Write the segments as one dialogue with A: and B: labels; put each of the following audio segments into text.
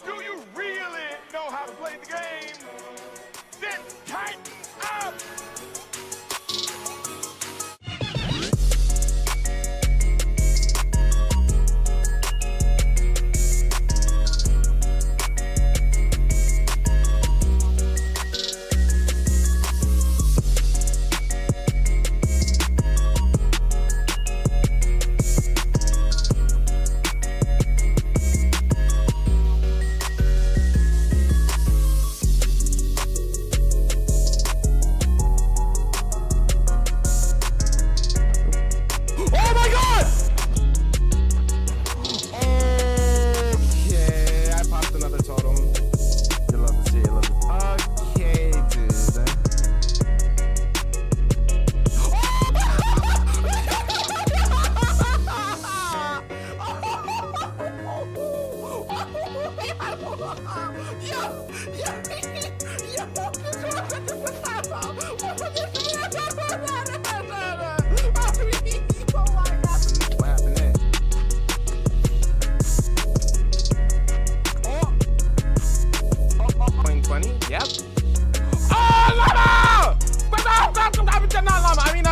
A: Do you really know how to play the game? Then tighten up!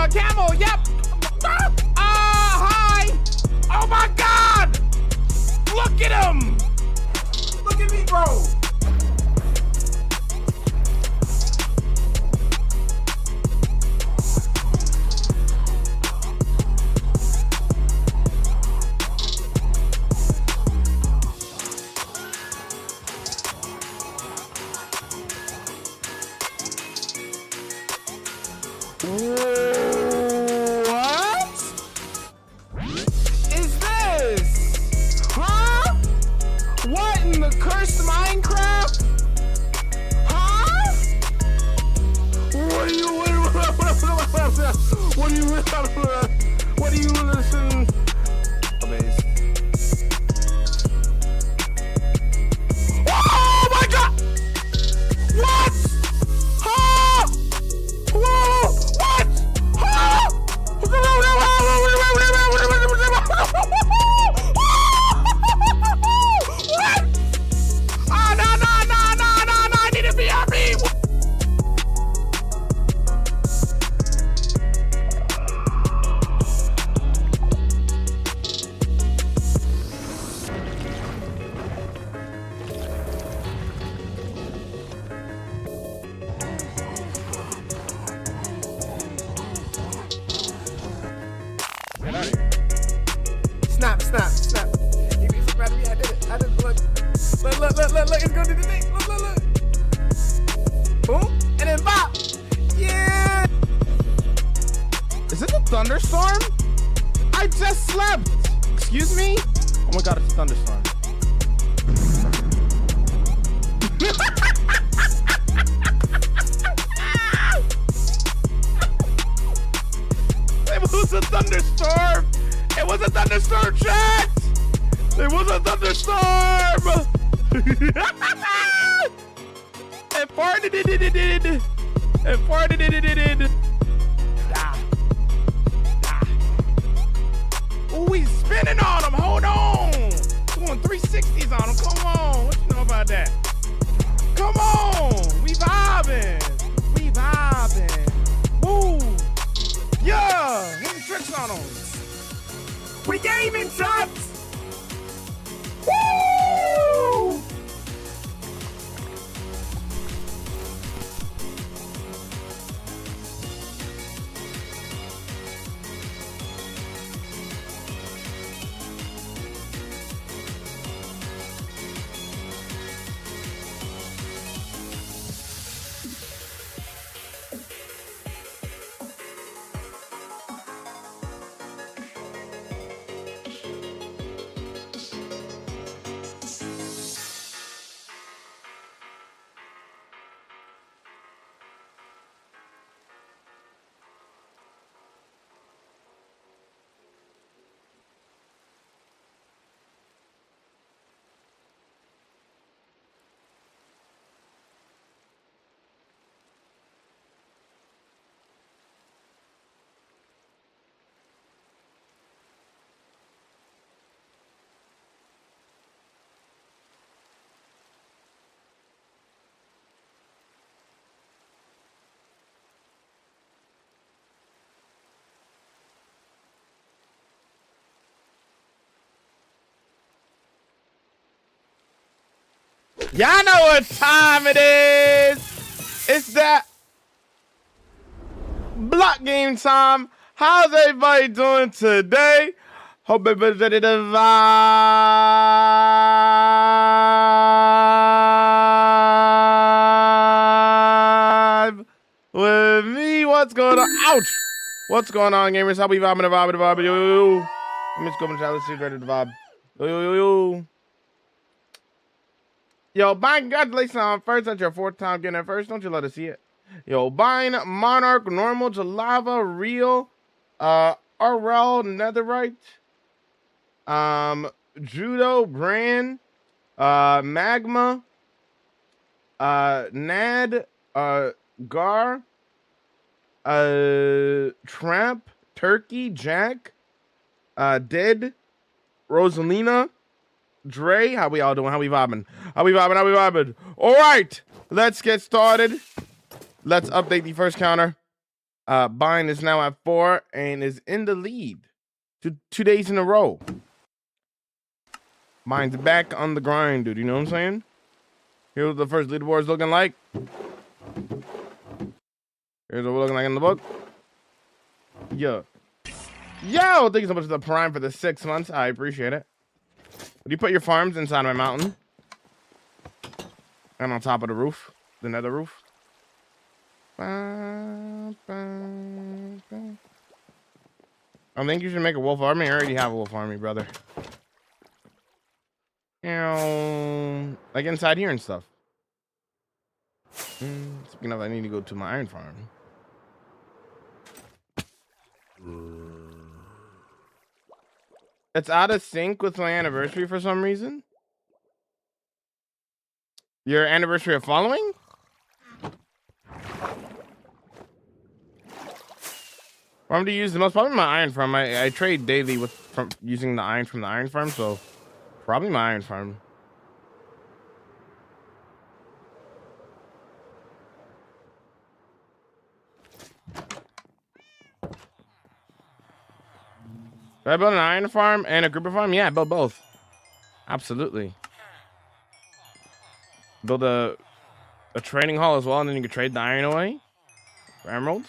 B: Camel, yep. Hi. Oh my God. Look at him. Look at me, bro. What is this? Huh? What in the cursed Minecraft? Huh? What do you listen? Oh my God! What? Huh? Whoa! What? Huh? What? Oh, no, I need to be happy. Get out of here. Snap. You can see me. I did it. Look. Look. It's going to do the thing. Look. Boom. And then bop. Yeah. Is it a thunderstorm? I just slept. Excuse me? Oh my God, it's a thunderstorm. It was a thunderstorm! It was a thunderstorm, chat! It was a thunderstorm! It farted. It farted. Oh, he's spinning on him. Hold on. Going 360s on him. Come on. What you know about that? Come on. We vibing. Woo. Yeah. Hitting tricks on him. We gaming, shots. Woo.
C: Y'all know what time it is. It's that block game time. How's everybody doing today? Hope everybody's ready to vibe with me. What's going on? Ouch! What's going on, gamers? How we vibing the vibe? Yo, yo, yo. Let me just go in the chat. Let's see, ready to vibe. Yo, yo, yo, yo. Yo, Bine, congratulations on first. That's your 4th time getting it first. Don't you let us see it. Yo, Bine, Monarch, Normal, Jalava, Real, RL, Netherite, Judo, Brand, Magma, Nad, Gar, Tramp, Turkey, Jack, Dead, Rosalina, Dre. How we all doing? How we vibing? How we vibing? How we vibing? All right, let's get started. Let's update the first counter. Bine is now at 4 and is in the lead. Two days in a row. Bine's back on the grind, dude. You know what I'm saying? Here's what the first leaderboard is looking like. Here's what we're looking like in the book. Yo, thank you so much for the prime for the 6 months. I appreciate it. Would you put your farms inside my mountain? And on top of the roof, the nether roof. I think you should make a wolf army. I already have a wolf army, brother. You know, like inside here and stuff. Speaking of, I need to go to my iron farm. It's out of sync with my anniversary for some reason. Your anniversary of following? Farm to use the most, probably my iron farm. I trade daily from using the iron from the iron farm, so probably my iron farm. Did I build an iron farm and a grouper farm? Yeah, I built both. Absolutely. Build a trading hall as well, and then you can trade the iron away for emeralds.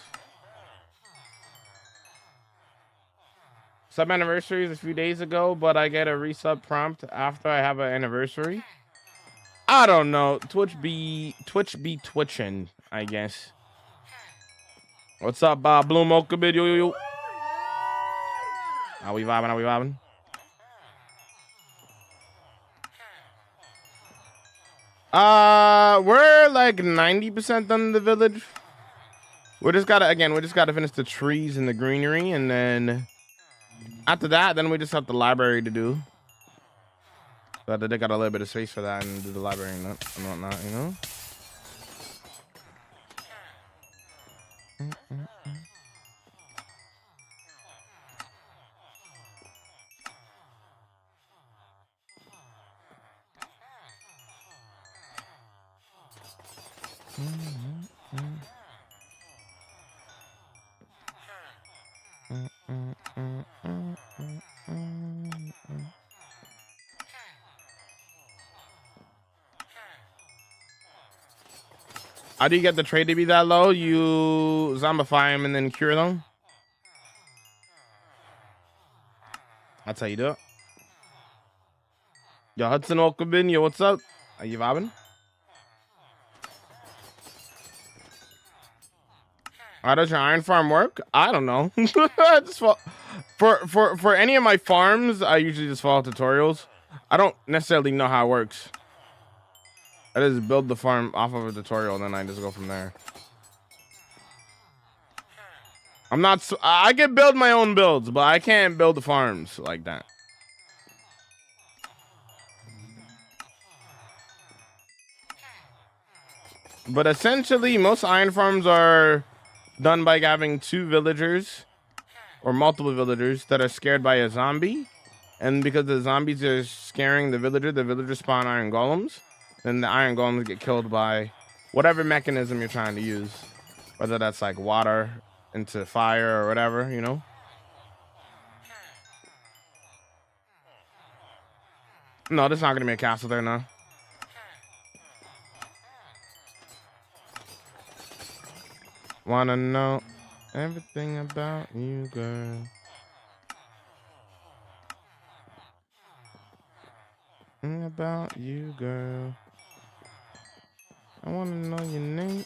C: Sub anniversary is a few days ago, but I get a resub prompt after I have an anniversary. I don't know. Twitch be twitching, I guess. What's up, Bob Bloom? Okabid, yo, yo, yo. How we vibing? How we vibing? We're like 90% done in the village. We just gotta finish the trees and the greenery, and then after that, then we just have the library to do. So they got a little bit of space for that and do the library and whatnot, you know? How do you get the trade to be that low? You zombify them and then cure them. That's how you do it. Yo, Hudson Okabin, yo, what's up? Are you vibing? How does your iron farm work? I don't know. Just for any of my farms, I usually just follow tutorials. I don't necessarily know how it works. I just build the farm off of a tutorial and then I just go from there. I can build my own builds, but I can't build the farms like that. But essentially, most iron farms are done by having 2 villagers or multiple villagers that are scared by a zombie. And because the zombies are scaring the villagers spawn iron golems. Then the iron golems get killed by whatever mechanism you're trying to use. Whether that's like water into fire or whatever, you know? No, there's not going to be a castle there now. Wanna know everything about you, girl. About you, girl. I wanna know your name.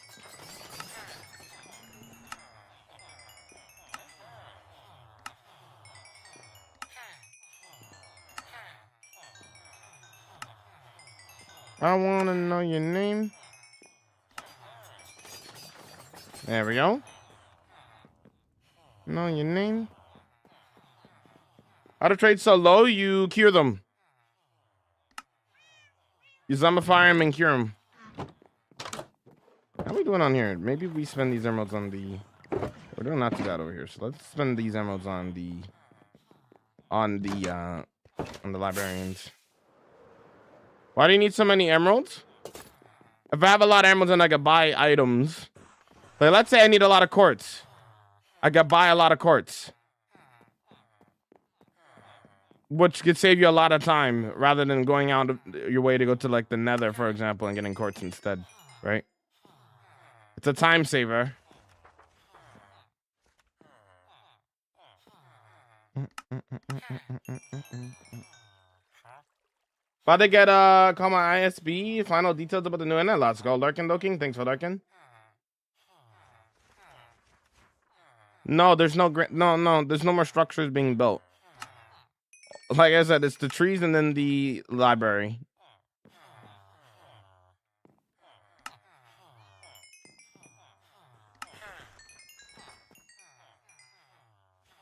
C: I wanna know your name. There we go. Know your name. How to trade so low, you cure them. You zombify them and cure them. How are we doing on here? Maybe we spend these emeralds on the... We're doing not too bad over here. So let's spend these emeralds on the librarians. Why do you need so many emeralds? If I have a lot of emeralds and I could buy items. Like, let's say I need a lot of quartz. I could buy a lot of quartz. Which could save you a lot of time rather than going out of your way to go to like the nether, for example, and getting quartz instead, right? It's a time saver. About to get call my ISB. Final details about the new internet. Let's go, lurking, looking. Thanks for lurking. No, there's no there's no more structures being built. Like I said, it's the trees and then the library.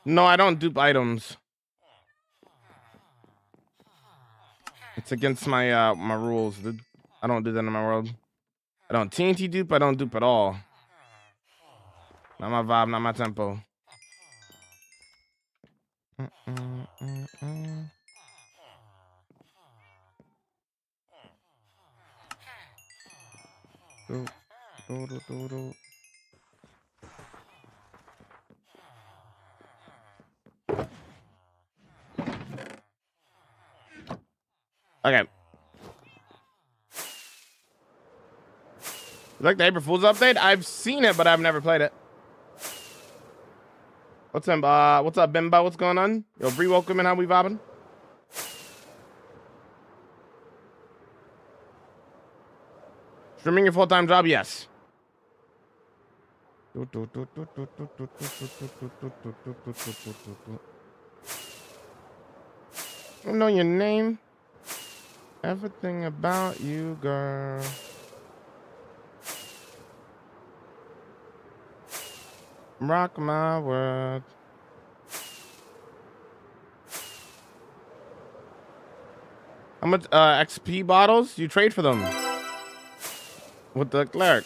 C: No, I don't dupe items. It's against my my rules, dude. I don't do that in my world. I don't TNT dupe. I don't dupe at all. Not my vibe, not my tempo. Okay. You like the April Fool's update? I've seen it, but I've never played it. What's up, Bimba? What's going on? Yo, Bree, welcome in. How we vibing? Streaming your full-time job? Yes. I know your name. Everything about you, girl. Rock my world. How much XP bottles? You trade for them with the cleric.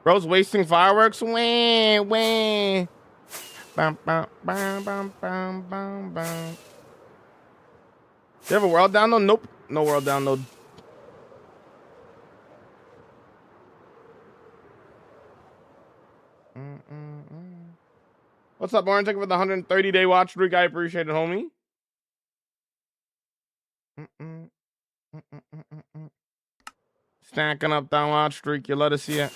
C: Bro's wasting fireworks. Wah, wah. Bum, bum, bum, bum, bum, bum, bum. You have a world download? Nope. No world download. What's up, Orange? Thank you for the 130-day watch streak. I appreciate it, homie. Stacking up that watch streak. You let us see it.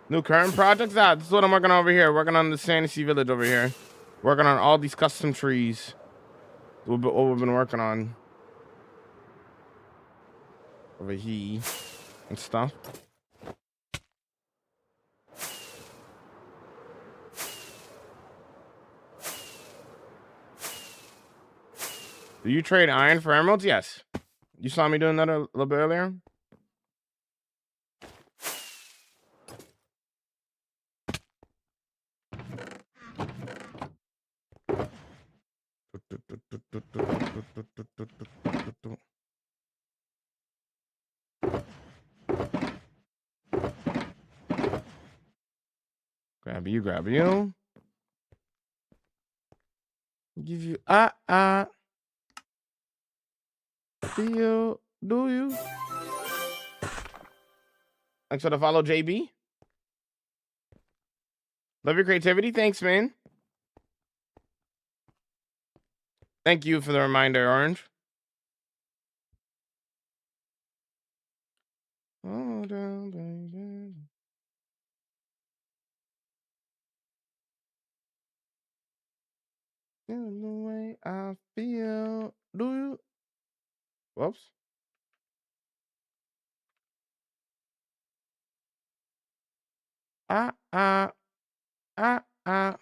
C: New current projects? Ah, this is what I'm working on over here. Working on the Fantasy Village over here. Working on all these custom trees. What we've been working on. Over here. And stuff. Do you trade iron for emeralds? Yes. You saw me doing that a little bit earlier. Grab you, grab you. Give you do you? Thanks for the follow, JB. Love your creativity. Thanks, man. Thank you for the reminder, Orange. slow down, baby. In the way I feel. Do you? Whoops. Ah, ah, ah, ah.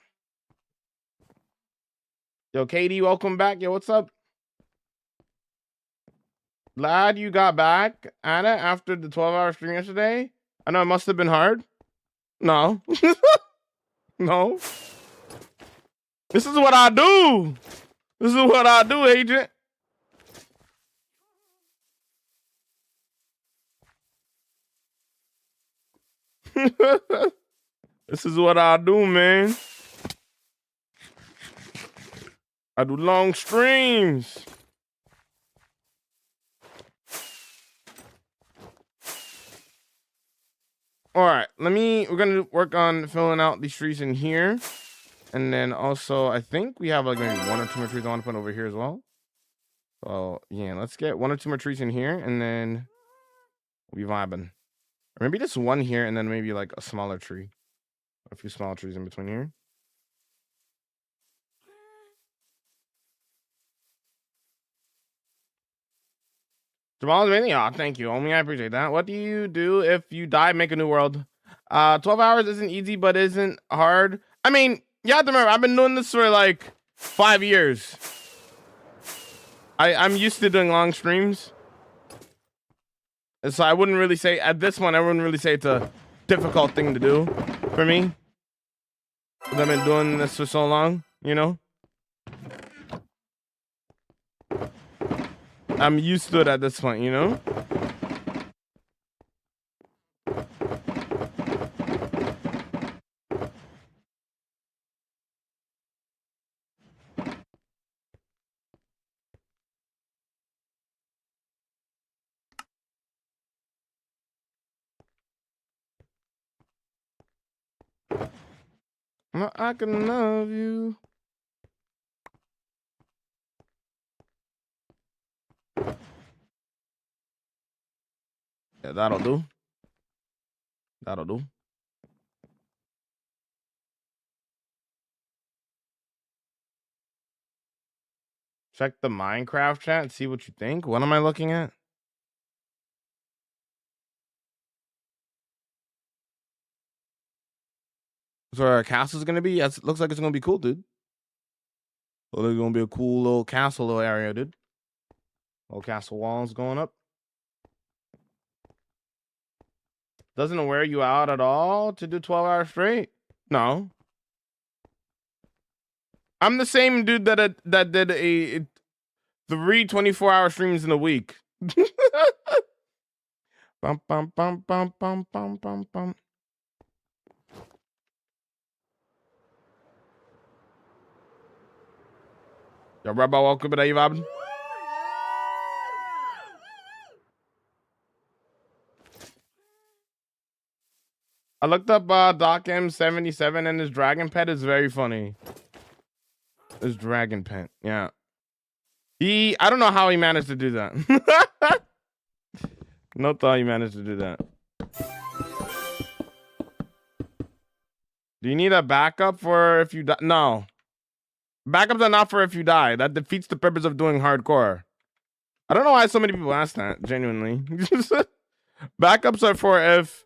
C: Yo, Katie, welcome back. Yo, what's up? Glad you got back at it after the 12-hour stream yesterday. I know it must have been hard. No. No. This is what I do. This is what I do, agent. This is what I do, man. I do long streams. All right, we're gonna work on filling out these trees in here. And then also, I think we have like maybe 1 or 2 more trees I want to put over here as well. So yeah, let's get 1 or 2 more trees in here and then we'll be vibing. Or maybe just 1 here and then maybe like a smaller tree. A few smaller trees in between here. Jamal's amazing. Oh, thank you. Only I appreciate that. What do you do if you die? Make a new world. 12 hours isn't easy, but isn't hard. I mean, you have to remember, I've been doing this for like 5 years. I'm used to doing long streams. And so I wouldn't really say, at this point, I wouldn't really say it's a difficult thing to do for me. Because I've been doing this for so long, you know? I'm used to it at this point, you know? I can love you. Yeah, that'll do. That'll do. Check the Minecraft chat and see what you think. What am I looking at? So our castle's gonna be? Yes, looks like it's gonna be cool, dude. Well, there's gonna be a cool little castle little area, dude. Little castle walls going up. Doesn't wear you out at all to do 12 hours straight? No. I'm the same dude that did a 3 24-hour streams in a week. Bum, bum, bum, bum, bum, bum, bum, bum. Yo, Rebel, welcome to you, vibing. I looked up Doc M77 and his dragon pet is very funny. His dragon pet, yeah. I don't know how he managed to do that. No thought he managed to do that. Do you need a backup for if you die? No. Backups are not for if you die. That defeats the purpose of doing hardcore. I don't know why so many people ask that, genuinely. Backups are for if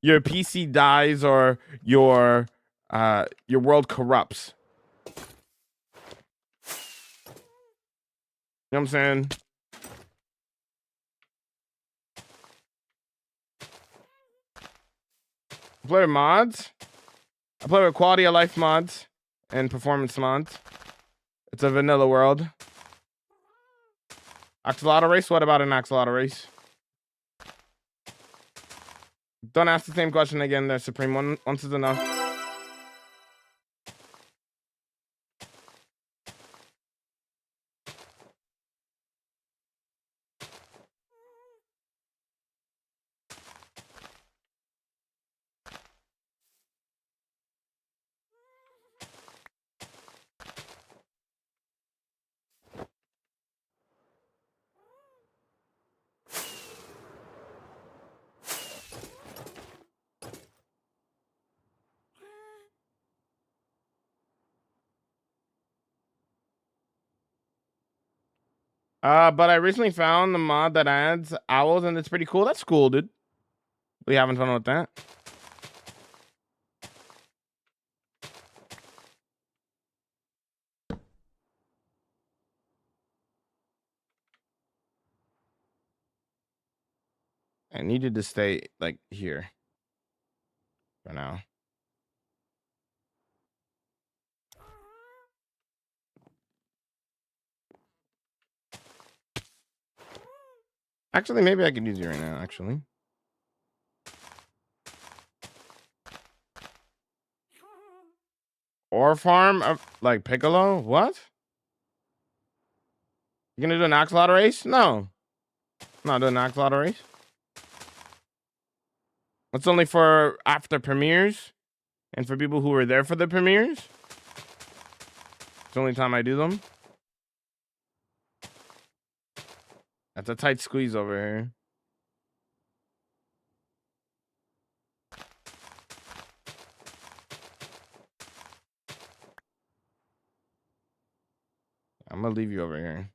C: your PC dies or your world corrupts. You know what I'm saying? I play with mods. I play with quality of life mods and performance mods. It's a vanilla world. Axolotl race? What about an axolotl race? Don't ask the same question again there, Supreme. Once is enough. But I recently found the mod that adds owls, and it's pretty cool. That's cool, dude. We having fun with that. I needed to stay like here for now. Actually, maybe I could use you right now, actually. Or farm of like Piccolo? What? You gonna do an axolotl race? No. I'm not doing an axolotl race. It's only for after premieres and for people who were there for the premieres. It's the only time I do them. That's a tight squeeze over here. I'm gonna leave you over here.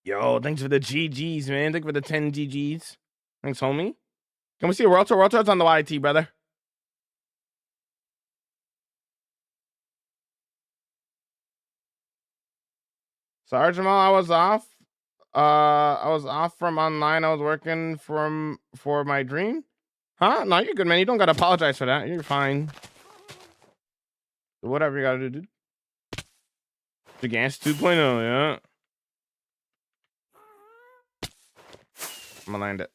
C: Yo, thanks for the GGs, man. Thanks for the 10 GGs. Thanks, homie. Can we see a World Tour? World Tour's on the YT, brother. Sorry, Jamal, I was off. I was off from online. I was working for my dream. Huh? No, you're good, man. You don't gotta apologize for that. You're fine. Whatever you gotta do, dude. Gigants 2.0, yeah. I'm gonna land it.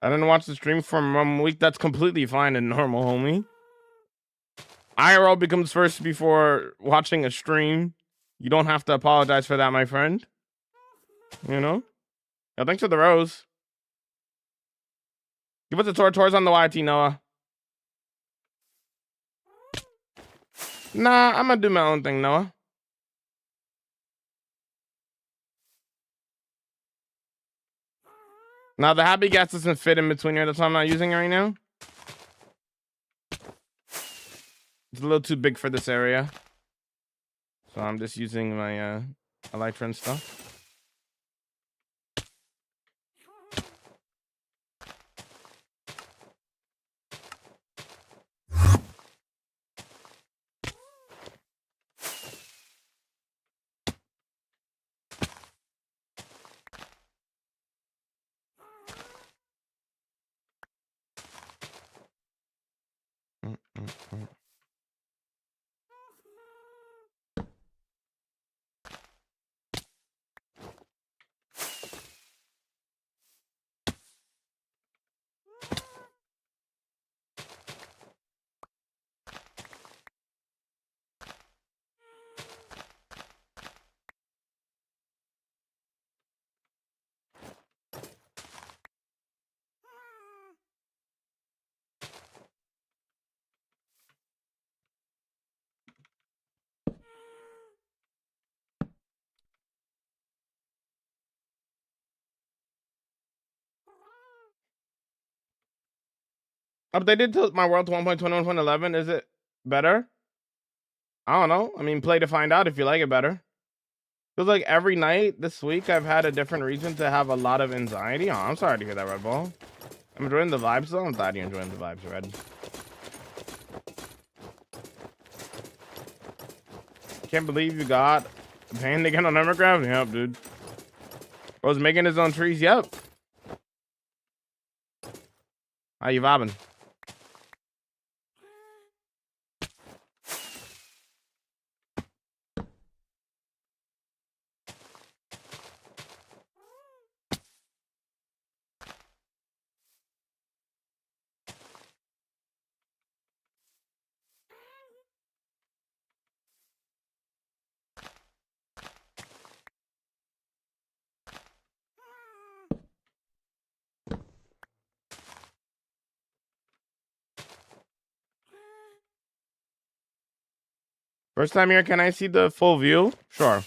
C: I didn't watch the stream from 1 week. That's completely fine and normal, homie. IRL becomes first before watching a stream. You don't have to apologize for that, my friend. You know? Yeah, thanks for the rose. Give us a tours on the YT, Noah. Nah, I'm gonna do my own thing, Noah. Now the happy gas doesn't fit in between here. That's why I'm not using it right now. It's a little too big for this area. So I'm just using my Elytra and stuff. Updated to my world to 1.21.11. Is it better? I don't know. I mean, play to find out if you like it better. Feels like every night this week I've had a different reason to have a lot of anxiety. Oh, I'm sorry to hear that, Red Bull. I'm enjoying the vibes though. I'm glad you're enjoying the vibes, Red. Can't believe you got banned again on Evercraft. Yep, dude. Was making his own trees. Yep. How you vibing? First time here, can I see the full view? Sure.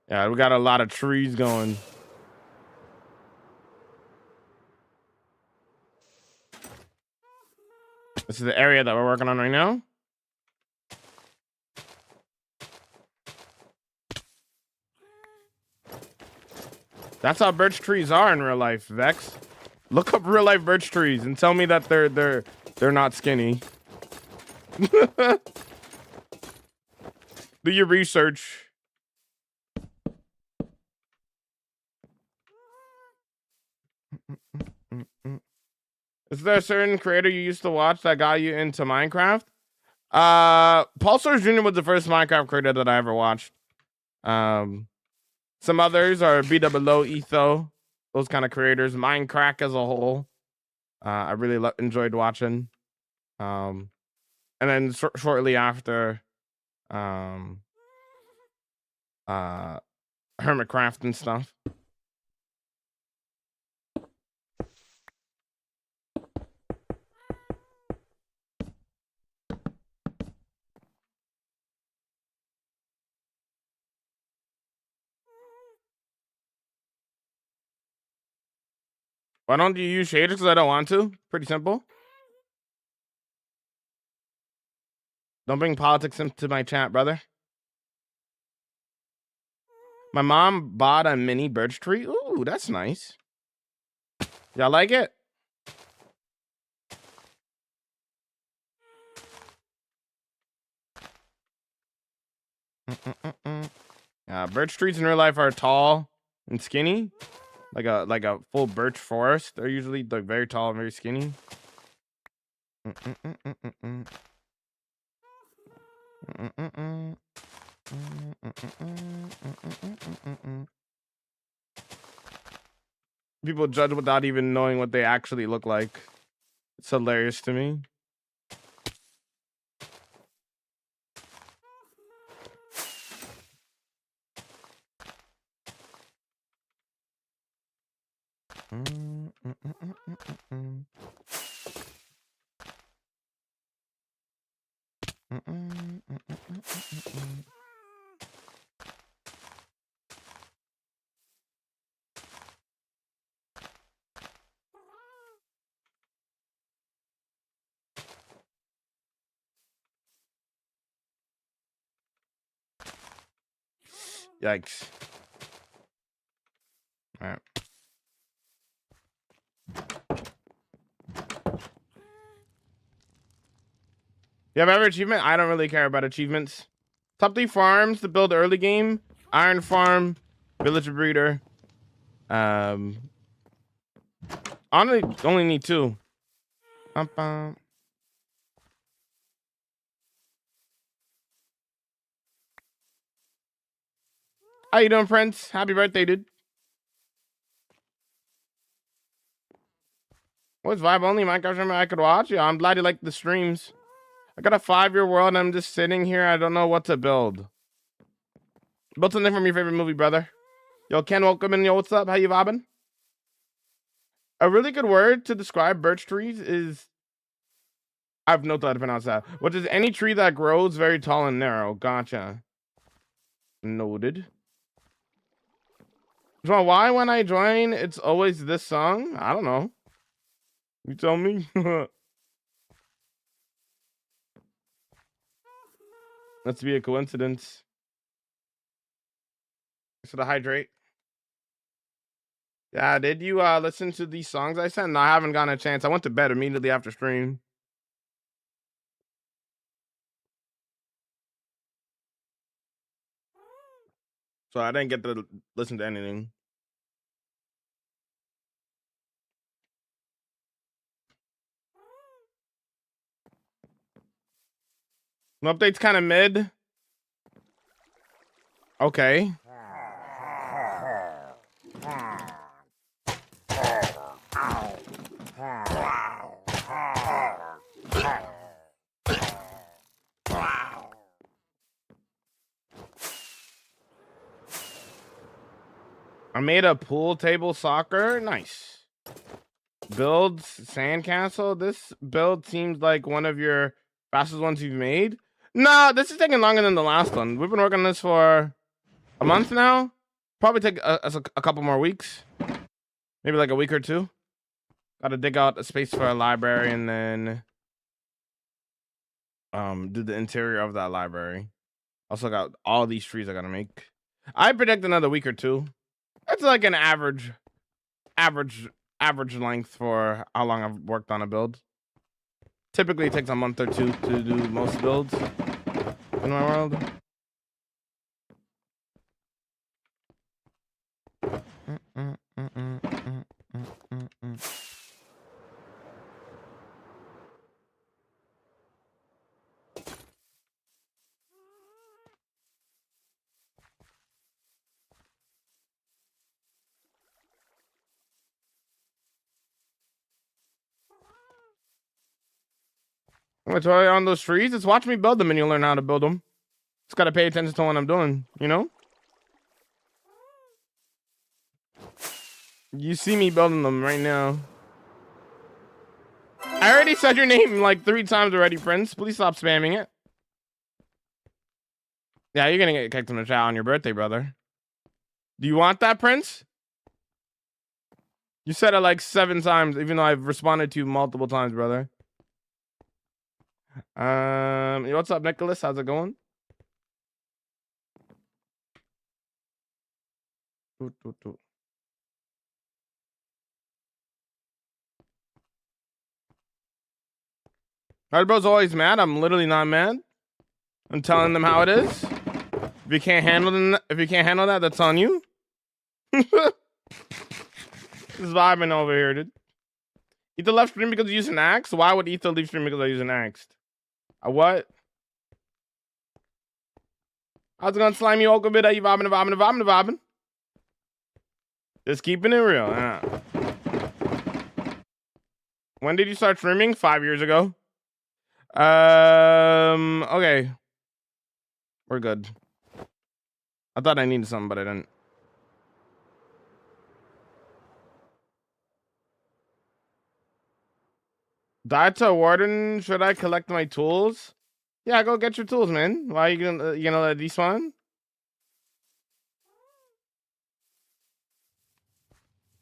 C: Yeah, we got a lot of trees going. This is the area that we're working on right now. That's how birch trees are in real life, Vex. Look up real life birch trees and tell me that they're not skinny. Do your research. Is there a certain creator you used to watch that got you into Minecraft? Paul Source Jr. was the first Minecraft creator that I ever watched. Some others are BWO, Etho, those kind of creators. Minecraft as a whole, I really enjoyed watching. And then shortly after, Hermitcraft and stuff. Why don't you use shaders? Because I don't want to. Pretty simple. Don't bring politics into my chat, brother. My mom bought a mini birch tree. Ooh, that's nice. Y'all like it? Birch trees in real life are tall and skinny. Like a full birch forest. They're usually like very tall and very skinny. People judge without even knowing what they actually look like. It's hilarious to me. Yikes. All right. You have every achievement? I don't really care about achievements. Top 3 farms to build early game. Iron Farm, Village Breeder. Only need 2. How you doing, Prince? Happy birthday, dude. What's Vibe only Minecraft streamer I could watch? Yeah, I'm glad you like the streams. I got a 5-year world and I'm just sitting here. I don't know what to build. Build something from your favorite movie, brother. Yo, Ken, welcome in. Yo, what's up? How you vibing? A really good word to describe birch trees is... I have no thought to pronounce that. Which is any tree that grows very tall and narrow. Gotcha. Noted. So why when I join, it's always this song? I don't know. You tell me. Must be a coincidence. Should I hydrate? Yeah, did you listen to these songs I sent? No, I haven't gotten a chance. I went to bed immediately after stream. So I didn't get to listen to anything. The update's kind of mid. Okay. I made a pool table soccer. Nice. Builds sandcastle. This build seems like one of your fastest ones you've made. No, this is taking longer than the last one. We've been working on this for a month now. Probably take us a couple more weeks. Maybe like a week or two. Got to dig out a space for a library and then do the interior of that library. Also got all these trees I gotta make. I predict another week or two. That's like an average length for how long I've worked on a build. Typically it takes a month or two to do most builds in my world. I'm gonna tell you on those trees. Just watch me build them and you'll learn how to build them. Just gotta pay attention to what I'm doing, you know? You see me building them right now. I already said your name like 3 times already, Prince. Please stop spamming it. Yeah, you're gonna get kicked in the chat on your birthday, brother. Do you want that, Prince? You said it like 7 times, even though I've responded to you multiple times, brother. What's up, Nicholas? How's it going? Hard bro's always mad. I'm literally not mad. I'm telling them how it is. If you can't handle that, that's on you. This vibing over here, dude. Ether left stream because you use an axe? Why would Ether leave stream because I use an axe? What? How's it going, slimy Oka bit? Are you vibing? Just keeping it real. When did you start streaming? 5 years ago. Okay. We're good. I thought I needed something, but I didn't. Data Warden, should I collect my tools? Yeah, go get your tools, man. Why are you gonna let despawn?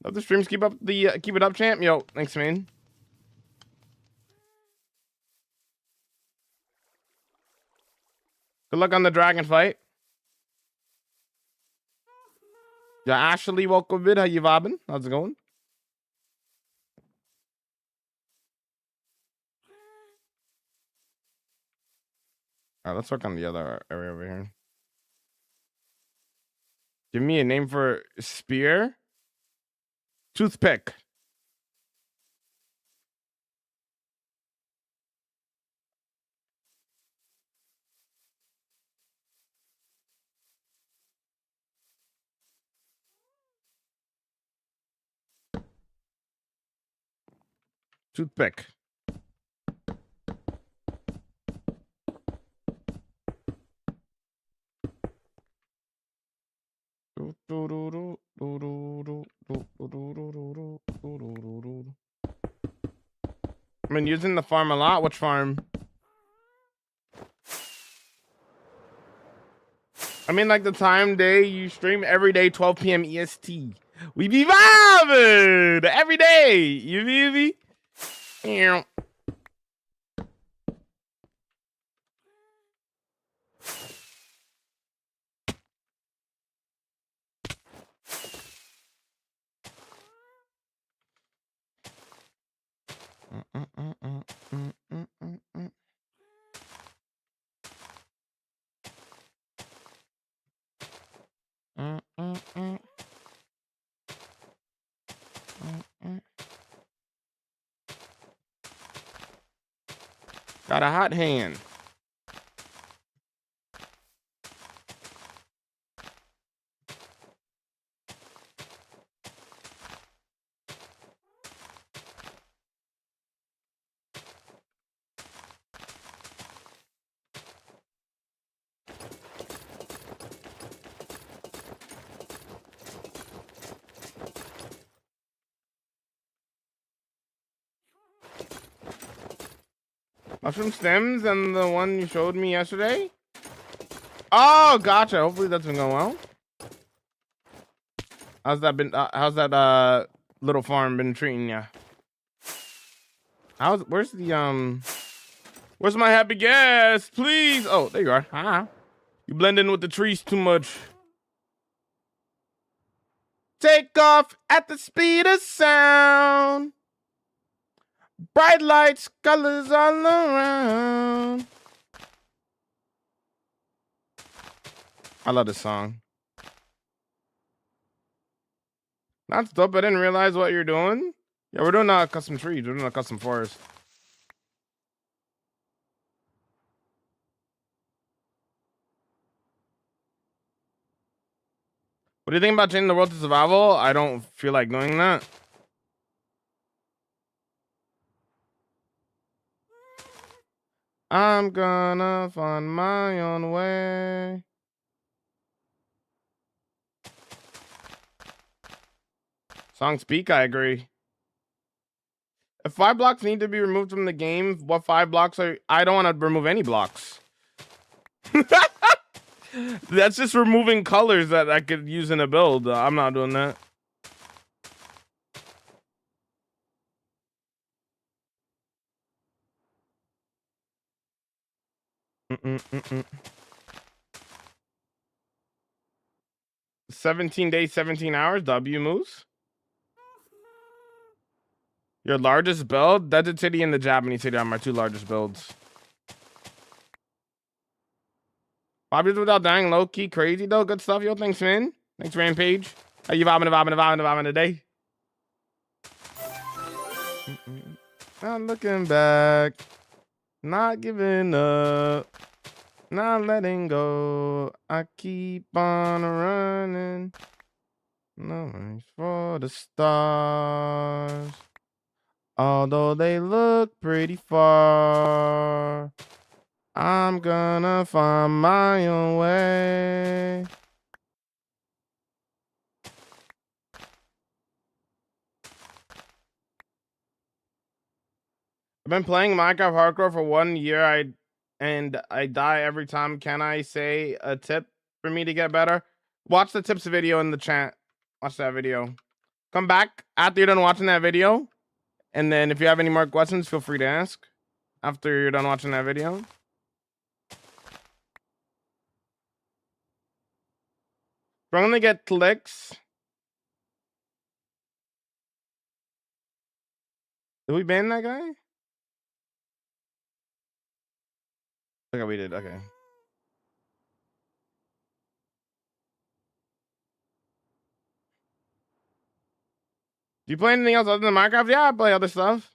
C: Love the streams. Keep it up, champ. Yo, thanks, man. Good luck on the dragon fight. Yeah, Ashley, welcome vid. How you vibing? How's it going? All right, let's work on the other area over here. Give me a name for spear. Toothpick. Toothpick. I've been using the farm a lot. Which farm? I mean, like the time day you stream every day, 12 p.m. EST. We be vibing every day. You be? Yeah. Got a hot hand. Mushroom stems and the one you showed me yesterday? Oh, gotcha. Hopefully that's been going well. How's that little farm been treating ya? Where's my happy guest? Please. Oh, there you are. Hi. You blend in with the trees too much. Take off at the speed of sound. Bright lights, colors all around. I love this song. That's dope. I didn't realize what you're doing. Yeah, we're doing a custom trees. We're doing a custom forest. What do you think about changing the world to survival? I don't feel like doing that. I'm gonna find my own way. Song speak, I agree. If 5 blocks need to be removed from the game, what 5 blocks are... I don't want to remove any blocks. That's just removing colors that I could use in a build. I'm not doing that. Mm-mm-mm-mm. 17 days, 17 hours. W moves. Your largest build? Desert City and the Japanese City are my 2 largest builds. 5 years without dying, low key, crazy though. Good stuff, yo. Thanks, man. Thanks, Rampage. How you vibing today? Not looking back, not giving up, not letting go. I keep on running. No race for the stars. Although they look pretty far, I'm gonna find my own way. I've been playing Minecraft Hardcore for 1 year. I die every time. Can I say a tip for me to get better? Watch the tips video in the chat. Watch that video. Come back after you're done watching that video. And then if you have any more questions, feel free to ask after you're done watching that video. We're gonna get clicks. Did we ban that guy? Okay, we did. Okay. Do you play anything else other than Minecraft? Yeah, I play other stuff.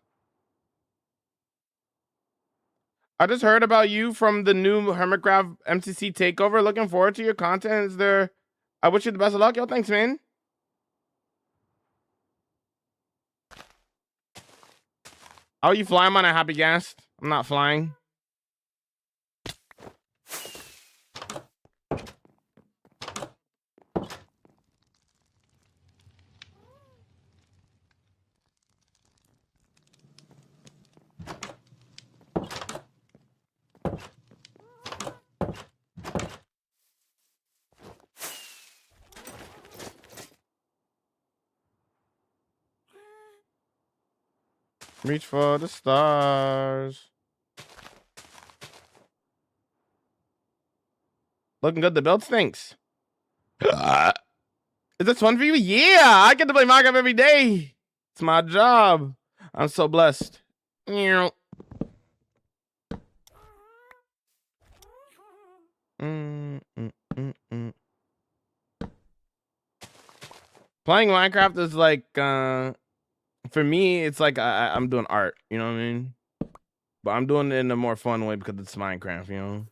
C: I just heard about you from the new Hermitcraft MCC takeover. Looking forward to your content. Is there? I wish you the best of luck, yo. Thanks, man. Oh, you fly? I'm on a happy gas. I'm not flying. Reach for the stars. Looking good. The build stinks. Is this fun for you? Yeah, I get to play Minecraft every day. It's my job. I'm so blessed. Mm, mm, mm, mm. Playing Minecraft is like, for me, it's like I'm doing art. You know what I mean? But I'm doing it in a more fun way because it's Minecraft. You know.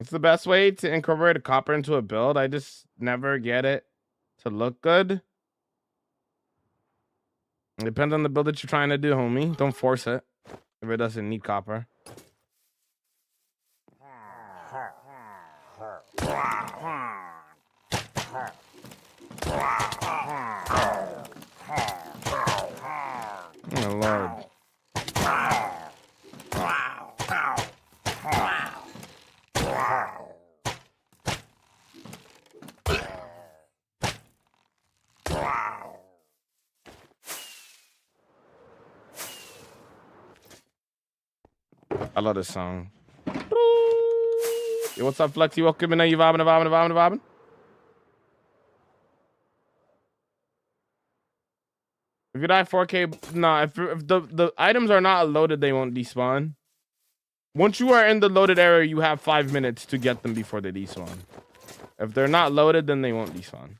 C: It's the best way to incorporate a copper into a build. I just never get it to look good. It depends on the build that you're trying to do, homie. Don't force it if it doesn't need copper. Oh, Lord. I love this song. Yo, what's up, Flexi? Welcome in. Are you vibing? If you die 4K, nah. If the items are not loaded, they won't despawn. Once you are in the loaded area, you have 5 minutes to get them before they despawn. If they're not loaded, then they won't despawn.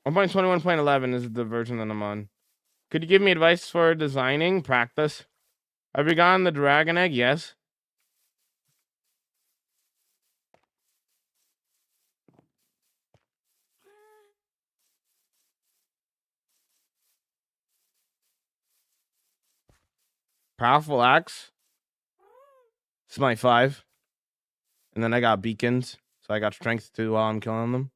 C: One 1.21.11 is the version that I'm on. Could you give me advice for designing? Practice. Have you gotten the dragon egg? Yes. Powerful axe. It's my 5. And then I got beacons. So I got strength too while I'm killing them.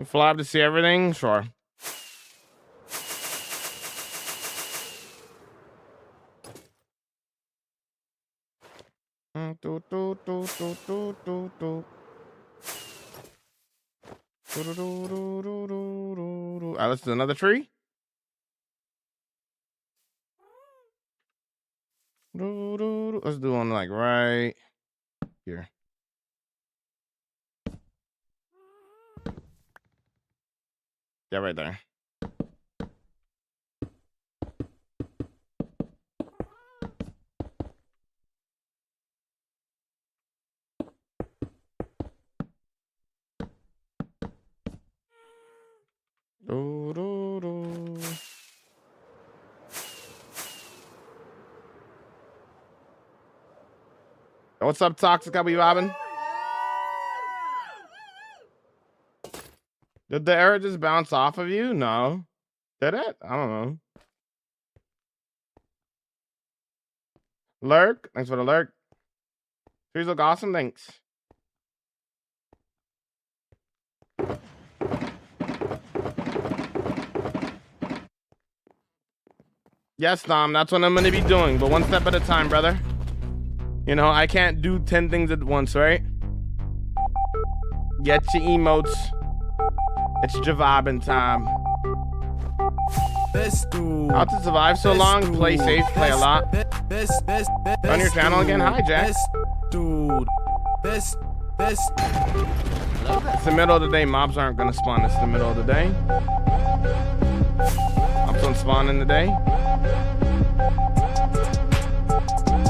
C: Fly to see everything? Sure. Let's do another tree. Let's do one like right here. Yeah, right there. What's up, Toxic? How we robbing? Did the arrow just bounce off of you? No. Did it? I don't know. Lurk. Thanks for the lurk. Trees look awesome. Thanks. Yes, Dom. That's what I'm going to be doing. But one step at a time, brother. You know, I can't do 10 things at once, right? Get your emotes. It's Javabin time. How to survive so long? Play safe, play a lot. On your channel again? Hi, Jack. It's the middle of the day. Mobs aren't gonna spawn. It's the middle of the day. Mobs don't spawn in the day.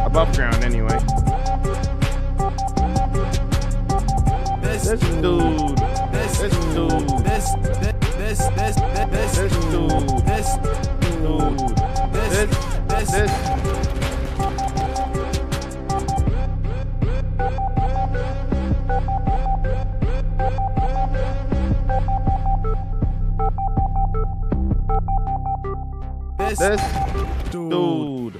C: Above ground, anyway. This dude. Dude.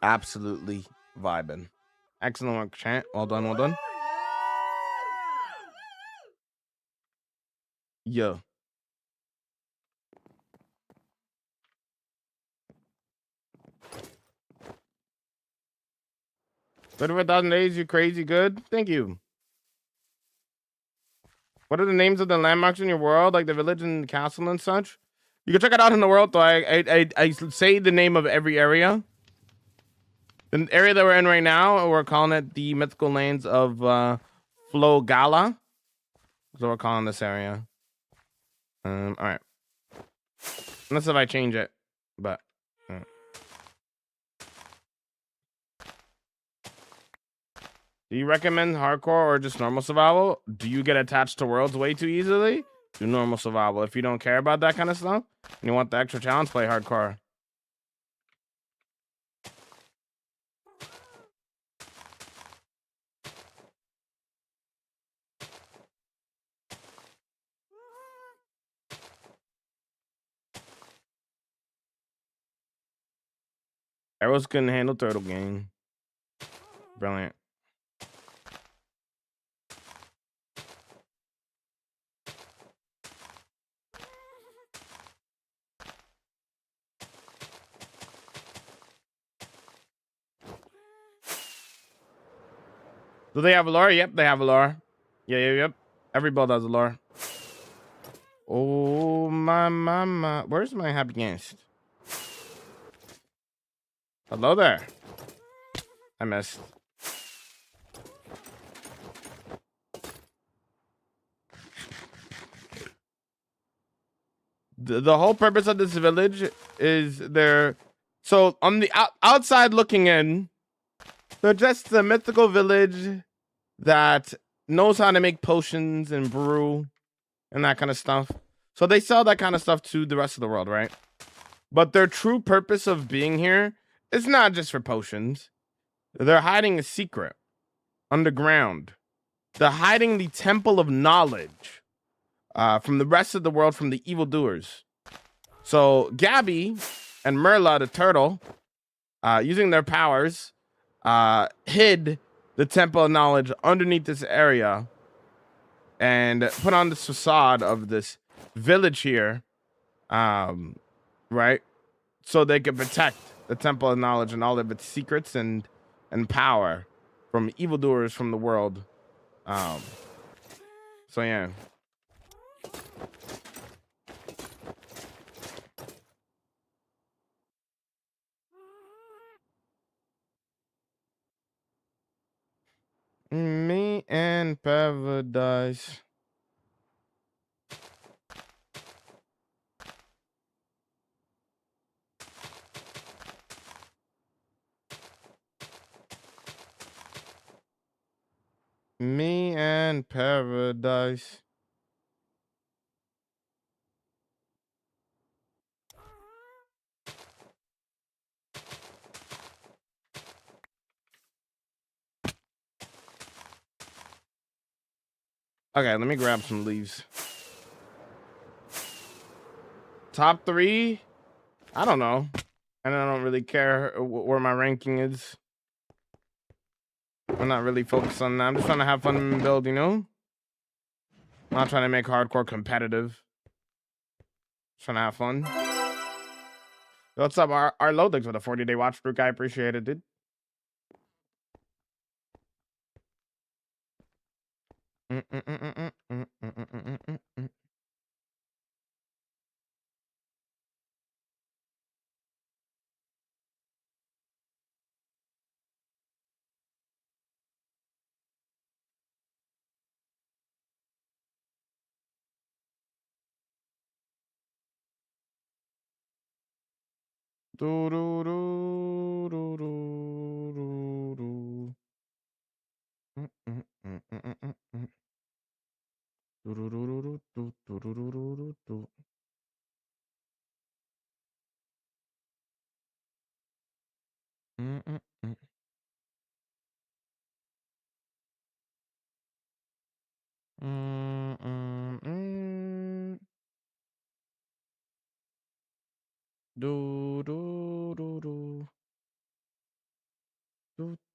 C: Absolutely vibing. Excellent work, Chant. Well done, well done. Yo. 35,000 days, you crazy good. Thank you. What are the names of the landmarks in your world, like the village and castle and such? You can check it out in the world, though. I say the name of every area. The area that we're in right now, we're calling it the mythical lanes of Flogala. So we're calling this area. All right. Unless if I change it, but. Do you recommend hardcore or just normal survival? Do you get attached to worlds way too easily? Do normal survival. If you don't care about that kind of stuff and you want the extra challenge, play hardcore. Arrows couldn't handle turtle game. Brilliant. Do they have a lore? Yep, they have a lore. Yep. Every build has a lore. Oh, my. Where's my happy guest? Hello there. I missed. The whole purpose of this village is they're so on the outside looking in, they're just a mythical village that knows how to make potions and brew and that kind of stuff. So they sell that kind of stuff to the rest of the world, right? But their true purpose of being here is not just for potions. They're hiding a secret underground. They're hiding the temple of knowledge from the rest of the world, from the evildoers. So Gabby and Merla, the turtle, using their powers, hid the temple of knowledge underneath this area and put on this facade of this village here, right? So they could protect the temple of knowledge and all of its secrets and power from evildoers from the world. So yeah. Me and Paradise. Me and Paradise. Okay, let me grab some leaves. Top 3? I don't know. And I don't really care where my ranking is. I'm not really focused on that. I'm just trying to have fun and build, you know? I'm not trying to make hardcore competitive. Just trying to have fun. What's up, our Lodix with a 40-day watch streak? I appreciate it, dude. Do do do do do do do. Do do do do.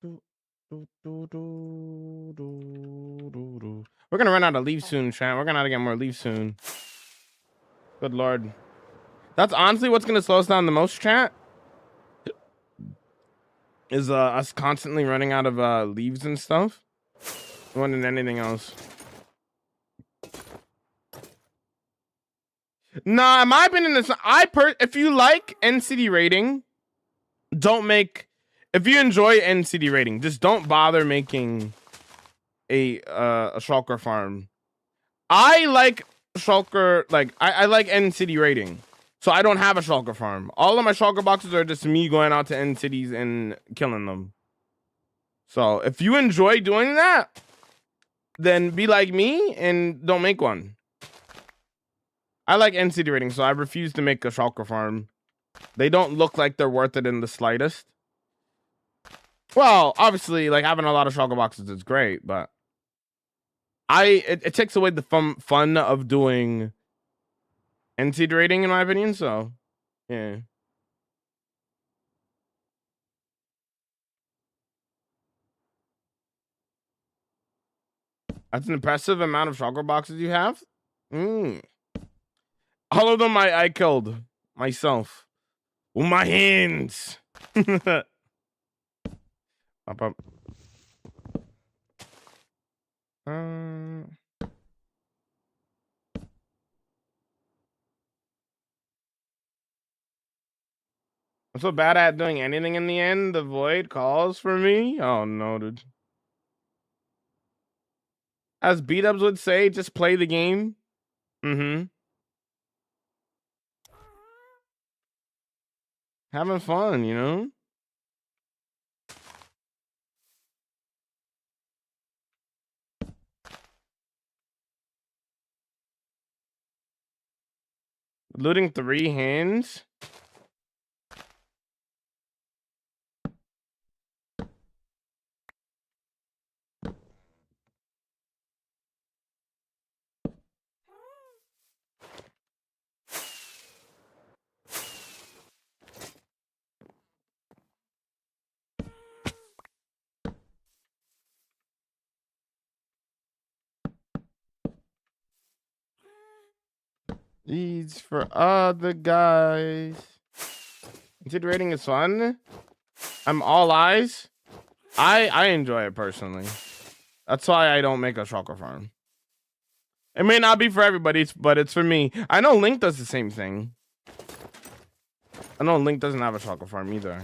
C: We're gonna run out of leaves soon, Trent. We're gonna have to get more leaves soon. Good lord. That's honestly what's gonna slow us down the most, chat. Is us constantly running out of leaves and stuff. More than anything else. Nah, in my opinion, if you like NCD rating, don't make. If you enjoy NCD rating, just don't bother making a shulker farm. I like shulker, like I like NCD rating, so I don't have a shulker farm. All of my shulker boxes are just me going out to end cities and killing them. So if you enjoy doing that, then be like me and don't make one. I like NCD rating, so I refuse to make a shulker farm. They don't look like they're worth it in the slightest. Well, obviously, like having a lot of shulker boxes is great, but it takes away the fun of doing NCD rating, in my opinion. So, yeah. That's an impressive amount of shulker boxes you have. All of them I killed myself with my hands. Up, up. I'm so bad at doing anything in the end. The void calls for me. Oh no, dude. As B-dubs would say, just play the game. Having fun, you know? Looting 3 hands. These for other guys. Rating is fun. I'm all eyes. I enjoy it personally. That's why I don't make a shulker farm. It may not be for everybody, but it's for me. I know Link does the same thing. I know Link doesn't have a shulker farm either,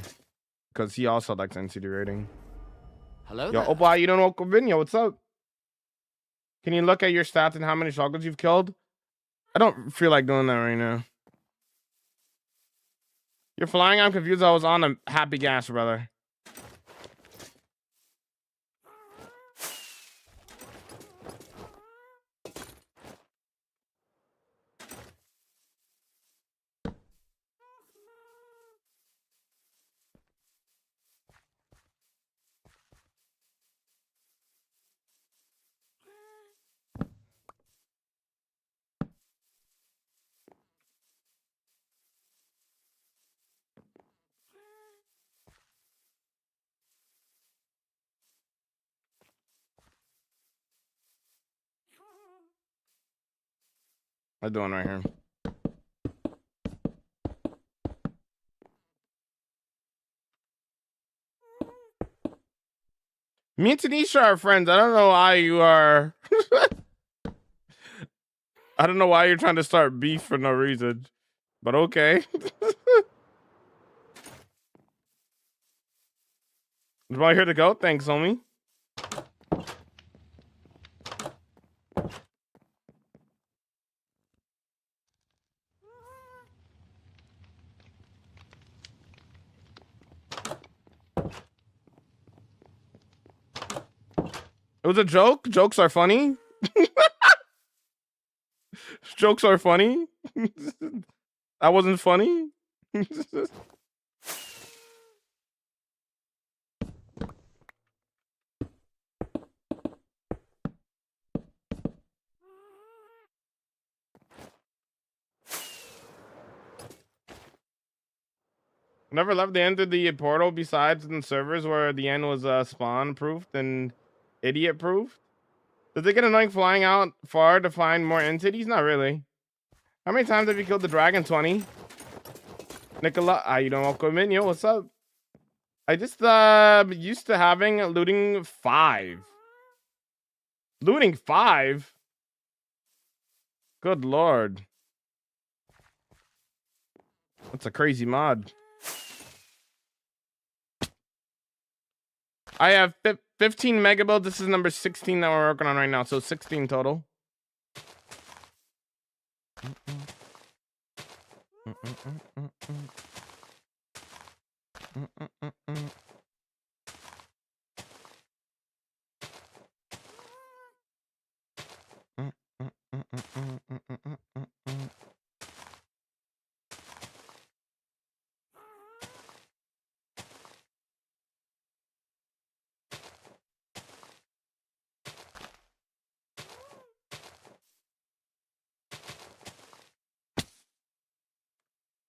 C: because he also likes NCD rating.
D: Hello.
C: Yo, Opa, you don't know Covinia, what's up? Can you look at your stats and how many shulkers you've killed? I don't feel like doing that right now. You're flying? I'm confused. I was on a happy gas, brother. I'm doing right here. Me and Tanisha are friends. I don't know why you are. I don't know why you're trying to start beef for no reason, but okay. Am I here to go? Thanks, homie. It was a joke. Jokes are funny. Jokes are funny. That wasn't funny. Never left the end of the portal besides in servers where the end was spawn proofed and idiot proofed. Does it get annoying flying out far to find more entities? Not really. How many times have you killed the dragon? 20. Nicola, you don't welcome in. Yo, what's up? I just used to having looting 5. Looting 5? Good lord. That's a crazy mod. I have 15 megabuild. This is number 16 that we're working on right now. So 16 total.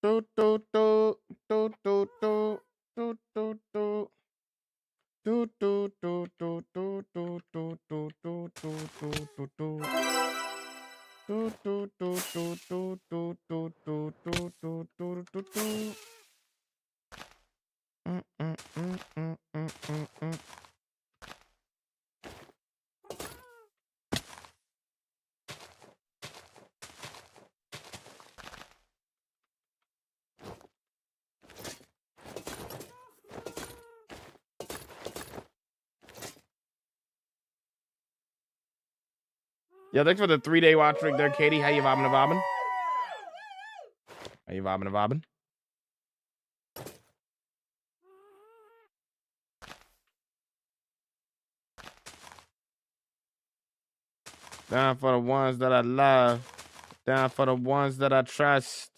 C: Do do do do do do do do do. Do do do do do do do do do do do do. Do do do do do do do do do do do do do. Yeah, thanks for the 3-day watch streak there, Katie. How you bobbing and bobbing? How you bobbing and bobbing? Down for the ones that I love. Down for the ones that I trust.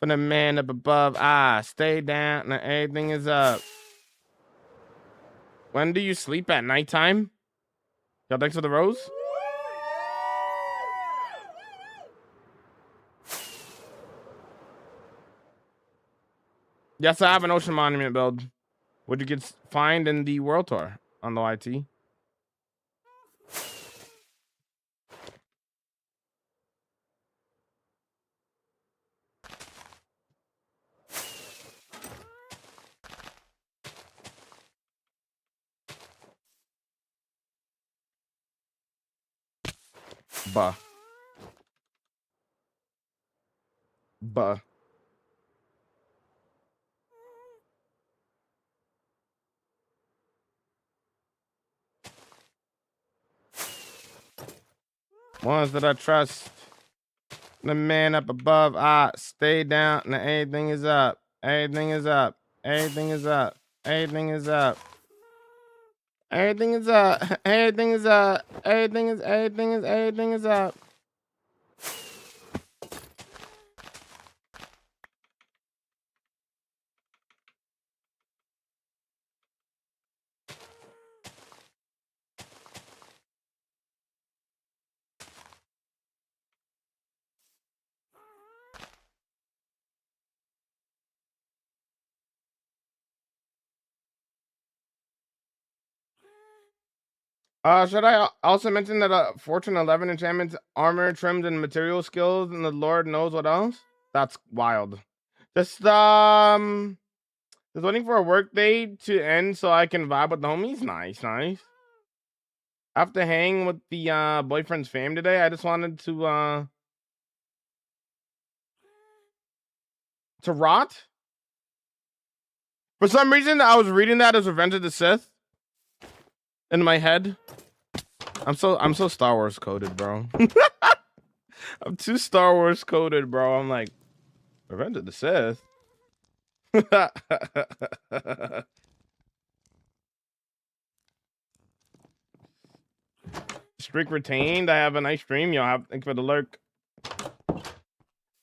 C: For the man up above, stay down. Now everything is up. When do you sleep at nighttime? Yo, thanks for the rose. Yes, I have an ocean monument build. What you could find in the world tour on the YT. Buh. Ones that I trust. The man up above, stay down. Now everything is up. Everything is up. Everything is up. Everything is up. Everything is up. Everything is up. Everything is up. Should I also mention that Fortune 11 enchantments, armor, trims, and material skills, and the Lord knows what else? That's wild. Just waiting for a work day to end so I can vibe with the homies. Nice. I have to hang with the boyfriend's fam today. I just wanted to rot. For some reason, I was reading that as Revenge of the Sith in my head. I'm so Star Wars coded, bro. I'm too Star Wars coded, bro. I'm like, Revenge of the Sith. Streak retained. I have a nice stream. Y'all thanks for the lurk.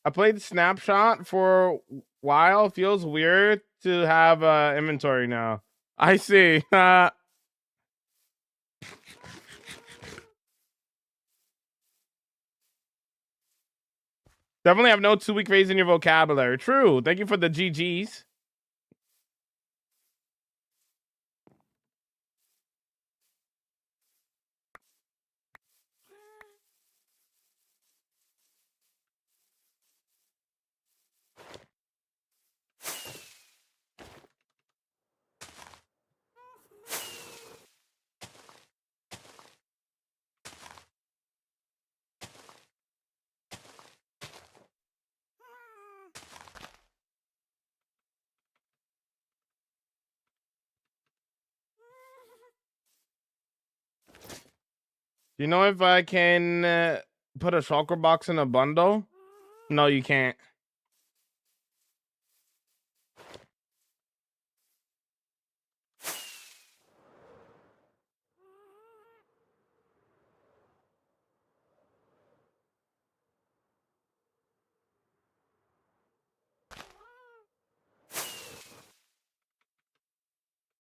C: I played Snapshot for a while. Feels weird to have inventory now. I see. Definitely have no 2-week phase in your vocabulary. True. Thank you for the GGs. You know if I can put a shulker box in a bundle? No, you can't.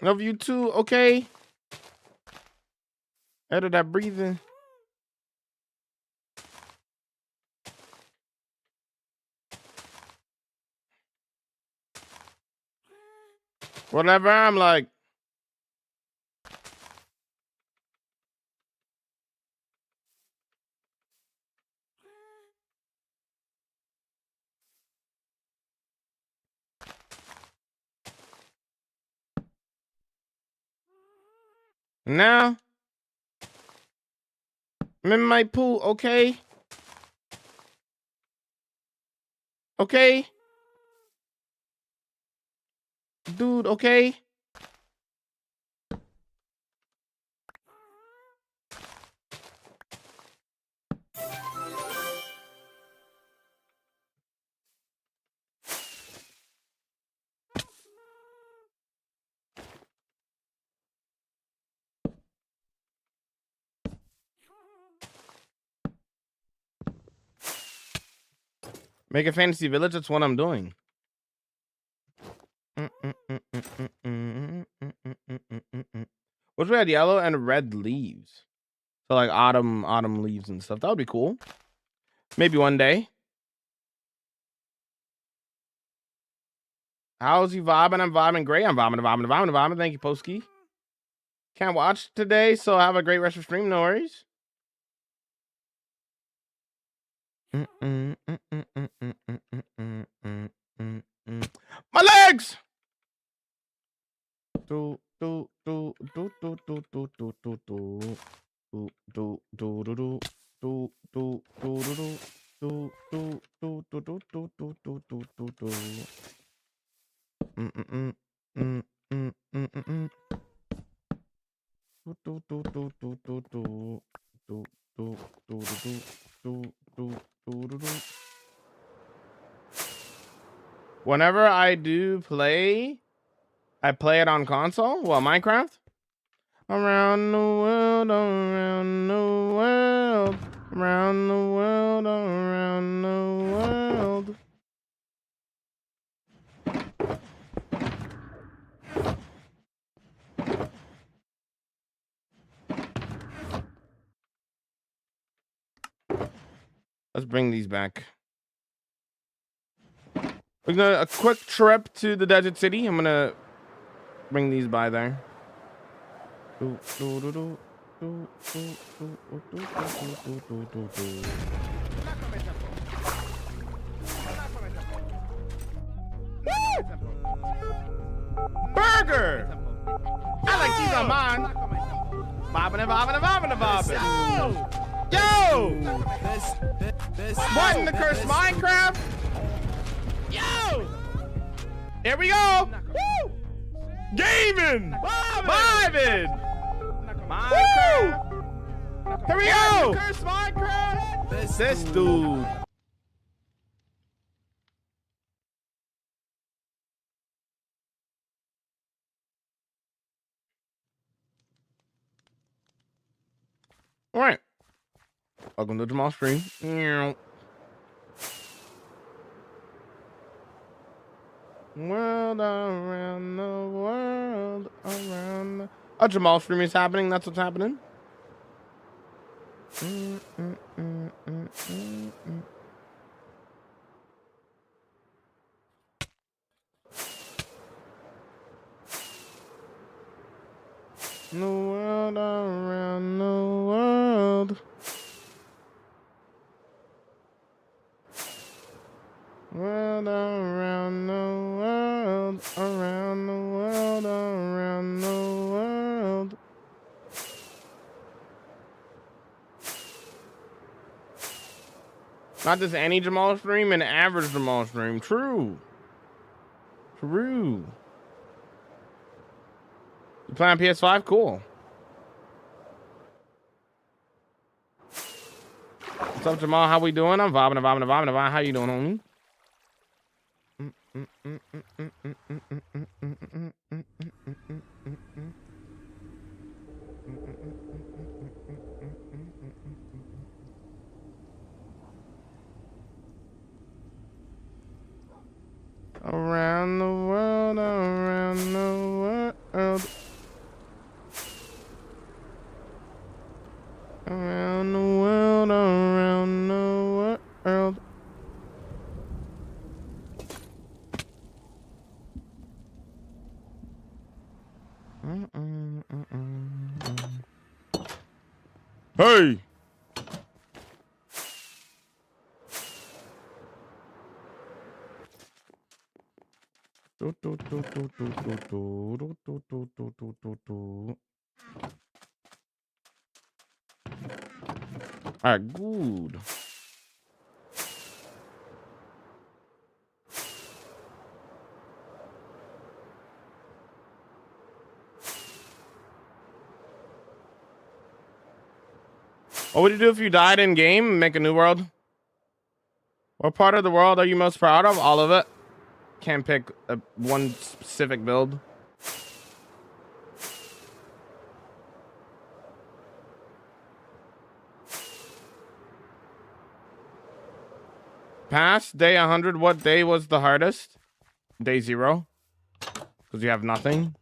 C: Love you too, okay? Edit that breathing. Whatever, I'm like. Now, I'm in my pool, okay? Okay? Dude, okay? Make a fantasy village, that's what I'm doing. Which we had yellow and red leaves. So like autumn leaves and stuff. That would be cool. Maybe one day. How's he vibing? I'm vibing great. I'm vibing. Thank you, Posky. Can't watch today, so have a great rest of stream. No worries. My legs. Whenever I do play, I play it on console. Well, Minecraft. Around the world, around the world, around the world, around the world. Let's bring these back. We're gonna a quick trip to the Desert City. I'm gonna bring these by there. Burger! I like cheese on mine. Bobbing and bobbing and bobbing and bobbing. Yo! What in the curse Minecraft? Yo! Here we go! Woo! Gaming! Vibing! Minecraft! Here we go! Curse Minecraft! This dude. All right. Welcome to Jamal Stream. World around the world around the... A Jamal Stream is happening. That's what's happening. The world around the world. World around the world, around the world, around the world. Not just any Jamal stream, an average Jamal stream. True. True. You play on PS5? Cool. What's up, Jamal? How we doing? I'm vibing. How you doing, homie? Around the world, around the world. Around the world, around the world. Hey! Alright, good. What would you do if you died in game? Make a new world? What part of the world are you most proud of? All of it. Can't pick one specific build. Past day 100, what day was the hardest? Day 0. Because you have nothing.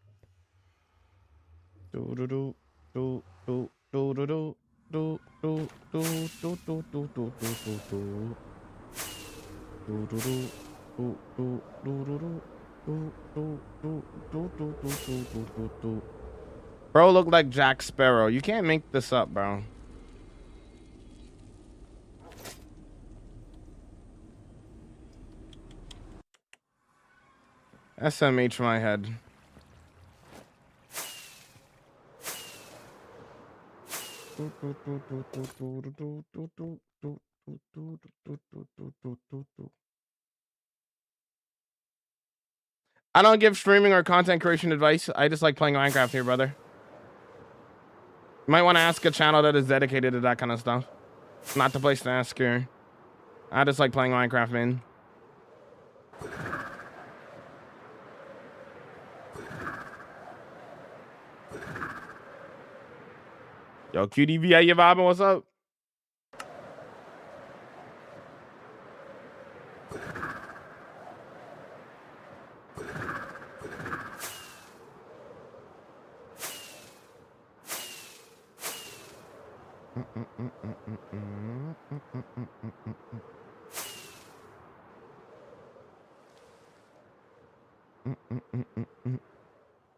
C: Bro look like Jack Sparrow. You can't make this up, bro. SMH my head. I don't give streaming or content creation advice. I just like playing Minecraft here, brother. You might want to ask a channel that is dedicated to that kind of stuff. Not the place to ask here. I just like playing Minecraft, man. Yo, QDV, how you vibing? What's up?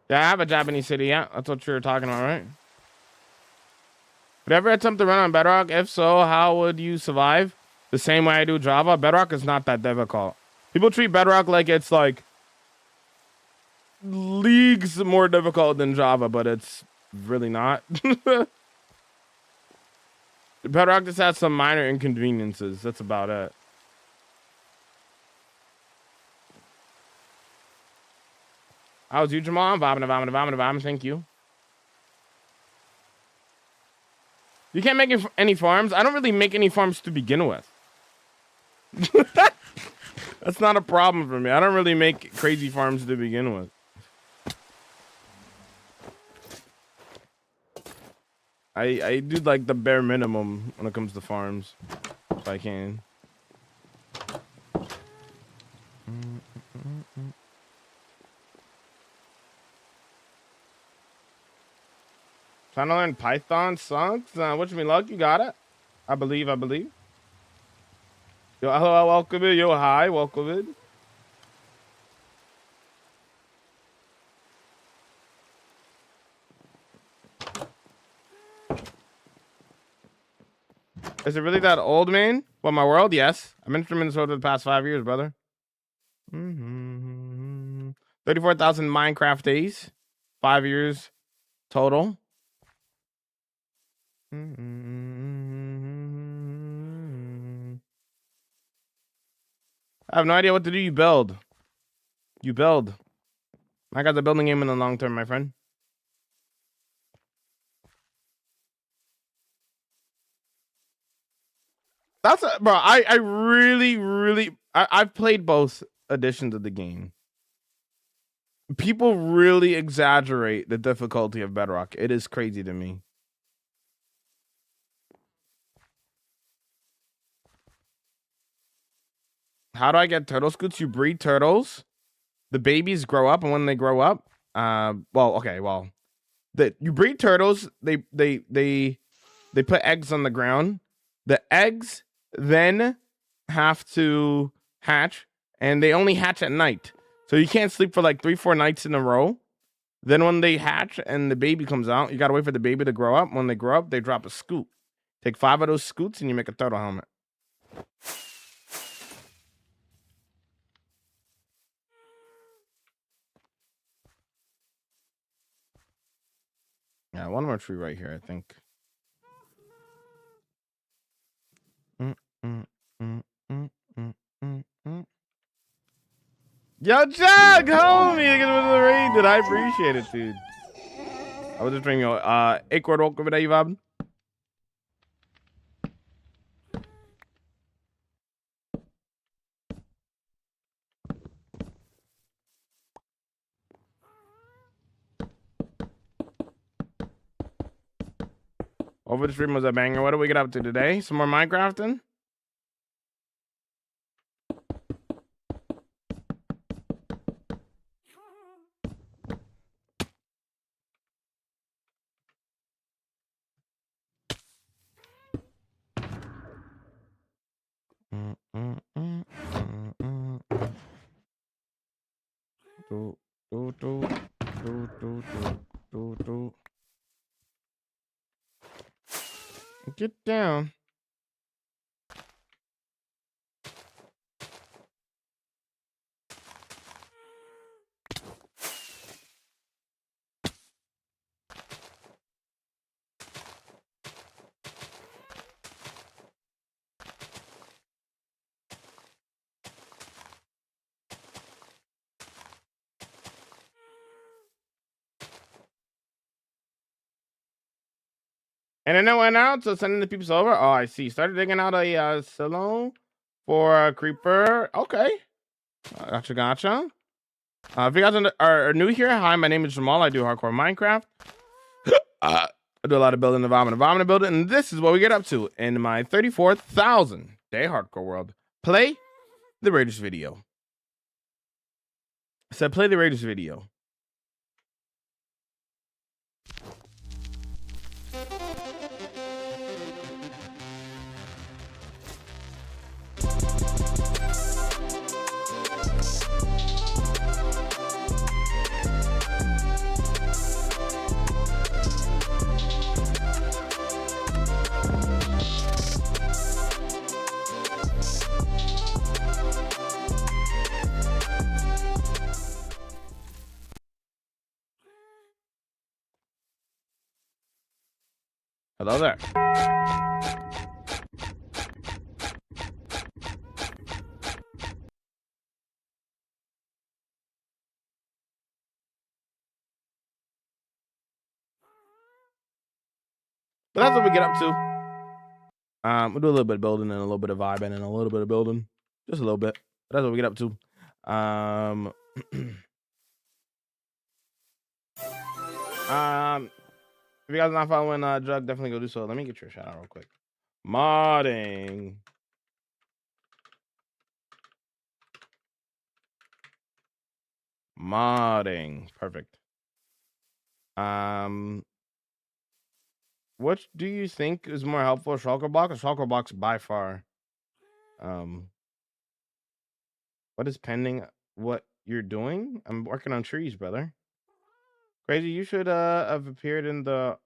C: Yeah, I have a Japanese city. Yeah, that's what you're talking about, right? Would you ever attempt to run on Bedrock? If so, how would you survive? The same way I do Java. Bedrock is not that difficult. People treat Bedrock like it's like leagues more difficult than Java, but it's really not. Bedrock just has some minor inconveniences. That's about it. How's you, Jamal? I'm vibing. Thank you. You can't make any farms. I don't really make any farms to begin with. That's not a problem for me. I don't really make crazy farms to begin with. I do like the bare minimum when it comes to farms, if I can. Trying to learn Python sucks. Wish me luck. You got it. I believe. Yo, hello, welcome in. Yo, hi, welcome in. Is it really that old, man? What, my world? Yes. I've been streaming this world for the past 5 years, brother. 34,000 Minecraft days. 5 years total. I have no idea what to do. You build. I got the building game in the long term, my friend. bro. I really I've played both editions of the game. People really exaggerate the difficulty of Bedrock. It is crazy to me. How do I get turtle scoots? You breed turtles. The babies grow up, and when they grow up, you breed turtles. They put eggs on the ground. The eggs then have to hatch, and they only hatch at night. So you can't sleep for like 3-4 nights in a row. Then when they hatch and the baby comes out, you gotta wait for the baby to grow up. When they grow up, they drop a scoop. Take 5 of those scoots and you make a turtle helmet. Yeah, one more tree right here, I think. Yo, Jug, homie, again with the raid. Did I appreciate it, dude? I was just drinking. Acorn, welcome to you, Bob. Over the stream was a banger. What do we get up to today? Some more Minecrafting? Get down. And then it went out, so sending the peeps over. Oh, I see. Started digging out a silo for a creeper. Okay. Gotcha. If you guys are new here, hi, my name is Jamal. I do hardcore Minecraft. I do a lot of building, environment building, and this is what we get up to in my 34,000 day hardcore world. Play the Raiders video. I said play the Raiders video. Hello there. But that's what we get up to. We'll do a little bit of building and a little bit of vibing and a little bit of building. Just a little bit. But that's what we get up to. If you guys are not following Jug, definitely go do so. Let me get your shout out real quick. Modding. Perfect. What do you think is more helpful, Shulker Block or Shulker Block's by far? What is pending? What you're doing? I'm working on trees, brother. Crazy, you should have appeared in the.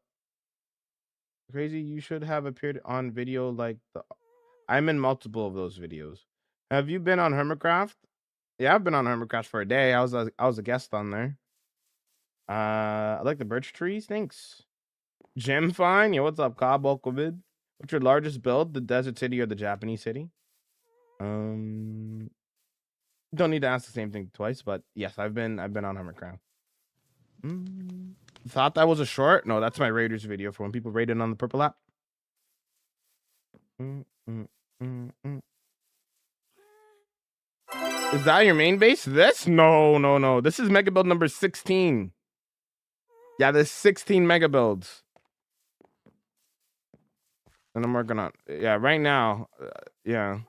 C: Crazy, you should have appeared on video like the. I'm in multiple of those videos. Have you been on Hermitcraft? Yeah, I've been on Hermitcraft for a day. I was a guest on there. I like the birch trees. Thanks. Gem fine. Yeah, what's up, Cobb? Welcome in. What's your largest build? The desert city or the Japanese city? Don't need to ask the same thing twice, but yes, I've been on Hermitcraft. Thought that was a short? No, that's my Raiders video for when people raided on the purple app. Is that your main base? This? No. This is mega build number 16. Yeah, there's 16 mega builds. And I'm working on, yeah, right now, yeah.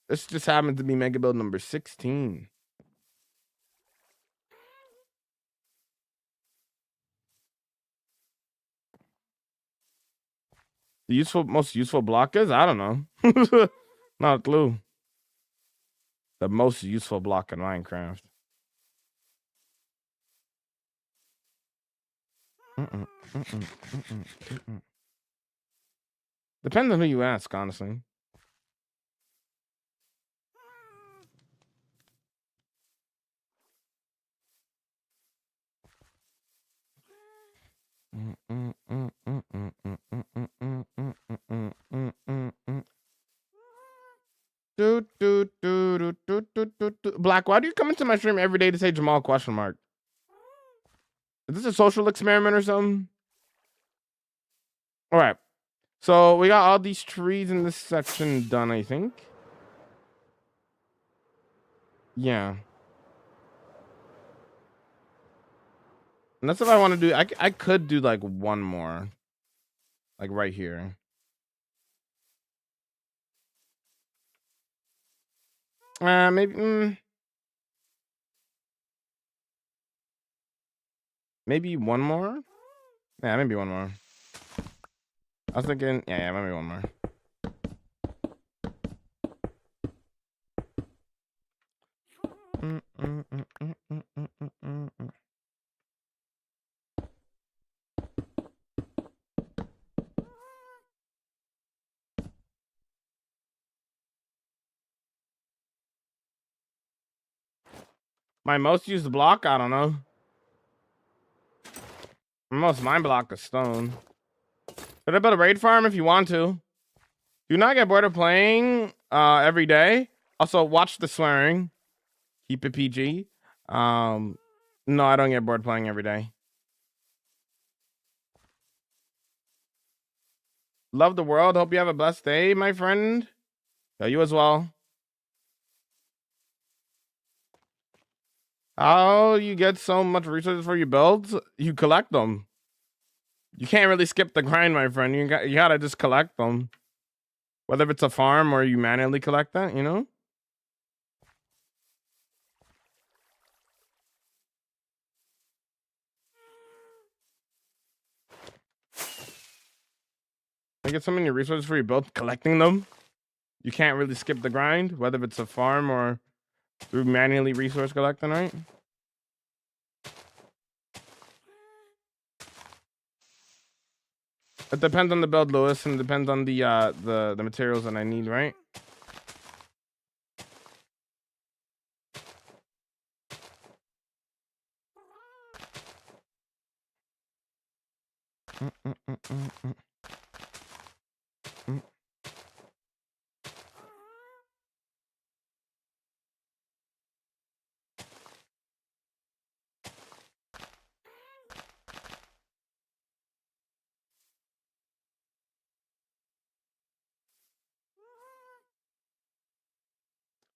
C: This just happened to be mega build number 16. The most useful block is? I don't know. Not a clue. The most useful block in Minecraft. Depends on who you ask, honestly. Black, why do you come into my stream every day to say Jamal question mark? Is this a social experiment or something? All right. So we got all these trees in this section done, I think. Yeah. And that's what I want to do. I could do like one more. Like right here. Maybe maybe one more? Yeah, maybe one more. I was thinking, yeah, maybe one more. My most used block? I don't know. Most mine block is stone. Could I build a raid farm if you want to? Do not get bored of playing every day. Also, watch the swearing. Keep it PG. No, I don't get bored playing every day. Love the world. Hope you have a blessed day, my friend. Yeah, you as well. How you get so much resources for your builds? You collect them. You can't really skip the grind, my friend. You gotta just collect them. Whether it's a farm or you manually collect that, you know? You get so many resources for your build, collecting them. You can't really skip the grind, whether it's a farm or through manually resource collecting, right? It depends on the build, Lewis, and it depends on the materials that I need, right?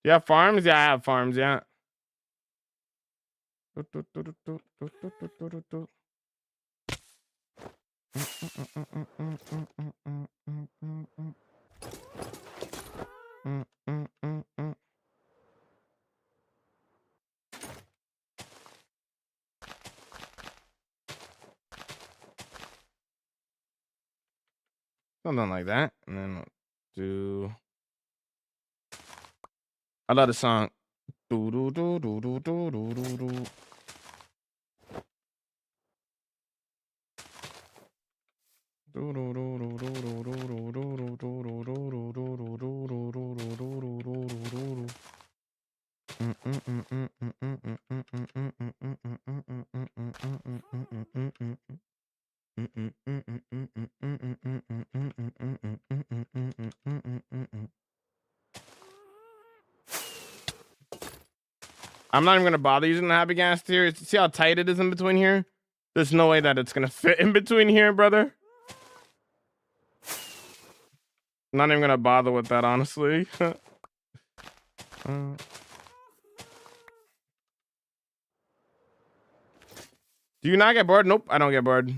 C: You have farms? Yeah, I have farms, yeah. Something like that. And then we'll do. I love the song. Do do do do do do do do do. I'm not even gonna bother using the happy gas here. See how tight it is in between here? There's no way that it's gonna fit in between here, brother. Not even gonna bother with that, honestly. Do you not get bored? Nope, I don't get bored.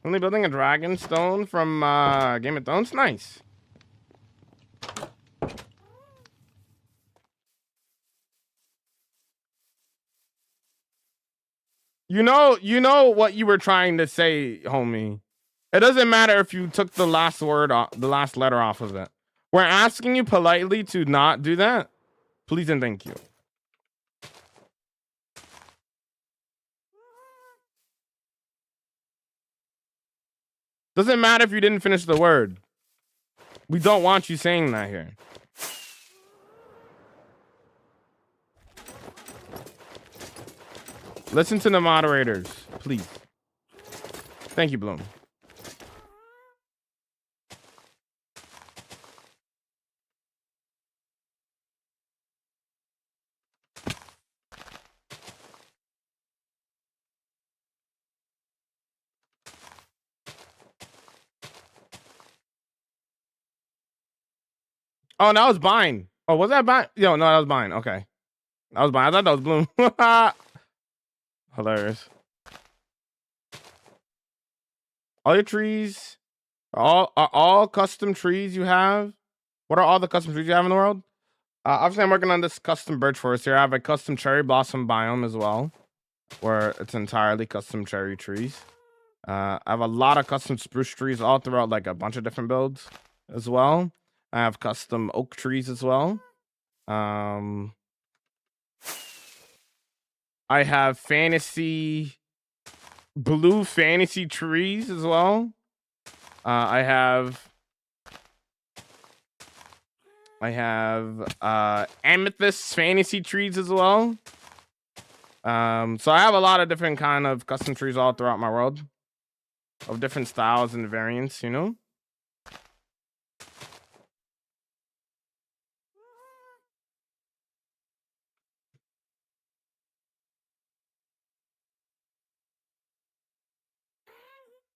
C: Only building a dragon stone from Game of Thrones? Nice. You know what you were trying to say, homie. It doesn't matter if you took the last word off, the last letter off of it. We're asking you politely to not do that. Please and thank you. Doesn't matter if you didn't finish the word. We don't want you saying that here. Listen to the moderators, please. Thank you, Bloom. Oh, that was Vine. Oh, was that Vine? Yo, no, that was Vine. Okay. That was Vine. I thought that was Bloom. Hilarious. All your trees are all custom trees you have? What are all the custom trees you have in the world? Obviously, I'm working on this custom birch forest here. I have a custom cherry blossom biome as well, where it's entirely custom cherry trees. I have a lot of custom spruce trees all throughout, like a bunch of different builds as well. I have custom oak trees as well. I have blue fantasy trees as well. I have amethyst fantasy trees as well. So I have a lot of different kind of custom trees all throughout my world of different styles and variants, you know.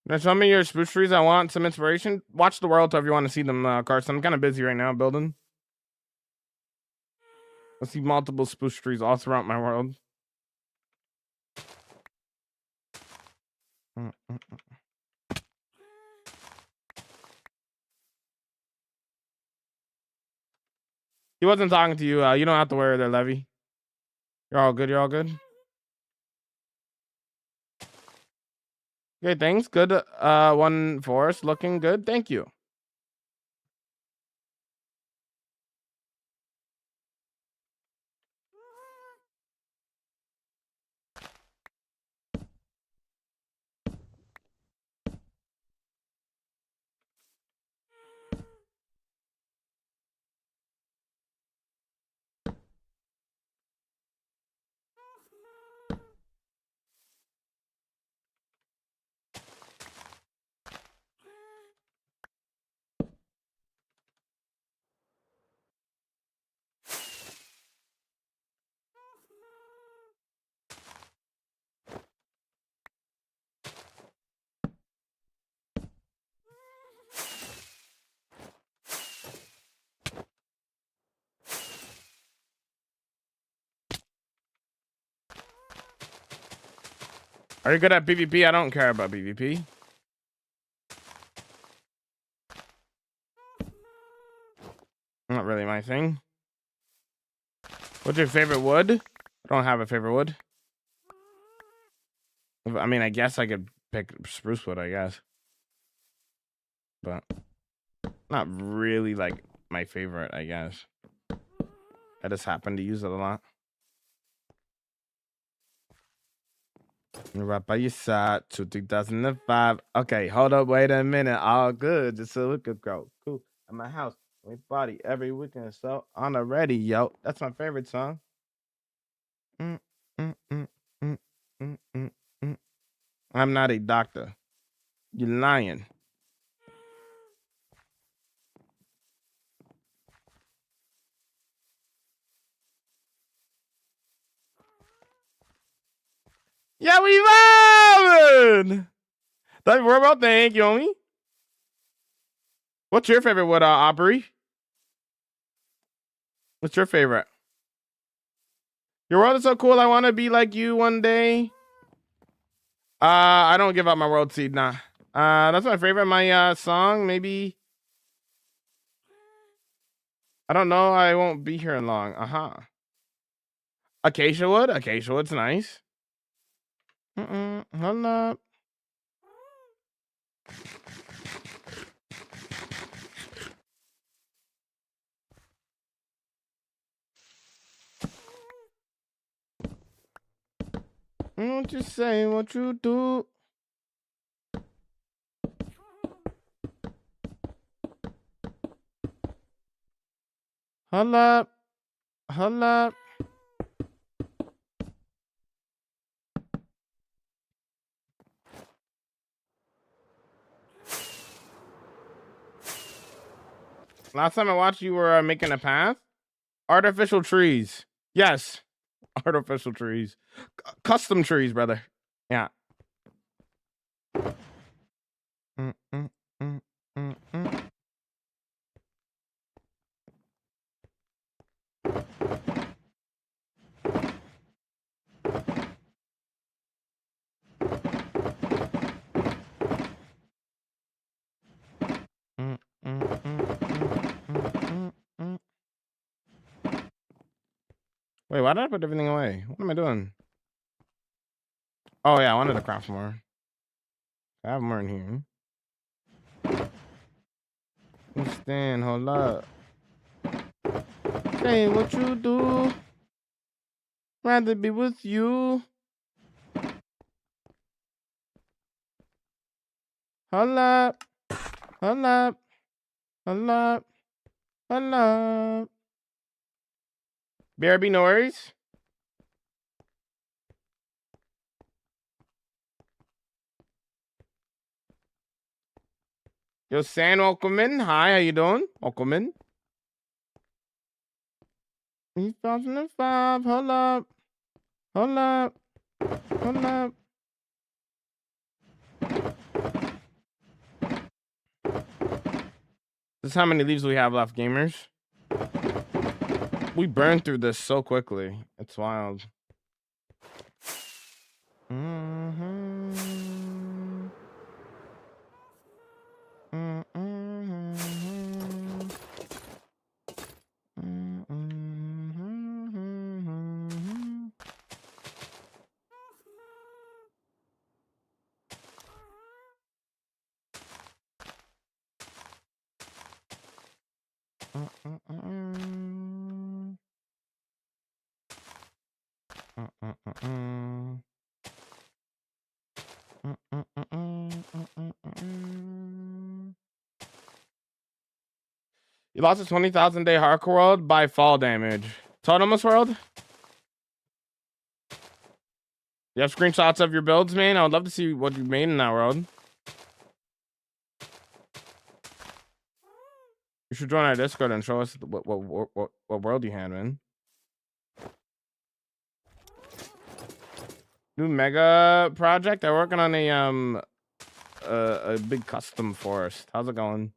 C: There's some of your spruce trees I want some inspiration. Watch the world if you want to see them, Carson. I'm kind of busy right now building. I see multiple spruce trees all throughout my world. He wasn't talking to you. You don't have to worry there, Levy. You're all good. You're all good. Okay, thanks. Good. One forest looking good. Thank you. Are you good at PvP? I don't care about PvP. Not really my thing. What's your favorite wood? I don't have a favorite wood. I mean, I guess I could pick spruce wood, I guess. But not really like my favorite, I guess. I just happen to use it a lot. Right by your side to 2005. Okay, hold up, wait a minute. All good, just so it could go. Cool. At my house, we party every weekend. So on the radio. That's my favorite song. Mm, mm, mm, mm, mm, mm, mm. I'm not a doctor. You're lying. Yeah, we vibing. Don't worry about thank you, homie. What's your favorite wood, Opry? What's your favorite? Your world is so cool. I want to be like you one day. I don't give up my world seed, nah. That's my favorite. My song, maybe. I don't know. I won't be here long. Acacia wood. Acacia wood's nice. Hold up. Don't you say what you do. Hold up. Hold up. Last time I watched you were making a path. Artificial trees. Yes. Artificial trees. Custom trees, brother. Yeah. Mm, mm, mm, mm, mm. Mm, mm, mm, mm, mm, mm. Wait, why did I put everything away? What am I doing? Oh yeah, I wanted to craft more. I have more in here. Understand, hold up. Say what you do. Rather be with you. Hold up. Hold up. Hold up. Hold up. BRB, no worries. Yo, San, welcome in. Hi, how you doing? Welcome in. 2005. Hold up. Hold up. Hold up. This is how many leaves we have left, gamers. We burned through this so quickly. It's wild. Mm-hmm. Mm-hmm. You lost a 20,000 day hardcore world by fall damage. Totemus world? You have screenshots of your builds, man? I would love to see what you made in that world. You should join our Discord and show us what world you had, man. New mega project. I'm working on a big custom forest. How's it going?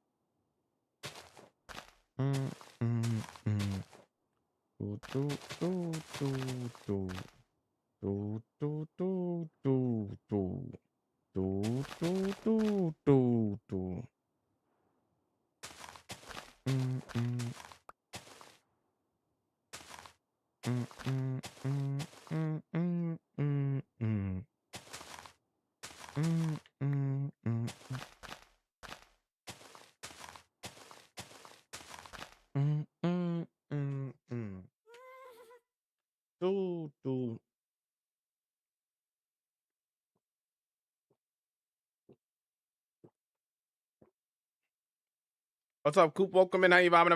C: What's up, Coop? Welcome in. How you vibing?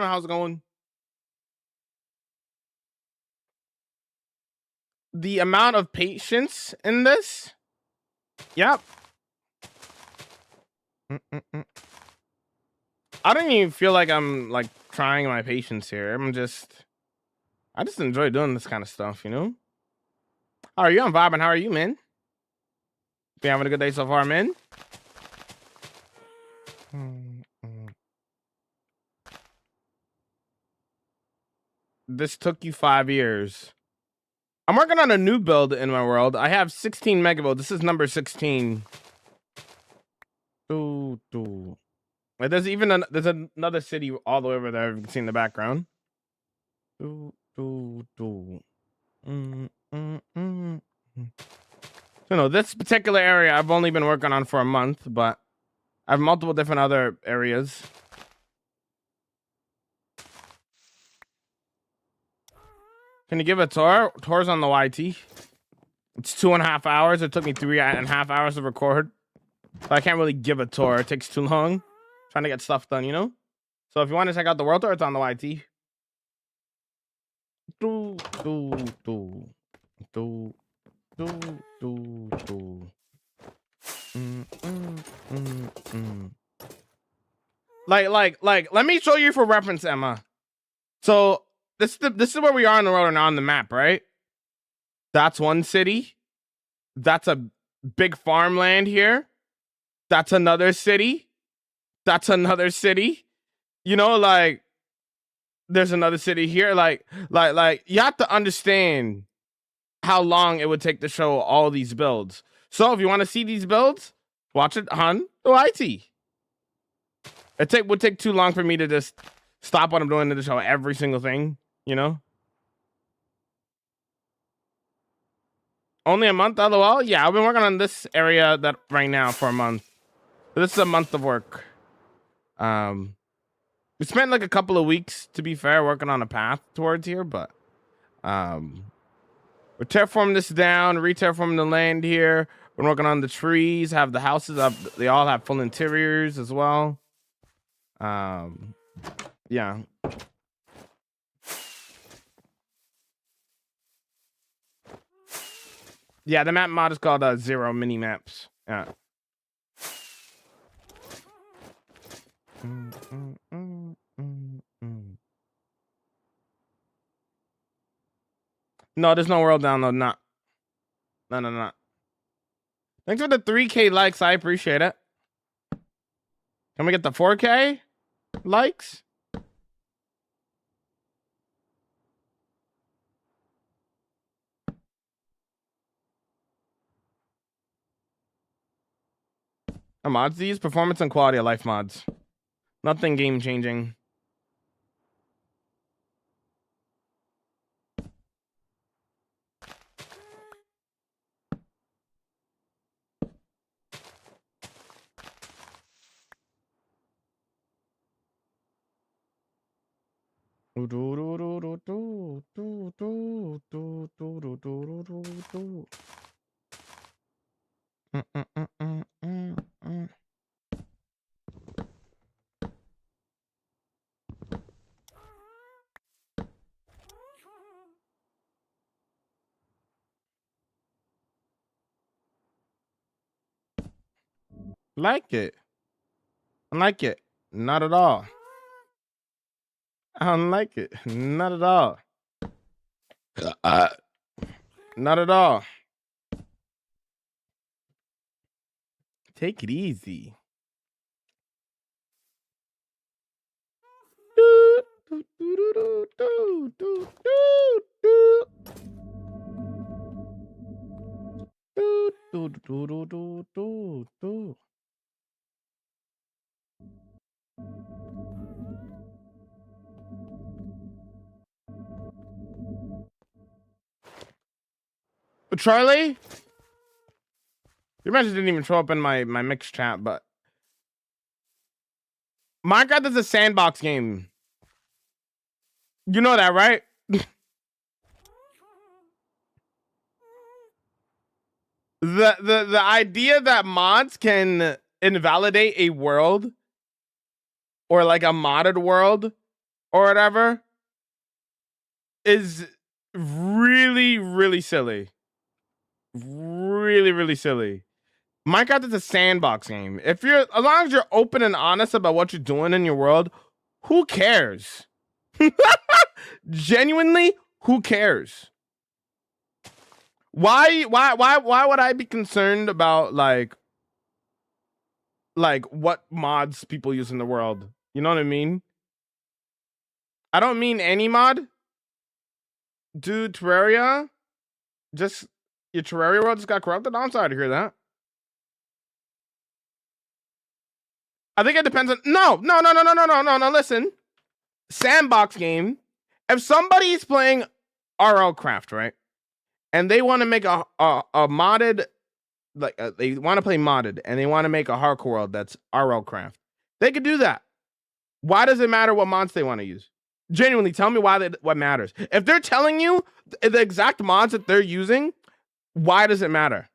C: How's it going? The amount of patience in this. Yep. I don't even feel like I'm like trying my patience here. I just enjoy doing this kind of stuff, you know? How are you? I'm vibing. How are you, man? You having a good day so far, man? This took you 5 years. I'm working on a new build in my world. I have 16 megabuild. This is number 16. There's even there's another city all the way over there. You can see in the background. So no, this particular area I've only been working on for a month, but I have multiple different other areas. Can you give a tour? Tours on the YT. It's 2.5 hours. It took me 3.5 hours to record. So I can't really give a tour. It takes too long. Trying to get stuff done, you know? So if you want to check out the world tour, it's on the YT. Like, let me show you for reference, Emma. So this is where we are on the road and on the map, right? That's one city. That's a big farmland here. That's another city. That's another city. You know, like there's another city here. Like you have to understand how long it would take to show all these builds. So if you want to see these builds, watch it on the YT. It would take too long for me to just stop what I'm doing to show every single thing, you know? Only a month, LOL? Yeah, I've been working on this area that right now for a month. This is a month of work. We spent like a couple of weeks, to be fair, working on a path towards here, but we're terraforming this down, re-terraforming the land here. We're working on the trees, have the houses up. They all have full interiors as well. Yeah. Yeah, the map mod is called Zero Mini Maps. Yeah. No, there's no world download. Not. No. Thanks for the 3K likes. I appreciate it. Can we get the 4K likes? Mods, these performance and quality of life mods. Nothing game changing. Like it. I like it. Not at all. I don't like it. Not at all. Not at all. Take it easy. Charlie? Your message didn't even show up in my mix chat, but Minecraft is a sandbox game. You know that, right? The idea that mods can invalidate a world or like a modded world or whatever is really, really silly. Really, really silly. Minecraft is a sandbox game. As long as you're open and honest about what you're doing in your world, who cares? Genuinely, who cares? Why would I be concerned about like what mods people use in the world? You know what I mean? I don't mean any mod. Dude, Terraria, just your Terraria world just got corrupted. I'm sorry to hear that. I think it depends on no. Listen, sandbox game. If somebody's playing RLCraft, right, and they want to make a modded, like they want to play modded, and they want to make a hardcore world that's RLCraft, they could do that. Why does it matter what mods they want to use? Genuinely, tell me what matters. If they're telling you the exact mods that they're using, why does it matter?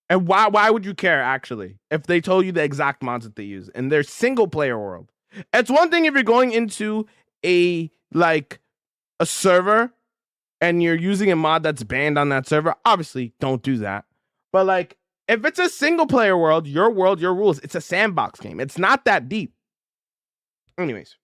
C: And why would you care, actually, if they told you the exact mods that they use in their single player world? It's one thing if you're going into a server and you're using a mod that's banned on that server. Obviously, don't do that. But like, if it's a single player world, your rules, it's a sandbox game. It's not that deep. Anyways.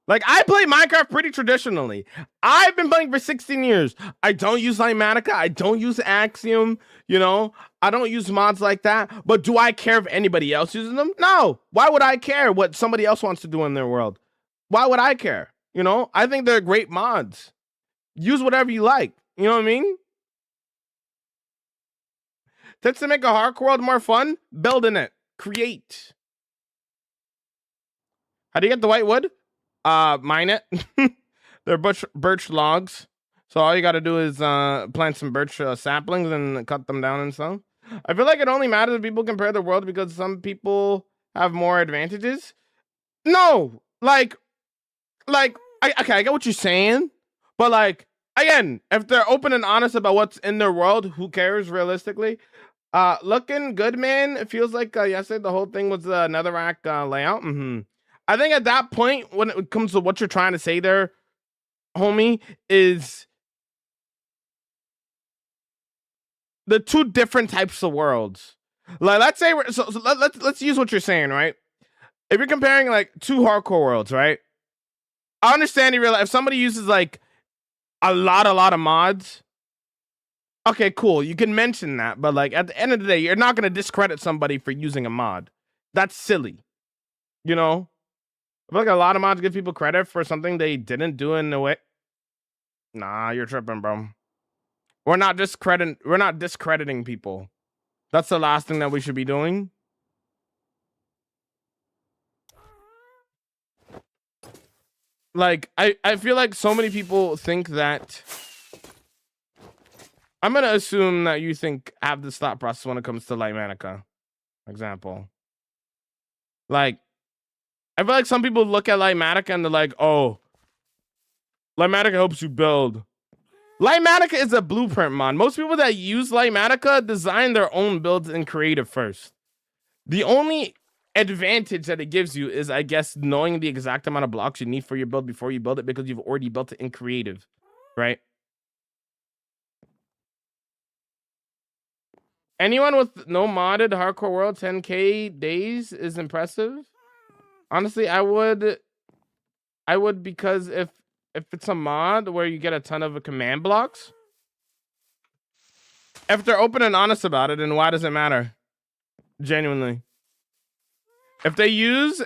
C: Like, I play Minecraft pretty traditionally. I've been playing for 16 years. I don't use Limatica. I don't use Axiom. You know, I don't use mods like that. But do I care if anybody else uses them? No. Why would I care what somebody else wants to do in their world? Why would I care? You know, I think they're great mods. Use whatever you like. You know what I mean? Tips to make a hardcore world more fun? Building it. Create. How do you get the white wood? Mine it. They're birch logs. So all you got to do is plant some birch saplings and cut them down and stuff. I feel like it only matters if people compare the world because some people have more advantages. No, okay, I get what you're saying, but like, again, if they're open and honest about what's in their world, who cares realistically? Looking good, man. It feels like yesterday the whole thing was the netherrack layout. I think at that point, when it comes to what you're trying to say there, homie, is the two different types of worlds. Like, let's say let's use what you're saying, right? If you're comparing like two hardcore worlds, right? I understand you realize if somebody uses like a lot of mods, okay, cool, you can mention that, but like at the end of the day, you're not gonna discredit somebody for using a mod. That's silly, you know. I feel like a lot of mods give people credit for something they didn't do in a way. Nah, you're tripping, bro. We're not discrediting people. That's the last thing that we should be doing. Like, I feel like so many people think that. I'm gonna assume that you have this thought process when it comes to Limatica, example. Like, I feel like some people look at Limatica and they're like, oh, Limatica helps you build. Limatica is a blueprint mod. Most people that use Limatica design their own builds in creative first. The only advantage that it gives you is, I guess, knowing the exact amount of blocks you need for your build before you build it because you've already built it in creative, right? Anyone with no modded hardcore world 10k days is impressive. Honestly, I would because if it's a mod where you get a ton of command blocks, if they're open and honest about it, then why does it matter? Genuinely. If they use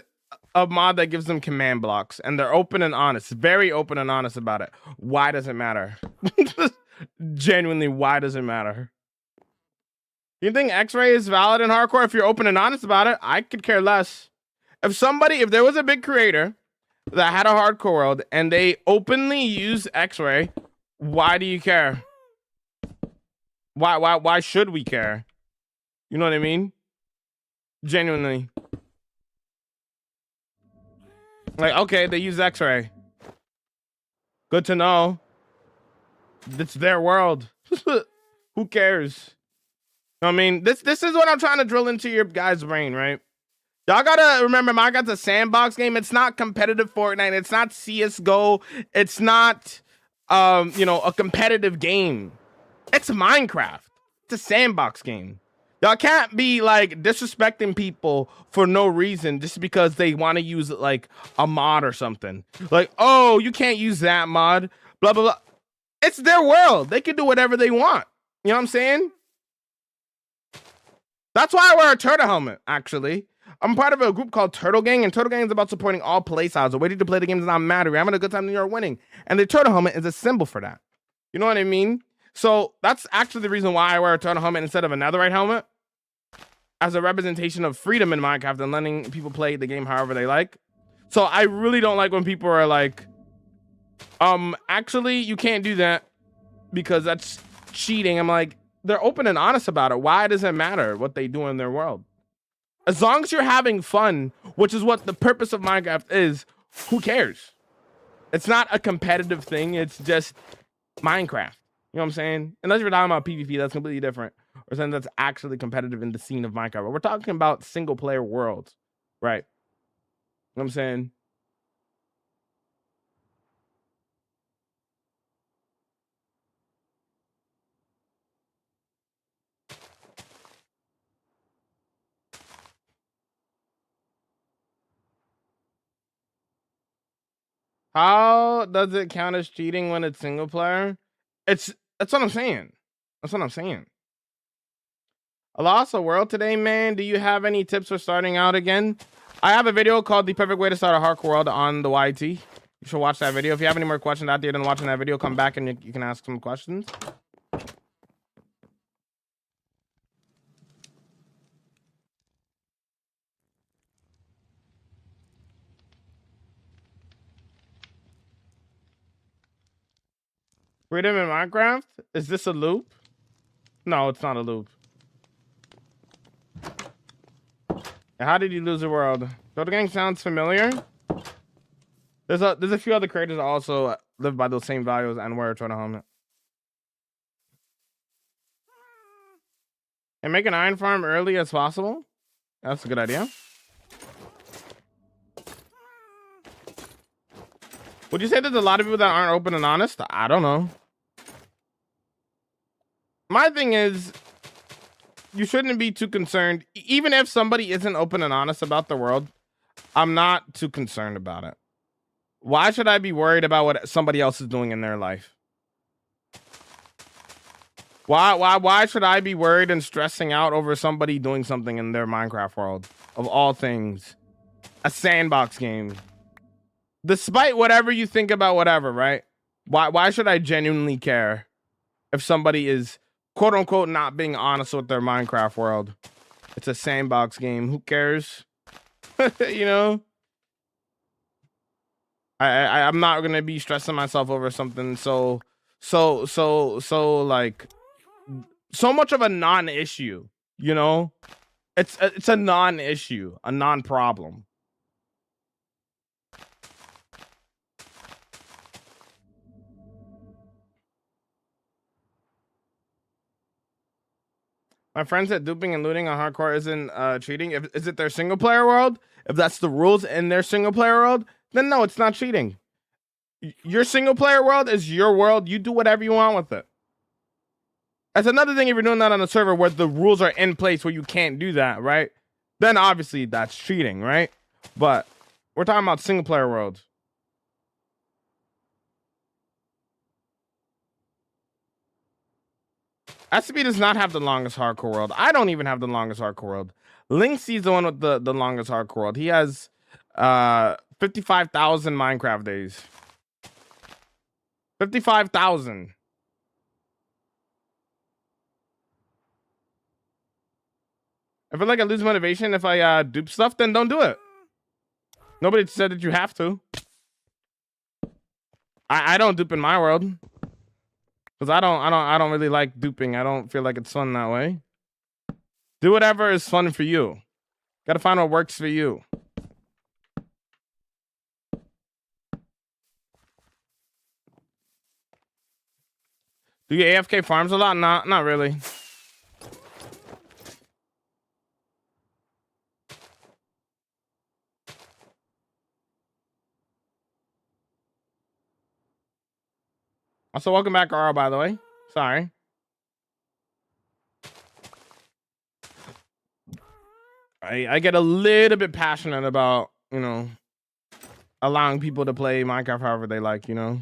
C: a mod that gives them command blocks and they're open and honest, very open and honest about it, why does it matter? Genuinely, why does it matter? You think X-Ray is valid in hardcore if you're open and honest about it? I could care less. If there was a big creator that had a hardcore world and they openly use X-Ray, why do you care? Why should we care? You know what I mean? Genuinely. Like, okay, they use X-Ray. Good to know. It's their world. Who cares? I mean, this is what I'm trying to drill into your guys' brain, right? Y'all gotta remember, Minecraft's a sandbox game. It's not competitive Fortnite. It's not CSGO. It's not, a competitive game. It's Minecraft. It's a sandbox game. Y'all can't be like disrespecting people for no reason just because they want to use like a mod or something. Like, oh, you can't use that mod, blah, blah, blah. It's their world. They can do whatever they want. You know what I'm saying? That's why I wear a turtle helmet, actually. I'm part of a group called Turtle Gang, and Turtle Gang is about supporting all play styles. The way to play the game does not matter. You're having a good time and you're winning. And the turtle helmet is a symbol for that. You know what I mean? So that's actually the reason why I wear a turtle helmet instead of a netherite helmet, as a representation of freedom in Minecraft and letting people play the game however they like. So I really don't like when people are like, actually, you can't do that because that's cheating. I'm like, they're open and honest about it. Why does it matter what they do in their world? As long as you're having fun, which is what the purpose of Minecraft is, who cares? It's not a competitive thing. It's just Minecraft. You know what I'm saying? Unless you're talking about PvP, that's completely different. Or something that's actually competitive in the scene of Minecraft. But we're talking about single player worlds, right? You know what I'm saying? How does it count as cheating when it's single player? That's what I'm saying. That's what I'm saying. A lost a world today, man. Do you have any tips for starting out again? I have a video called The Perfect Way to Start a Hardcore World on the YT. You should watch that video. If you have any more questions out there than watching that video, come back and you can ask some questions. Freedom in Minecraft? Is this a loop? No, it's not a loop. How did you lose the world? Turtle Gang sounds familiar. There's a few other creators that also live by those same values and wear a turtle helmet. And make an iron farm early as possible. That's a good idea. Would you say there's a lot of people that aren't open and honest? I don't know. My thing is, you shouldn't be too concerned. Even if somebody isn't open and honest about the world, I'm not too concerned about it. Why should I be worried about what somebody else is doing in their life? Why should I be worried and stressing out over somebody doing something in their Minecraft world? Of all things, a sandbox game. Despite whatever you think about whatever, right? Why should I genuinely care if somebody is quote unquote not being honest with their Minecraft world? It's a sandbox game. Who cares? You know? I'm not gonna be stressing myself over something so like so much of a non-issue, you know? It's a non-issue, a non-problem. My friend said duping and looting on hardcore isn't cheating. Is it their single player world? If that's the rules in their single player world, then no, it's not cheating. Your single player world is your world. You do whatever you want with it. That's another thing if you're doing that on a server where the rules are in place where you can't do that, right? Then obviously that's cheating, right? But we're talking about single player worlds. SCP does not have the longest hardcore world. I don't even have the longest hardcore world. Linksy's the one with the longest hardcore world. He has 55,000 Minecraft days. 55,000. If I like I lose motivation if I dupe stuff, then don't do it. Nobody said that you have to. I don't dupe in my world. Because I don't really like duping. I don't feel like it's fun that way. Do whatever is fun for you. Gotta find what works for you. Do you AFK farms a lot? Not really. Also, welcome back, Carl, by the way. Sorry. I get a little bit passionate about, you know, allowing people to play Minecraft however they like, you know.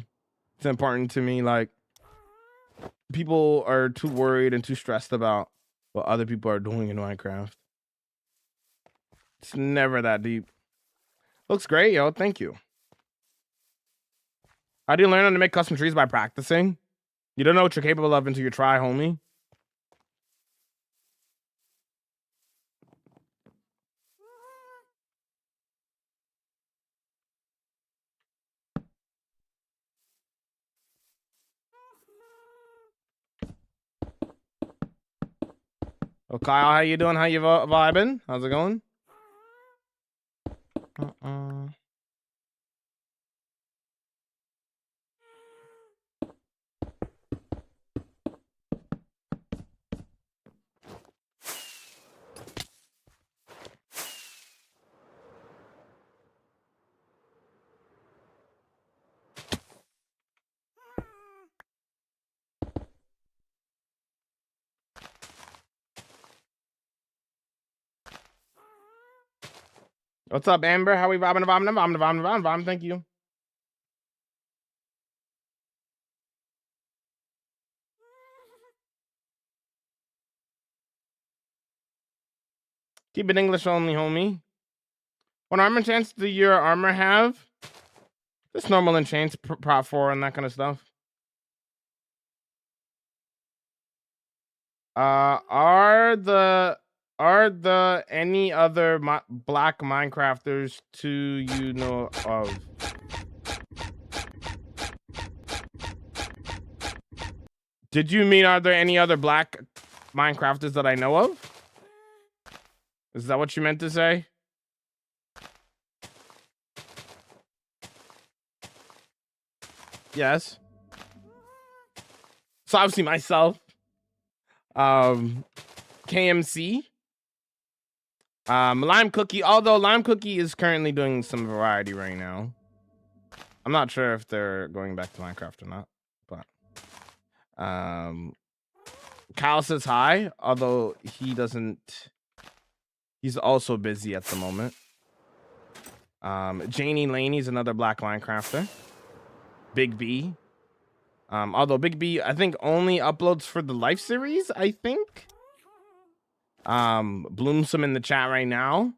C: It's important to me. Like, people are too worried and too stressed about what other people are doing in Minecraft. It's never that deep. Looks great, yo. Thank you. How do you learn how to make custom trees? By practicing. You don't know what you're capable of until you try, homie. Oh, Kyle, how you doing? How you vibing? How's it going? What's up, Amber? How we vibing? Thank you. Keep it English only, homie. What armor chance do your armor have? Just normal enchants, prop 4 and that kind of stuff. Are the any other black Minecrafters to you know of? Did you mean are there any other black Minecrafters that I know of? Is that what you meant to say? Yes. So obviously myself. KMC. Lime Cookie, although Lime Cookie is currently doing some variety right now. I'm not sure if they're going back to Minecraft or not, but Kyle says hi, although he's also busy at the moment. Janie Laney's another black Minecrafter. Big B. Although Big B, I think only uploads for the Life series, I think. Bloomsome in the chat right now.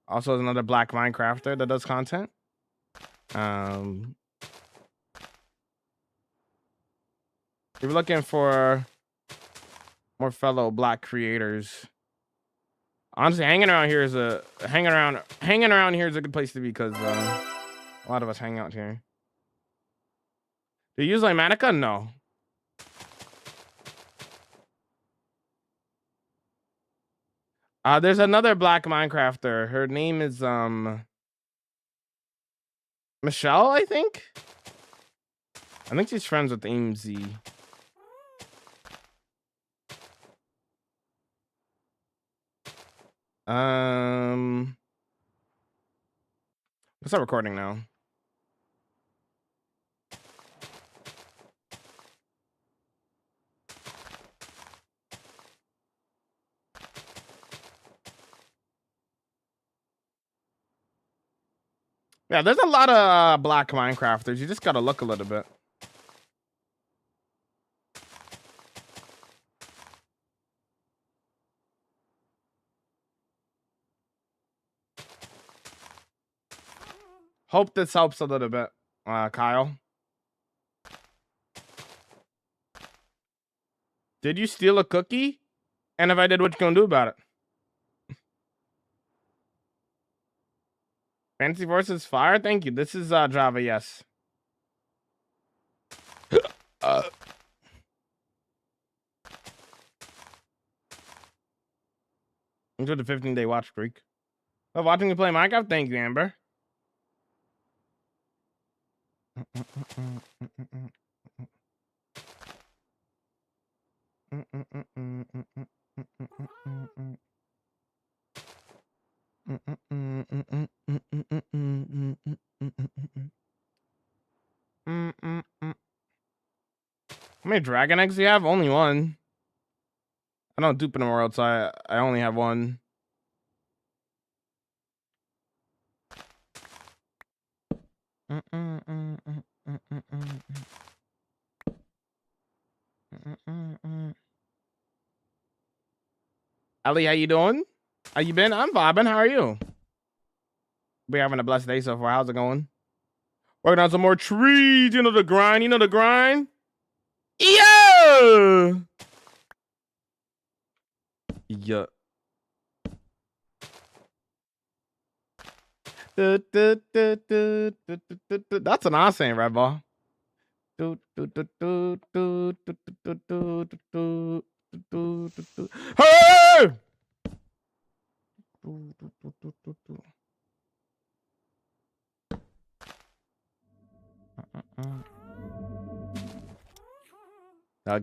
C: Also is another black Minecrafter that does content. If you're looking for more fellow black creators, honestly, hanging around here is a good place to be because a lot of us hang out here. Do you use Limatica? No. There's another black Minecrafter. Her name is Michelle, I think. I think she's friends with AMZ. Let's start recording now. Yeah, there's a lot of black Minecrafters. You just gotta look a little bit. Hope this helps a little bit, Kyle. Did you steal a cookie? And if I did, what you gonna do about it? Fancy Forces Fire? Thank you. This is Java, yes. Enjoy the 15-day watch streak. Love watching you play Minecraft? Thank you, Amber. How many dragon eggs do you have? Only one. I don't dupe in the world, so I only have one. Ellie, how you doing? How you been? I'm vibing. How are you? We're having a blessed day so far. How's it going? Working on some more trees. You know the grind. You know the grind. Yeah. Yeah. That's an awesome Red Ball. Hey!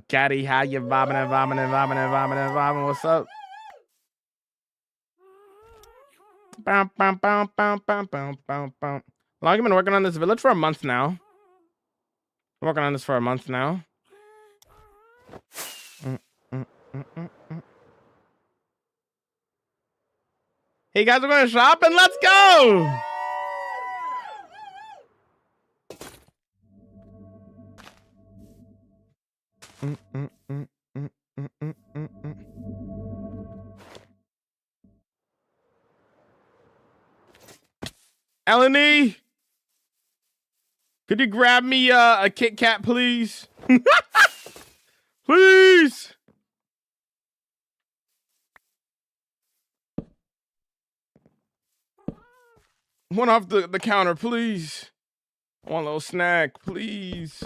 C: Caddy, how you vibing and vibing and vibing and vibing and vibing? What's up? Bam, bam, bam, bam, bam, bam, bam, bam. Well, I've been working on this village for a month now. I'm working on this for a month now. Hey guys, we're going to shop and let's go! Eleni, could you grab me a Kit Kat, please? Please. One off the counter, please. I want a little snack, please.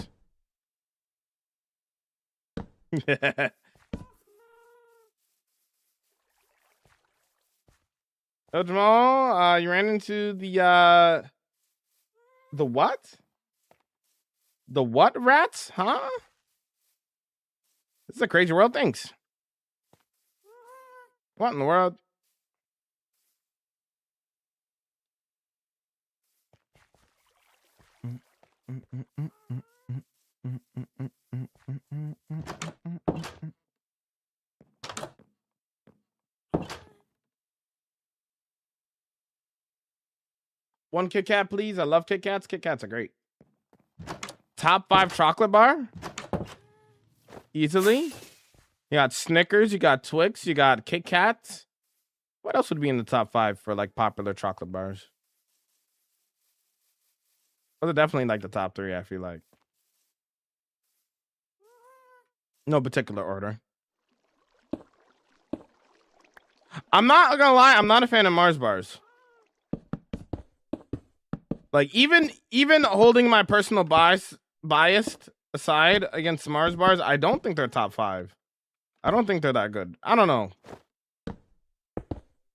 C: Oh, Jamal, you ran into the what? The what rats? Huh? This is a crazy world. Thanks. What in the world? One Kit Kat, please. I love Kit Kats. Kit Kats are great. Top 5 chocolate bar? Easily. You got Snickers, you got Twix, you got Kit Kats. What else would be in the top 5 for like popular chocolate bars? Those are definitely like the top 3, I feel like. No particular order. I'm not gonna lie, I'm not a fan of Mars bars. Like even holding my personal bias aside against Mars bars, I don't think they're top 5. I don't think they're that good. I don't know.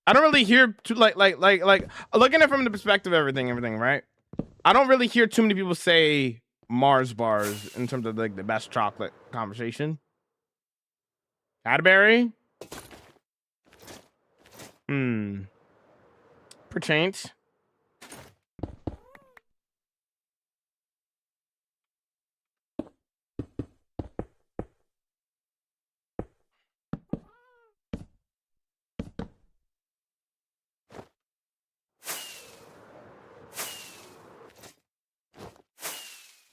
C: I don't really hear too like looking at it from the perspective of everything, right? I don't really hear too many people say Mars bars in terms of like the best chocolate conversation. Cadbury? Perchance.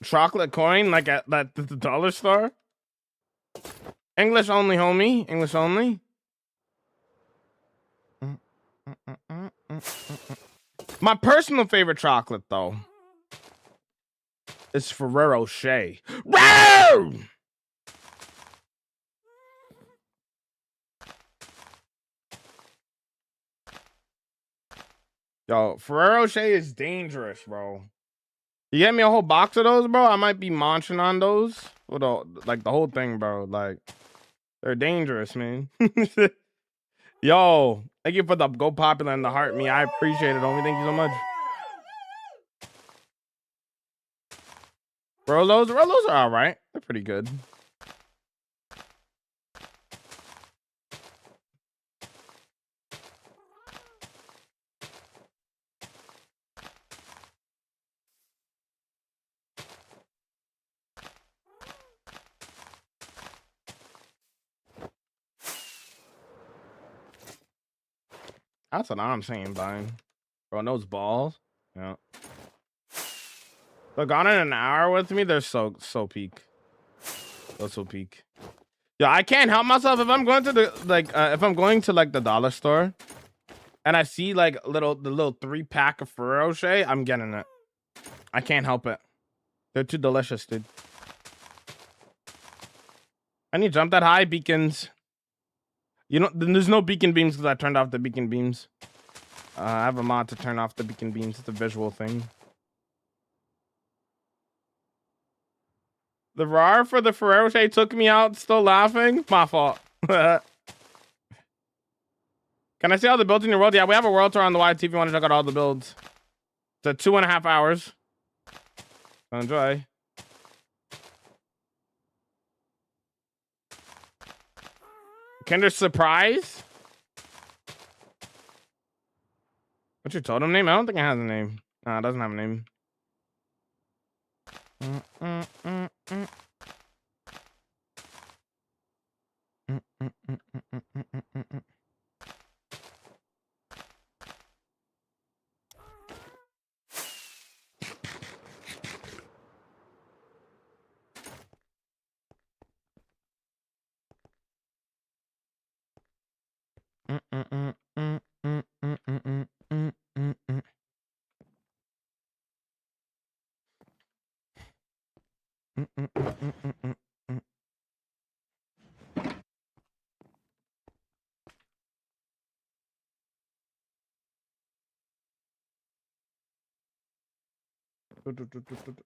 C: Chocolate coin like at the dollar store? English only, homie. English only. My personal favorite chocolate, though, is Ferrero Rocher. Whoa! Yo, Ferrero Rocher is dangerous, bro. You get me a whole box of those, bro? I might be munching on those. Like the whole thing, bro. Like, they're dangerous, man. Yo, thank you for the go popular and the heart me. I appreciate it, homie. Thank you so much. Rolos are all right. They're pretty good. That's what I'm saying, Brian. Bro, those balls. Yeah. They're gone in an hour with me. They're so peak. They're so peak. Yeah, I can't help myself if I'm going to the if I'm going to like the dollar store and I see like the little 3-pack of Ferrero Rocher, I'm getting it. I can't help it. They're too delicious, dude. I need to jump that high, beacons. You know, there's no beacon beams because I turned off the beacon beams. I have a mod to turn off the beacon beams. It's a visual thing. The RAR for the Ferrero Rocher took me out still laughing. My fault. Can I see all the builds in your world? Yeah, we have a world tour on the YT if you want to check out all the builds. It's at 2.5 hours. Enjoy. Kinder Surprise? What's your totem name? I don't think it has a name. No, it doesn't have a name.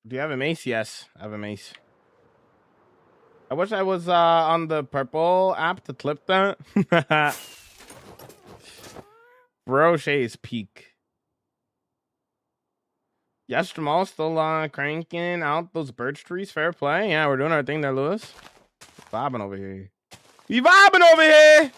C: Do you have a mace? Yes, I have a mace. I wish I was on the purple app to clip that. Brochet's peak. Yes, Jamal still cranking out those birch trees. Fair play. Yeah, we're doing our thing there, Lewis. Vibing over here. You vibing over here?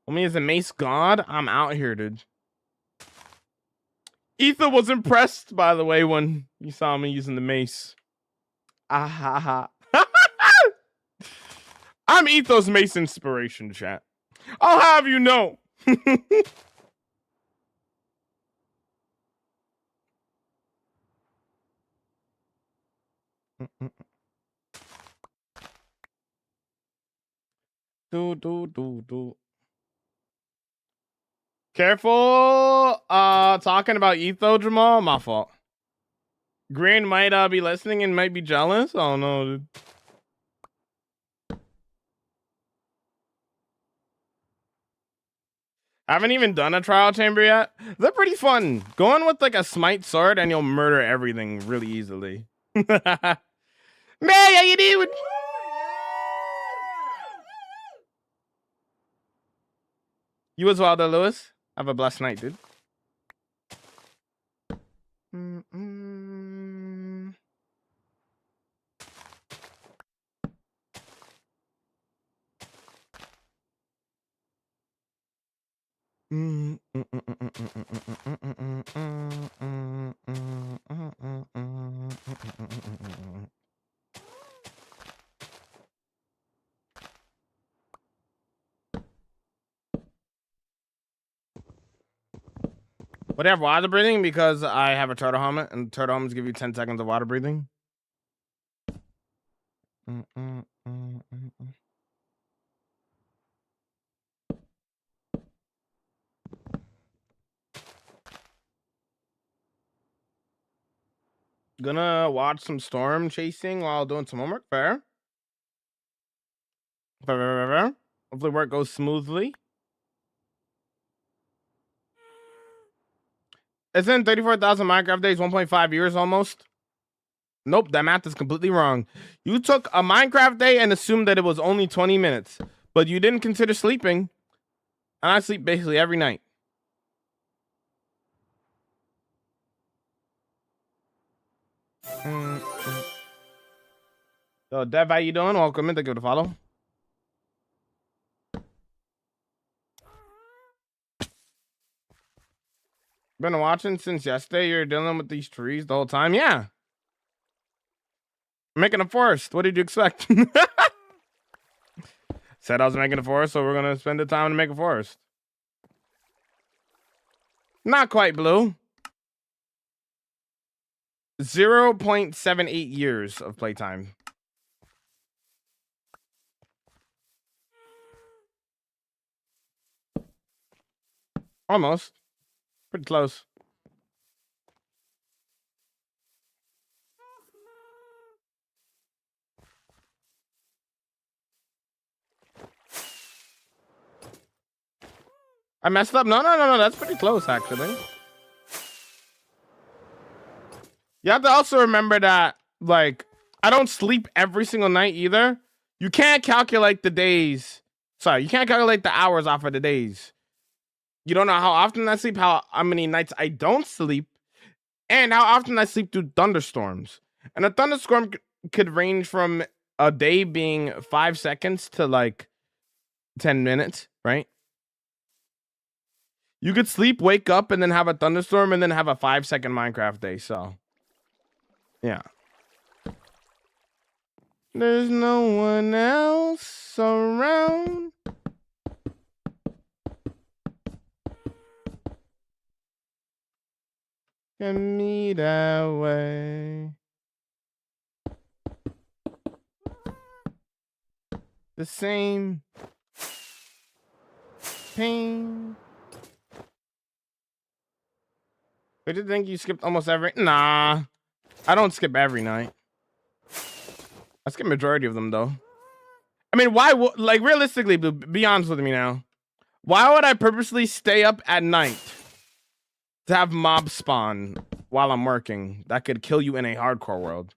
C: Me as a mace god, I'm out here, dude. Ether was impressed, by the way, when you saw me using the mace. Ah ha ha. I'm Ethos Mace inspiration, chat. I'll have you know. Do. Careful talking about Etho, Jamal. My fault. Green might be listening and might be jealous. Oh no, dude. I haven't even done a trial chamber yet. They're pretty fun. Go in with like a smite sword and you'll murder everything really easily. Man, how you doing? You as well, though, Lewis. Have a blessed night, dude. But I have water breathing because I have a turtle helmet, and turtle helmets give you 10 seconds of water breathing. Gonna watch some storm chasing while doing some homework. Fair. Hopefully work goes smoothly. Isn't 34,000 Minecraft days 1.5 years almost? Nope, that math is completely wrong. You took a Minecraft day and assumed that it was only 20 minutes, but you didn't consider sleeping. And I sleep basically every night. So, Dev, how you doing? Welcome in. Thank you for the follow. Been watching since yesterday. You're dealing with these trees the whole time? Yeah. Making a forest. What did you expect? Said I was making a forest, so we're gonna spend the time to make a forest. Not quite blue. 0.78 years of playtime. Almost. Pretty close. I messed up. No. That's pretty close, actually. You have to also remember that, like, I don't sleep every single night either. You can't calculate the days. Sorry, you can't calculate the hours off of the days. You don't know how often I sleep, how many nights I don't sleep, and how often I sleep through thunderstorms. And a thunderstorm could range from a day being 5 seconds to like 10 minutes, right? You could sleep, wake up, and then have a thunderstorm, and then have a 5-second Minecraft day. So, yeah. There's no one else around. Can me that way. The same pain. But you think you skipped almost every? Nah, I don't skip every night. I skip majority of them though. I mean, why would, like, realistically, be honest with me now. Why would I purposely stay up at night to have mobs spawn while I'm working that could kill you in a hardcore world?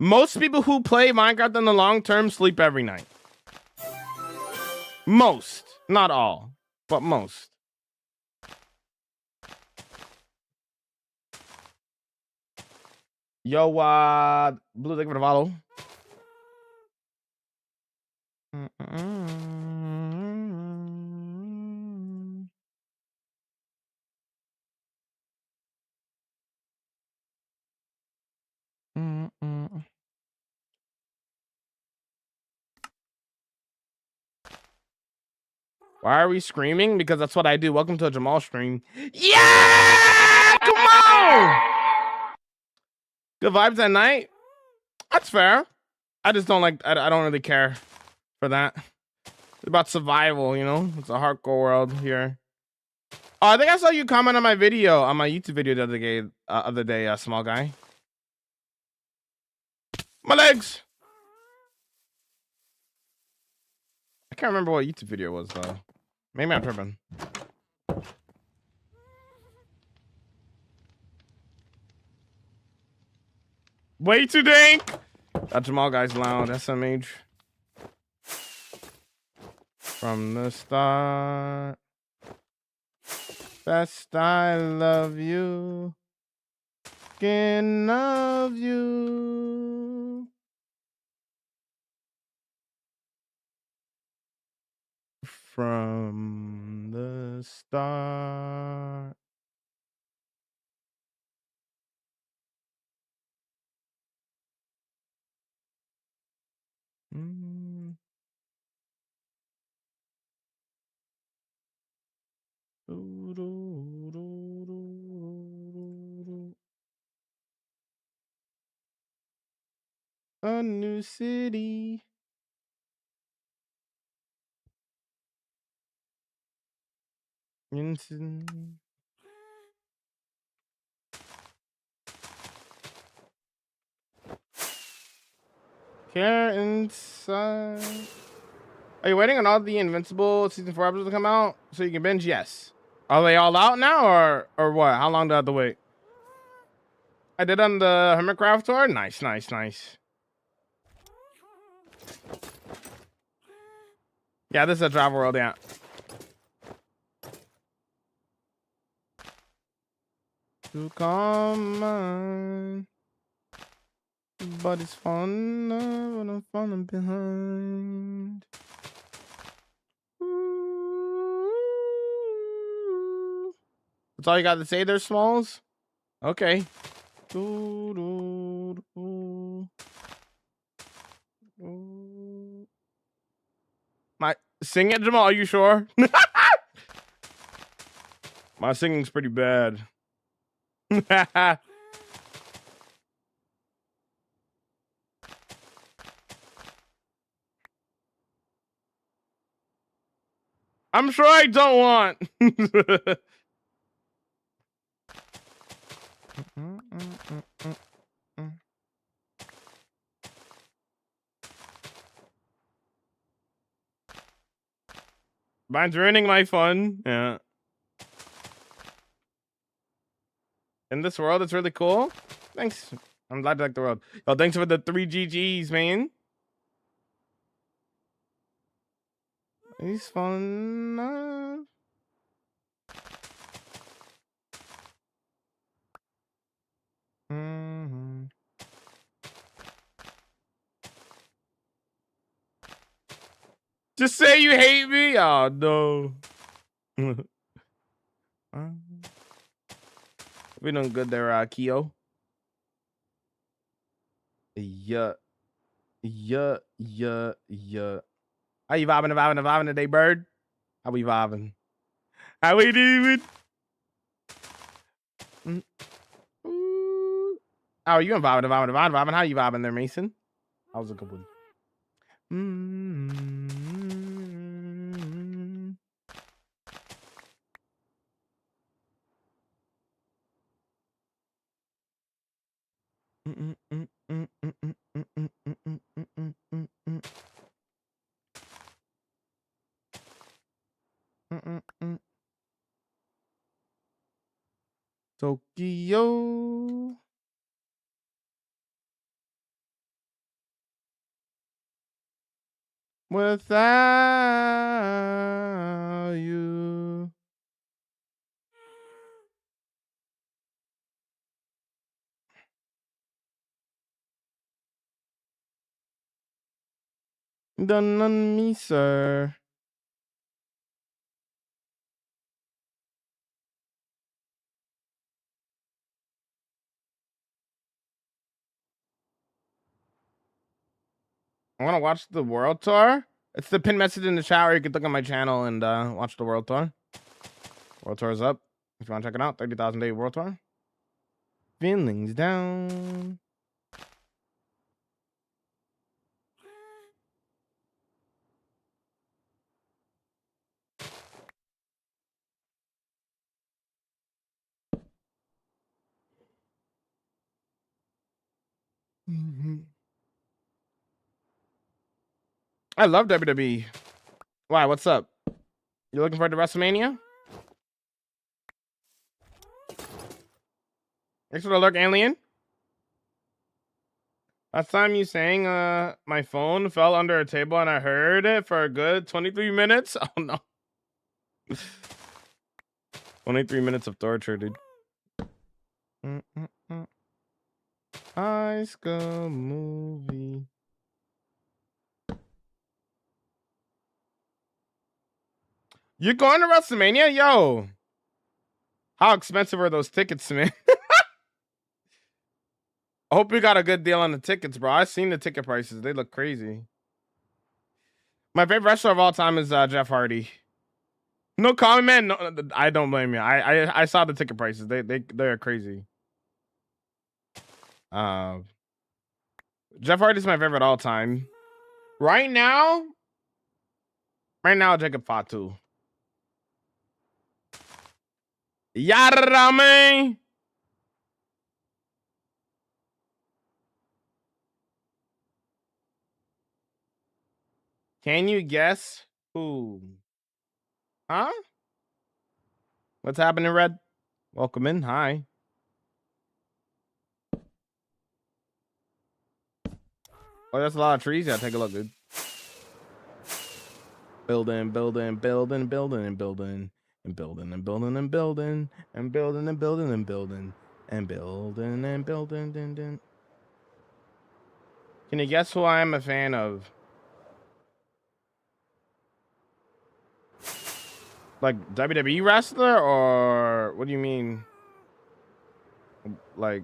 C: Most people who play Minecraft in the long term sleep every night. Most, not all, but most. Yo, Blue, thank you for the follow. Why are we screaming? Because that's what I do. Welcome to a Jamal stream. Yeah! Come on! Good vibes at night? That's fair. I just don't like, I don't really care for that. It's about survival, you know? It's a hardcore world here. Oh, I think I saw you comment on my video, on my YouTube video the other day, small guy. My legs! I can't remember what YouTube video it was, though. Maybe I'm tripping. Way too dank! That Jamal guy's loud, SMH. From the start. Best I love you. Can love you. From the start. A new city. Care inside. Are you waiting on all the Invincible season 4 episodes to come out so you can binge? Yes. Are they all out now or what? How long do I have to wait? I did on the Hermitcraft tour. Nice. Yeah, this is a travel world, yeah. To come on. But it's fun when I'm falling behind. Ooh. That's all you got to say there, Smalls? Okay. My sing it, Jamal. Are you sure? My singing's pretty bad. I'm sure I don't want. Mine's ruining my fun. Yeah. In this world, it's really cool. Thanks. I'm glad you like the world. Yo, thanks for the 3 GGs, man. He's fun. Just say you hate me. Oh no. We doing good there, Keo. Yeah. How you vibing today, bird? How we vibing? How we doing? Oh, you vibing. How you vibing there, Mason? That was a good one. Tokyo. Without you. Done on me, sir. I want to watch the world tour. It's the pin message in the chat, or you can look on my channel and watch the world tour. World tour is up. If you want to check it out, 30,000 day world tour. Feelings down. I love WWE. Why? What's up? You looking forward to WrestleMania? Thanks for the lurk, alien. Last time you sang, my phone fell under a table and I heard it for a good 23 minutes. Oh no. 23 minutes of torture, dude. High School Movie. You going to WrestleMania? Yo. How expensive are those tickets, man? I hope you got a good deal on the tickets, bro. I've seen the ticket prices. They look crazy. My favorite wrestler of all time is Jeff Hardy. No comment, man. No, I don't blame you. I saw the ticket prices. They're crazy. Jeff Hardy's my favorite all time. Right now, Jacob Fatu. Yarame. Can you guess who? Huh? What's happening, Red? Welcome in. Hi. Oh, that's a lot of trees. Yeah, take a look, dude. Building, building, building, building, and building, and building, and building, and building, and building, and building, and building, and building, and building. Can you guess who I am a fan of? Like WWE wrestler, or what do you mean? Like,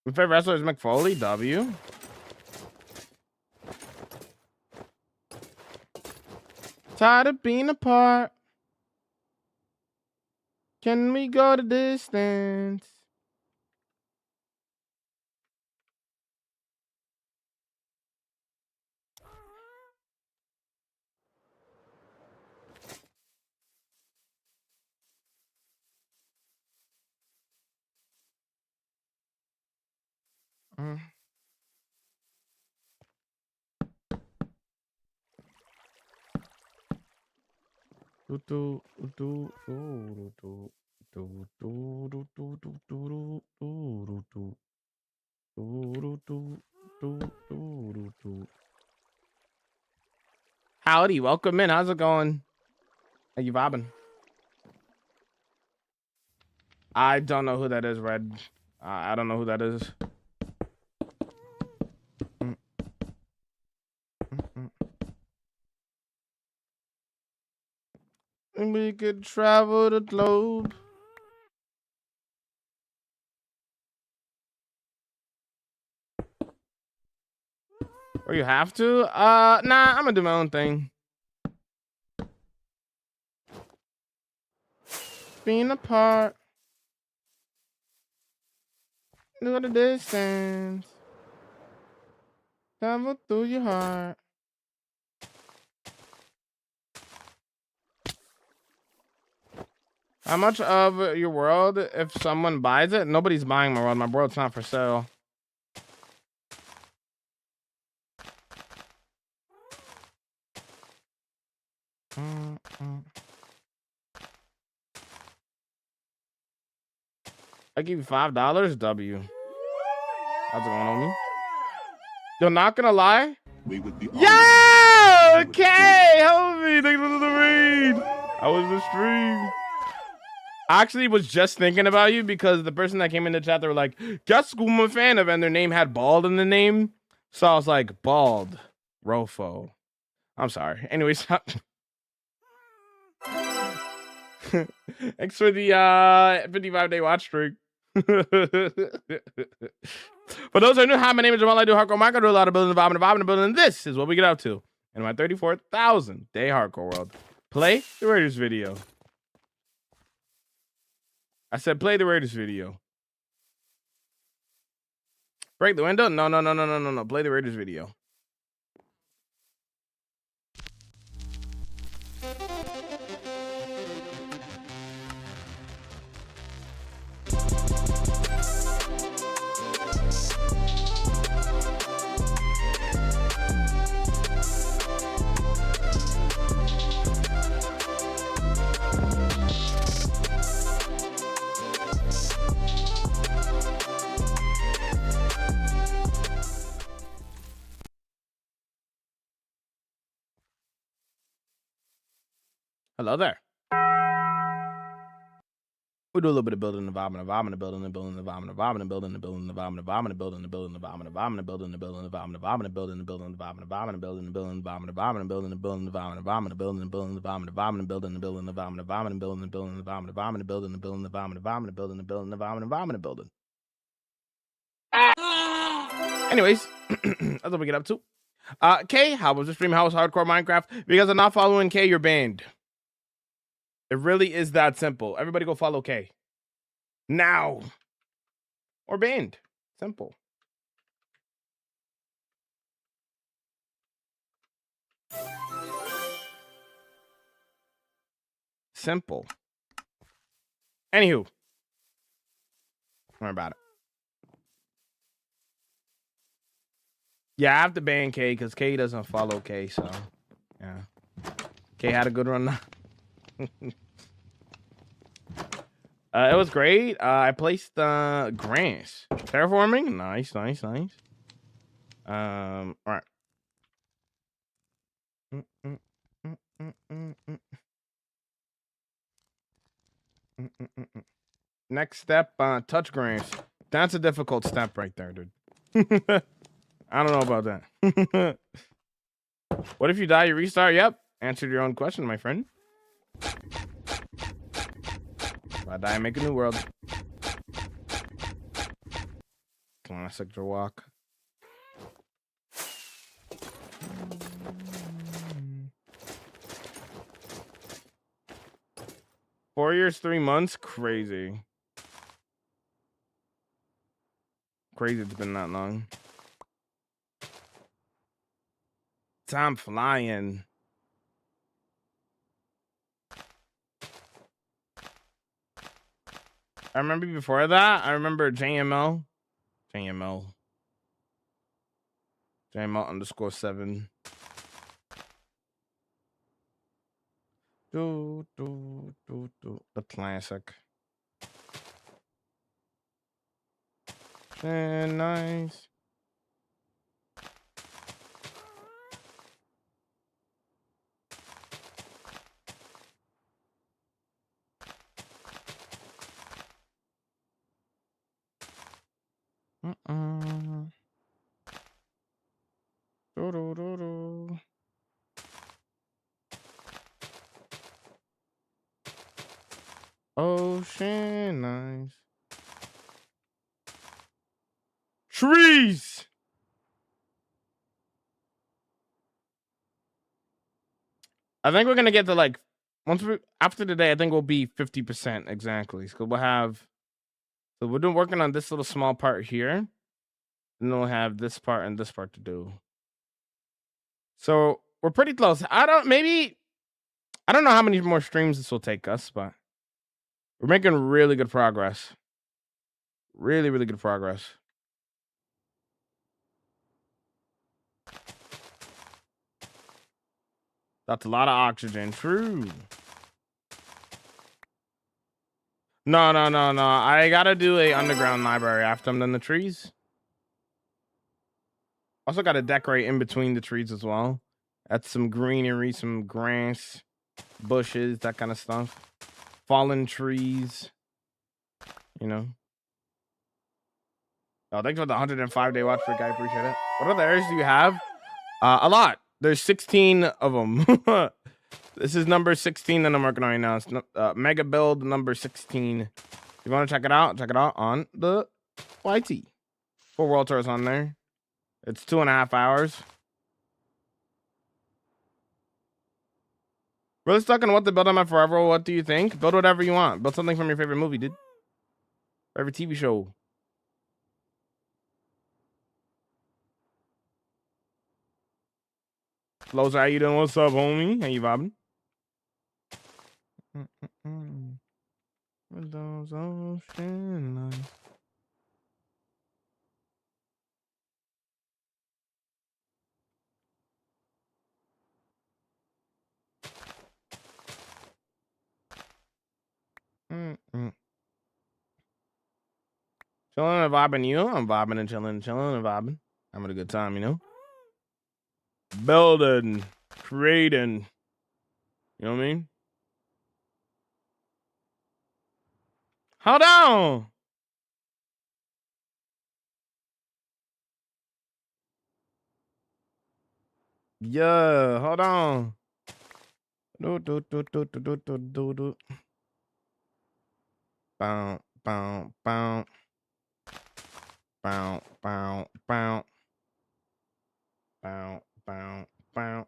C: my favorite wrestler is Mick Foley. W. Tired of being apart. Can we go the distance? Mm. Do, do, do, do, do, do, do, do, do, do, do, do, do, do, do, do, do, do. Howdy, welcome in. How's it going? How you vibing? I don't know who that is, Red. I don't know who that is. Mm, mm, mm. We could travel the globe. Or you have to? Nah, I'm gonna do my own thing. Being apart. Look at the distance. Travel through your heart. How much of your world if someone buys it? Nobody's buying my world. My world's not for sale. I give you $5. W. How's it going on me? You're not gonna lie?
D: We would be
C: Yeah! Okay! Help me! Thanks for the raid! I was the stream. I actually was just thinking about you because the person that came in the chat, they were like, guess who I'm a fan of? And their name had bald in the name. So I was like, bald. Rofo. I'm sorry. Anyways. Thanks for the 55-day watch streak. For those who know how my name is Jamal, I do hardcore Mike. I do a lot of building, the building, and this is what we get up to in my 34,000 day hardcore world. Play the Raiders video. I said play the Raiders video. Break the window? No. Play the Raiders video. Hello there. We do a little bit of building the vibe and the vibe and the building the building the vibe and the vibe and the building the building the vibe and the vibe and the building the building the vibe and the vibe and the building the building the vibe and the vibe and the building the building the vibe and the vibe and the building the building the vibe and the vibe and the building the building the vibe and the vibe and the building the building the vibe and the vibe and the building the building the vibe and the vibe and the building the building the vibe and the vibe and the building the building the vibe and the vibe and the building the building the vibe and the vibe and the building. Anyways, that's what we get up to. K, how was the stream? How was hardcore Minecraft? If you guys are not following K, you're banned. It really is that simple. Everybody go follow K. Now. Or banned. Simple. Simple. Anywho. Don't worry about it. Yeah, I have to ban K because K doesn't follow K, so yeah. K had a good run. It was great. I placed grants. Terraforming. Nice. All right. Next step, touch grass. That's a difficult step right there, dude. I don't know about that. What if you die, you restart? Yep. Answered your own question, my friend. If I die, make a new world. Classic to walk. 4 years, 3 months? Crazy. Crazy it's been that long. Time flying. I remember before that, I remember JML _7. The classic. Nice. Ocean nice. Trees. I think we're gonna get to like after today. I think we'll be 50% exactly. So we'll have. So we're working on this little small part here, and then we'll have this part and this part to do. So we're pretty close. I don't know how many more streams this will take us, but we're making really good progress. Really, really good progress. That's a lot of oxygen. True. No. I gotta do a underground library after I'm done the trees. Also gotta decorate in between the trees as well. That's some greenery, some grass, bushes, that kind of stuff. Fallen trees. You know. Oh, thanks for the 105-day watch for guy. Appreciate it. What other areas do you have? A lot. There's 16 of them. This is number 16 that I'm working on right now. It's mega build number 16. If you want to check it out on the YT. 4 world tours on there. It's 2.5 hours. Really stuck on what to build on my forever. What do you think? Build whatever you want. Build something from your favorite movie, dude. Favorite TV show. Loza, how you doing? What's up, homie? How you vibing? Windows ocean line. Chilling and vibing, you know? I'm vibing and chilling and vibing. Having a good time, you know? Building, creating. You know what I mean? Hold on. Yeah, hold on. Do. Bow, bow, bow. Bow, bow, bow. Bow, bow, bow.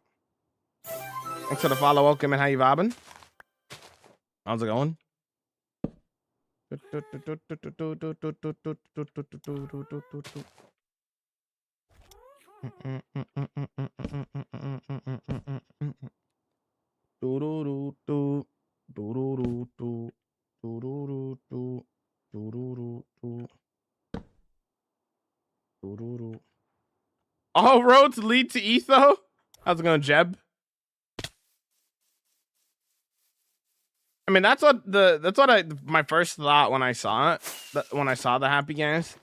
C: Thanks for the follow. Welcome and how you vibing? How's it going? All roads lead to Etho. How's it going, Jeb? I mean, that's what my first thought when I saw it. When I saw the happy gas,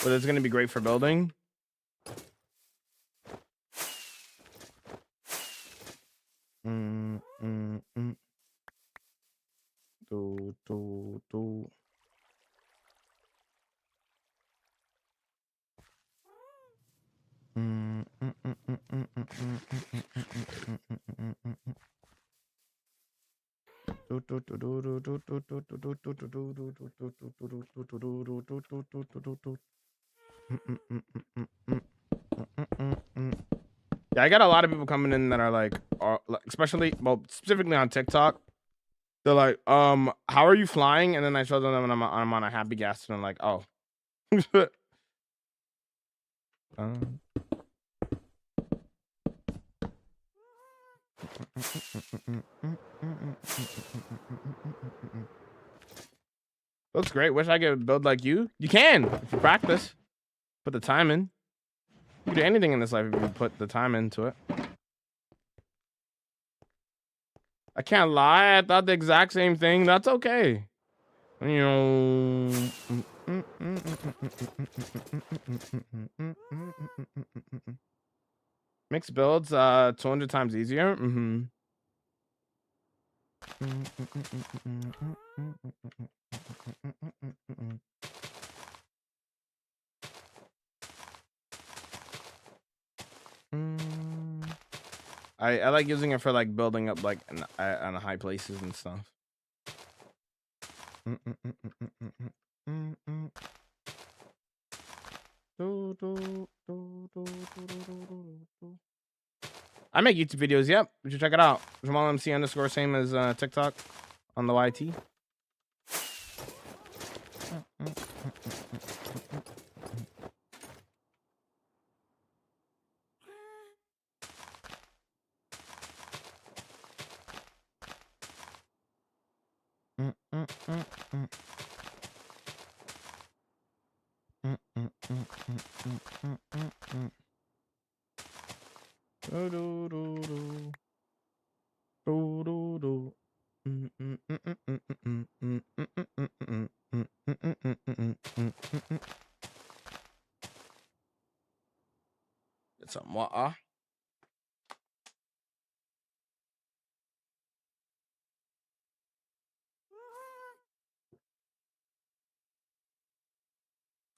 C: but it's gonna be great for building. Do. Yeah, I got a lot of people coming in that are like, especially, well, specifically on TikTok. They're like, how are you flying? And then I show them and I'm on a happy gas and I'm like, oh. Looks great. Wish I could build like you. You can if you practice. Put the time in. You can do anything in this life if you put the time into it. I can't lie. I thought the exact same thing. That's okay. You know. Mixed builds, 200 times easier. I like using it for like building up like on high places and stuff. I make YouTube videos. Yep, you should check it out. Jamal MC _ same as TikTok on the YT. Get some water.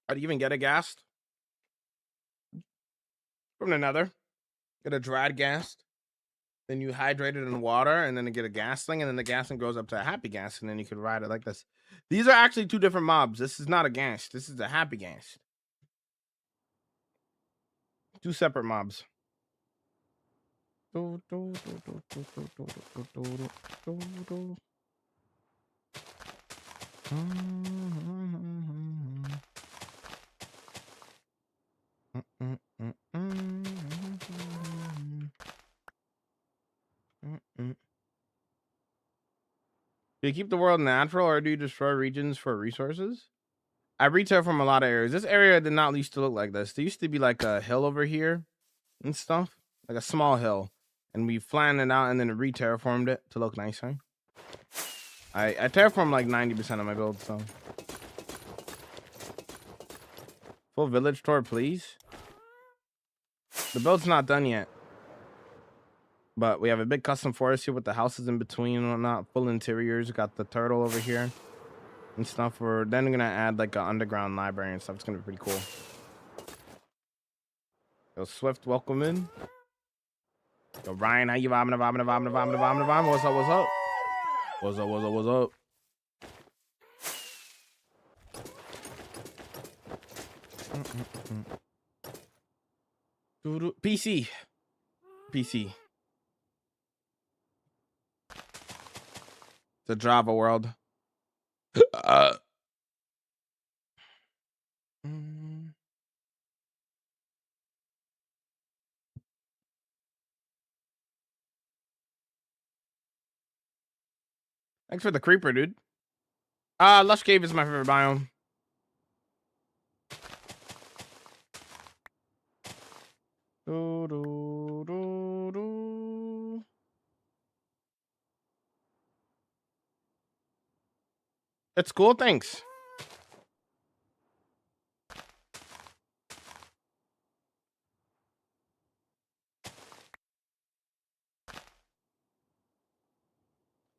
C: How do you even get a ghast? From the nether. Get a dried ghast. Then you hydrate it in water and then you get a ghastling, and then the ghastling goes up to a happy ghast, and then you can ride it like this. These are actually two different mobs. This is not a ghast. This is a happy ghast. Two separate mobs. Do you keep the world natural or do you destroy regions for resources? I re-terraform a lot of areas. This area did not used to look like this. There used to be like a hill over here and stuff, like a small hill, and we flattened it out and then re-terraformed it to look nicer. I terraformed like 90% of my build, so. Full village tour, please. The build's not done yet, but we have a big custom forest here with the houses in between and whatnot, full interiors. We got the turtle over here and stuff. We're then gonna add like an underground library and stuff. It's gonna be pretty cool. Yo, Swift, welcome in. Yo, Ryan, how you vibing? What's up? What's up? PC. The Java world. Thanks for the creeper, dude. Lush Cave is my favorite biome. It's cool, thanks.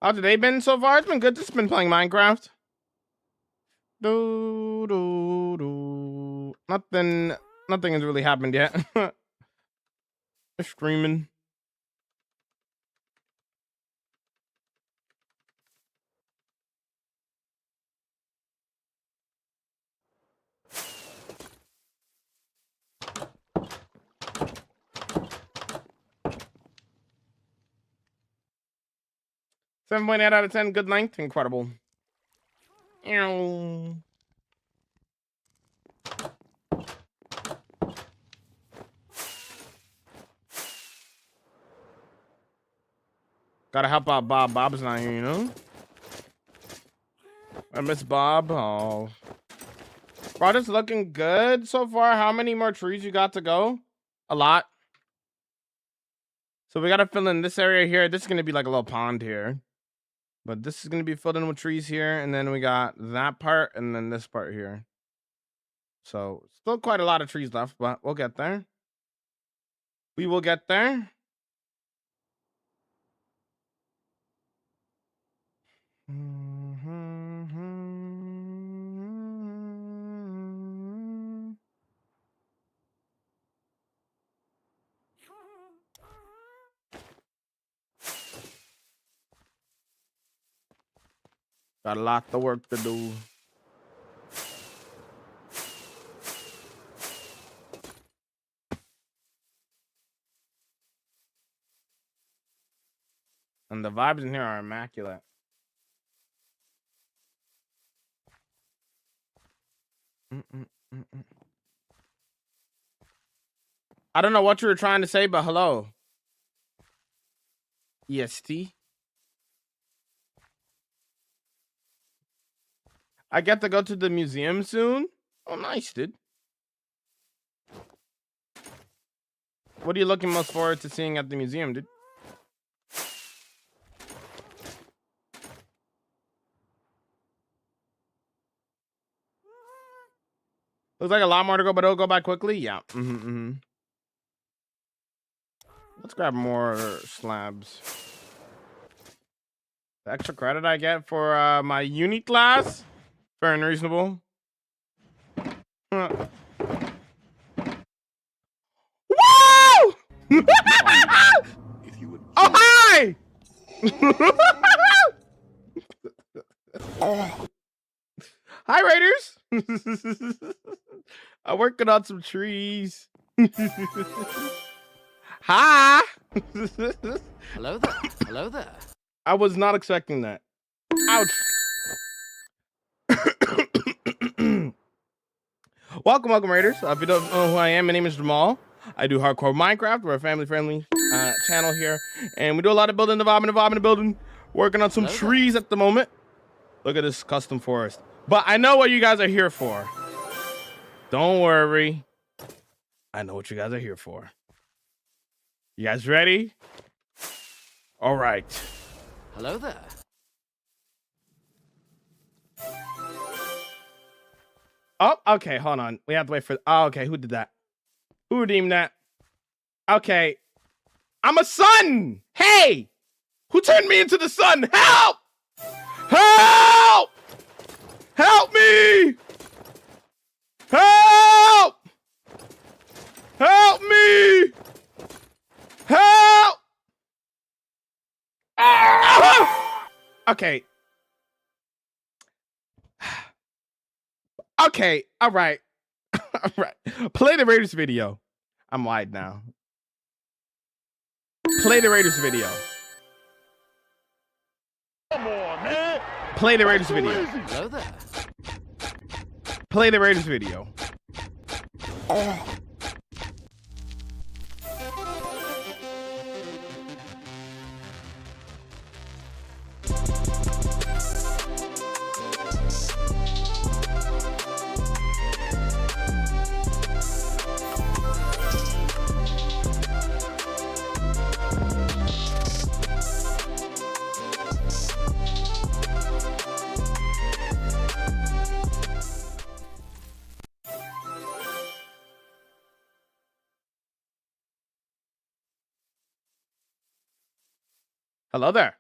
C: How's today been so far? It's been good. Just been playing Minecraft. Nothing has really happened yet. They're screaming. Seven point eight out of 10. Good length. Incredible. Ew. Gotta help out Bob. Bob's not here, you know? I miss Bob. Oh. Project's looking good so far. How many more trees you got to go? A lot. So we gotta fill in this area here. This is gonna be like a little pond here. But this is gonna be filled in with trees here. And then we got that part and then this part here. So still quite a lot of trees left, but we'll get there. We will get there. Got a lot of work to do. And the vibes in here are immaculate. I don't know what you were trying to say, but hello. EST. I get to go to the museum soon. Oh, nice, dude. What are you looking most forward to seeing at the museum, dude? Looks like a lot more to go, but it'll go by quickly. Yeah. Let's grab more slabs. The extra credit I get for my uni class, fair and reasonable. Woo!
A: If you would
C: Oh, hi! Hi, Raiders. I'm working on some trees. Hi.
D: Hello there. Hello there.
C: I was not expecting that. Ouch. Welcome, Raiders. If you don't know who I am, my name is Jamal. I do hardcore Minecraft. We're a family-friendly channel here, and we do a lot of building, the building. Working on some trees at the moment. Look at this custom forest. But I know what you guys are here for. Don't worry. I know what you guys are here for. You guys ready? All right.
D: Hello there.
C: Oh, okay. Hold on. We have to wait for. Oh, okay. Who did that? Who redeemed that? Okay. I'm a sun. Hey, who turned me into the sun? Help! Help! Help me! Help! Help me! Help! Ah! Okay. Okay. All right. All right. Play the Raiders video. I'm wide now. Play the Raiders video.
A: come on, man.
C: Play the Raiders video.
D: Hello there.
C: Play the Raiders video. Hello there.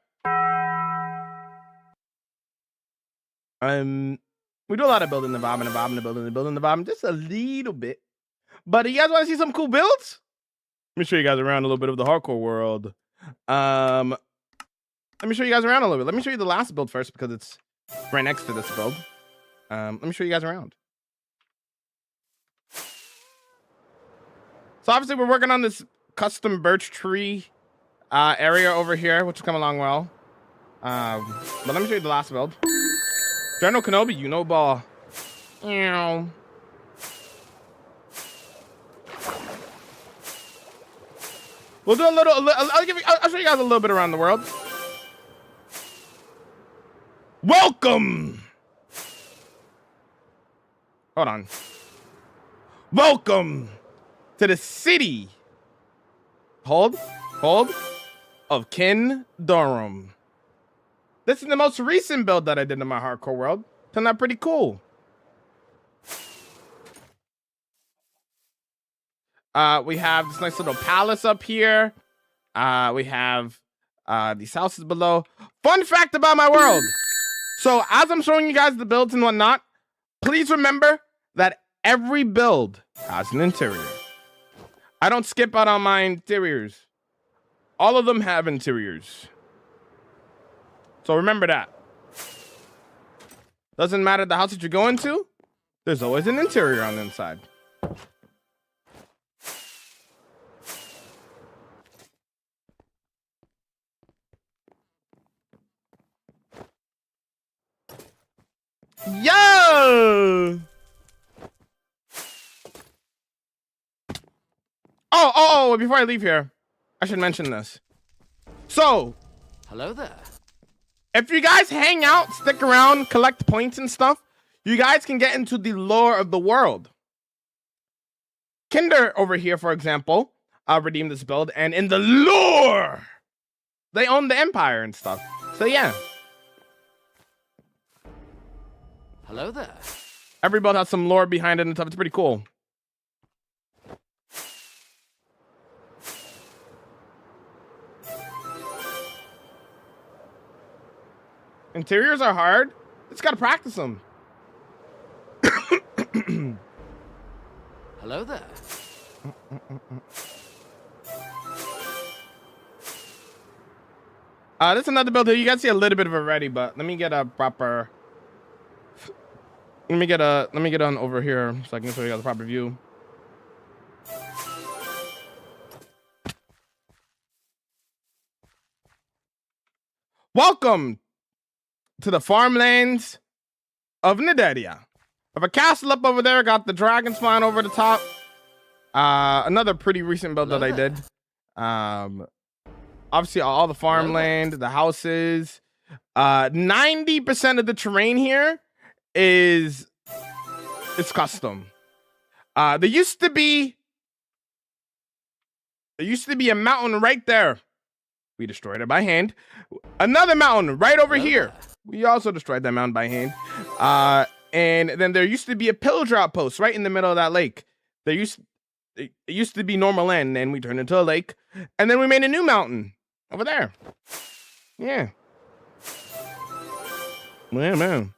C: We do a lot of building the vibe and the vibe and the building the vibe, just a little bit. But you guys want to see some cool builds? me show you guys around a little bit of the hardcore world. Let me show you guys around a little bit. Let me show you the last build first because it's right next to this build. Let me show you guys around. So obviously we're working on this custom birch tree area over here, which is coming along well. But let me show you the last build. General Kenobi, you know ball. Ew. We'll do a little. I'll show you guys a little bit around the world. Welcome. Hold on. Welcome to the city. Hold of Kin Durham. This is the most recent build that I did in my hardcore world. Turned out pretty cool. We have this nice little palace up here. We have these houses below. Fun fact about my world. So as I'm showing you guys the builds and whatnot, please remember that every build has an interior. I don't skip out on my interiors. All of them have interiors. So remember that. Doesn't matter the house that you're going to, there's always an interior on the inside. Yo! Oh, before I leave here, I should mention this. So,
D: Hello there.
C: if you guys hang out, stick around, collect points and stuff, you guys can get into the lore of the world. Kinder over here, for example, redeemed this build, and in the lore, they own the Empire and stuff. So yeah.
D: Hello there.
C: Every build has some lore behind it and stuff. It's pretty cool. Interiors are hard. Just gotta practice them.
D: Hello there.
C: This is another build here. You guys see a little bit of it already, but let me get a proper. Let me get on over here so I can show you guys the proper view. Welcome to the farmlands of Nidaria. I have a castle up over there. Got the dragons flying over the top. Another pretty recent build that I did. Obviously all the farmland, the houses. 90% of the terrain here is custom. There used to be a mountain right there. We destroyed it by hand. Another mountain right over here. We also destroyed that mountain by hand. And then there used to be a pillager outpost right in the middle of that lake. It used to be normal land, and we turned it into a lake. And then we made a new mountain over there. Yeah. Yeah, man.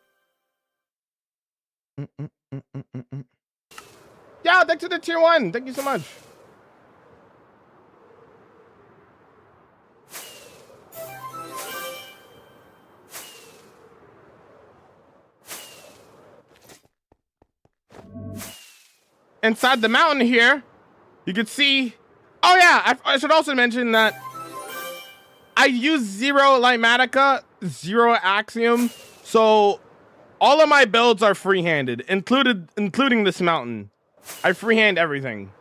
C: Yeah, thanks to the tier 1. Thank you so much. Inside the mountain here, you can see. Oh yeah, I should also mention that I use 0 Lighmatica, 0 Axiom, so all of my builds are free-handed, including this mountain. I freehand everything.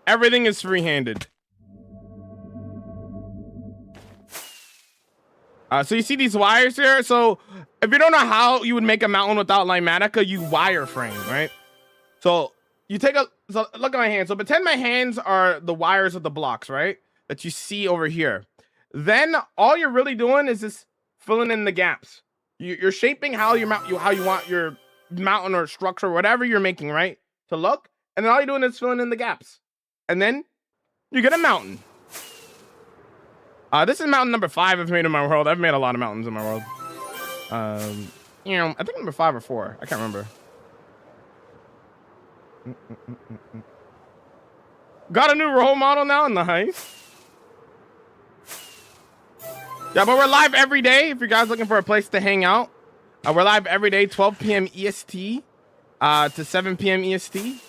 C: Everything is free-handed. So you see these wires here? So if you don't know how you would make a mountain without Lighmatica, you wireframe, right? So you take so look at my hands. So pretend my hands are the wires of the blocks, right? That you see over here. Then all you're really doing is just filling in the gaps. You're shaping how you want your mountain or structure, or whatever you're making, right, to look. And then all you're doing is filling in the gaps. And then you get a mountain. This is mountain number 5 I've made in my world. I've made a lot of mountains in my world. I think number 5 or 4. I can't remember. Got a new role model now. Nice. Yeah, but we're live every day. If you guys looking for a place to hang out, we're live every day, 12 p.m. EST to 7 p.m. EST.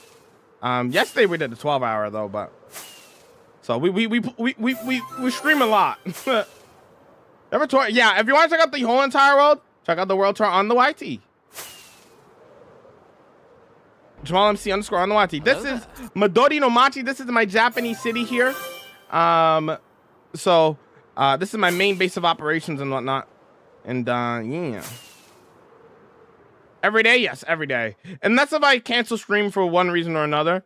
C: Yesterday we did a 12-hour though, but so we stream a lot. Ever tour? Yeah, if you want to check out the whole entire world, check out the world tour on the YT. Jamal MC _ on the YT. This is Midori no Machi. This is my Japanese city here. So this is my main base of operations and whatnot. And yeah. Every day, yes, every day. And that's if I cancel stream for one reason or another,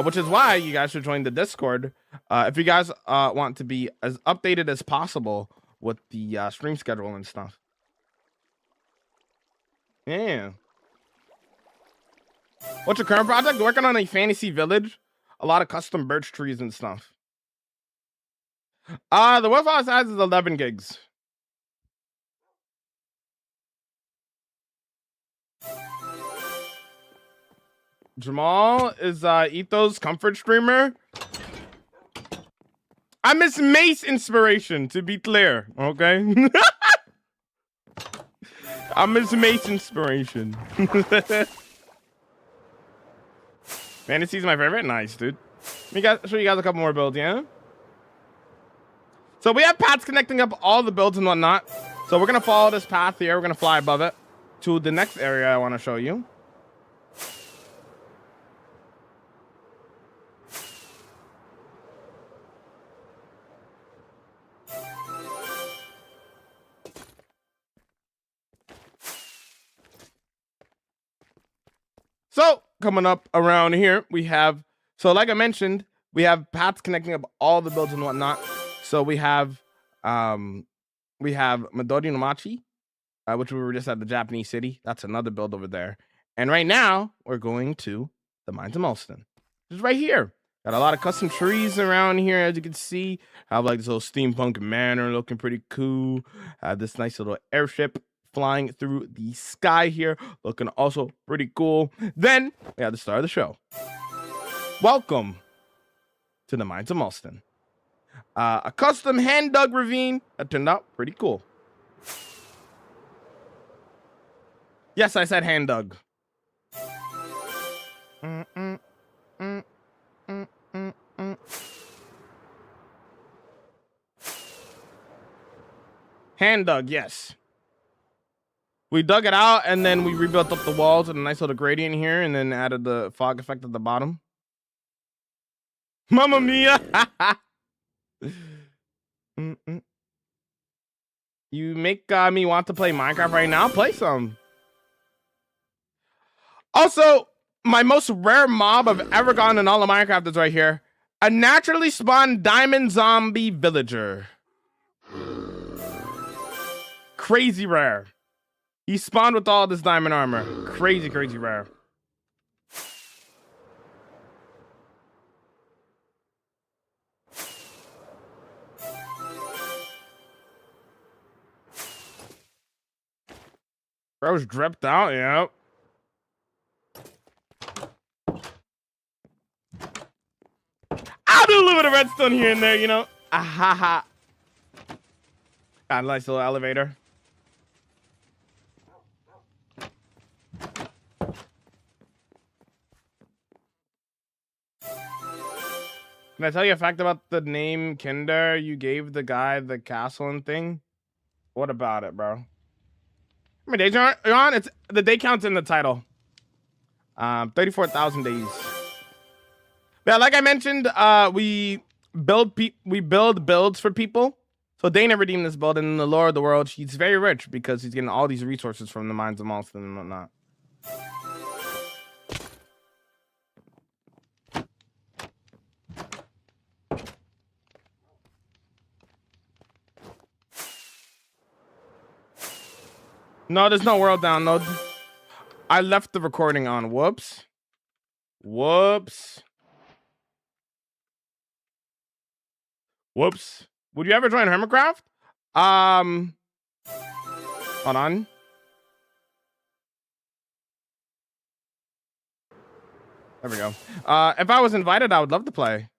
C: which is why you guys should join the Discord. If you guys want to be as updated as possible with the stream schedule and stuff. Yeah. What's your current project? Working on a fantasy village. A lot of custom birch trees and stuff. The world file size is 11 gigs. Jamal is Ito's comfort streamer. I miss Mace inspiration, to be clear, okay? I miss Mace inspiration. Fantasy's my favorite. Nice, dude. Let me show you guys a couple more builds, yeah? So we have paths connecting up all the builds and whatnot. So we're going to follow this path here. We're going to fly above it to the next area I want to show you. So coming up around here, we have, so like I mentioned, we have paths connecting up all the builds and whatnot. So we have Midori no Machi, which we were just at the Japanese city. That's another build over there. And right now we're going to the Mines of Molston, which is right here. Got a lot of custom trees around here, as you can see. Have like this little steampunk manor looking pretty cool. Have this nice little airship flying through the sky here, looking also pretty cool. Then we have the star of the show. Welcome to the Mines of Molston. A custom hand dug ravine that turned out pretty cool. Yes, I said hand dug. Hand dug, yes. We dug it out and then we rebuilt up the walls with a nice little gradient here and then added the fog effect at the bottom. Mamma mia! You make me want to play Minecraft right now? Play some. Also, my most rare mob I've ever gotten in all of Minecraft is right here. A naturally spawned diamond zombie villager. Crazy rare. He spawned with all this diamond armor. Crazy, crazy rare. Bro's dripped out, yep. I'll do a little bit of redstone here and there, you know. Got a nice little elevator. Can I tell you a fact about the name Kinder you gave the guy the castle and thing? What about it, bro? How many days you're on? It's the day count's in the title. 34,000 days. Yeah, like I mentioned, we build builds for people. So Dana redeemed this build, and in the lore of the world, he's very rich because he's getting all these resources from the Mines of Molston and whatnot. No, there's no world download. I left the recording on. Whoops. Whoops. Whoops. Would you ever join Hermitcraft? Hold on. There we go. If I was invited, I would love to play.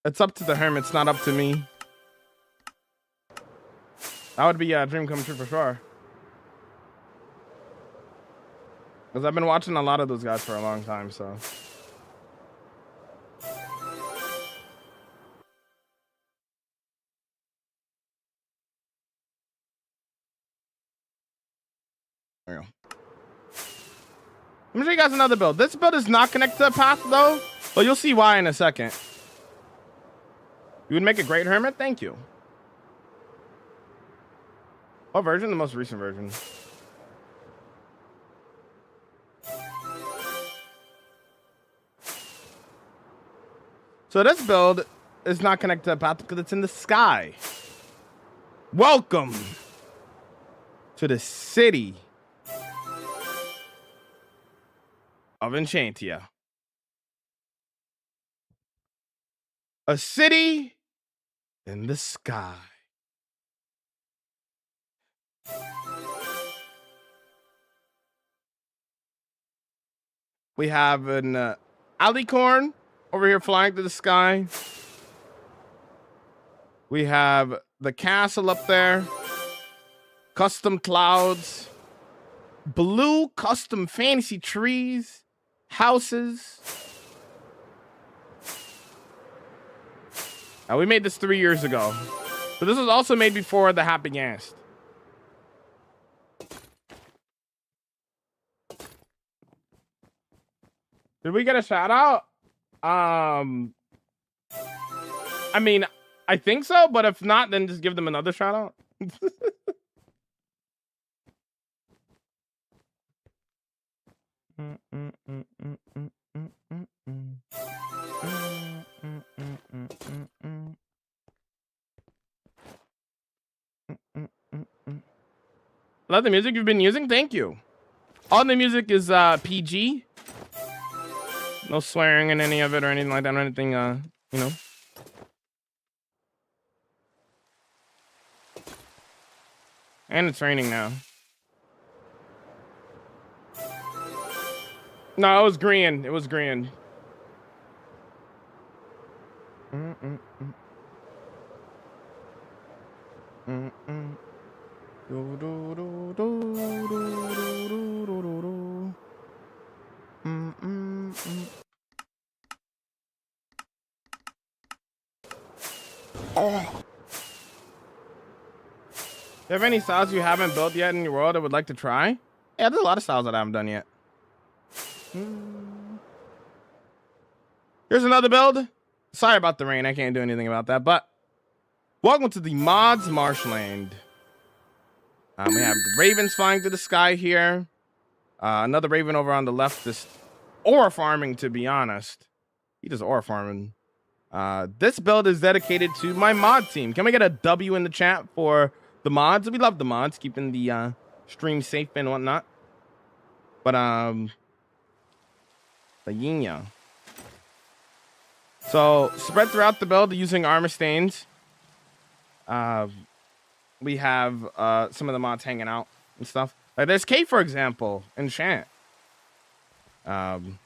C: It's up to the hermit. It's not up to me. That would be a dream come true for sure. Because I've been watching a lot of those guys for a long time, so. There we go. Let me show you guys another build. This build is not connected to the path, though, but you'll see why in a second. You would make a great hermit? Thank you. What version? The most recent version. So this build is not connected to the path because it's in the sky. Welcome to the city of Enchantia. A city in the sky. We have an alicorn over here flying through the sky. We have the castle up there. Custom clouds. Blue custom fantasy trees. Houses. We made this 3 years ago. But this was also made before the Happy Gast. Did we get a shout out? I mean, I think so, but if not, then just give them another shout out. Love the music you've been using. Thank you. All the music is PG. No swearing in any of it or anything like that or anything, you know. And it's raining now. No, it was green. It was green. Do you have any styles you haven't built yet in your world that would like to try? Yeah, there's a lot of styles that I haven't done yet. Here's another build. Sorry about the rain. I can't do anything about that. But welcome to the Mods Marshland. We have the ravens flying through the sky here. Another raven over on the left is ore farming, to be honest. He does ore farming. This build is dedicated to my mod team. Can we get a W in the chat for the mods? We love the mods, keeping the stream safe and whatnot. But the Yinya. So spread throughout the build using armor stains. We have some of the mods hanging out and stuff. Like there's K, for example, enchant. You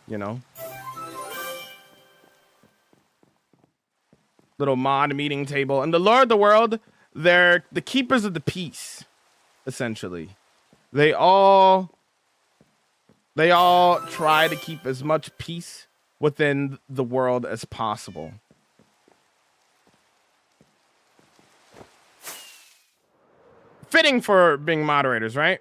C: know. Little mod meeting table. And the Lord of the World, they're the keepers of the peace, essentially. They all try to keep as much peace within the world as possible. Fitting for being moderators, right?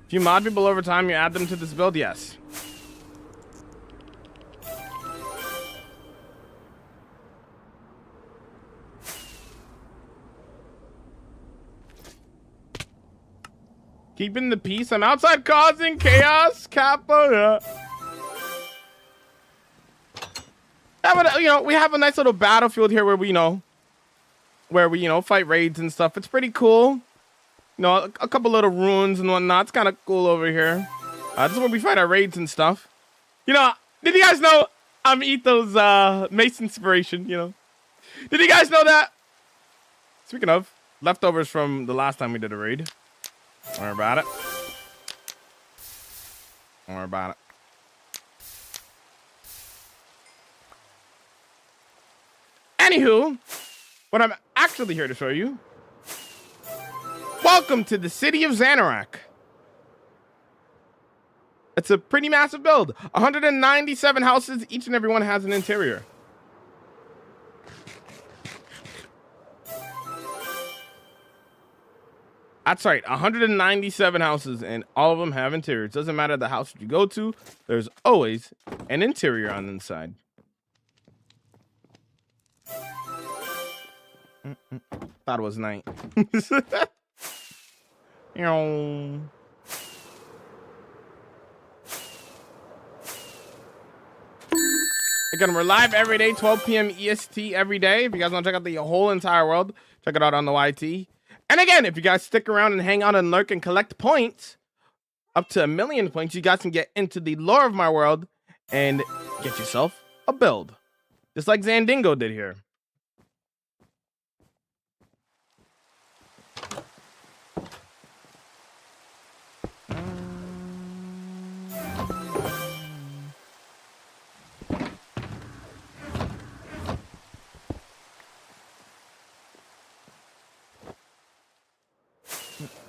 C: If you mod people over time, you add them to this build, yes. Keeping the peace. I'm outside causing chaos. Kappa. You know, we have a nice little battlefield here where we, fight raids and stuff. It's pretty cool. You know, a couple little ruins and whatnot. It's kind of cool over here. This is where we fight our raids and stuff. You know, did you guys know I'm Etho's Mace inspiration, you know? Did you guys know that? Speaking of, leftovers from the last time we did a raid. Don't worry about it. Don't worry about it. Anywho, what I'm actually here to show you. Welcome to the city of Xanarak. It's a pretty massive build. 197 houses, each and every one has an interior. That's right, 197 houses, and all of them have interiors. Doesn't matter the house you go to, there's always an interior on the inside. Thought it was night. You know. Again, we're live every day, 12 p.m. EST every day. If you guys want to check out the whole entire world, check it out on the YT. And again, if you guys stick around and hang out and lurk and collect points, up to 1 million points, you guys can get into the lore of my world and get yourself a build. Just like Zandingo did here.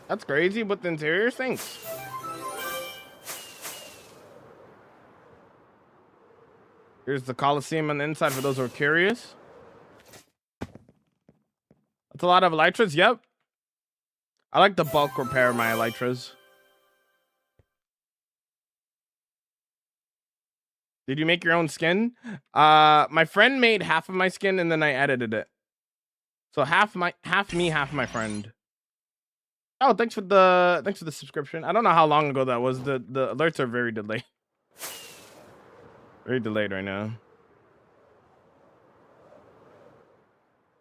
C: That's crazy, but the interior stinks. Here's the Coliseum on the inside for those who are curious. That's a lot of elytras. Yep. I like to bulk repair my elytras. Did you make your own skin? My friend made half of my skin and then I edited it. So half me, half my friend. Oh, thanks for the subscription. I don't know how long ago that was. The alerts are very delayed. Very delayed right now.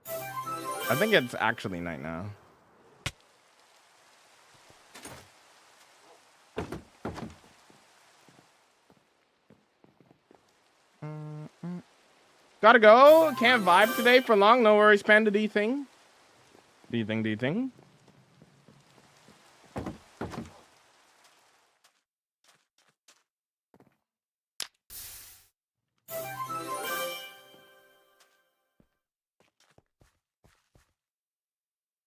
C: I think it's actually night now. Gotta go. Can't vibe today for long. No worries, Panda. Do you think? Do you think?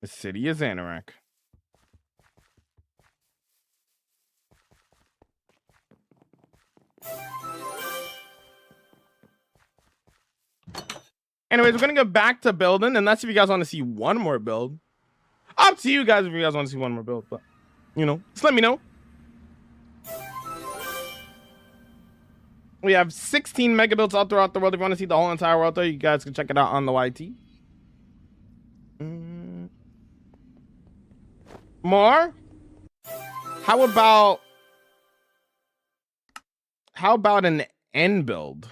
C: The city is Xanarak. Anyways, we're gonna go back to building, unless if you guys want to see one more build. Up to you guys if you guys want to see one more build, but you know, just let me know. We have 16 mega builds all throughout the world. If you want to see the whole entire world, though, you guys can check it out on the YT. More? How about an end build?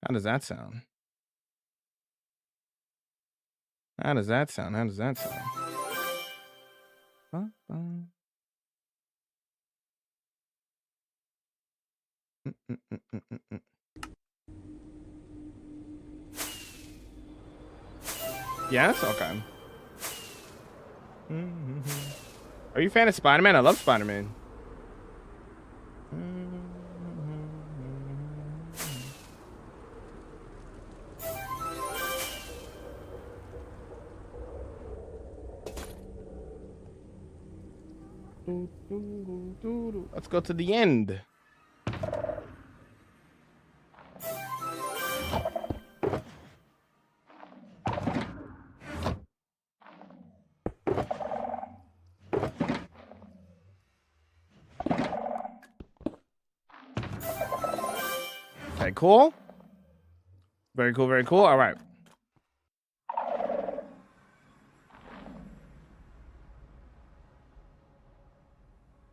C: How does that sound? How does that sound? Yes? Okay. Are you a fan of Spider-Man? I love Spider-Man. Let's go to the end. Okay, cool. Very cool, very cool. All right.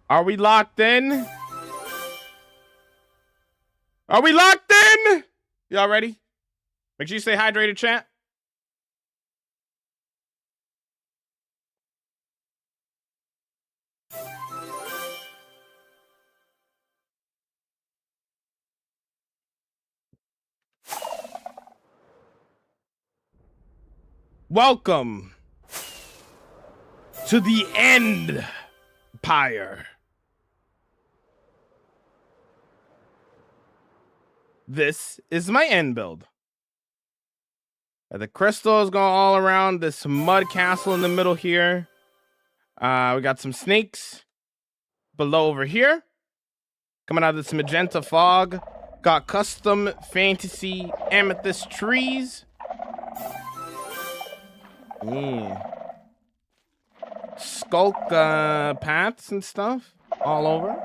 C: Are we locked in? Are we locked in? Y'all ready? Make sure you stay hydrated, chat. Welcome to the end pyre. This is my end build. The crystals go all around this mud castle in the middle here. We got some snakes below over here. Coming out of this magenta fog. Got custom fantasy amethyst trees. Yeah. Skulk paths and stuff all over.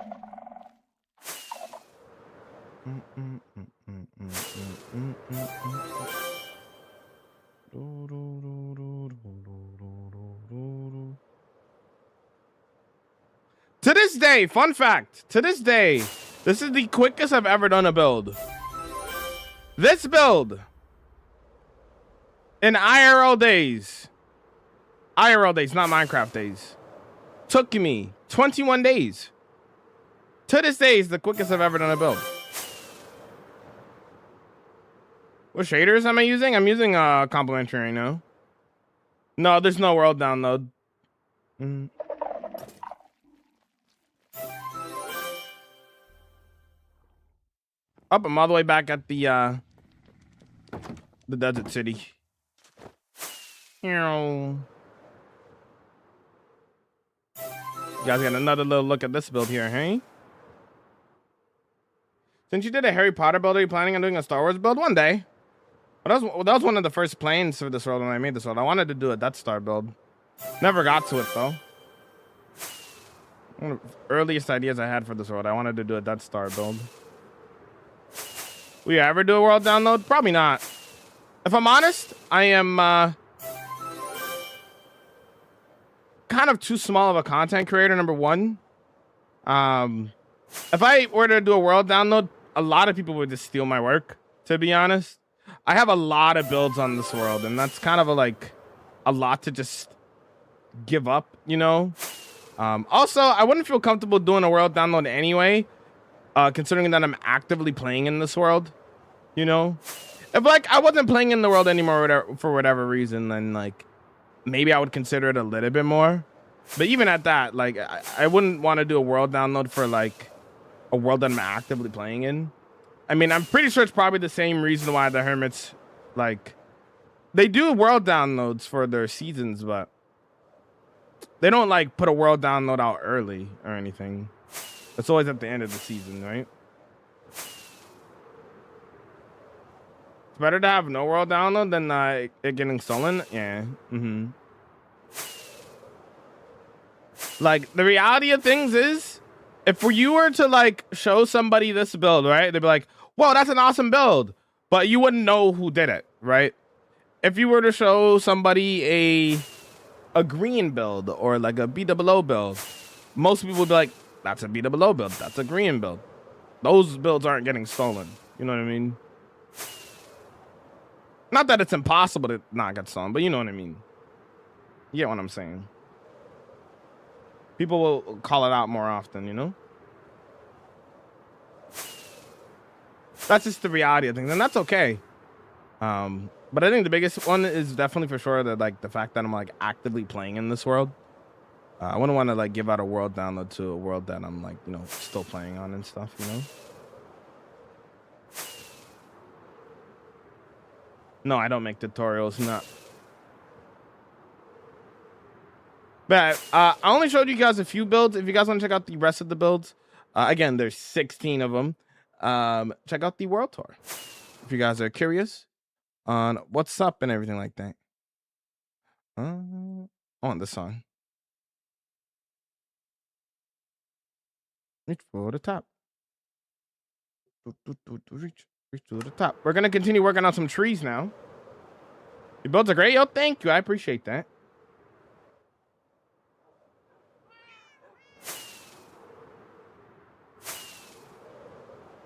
C: To this day, fun fact, to this day, this is the quickest I've ever done a build. This build, in IRL days, not Minecraft days, took me 21 days. To this day is the quickest I've ever done a build. What shaders am I using? I'm using complimentary right now. No, there's no world download. Up, I'm all the way back at the desert city. You guys got another little look at this build here, hey? Since you did a Harry Potter build, are you planning on doing a Star Wars build one day? Well, that was one of the first plans for this world when I made this world. I wanted to do a Death Star build. Never got to it though. One of the earliest ideas I had for this world, I wanted to do a Death Star build. Will you ever do a world download? Probably not. If I'm honest, I am kind of too small of a content creator, number one. If I were to do a world download, a lot of people would just steal my work, to be honest. I have a lot of builds on this world, and that's kind of a lot to just give up, you know? Also, I wouldn't feel comfortable doing a world download anyway, considering that I'm actively playing in this world, you know? If I wasn't playing in the world anymore for whatever reason, then maybe I would consider it a little bit more. But even at that, I wouldn't want to do a world download for a world that I'm actively playing in. I mean, I'm pretty sure it's probably the same reason why the Hermits, they do world downloads for their seasons, but they don't put a world download out early or anything. It's always at the end of the season, right? It's better to have no world download than it getting stolen. Yeah. The reality of things is, if you were to show somebody this build, right? They'd be like, "Whoa, that's an awesome build," but you wouldn't know who did it, right? If you were to show somebody a green build or a BOO build, most people would be like, "That's a BOO build. That's a green build." Those builds aren't getting stolen. You know what I mean? Not that it's impossible to not get stolen, but you know what I mean. You get what I'm saying? People will call it out more often, you know? That's just the reality of things, and that's okay. But I think the biggest one is definitely for sure that the fact that I'm actively playing in this world. I wouldn't want to give out a world download to a world that I'm still playing on and stuff, you know? No, I don't make tutorials, no. But I only showed you guys a few builds. If you guys want to check out the rest of the builds, again, there's 16 of them. Check out the World Tour if you guys are curious on what's up and everything like that. On the song. Reach for the top. Reach to the top. We're gonna continue working on some trees now. Your builds are great, yo. Thank you. I appreciate that.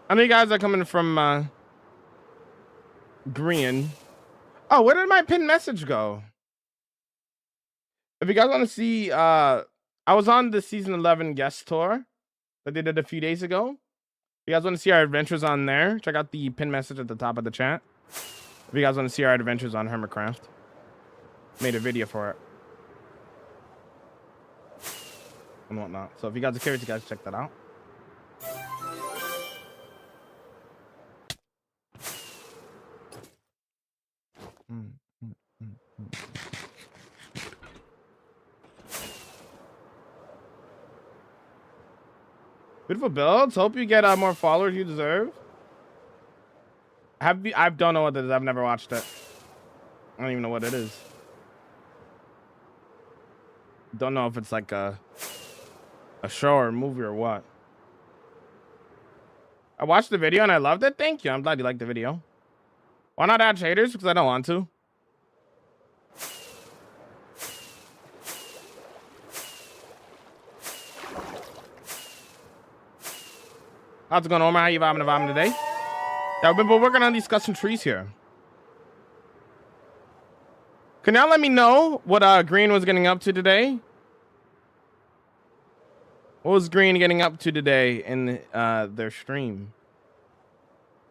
C: I know you guys are coming from green. Oh, where did my pinned message go? If you guys want to see, I was on the season 11 guest tour that they did a few days ago. If you guys want to see our adventures on there, check out the pinned message at the top of the chat. If you guys want to see our adventures on Hermitcraft. made a video for it and whatnot. So if you guys are curious, you guys check that out. Beautiful builds. Hope you get more followers you deserve. I don't know what it is. I've never watched it. I don't even know what it is. Don't know if it's like a show or a movie or what. I watched the video and I loved it. Thank you. I'm glad you liked the video. Why not add shaders? Because I don't want to. How's it going, Omar? How you vibing today? Yeah, we've been working on these custom trees here. Can y'all let me know what Green was getting up to today? What was Green getting up to today in their stream?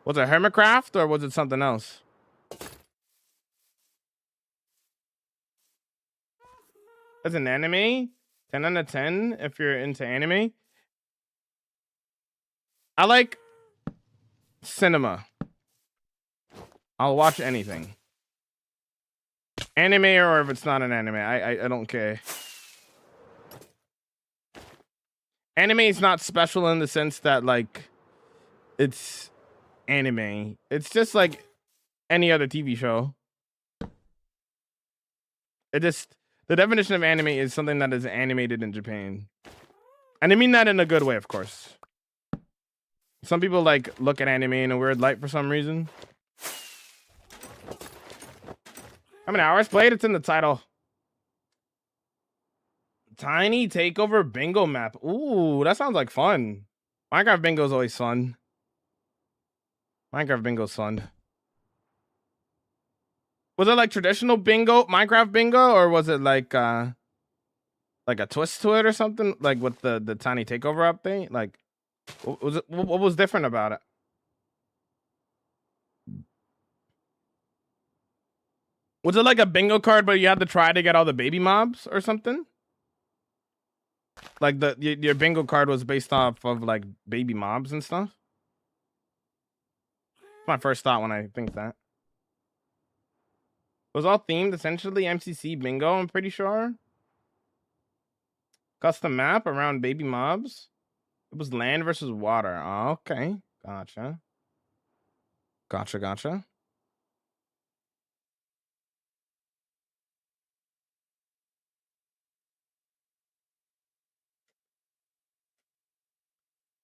C: Was it Hermitcraft or was it something else? As an anime, 10 out of 10 if you're into anime. I like cinema. I'll watch anything. Anime or if it's not an anime. I don't care. Anime is not special in the sense that like it's anime. It's just like any other TV show. The definition of anime is something that is animated in Japan. And I mean that in a good way, of course. Some people like look at anime in a weird light for some reason. How many hours played? It's in the title. Tiny takeover bingo map. Ooh, that sounds like fun. Minecraft bingo is always fun. Minecraft bingo's fun. Was it like traditional bingo, Minecraft bingo, or was it like a twist to it or something? Like with the tiny takeover update? Like what was different about it? Was it like a bingo card, but you had to try to get all the baby mobs or something? Like your bingo card was based off of like baby mobs and stuff? It's my first thought when I think that. It was all themed essentially MCC bingo, I'm pretty sure. Custom map around baby mobs. It was land versus water. Oh, okay. Gotcha. Gotcha.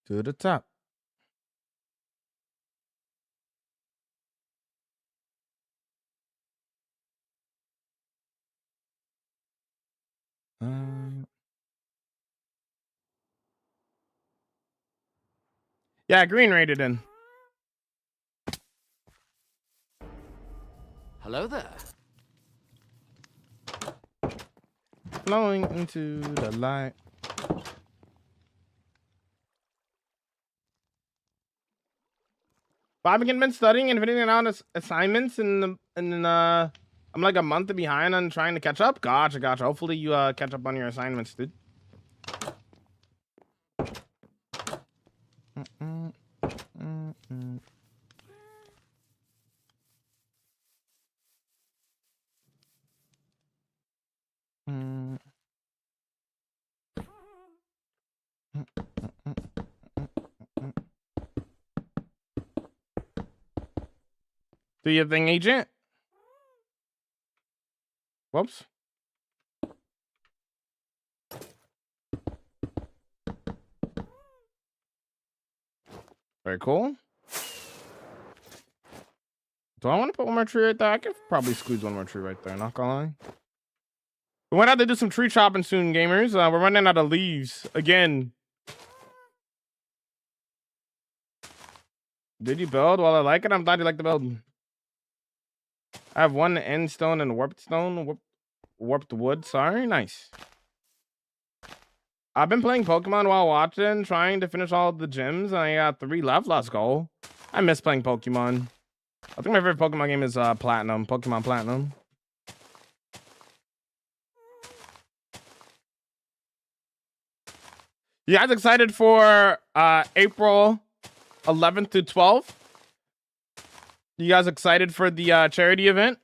C: To the top. Yeah, Green rated in.
D: Hello there.
C: Flowing into the light. I've been studying and fitting out assignments I'm like a month behind on trying to catch up. Gotcha. Hopefully you catch up on your assignments, dude. Do your thing, agent. Whoops. Very cool. Do I want to put one more tree right there? I could probably squeeze one more tree right there, not gonna lie. We might have to do some tree chopping soon, gamers. We're running out of leaves again. Did you build? Well, I like it. I'm glad you like the build. I have one end stone and warped stone. Warped wood, sorry. Nice. I've been playing Pokemon while watching, trying to finish all the gyms. I got 3 left. Let's go. I miss playing Pokemon. I think my favorite Pokemon game is Platinum. Pokemon Platinum. You guys excited for April 11th through 12th? You guys excited for the charity event?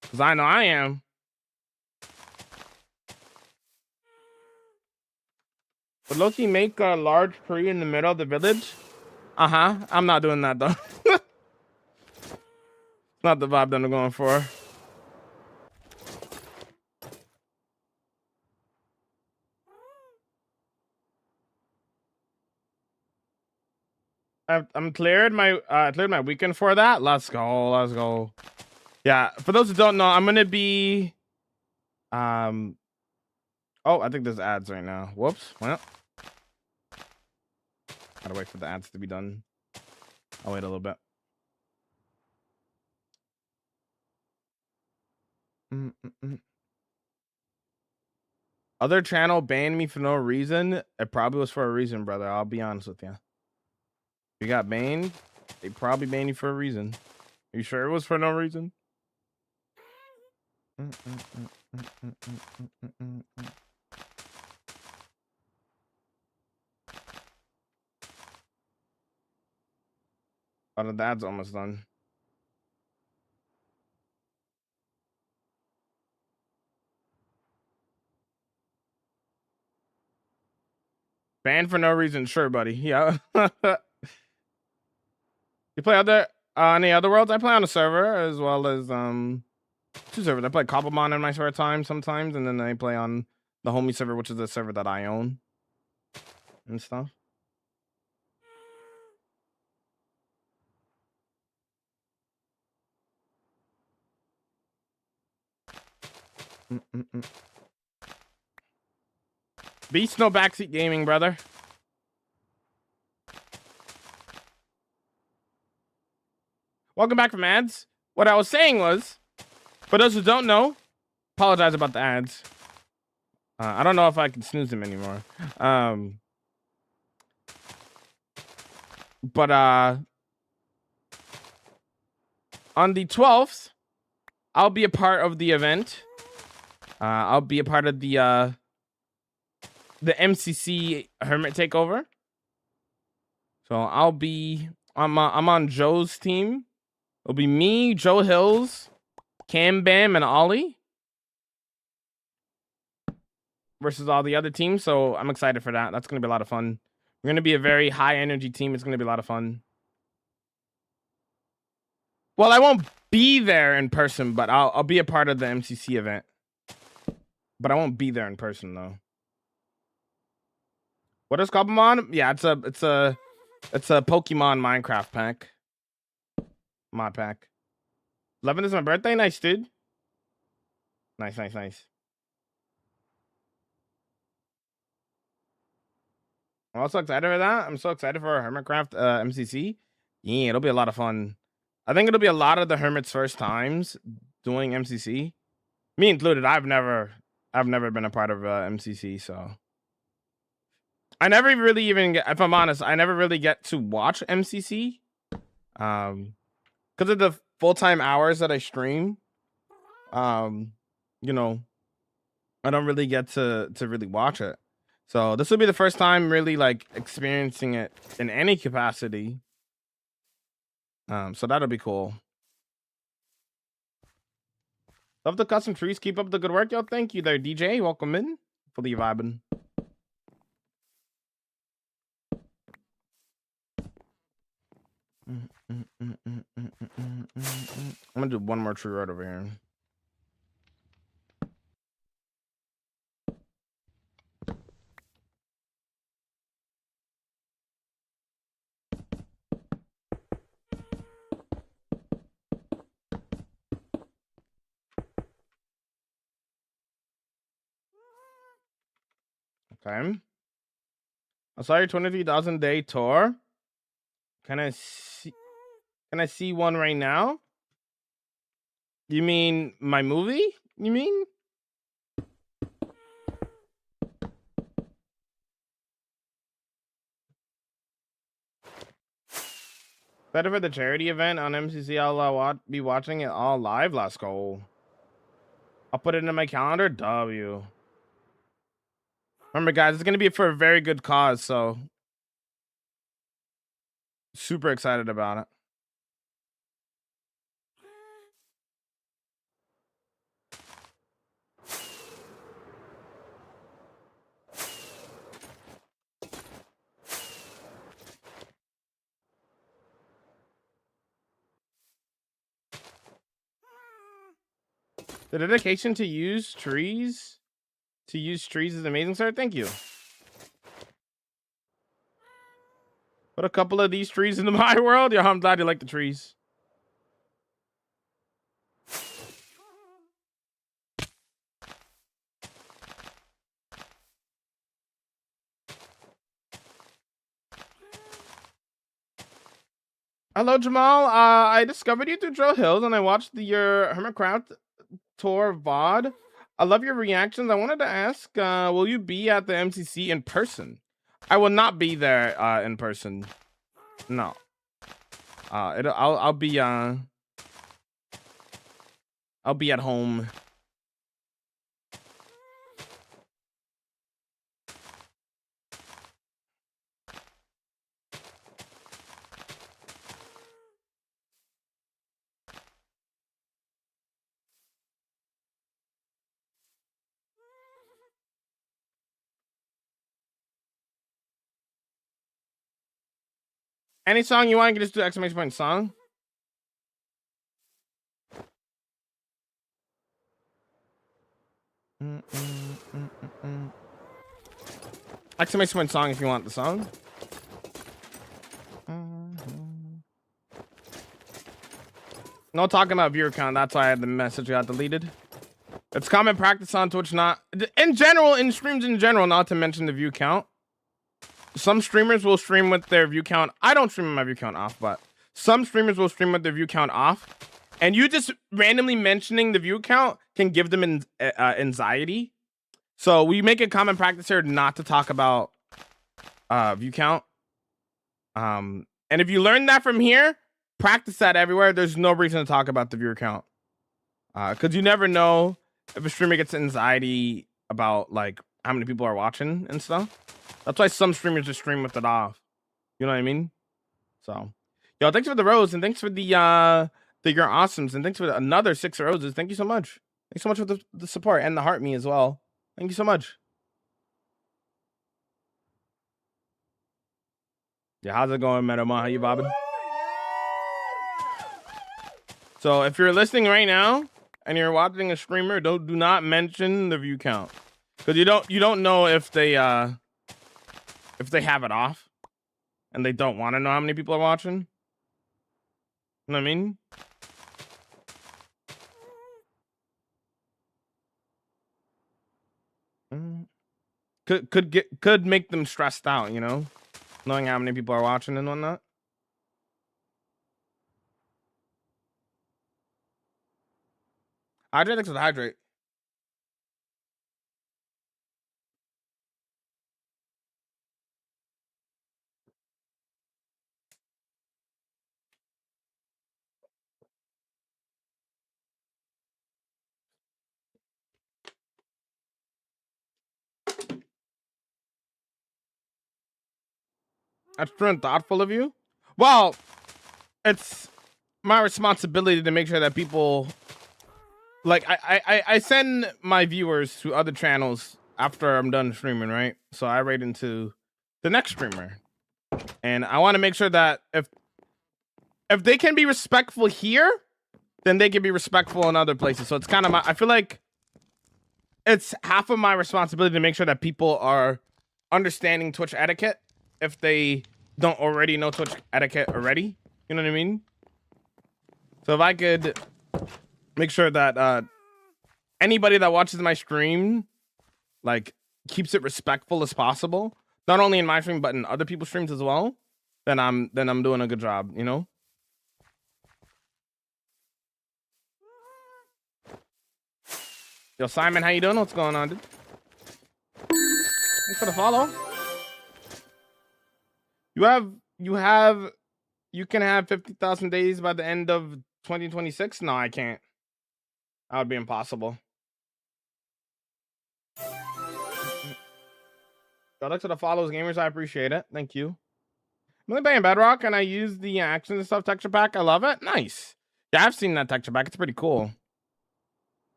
C: Because I know I am. Would Loki make a large tree in the middle of the village? Uh-huh. I'm not doing that, though. Not the vibe that I'm going for. I'm cleared my weekend for that. Let's go. Yeah, for those who don't know, I'm gonna be oh, I think there's ads right now. Whoops. Well, gotta wait for the ads to be done. I'll wait a little bit. Other channel banned me for no reason. It probably was for a reason, brother. I'll be honest with you. You got banned, they probably banned you for a reason. Are you sure it was for no reason? Oh, the dad's almost done. Banned for no reason, sure, buddy. Yeah. You play any other worlds? I play on a server as well as two servers. I play Cobblemon in my spare time sometimes, and then I play on the homie server, which is a server that I own and stuff. Beast no backseat gaming, brother. Welcome back from ads. What I was saying was, for those who don't know, apologize about the ads. I don't know if I can snooze them anymore. But on the 12th, I'll be a part of the event. I'll be a part of the MCC Hermit Takeover. So I'm on Joe's team. It'll be me, Joe Hills, Cam Bam, and Ollie versus all the other teams. So I'm excited for that. That's going to be a lot of fun. We're going to be a very high energy team. It's going to be a lot of fun. Well, I won't be there in person, but I'll be a part of the MCC event. But I won't be there in person though. What is Cobblemon? Yeah, it's a Pokemon Minecraft pack. Mod pack. 11th is my birthday. Nice, dude. Nice. I'm also excited for that. I'm so excited for Hermitcraft MCC. Yeah, it'll be a lot of fun. I think it'll be a lot of the Hermit's first times doing MCC. Me included. I've never been a part of MCC, so I never really even get, if I'm honest, I never really get to watch MCC. Because of the full-time hours that I stream, you know, I don't really get to really watch it. So this will be the first time really like experiencing it in any capacity. So that'll be cool. Love the custom trees. Keep up the good work, yo. Thank you there, DJ. Welcome in. Fully vibing. I'm gonna do one more tree right over here. Okay. I saw your 23,000 day tour. Can I see one right now? You mean my movie? You mean? Better for the charity event on MCC. I'll be watching it all live. Let's go. I'll put it in my calendar. W. Remember, guys, it's gonna be for a very good cause, so super excited about it. The dedication to use trees is amazing, sir. Thank you. Put a couple of these trees into my world. Yeah, I'm glad you like the trees. Hello, Jamal. I discovered you through Drill Hills, and I watched your Hermitcraft tour VOD. I love your reactions. I wanted to ask, will you be at the MCC in person? I will not be there in person. No. I'll be at home. Any song you want, you can just do exclamation point song. Exclamation point song if you want the song. No talking about viewer count. That's why I had the message got deleted. It's common practice on Twitch, not in general, in streams in general, not to mention the view count. Some streamers will stream with their view count. I don't stream with my view count off, but some streamers will stream with their view count off. And you just randomly mentioning the view count can give them anxiety. So we make a common practice here not to talk about view count. And if you learn that from here, practice that everywhere. There's no reason to talk about the viewer count. Because you never know if a streamer gets anxiety about like how many people are watching and stuff. That's why some streamers just stream with it off. You know what I mean? So, yo, thanks for the rose, and thanks for the you're awesomes, and thanks for another 6 roses. Thank you so much. Thanks so much for the support and the heart me as well. Thank you so much. Yeah, how's it going, Metama? How you bobbing? So if you're listening right now and you're watching a streamer, do not mention the view count, because you don't know if they have it off and they don't want to know how many people are watching. You know what I mean? Could make them stressed out, you know, knowing how many people are watching and whatnot. Hydrate, thanks for the hydrate. That's true and thoughtful of you. Well, it's my responsibility to make sure that people, like, I send my viewers to other channels after I'm done streaming, right? So I rate into the next streamer, and I want to make sure that if they can be respectful here, then they can be respectful in other places. So it's kind of I feel like it's half of my responsibility to make sure that people are understanding Twitch etiquette if they don't already know Twitch etiquette already. You know what I mean? So if I could make sure that anybody that watches my stream like keeps it respectful as possible, not only in my stream but in other people's streams as well, then I'm doing a good job, you know? Yo, Simon, how you doing? What's going on, dude? Thanks for the follow. You can have 50,000 days by the end of 2026? No, I can't. That would be impossible. Shout out to the follows gamers. I appreciate it. Thank you. I'm only playing Bedrock and I use the actions and stuff texture pack. I love it. Nice. Yeah, I've seen that texture pack. It's pretty cool.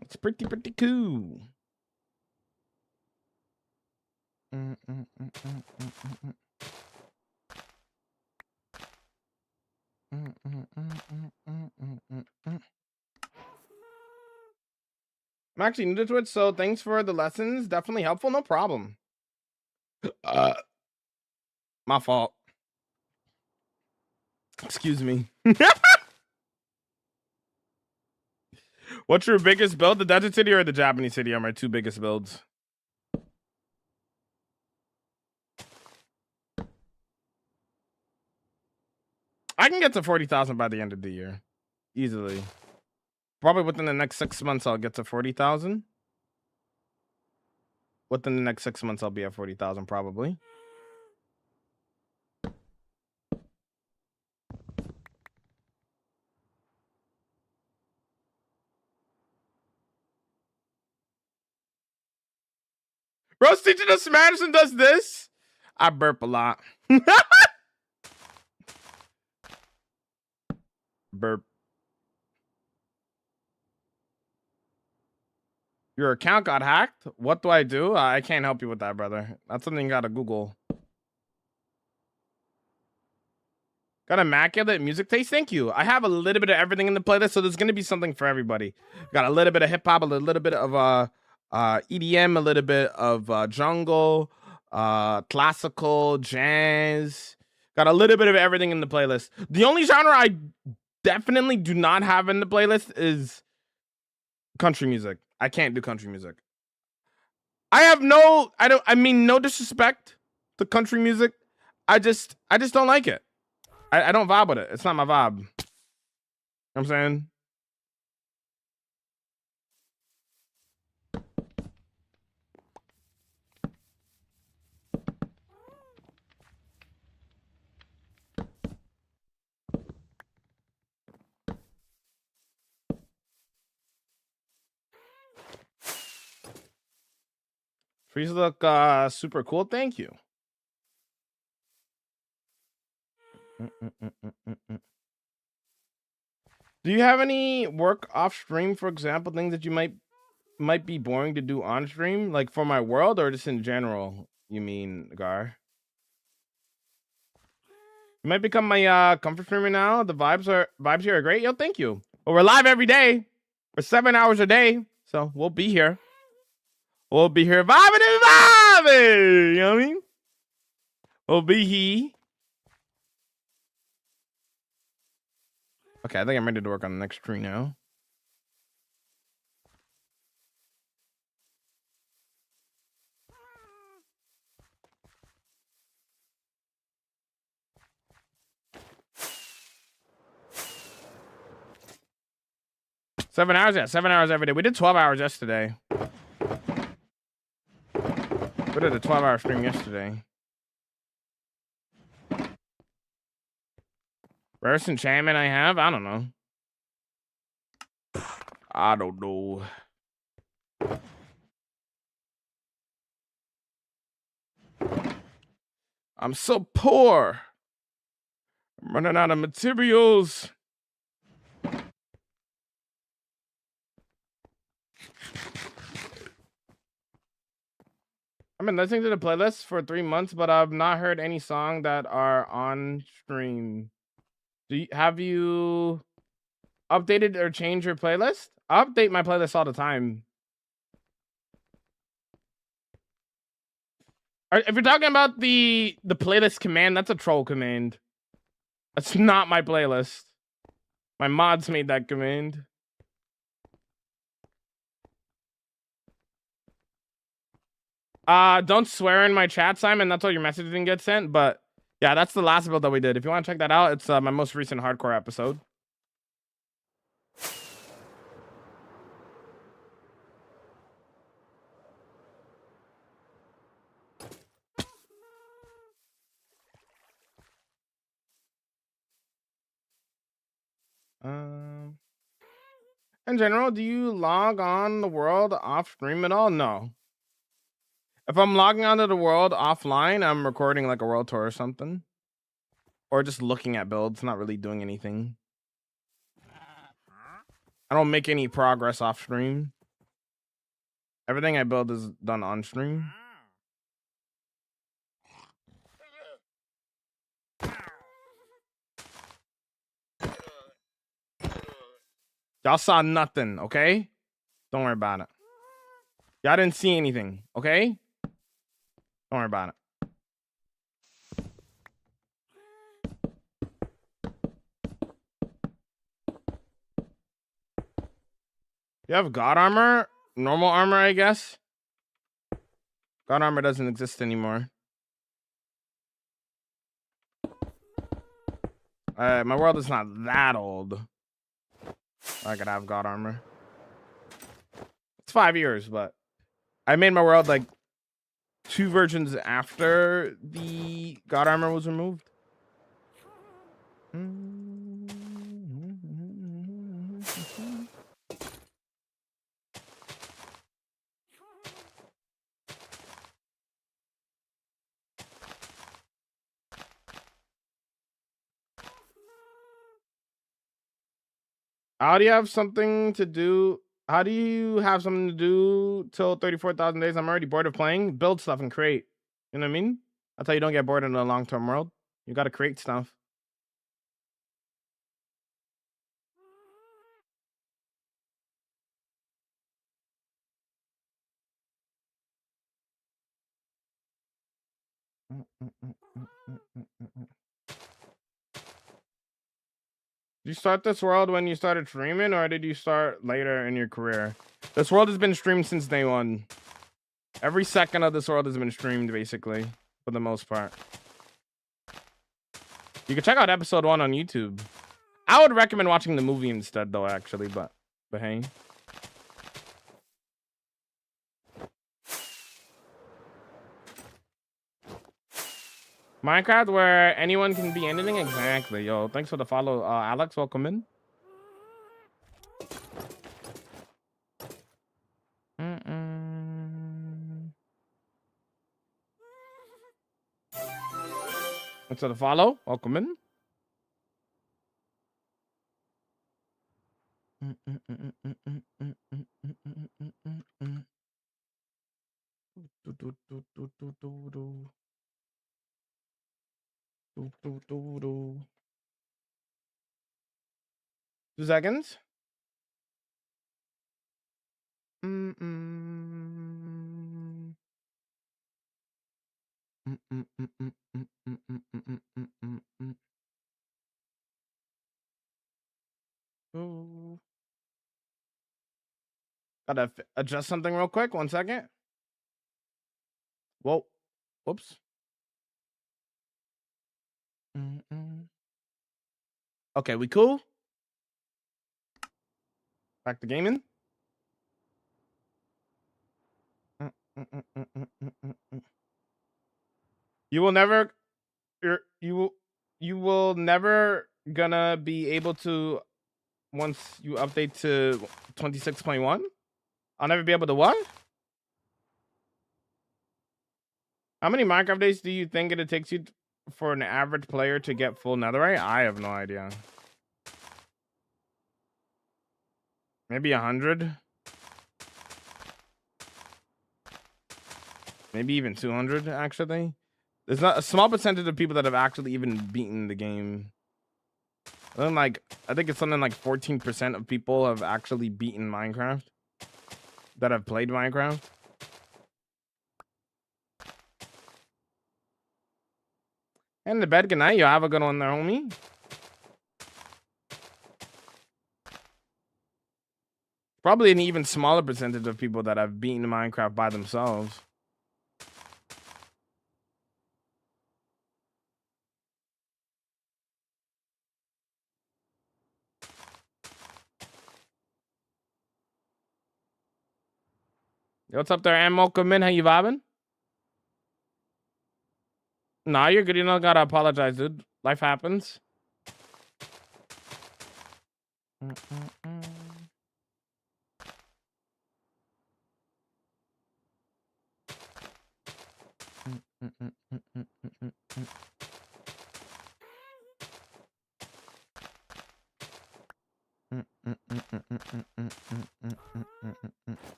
C: It's pretty cool. I'm actually new to Twitch, so thanks for the lessons. Definitely helpful. No problem. My fault. Excuse me. What's your biggest build? The Desert City or the Japanese City are my two biggest builds. I can get to 40,000 by the end of the year. Easily. Probably within the next 6 months, I'll get to 40,000. Within the next 6 months, I'll be at 40,000 probably. Bro's teaching us Spanish and does this. I burp a lot. Burp. Your account got hacked? What do? I can't help you with that, brother. That's something you gotta Google. Got immaculate music taste? Thank you. I have a little bit of everything in the playlist, so there's gonna be something for everybody. Got a little bit of hip hop, a little bit of EDM, a little bit of jungle, classical, jazz. Got a little bit of everything in the playlist. The only genre I definitely do not have in the playlist is country music. I can't do country music. I mean, no disrespect to country music. I just don't like it. I don't vibe with it. It's not my vibe. You know what I'm saying? Trees look super cool. Thank you. Do you have any work off stream, for example, things that you might be boring to do on stream, like for my world or just in general? You mean, Gar? You might become my comfort streamer now. The vibes here are great. Yo, thank you. Well, we're live every day for 7 hours a day, so we'll be here. We'll be here vibing and vibing. You know what I mean? We'll be here. Okay, I think I'm ready to work on the next tree now. Seven hours? Yeah, 7 hours every day. We did 12 hours yesterday. We did a 12-hour stream yesterday. Rarest enchantment I have? I don't know. I don't know. I'm so poor. I'm running out of materials. I've been listening to the playlist for 3 months, but I've not heard any song that are on stream. Have you updated or changed your playlist? I update my playlist all the time. If you're talking about the playlist command, that's a troll command. That's not my playlist. My mods made that command. Don't swear in my chat, Simon. That's why your message didn't get sent. But yeah, that's the last build that we did. If you want to check that out, it's my most recent hardcore episode. In general, do you log on the world off stream at all? No. If I'm logging onto the world offline, I'm recording like a world tour or something. Or just looking at builds, not really doing anything. I don't make any progress off stream. Everything I build is done on stream. Y'all saw nothing, okay? Don't worry about it. Y'all didn't see anything, okay? Don't worry about it. You have God armor? Normal armor, I guess? God armor doesn't exist anymore. My world is not that old. I could have God armor. It's 5 years, but I made my world like 2 versions after the God armor was removed. How do you have something to do? How do you have something to do till 34,000 days? I'm already bored of playing. Build stuff and create. You know what I mean? That's how you don't get bored in a long-term world. You got to create stuff. Did you start this world when you started streaming, or did you start later in your career? This world has been streamed since day one. Every second of this world has been streamed, basically, for the most part. You can check out episode 1 on YouTube. I would recommend watching the movie instead, though, actually, but hey. Minecraft where anyone can be anything? Exactly. Yo, thanks for the follow. Alex, welcome in. Thanks for the follow. Welcome in. Two seconds. Oh. Gotta adjust something real quick. 1 second. Whoa. Whoops. Okay, we cool? Back to gaming. You will never you will never gonna be able to once you update to 26.1. I'll never be able to what? How many Minecraft days do you think it takes you for an average player to get full netherite? I have no idea. Maybe 100. Maybe even 200, actually. There's not a small percentage of people that have actually even beaten the game. I think it's something like 14% of people have actually beaten Minecraft that have played Minecraft. And the bed, good night. You have a good one there, homie. Probably an even smaller percentage of people that have beaten Minecraft by themselves. Yo, what's up there, Ammo? Come in. How you vibing? Nah, you're good. You don't gotta apologize, dude. Life happens.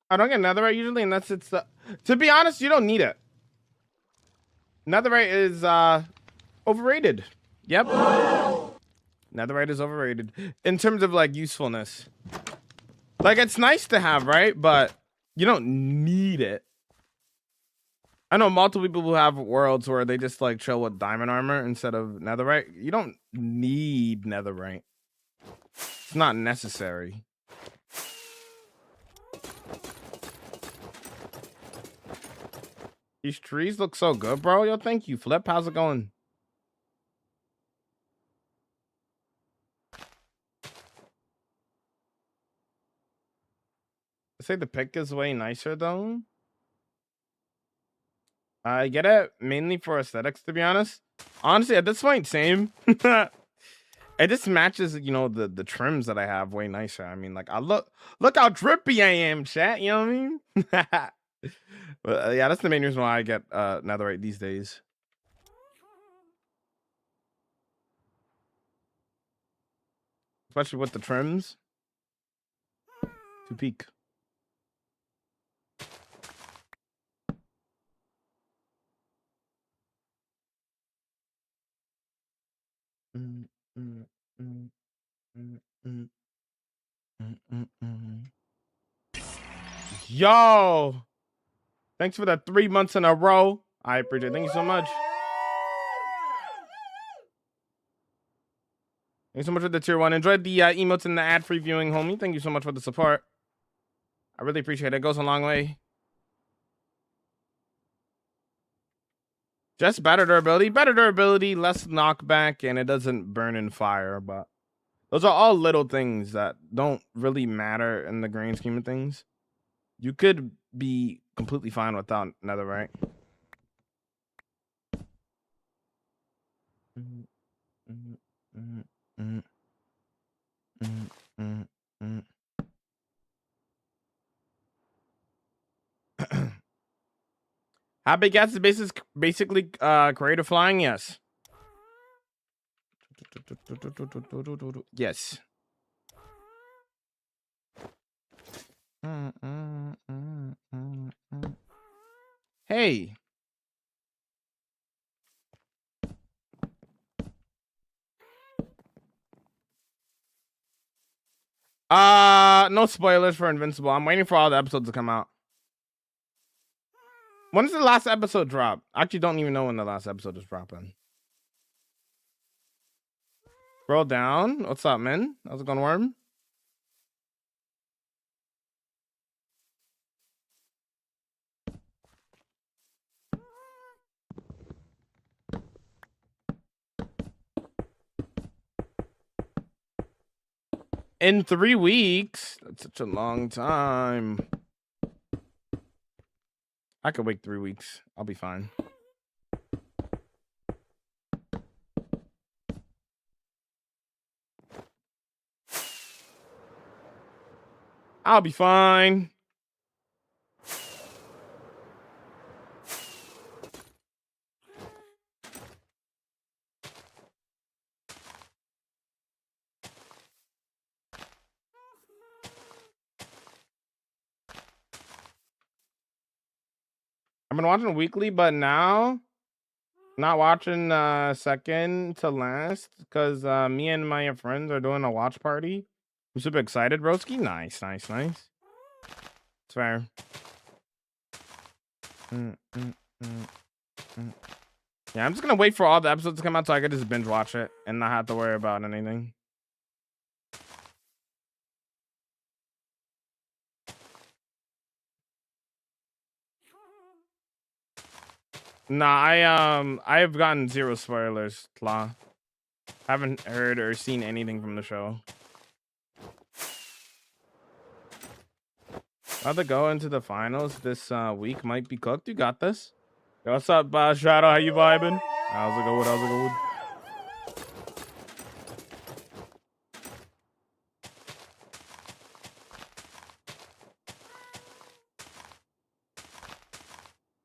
C: I don't get netherite usually unless it's to be honest, you don't need it. Netherite is overrated. Yep. Netherite is overrated in terms of like usefulness. Like it's nice to have, right? But you don't need it. I know multiple people who have worlds where they just like chill with diamond armor instead of netherite. You don't need netherite. It's not necessary. These trees look so good, bro. Yo, thank you, Flip. How's it going? I say the pick is way nicer though. I get it mainly for aesthetics, to be honest. Honestly, at this point, same. It just matches, you know, the trims that I have way nicer. I mean, like, I look how drippy I am, chat. You know what I mean? But yeah, that's the main reason why I get netherite these days. Especially with the trims. To peak. Yo, thanks for the 3 months in a row. I appreciate it. Thank you so much. Thanks so much for the tier 1. Enjoyed the emotes and the ad-free viewing, homie. Thank you so much for the support. I really appreciate it. It goes a long way. Just better durability, less knockback, and it doesn't burn in fire. But those are all little things that don't really matter in the grand scheme of things. You could be completely fine without netherite. How big gas is basically creative flying? Yes. Yes. Hey. No spoilers for Invincible. I'm waiting for all the episodes to come out. When does the last episode drop? I actually don't even know when the last episode is dropping. Scroll down. What's up, man? How's it going, Worm? In 3 weeks? That's such a long time. I could wait 3 weeks. I'll be fine. I'll be fine. I've been watching weekly, but now not watching second to last because me and my friends are doing a watch party. I'm super excited, broski. Nice. It's fair. Yeah, I'm just gonna wait for all the episodes to come out so I can just binge watch it and not have to worry about anything. Nah, I've gotten 0 spoilers, Tla. Haven't heard or seen anything from the show. About to go into the finals this week. Might be cooked. You got this. Yo, what's up, Shadow? How you vibing? How's it going?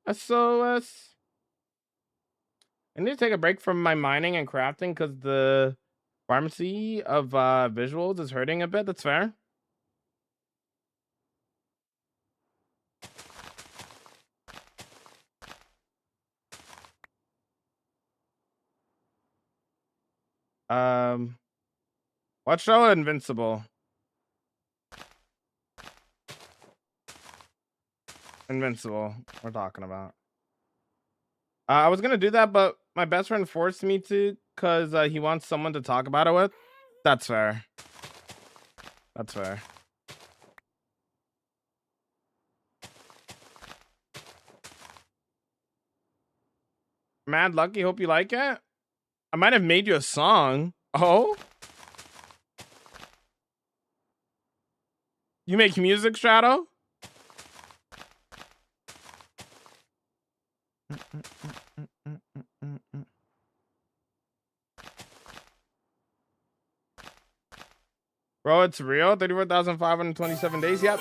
C: SOS. I need to take a break from my mining and crafting because the pharmacy of visuals is hurting a bit. That's fair. What show? Invincible. Invincible. We're talking about. I was gonna do that, but my best friend forced me to because he wants someone to talk about it with. That's fair. That's fair. Mad Lucky, hope you like it. I might have made you a song. Oh? You make music, Shadow? Bro, it's real. 34,527 days. Yep.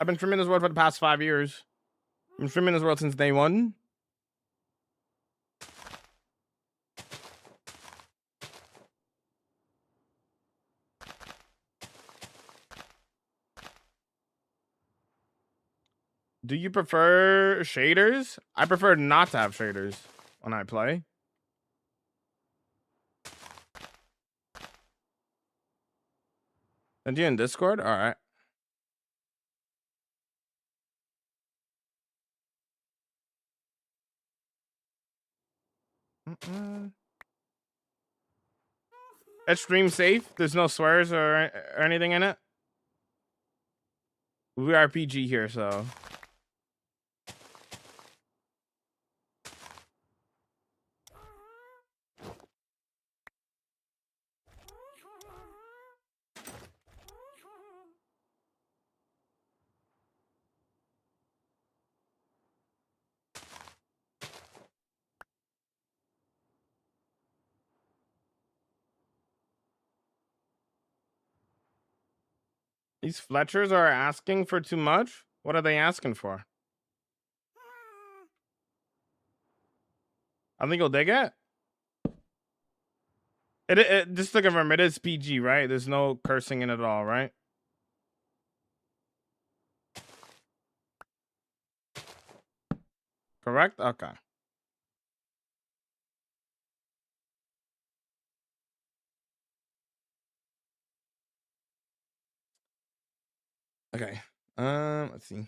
C: I've been streaming this world for the past 5 years. I've been streaming this world since day one. Do you prefer shaders? I prefer not to have shaders when I play. Send you in Discord? All right. It's stream safe. There's no swears or anything in it. We RPG here, so. These Fletchers are asking for too much? What are they asking for? I think you'll dig it. It just to confirm, it is PG, right? There's no cursing in it at all, right? Correct? Okay. Okay. Let's see.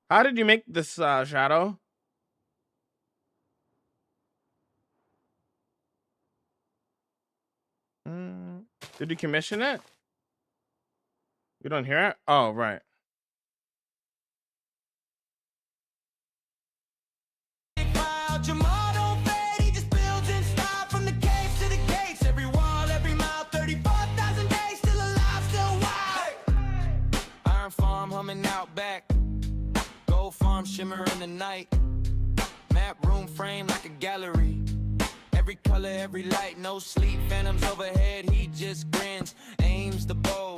C: How did you make this Shadow? Did you commission it? You don't hear it? Oh, right.
E: Out back, gold farm shimmer in the night, map room frame like a gallery, every color, every light, no sleep, phantoms overhead, he just grins, aims the bow,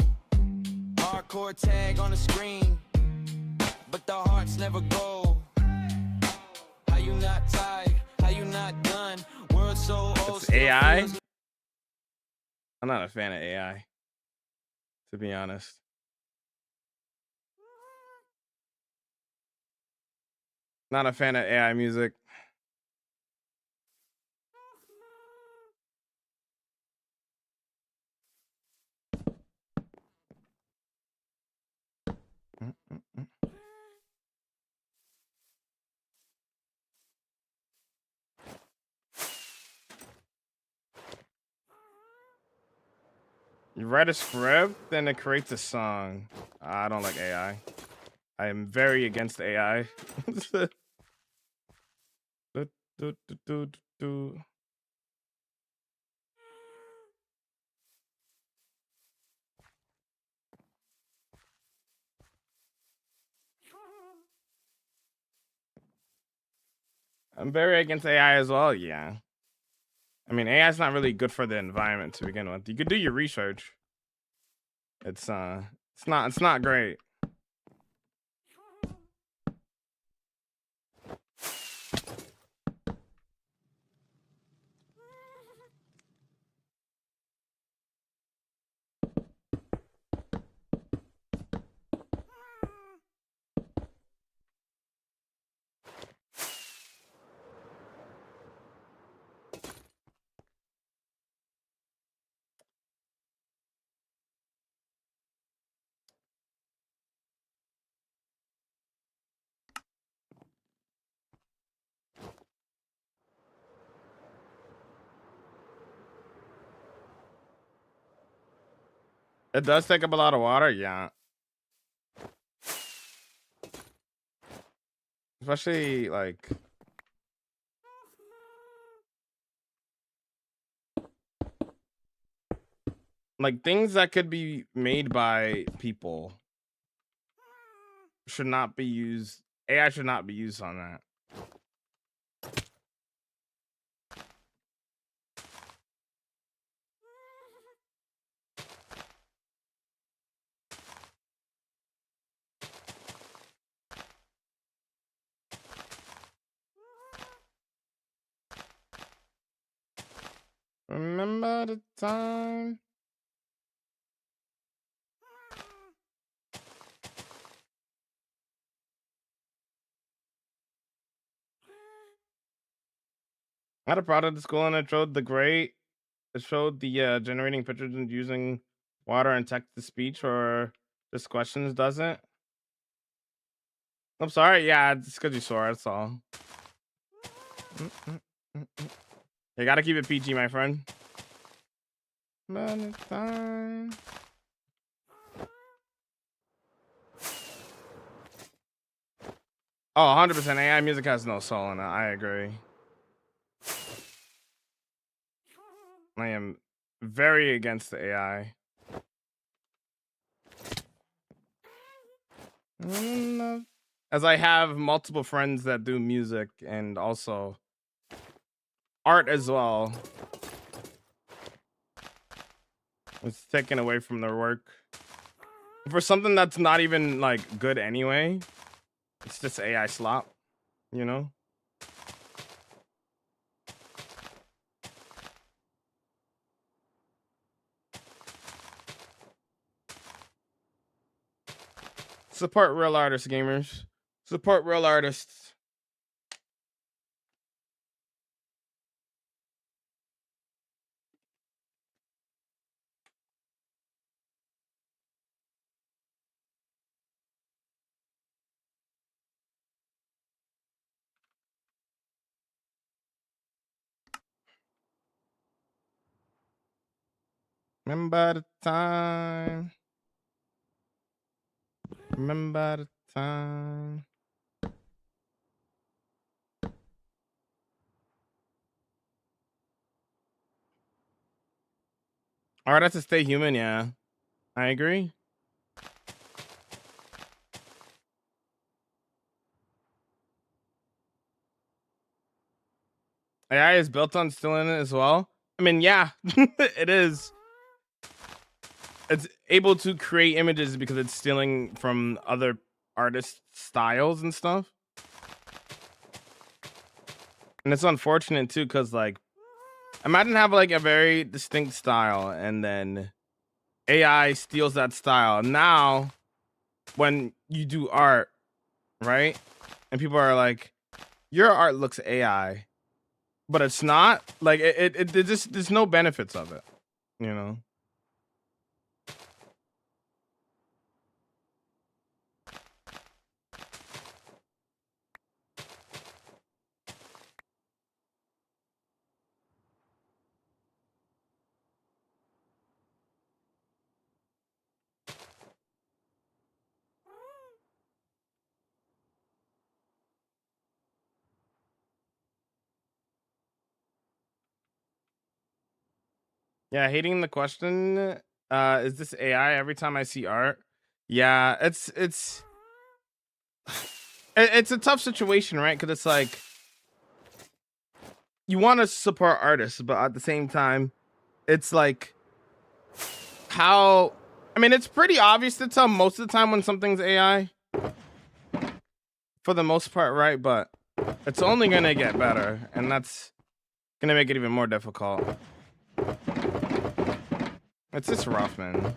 E: hardcore tag on the screen, but the hearts never go. How you not tired, how you not done, world so old.
C: It's AI. I'm not a fan of AI, to be honest. Not a fan of AI music. You write a script, then it creates a song. I don't like AI. I am very against AI. Do I'm very against AI as well. Yeah. I mean, AI is not really good for the environment to begin with. You could do your research. It's not great. It does take up a lot of water, yeah. Especially like things that could be made by people should not be used. AI should not be used on that. Remember the time? I had a product at school and it showed the generating pictures and using water and text to speech or just questions doesn't. I'm sorry, yeah, it's because you saw it, that's all. You gotta keep it PG, my friend. Remember the time? Oh, 100% AI music has no soul in it. I agree. I am very against the AI. As I have multiple friends that do music and also art as well. It's taken away from their work. For something that's not even like good anyway. It's just AI slop, you know? Support real artists, gamers. Support real artists. Remember the time. Remember the time. Art has to stay human, yeah. I agree. AI is built on stealing it as well. I mean, yeah, it is. It's able to create images because it's stealing from other artists' styles and stuff. And it's unfortunate too, because like, imagine have like a very distinct style and then AI steals that style. Now, when you do art, right? And people are like, your art looks AI, but it's not. Like it just there's no benefits of it, you know. Yeah, hating the question. Is this AI? Every time I see art, yeah, it's a tough situation, right? Because it's like you want to support artists, but at the same time, it's like how. I mean, it's pretty obvious to tell most of the time when something's AI, for the most part, right? But it's only gonna get better, and that's gonna make it even more difficult. It's just rough, man.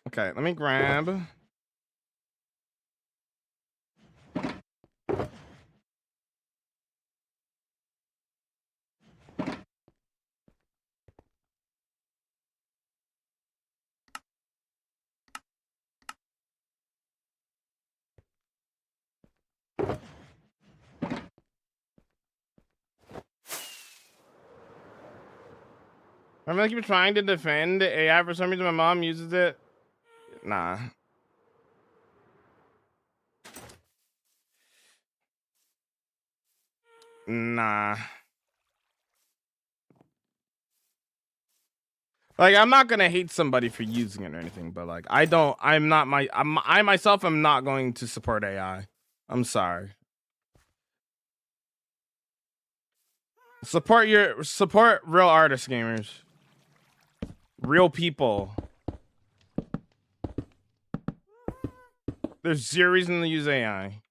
C: Okay, let me grab. I'm gonna keep trying to defend AI. For some reason, my mom uses it. Nah. Nah. Like, I'm not gonna hate somebody for using it or anything, but like, I myself am not going to support AI. I'm sorry. Support real artist gamers. Real people. There's zero reason to use AI.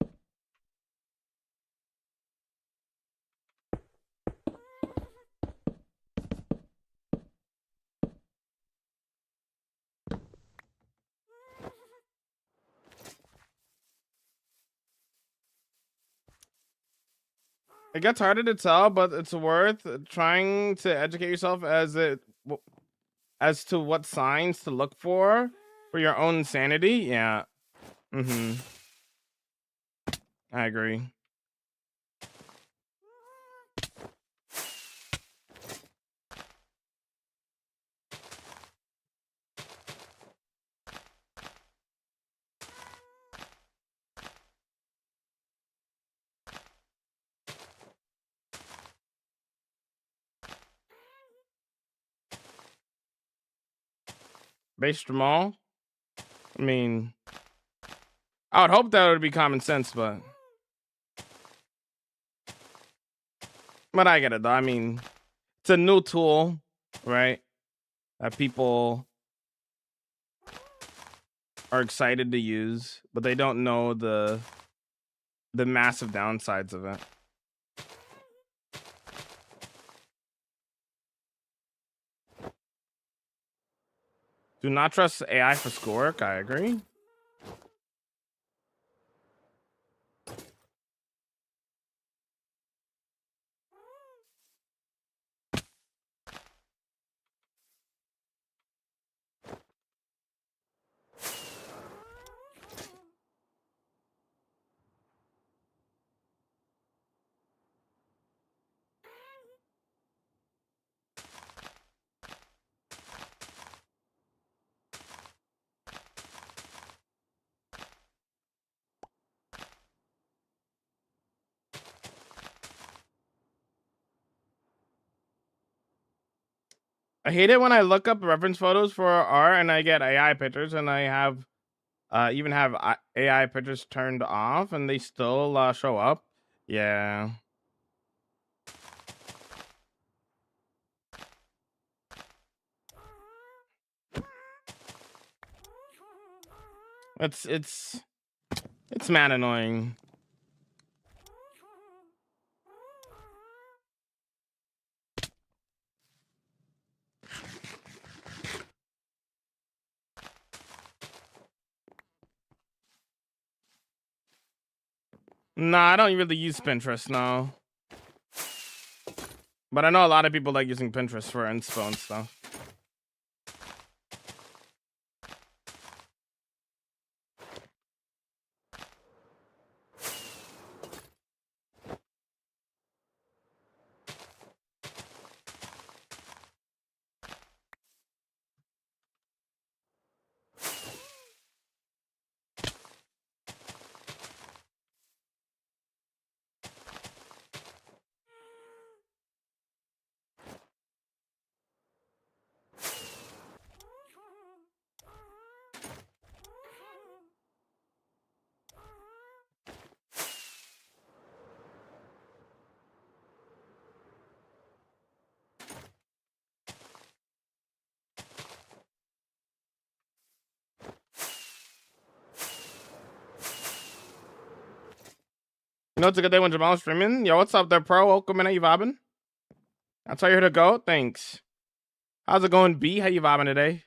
C: It gets harder to tell, but it's worth trying to educate yourself as to what signs to look for your own sanity. Yeah. Mm-hmm. I agree. Base Jamal. I mean, I would hope that would be common sense, but I get it though. I mean, it's a new tool, right? That people are excited to use, but they don't know the massive downsides of it. Do not trust AI for schoolwork. I agree. I hate it when I look up reference photos for art and I get AI pictures, and I have even have AI pictures turned off and they still show up. Yeah. It's mad annoying. Nah, I don't really use Pinterest, no. But I know a lot of people like using Pinterest for inspo and stuff. You know, it's a good day when Jamal's streaming. Yo, what's up there, pro? Welcome in. How you vibing? That's how you're here to go. Thanks. How's it going, B? How you vibing today?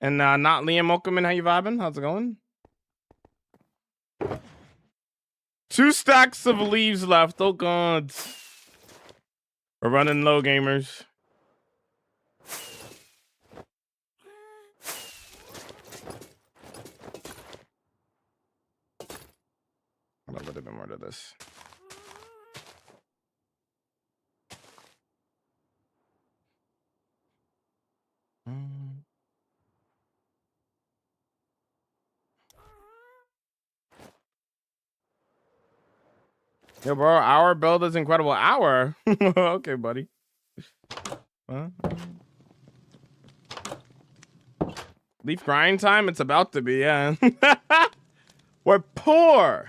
C: And not Liam Mokelman, how you vibing? How's it going? 2 stacks of leaves left. Oh god. We're running low, gamers. A little bit more to this. Yo, bro, our build is incredible. Our? Okay, buddy. Leaf grind time? It's about to be, yeah. We're poor.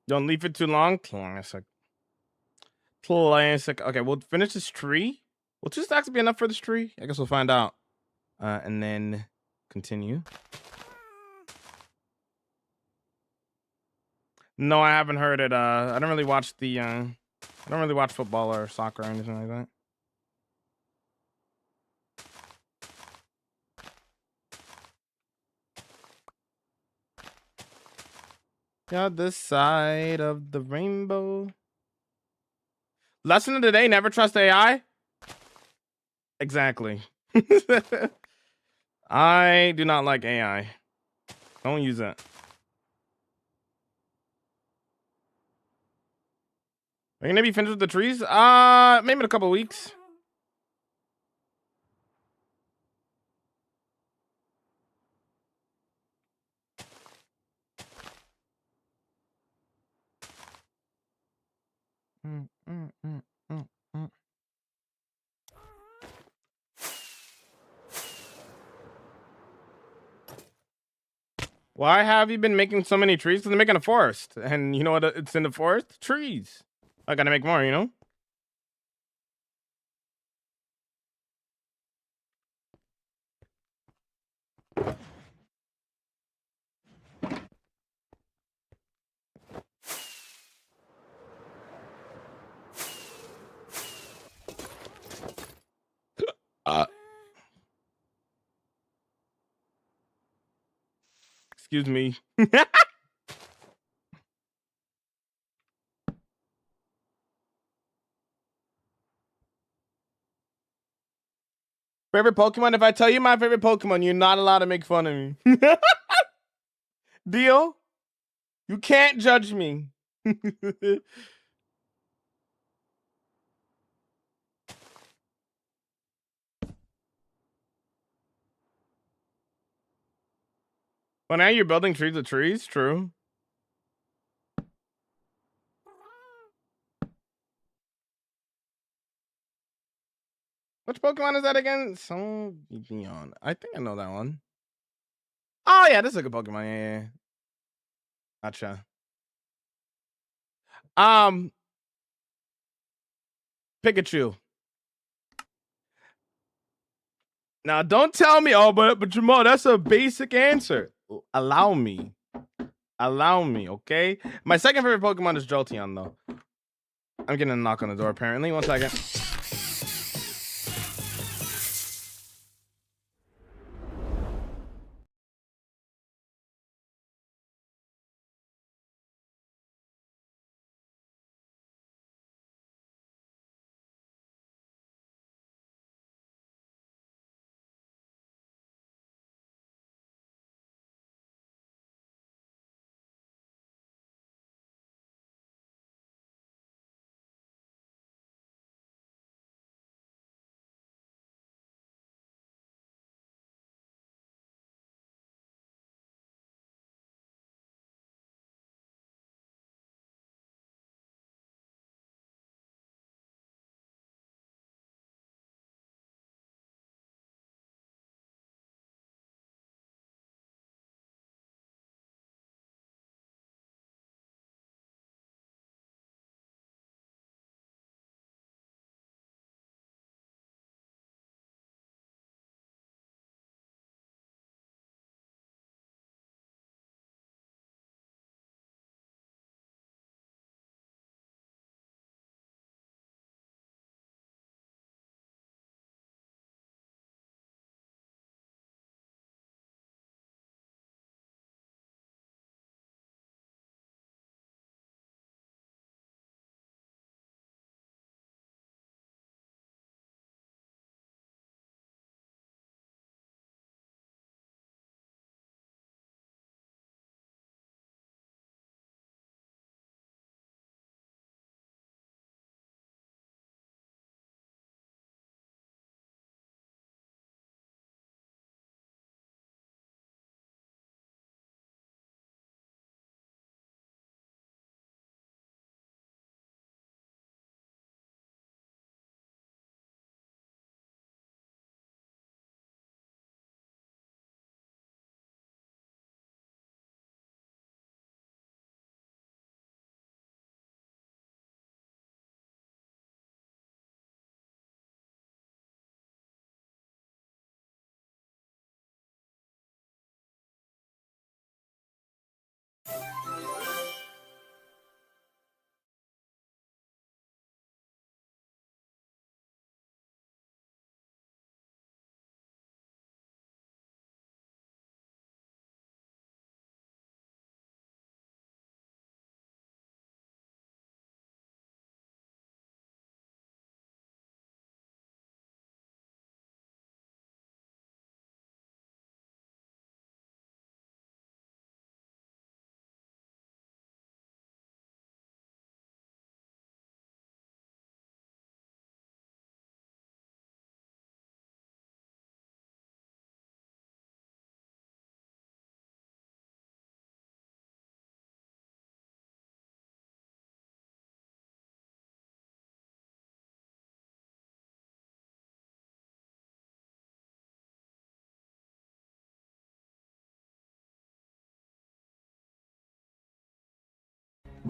C: Don't leave it too long. Classic. Classic. Okay, we'll finish this tree. Will 2 stacks be enough for this tree? I guess we'll find out. And then continue. No, I haven't heard it. I don't really watch the I don't really watch football or soccer or anything like that. Yeah, this side of the rainbow. Lesson of the day, never trust AI. Exactly. I do not like AI. Don't use it. Are you gonna be finished with the trees? Maybe in a couple weeks. Why have you been making so many trees? Because I'm making a forest. And you know what it's in the forest? Trees. I gotta make more, you know? Excuse me. Favorite Pokemon? If I tell you my favorite Pokemon, you're not allowed to make fun of me. Deal? You can't judge me. Well, now you're building trees with trees. True. Which Pokemon is that again? Beyond. I think I know that one. Oh yeah, this is a good Pokemon. Yeah. Gotcha. Pikachu. Now don't tell me, oh, but Jamal, that's a basic answer. Allow me. Okay? My second favorite Pokemon is Jolteon, though. I'm getting a knock on the door, apparently. 1 second.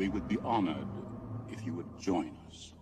F: We would be honored if you would join us.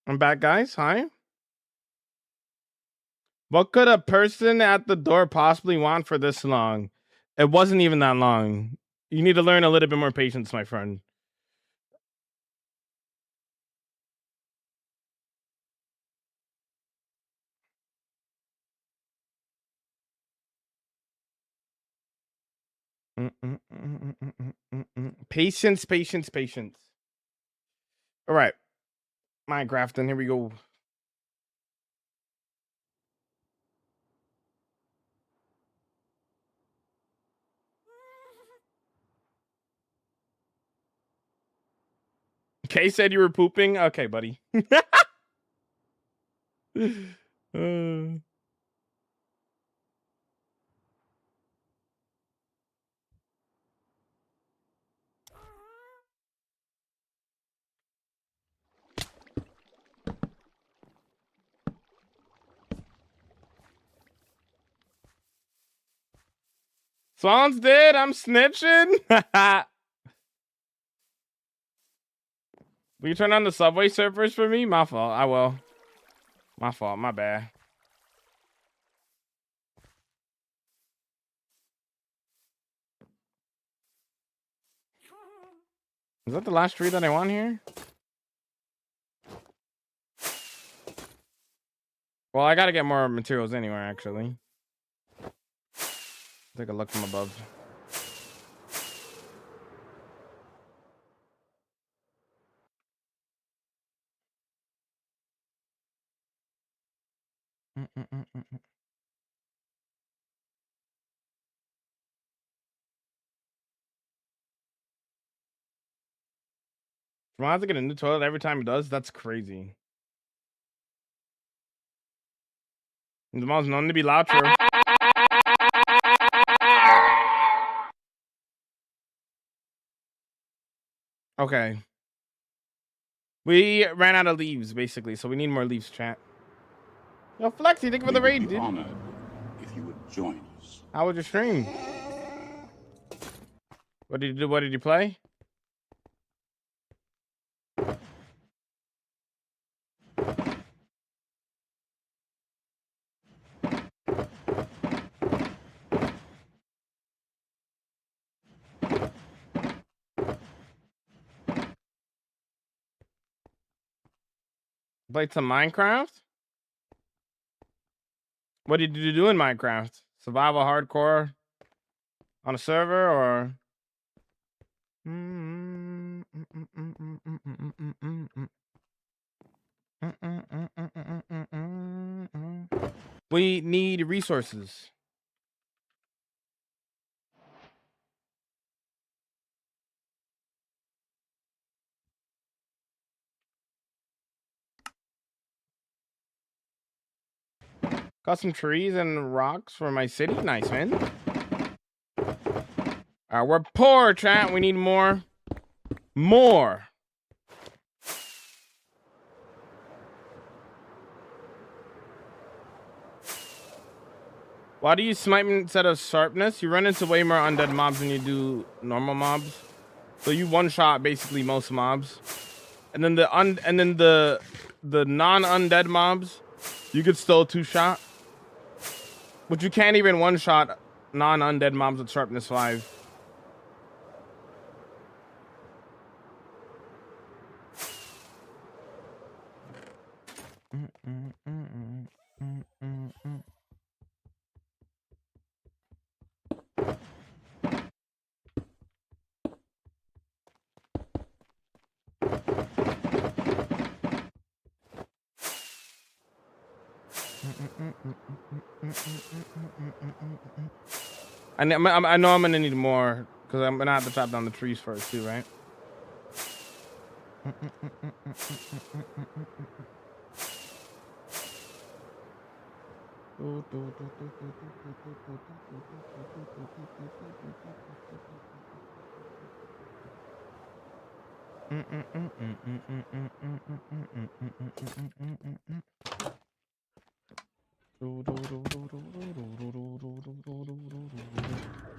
C: I'm back, guys. Hi. What could a person at the door possibly want for this long? It wasn't even that long. You need to learn a little bit more patience, my friend. Patience, patience, patience. All right. Minecraft, and here we go. Kay said you were pooping. Okay, buddy. Swan's dead. I'm snitching. Will you turn on the subway surfers for me? My fault. I will. My fault. My bad. Is that the last tree that I want here? Well, I gotta get more materials anywhere, actually. Take a look from above. Ron has to get a new toilet every time he does? That's crazy. The mom's known to be loud, true. Okay. We ran out of leaves, basically, so we need more leaves, chat. Yo, Flexi, thank you for the raid,
F: We'd be
C: dude.
F: honored if you would join us.
C: How was your stream? What did you do? What did you play? Played some Minecraft? What did you do in Minecraft? Survival hardcore on a server or? We need resources. Got some trees and rocks for my city. Nice, man. We're poor, chat. We need more. More. Why do you smite me instead of sharpness? You run into way more undead mobs than you do normal mobs. So you one shot basically most mobs. And then the non-undead mobs, you could still two shot. But you can't even one shot non-undead mobs with sharpness 5. I know I'm gonna need more because I'm gonna have to chop down the trees first too, right?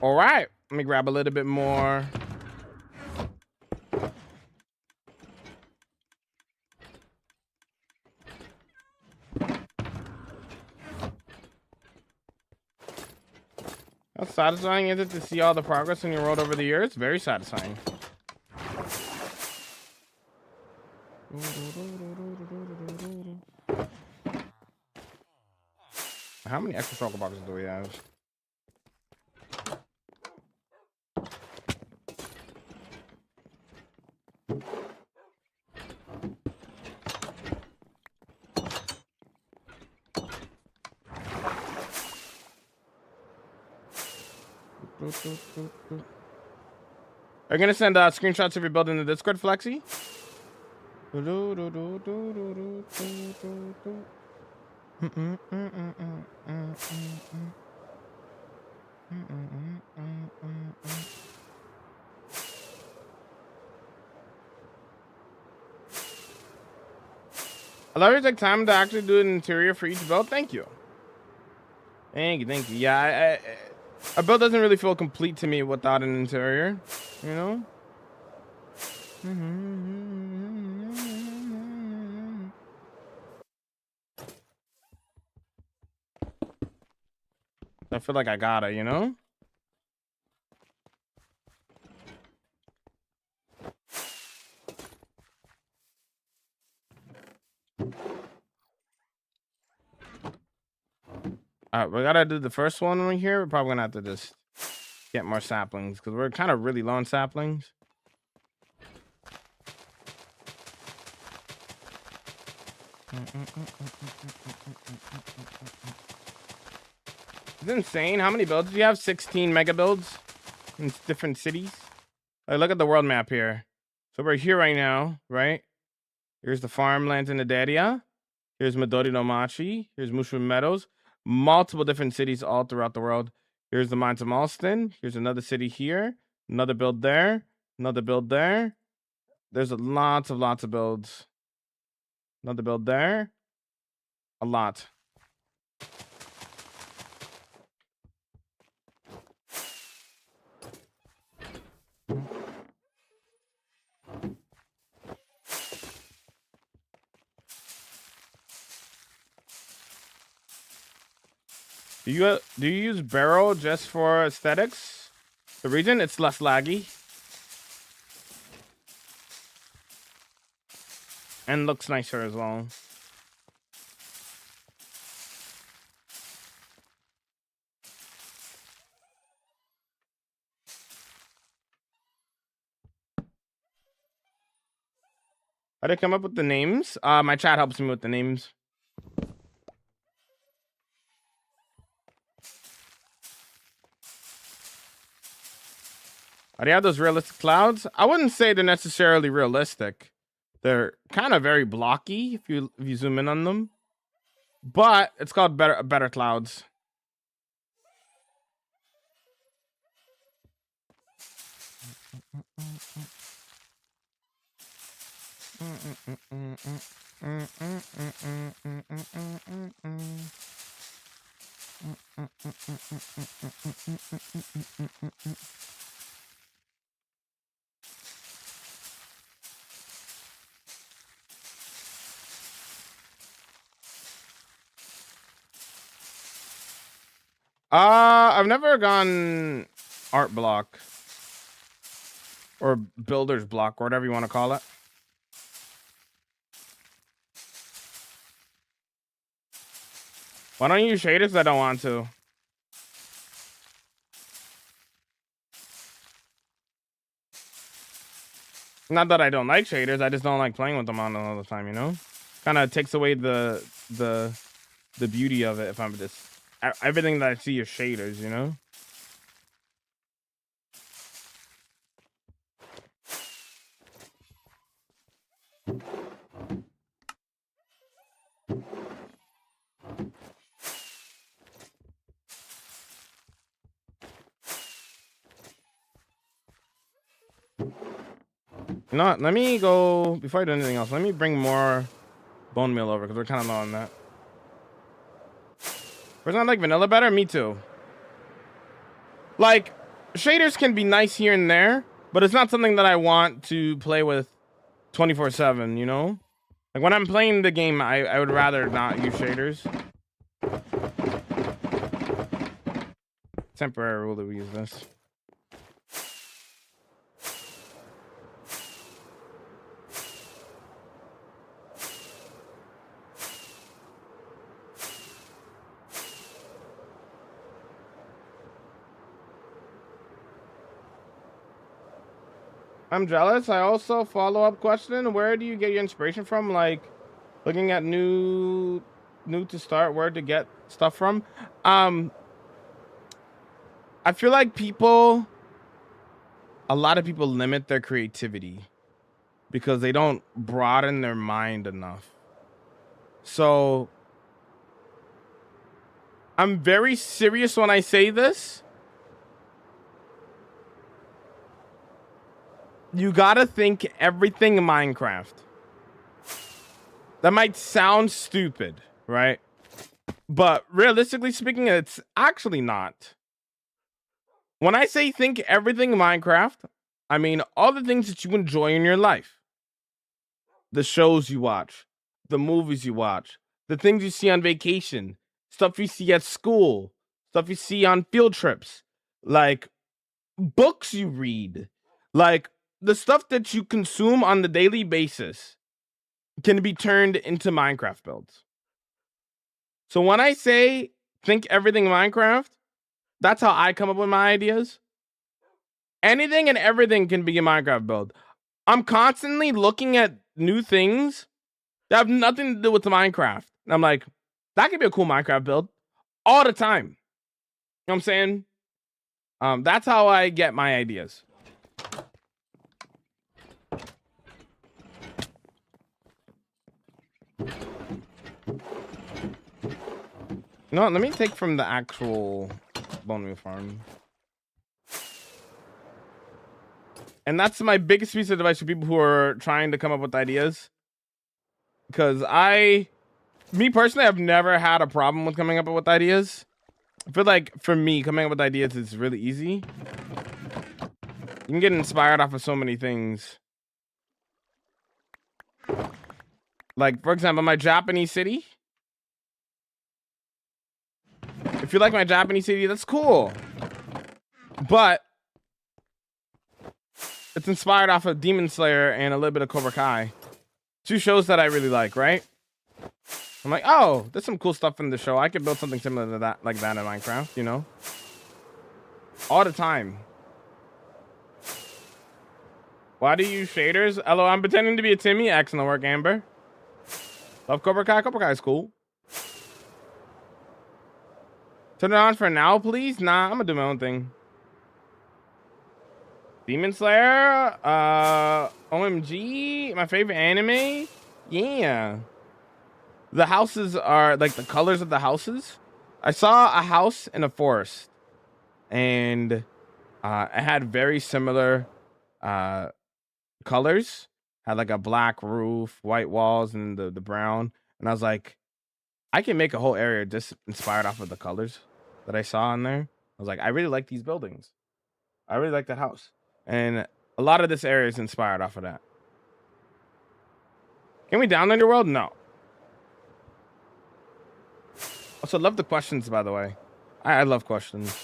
C: All right, let me grab a little bit more. satisfying is it to see all the progress in your world over the years? Very satisfying. How many extra chocolate boxes do we have? Are you gonna send screenshots of your build in the Discord, Flexi? I love you take time to actually do an interior for each build. Thank you. Thank you. Yeah, a build doesn't really feel complete to me without an interior, you know? I feel like I gotta, you know? All right, we gotta do the first one right here. We're probably gonna have to just get more saplings because we're kind of really low on saplings. It's insane. How many builds do you have? 16 mega builds in different cities. Like, look at the world map here. So we're here right now, right? Here's the farmlands in Adadia. Here's Midori no Machi. Here's Mushroom Meadows. Multiple different cities all throughout the world. Here's the Mines of Malston. Here's another city here. Another build there. Another build there. There's lots of builds. Another build there. A lot. Do you use Barrow just for aesthetics? The reason it's less laggy and looks nicer as well. How did I come up with the names? My chat helps me with the names. Are they have those realistic clouds? I wouldn't say they're necessarily realistic. They're kind of very blocky if you zoom in on them. But it's called better clouds. I've never gone art block or builder's block or whatever you want to call it. Why don't you use shaders? I don't want to. Not that I don't like shaders, I just don't like playing with them on all the time, you know? Kind of takes away the beauty of it if I'm just everything that I see is shaders, you know? You know what? Let me go, before I do anything else, let me bring more bone meal over because we're kind of low on that. Does not like vanilla better? Me too. Like, shaders can be nice here and there, but it's not something that I want to play with 24/7, you know? Like, when I'm playing the game, I would rather not use shaders. temporary rule that we use this. I'm jealous. I also follow-up question. Where do you get your inspiration from? Like looking at new to start, where to get stuff from. I feel like a lot of people limit their creativity because they don't broaden their mind enough. So I'm very serious when I say this. You gotta think everything Minecraft. That might sound stupid, right? But realistically speaking, it's actually not. When I say think everything Minecraft, I mean all the things that you enjoy in your life. The shows you watch, the movies you watch, the things you see on vacation, stuff you see at school, stuff you see on field trips, like books you read, like the stuff that you consume on the daily basis can be turned into Minecraft builds. So when I say think everything Minecraft, that's how I come up with my ideas. Anything and everything can be a Minecraft build. I'm constantly looking at new things that have nothing to do with the Minecraft. And I'm like, that could be a cool Minecraft build all the time. You know what I'm saying? That's how I get my ideas. No, let me take from the actual bone meal farm. And that's my biggest piece of advice for people who are trying to come up with ideas. Because me personally, I've never had a problem with coming up with ideas. I feel like for me, coming up with ideas is really easy. You can get inspired off of so many things. Like, for example, my Japanese city. If you like my Japanese city, that's cool. But it's inspired off of Demon Slayer and a little bit of Cobra Kai. Two shows that I really like, right? I'm like, oh, there's some cool stuff in the show. I could build something similar to that, like that in Minecraft, you know? All the time. Why do you use shaders? Hello, I'm pretending to be a Timmy. Excellent work, Amber. Love Cobra Kai. Cobra Kai is cool. Turn it on for now, please. Nah, I'm gonna do my own thing. Demon Slayer, OMG, my favorite anime. Yeah. The houses are like the colors of the houses. I saw a house in a forest, and it had very similar colors. Had like a black roof, white walls, and the brown. And I was like, I can make a whole area just inspired off of the colors that I saw in there. I was like, I really like these buildings. I really like that house. And a lot of this area is inspired off of that. Can we download your world? No. Also, love the questions, by the way. I love questions.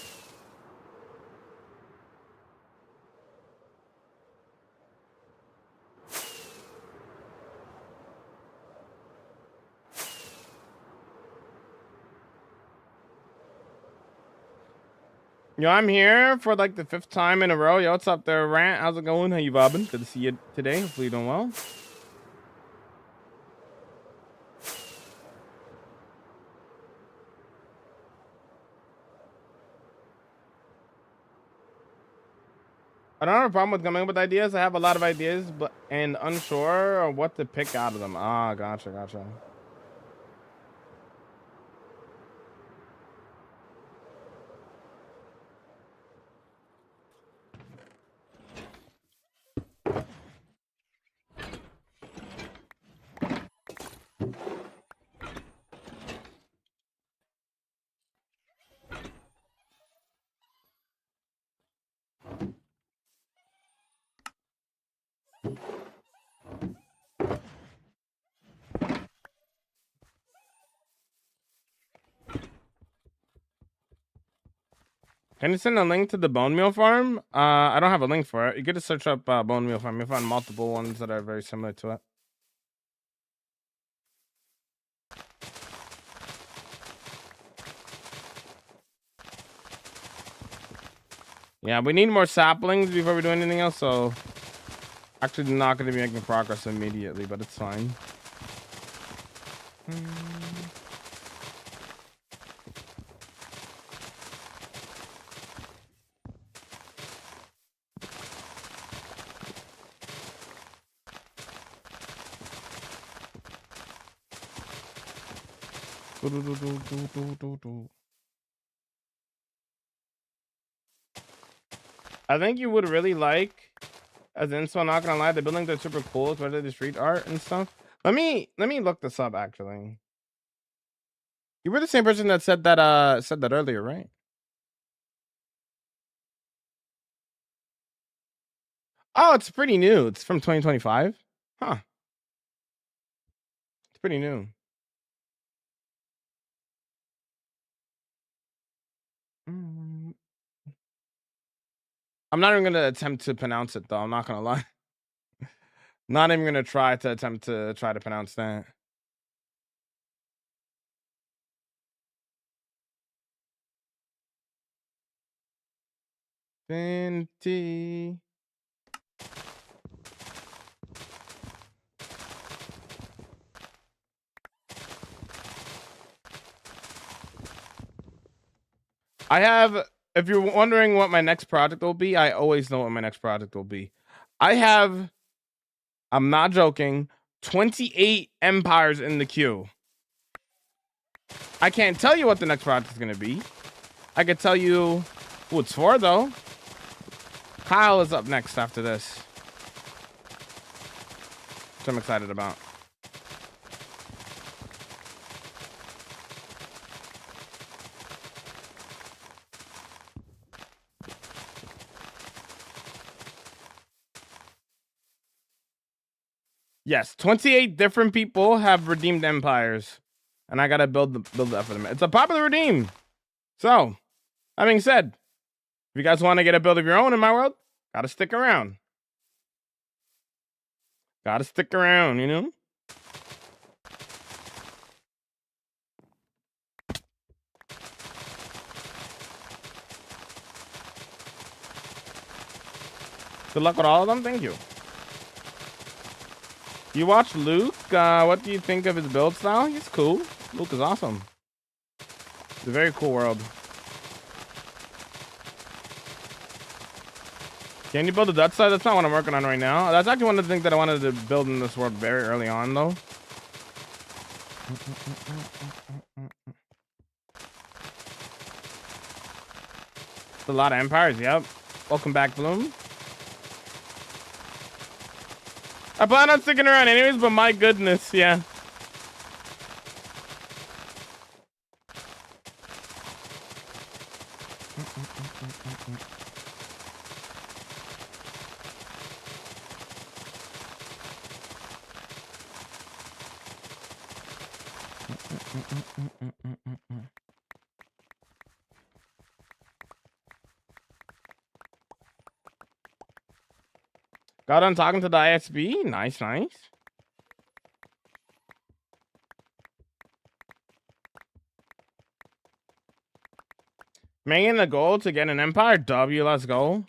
C: Yo, I'm here for like the 5th time in a row. Yo, what's up there, Rant? How's it going? How you bobbing? Good to see you today. Hopefully you're doing well. I don't have a problem with coming up with ideas. I have a lot of ideas, but and unsure of what to pick out of them. Ah, gotcha. Can you send a link to the bone meal farm? I don't have a link for it. You could just search up bone meal farm. You'll find multiple ones that are very similar to it. Yeah, we need more saplings before we do anything else, so actually not going to be making progress immediately, but it's fine. I think you would really like, as in, so I'm not gonna lie, the buildings are super cool, especially the street art and stuff. Let me look this up actually. You were the same person that said that earlier, right? Oh, it's pretty new. It's from 2025. Huh. It's pretty new. I'm not even gonna attempt to pronounce it though. I'm not gonna lie. Not even gonna try to pronounce that. Fenty. I have, if you're wondering what my next project will be, I always know what my next project will be. I have, I'm not joking, 28 empires in the queue. I can't tell you what the next project is going to be. I could tell you who it's for, though. Kyle is up next after this, which I'm excited about. Yes, 28 different people have redeemed empires, and I gotta build that for them. It's a popular redeem. So, that being said, if you guys want to get a build of your own in my world, gotta stick around. Gotta stick around, you know? Good luck with all of them. Thank you. You watch Luke? What do you think of his build style? He's cool. Luke is awesome. It's a very cool world. Can you build a Dutch side? That's not what I'm working on right now. That's actually one of the things that I wanted to build in this world very early on, though. It's a lot of empires. Yep. Welcome back, Bloom. I plan on sticking around anyways, but my goodness, yeah. Got on talking to the ISB. Nice, nice. Making the goal to get an empire. W, let's go.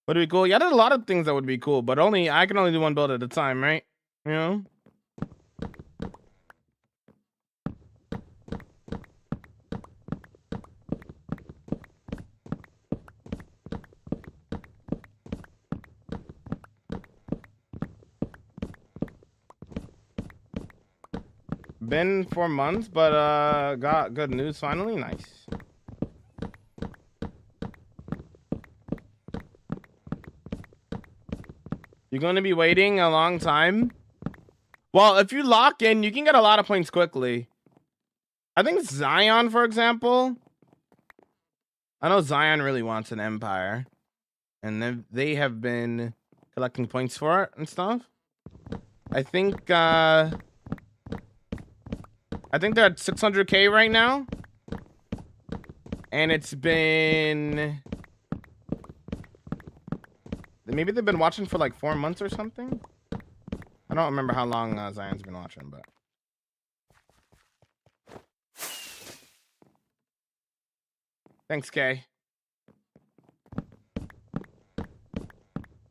C: Would it be cool? Yeah, there's a lot of things that would be cool, but I can only do one build at a time, right? You know? Been 4 months, but got good news finally. Nice. You're going to be waiting a long time? Well, if you lock in, you can get a lot of points quickly. I think Zion, for example, I know Zion really wants an empire, and they have been collecting points for it and stuff. I think they're at 600K right now, and it's been maybe they've been watching for like 4 months or something. I don't remember how long Zion's been watching, but thanks, Kay.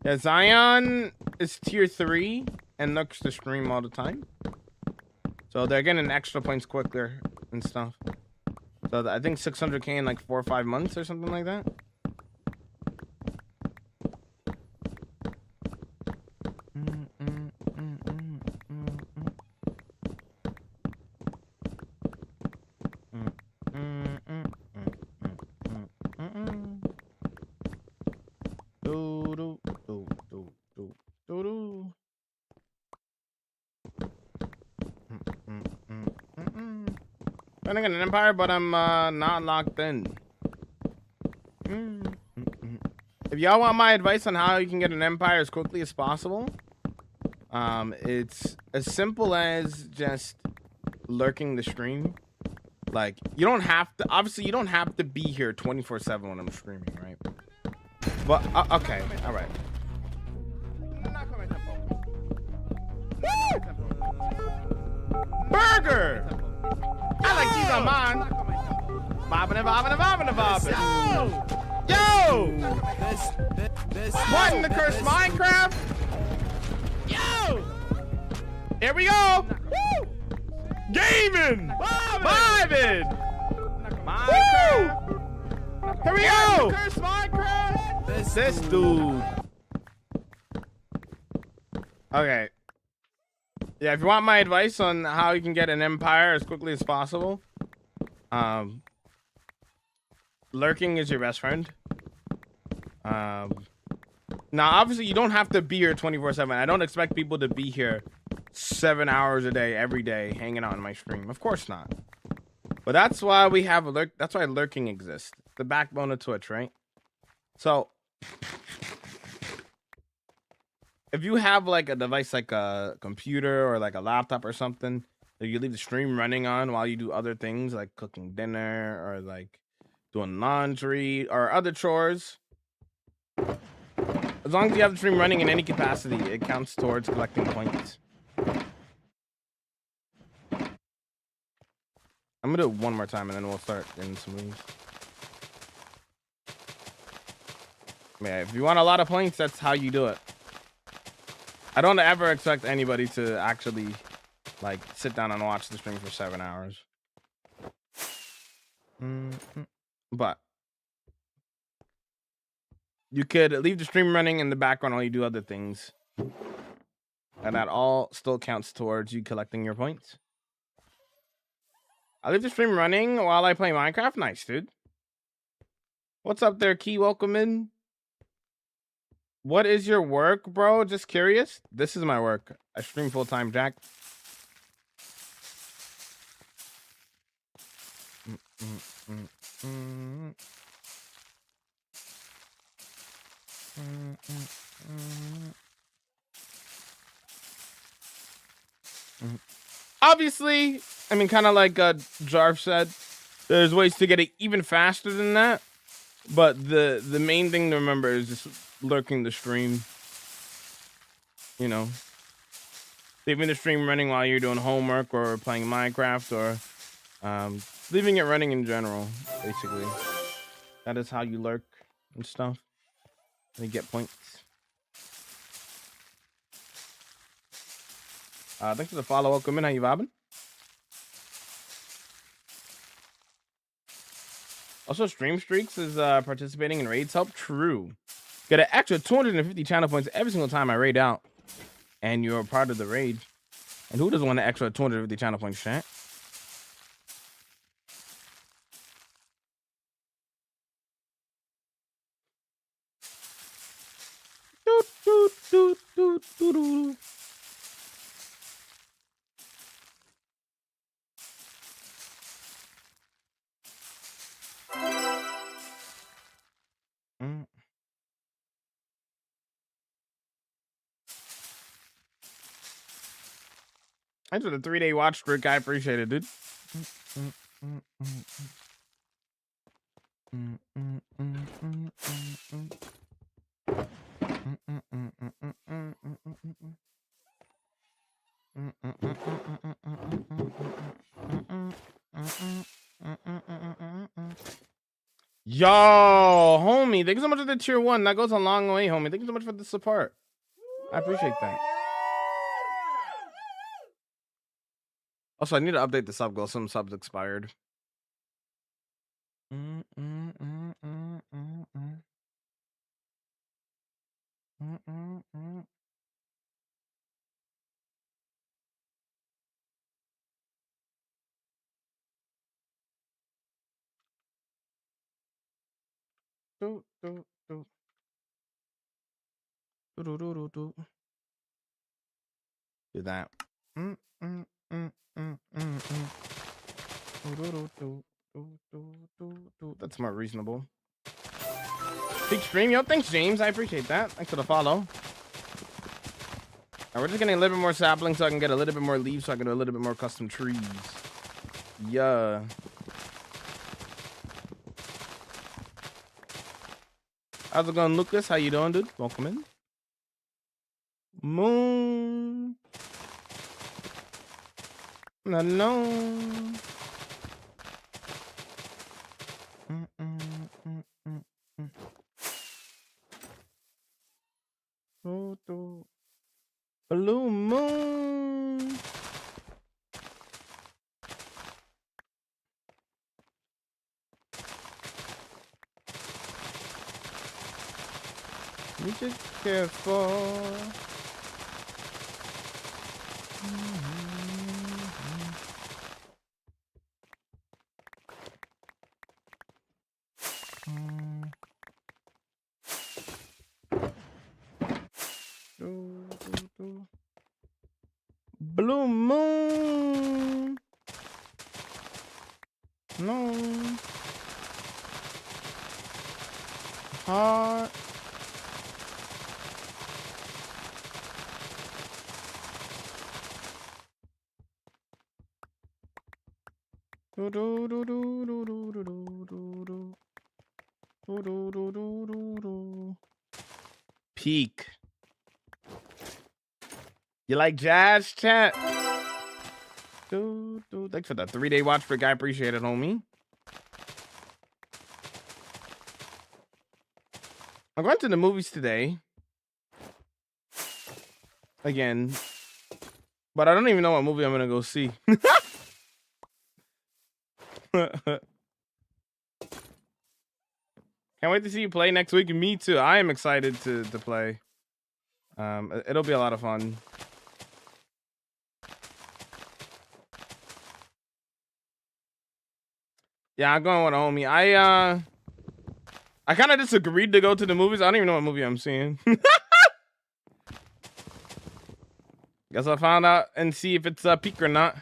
C: Yeah, Zion is tier 3 and looks to stream all the time. So they're getting extra points quicker and stuff. So I think 600K in like 4 or 5 months or something like that. Trying to get an empire, but I'm not locked in. If y'all want my advice on how you can get an empire as quickly as possible, it's as simple as just lurking the stream. Like, you don't have to, obviously you don't have to be here 24/7 when I'm streaming, right? But okay, all right. Burger! I like cheese on mine. Bobbing and bobbing and bobbing and bobbing. Yo! What in the curse Minecraft? Yo! Here we go! Woo! Gaming! Vibing! Minecraft! Here we go! Curse Minecraft! This dude. Okay. Yeah, if you want my advice on how you can get an empire as quickly as possible, lurking is your best friend. Now, obviously, you don't have to be here 24/7. I don't expect people to be here 7 hours a day, every day, hanging out on my stream. Of course not. But that's why we have a lurk. That's why lurking exists. The backbone of Twitch, right? So, if you have like a device like a computer or like a laptop or something that you leave the stream running on while you do other things like cooking dinner or like doing laundry or other chores, as long as you have the stream running in any capacity, it counts towards collecting points. I'm gonna do it one more time and then we'll start getting some moves. Yeah, if you want a lot of points, that's how you do it. I don't ever expect anybody to actually like sit down and watch the stream for 7 hours. But you could leave the stream running in the background while you do other things. And that all still counts towards you collecting your points. I leave the stream running while I play Minecraft. Nice, dude. What's up there, Key? Welcome in. What is your work, bro? Just curious. This is my work. I stream full-time, Jack. Obviously, I mean, kind of like Jarv said, there's ways to get it even faster than that. But the main thing to remember is just lurking the stream. You know, leaving the stream running while you're doing homework or playing Minecraft or leaving it running in general, basically. That is how you lurk and stuff. And you get points. Thanks for the follow. Welcome in. How you vibing? Also, Stream Streaks is participating in raids help. True. Get an extra 250 channel points every single time I raid out. And you're a part of the raid. And who doesn't want an extra 250 channel points, chat? Doot, doot, doot, doot, doot, doot. Thanks for the 3-day watch streak. I appreciate it, dude. Yo, homie, thank you so much for the tier 1. That goes a long way, homie. Thank you so much for the support. I appreciate that. Also, I need to update the sub goal. Some subs expired. Do that. That's more reasonable. Big stream, yo. Thanks, James. I appreciate that. Thanks for the follow. And we're just getting a little bit more saplings so I can get a little bit more leaves so I can do a little bit more custom trees. Yeah. How's it going, Lucas? How you doing, dude? Welcome in. Moon. Alone. Blue moon. You just careful. Blue moon. No. Heart. Do do do do do do do do do do do do do do. Peak. You like jazz, chat? Thanks for the 3-day watch break. I appreciate it, homie. I'm going to the movies today. Again. But I don't even know what movie I'm going to go see. Can't wait to see you play next week. Me too. I am excited to play. It'll be a lot of fun. Yeah, I'm going with a homie. I kind of just agreed to go to the movies. I don't even know what movie I'm seeing. Guess I'll find out and see if it's peak or not.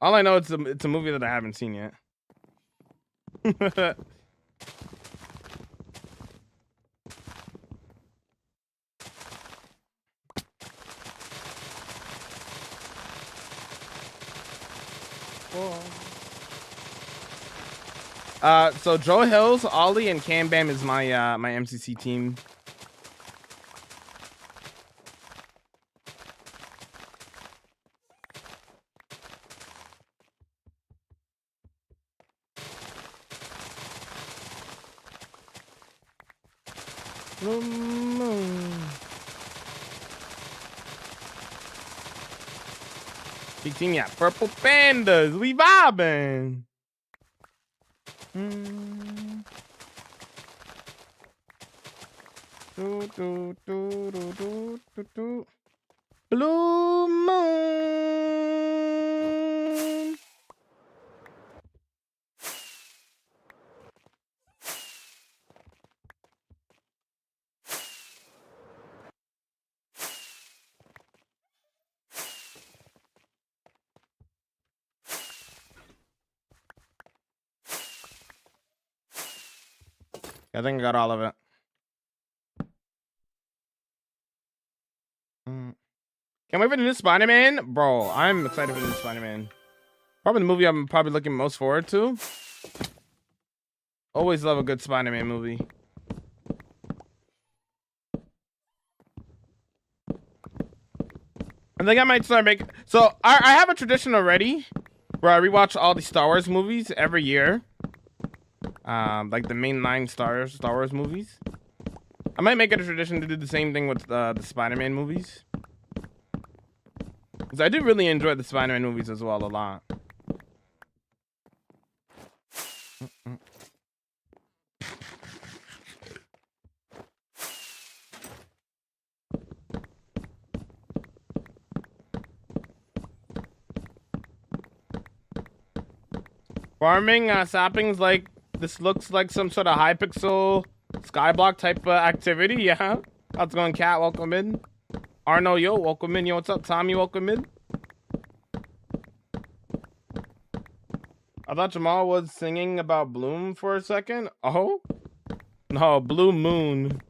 C: All I know it's a movie that I haven't seen yet. So Joe Hills, Ollie, and Cam Bam is my my MCC team. Big team, yeah. Purple Pandas, we vibing. Blue moon. I think I got all of it. Can't wait for the new Spider-Man. Bro, I'm excited for the new Spider-Man. Probably the movie I'm probably looking most forward to. Always love a good Spider-Man movie. I think I might start making... So, I have a tradition already where I rewatch all the Star Wars movies every year. Like the mainline Star Wars movies. I might make it a tradition to do the same thing with the Spider-Man movies. Because I do really enjoy the Spider-Man movies as well a lot. Farming sappings, like this looks like some sort of Hypixel skyblock type activity. Yeah, how's it going, Cat? Welcome in. Arno, yo, welcome in. Yo, what's up, Tommy? Welcome in. I thought Jamal was singing about Bloom for a second. Oh no, Blue Moon.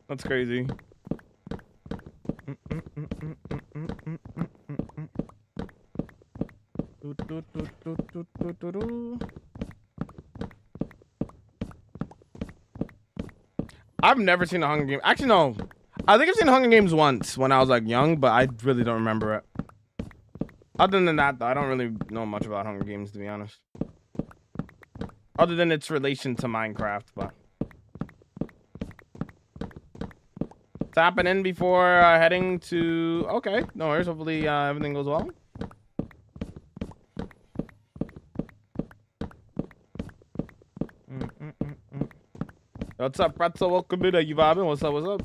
C: That's crazy. I've never seen a Hunger Games. Actually, no. I think I've seen Hunger Games once when I was like young, but I really don't remember it. Other than that, though, I don't really know much about Hunger Games, to be honest. Other than its relation to Minecraft, but. Tapping in before heading to... Okay, no worries. Hopefully everything goes well. What's up, Pretzel? Welcome in. You vibing? What's up? What's up?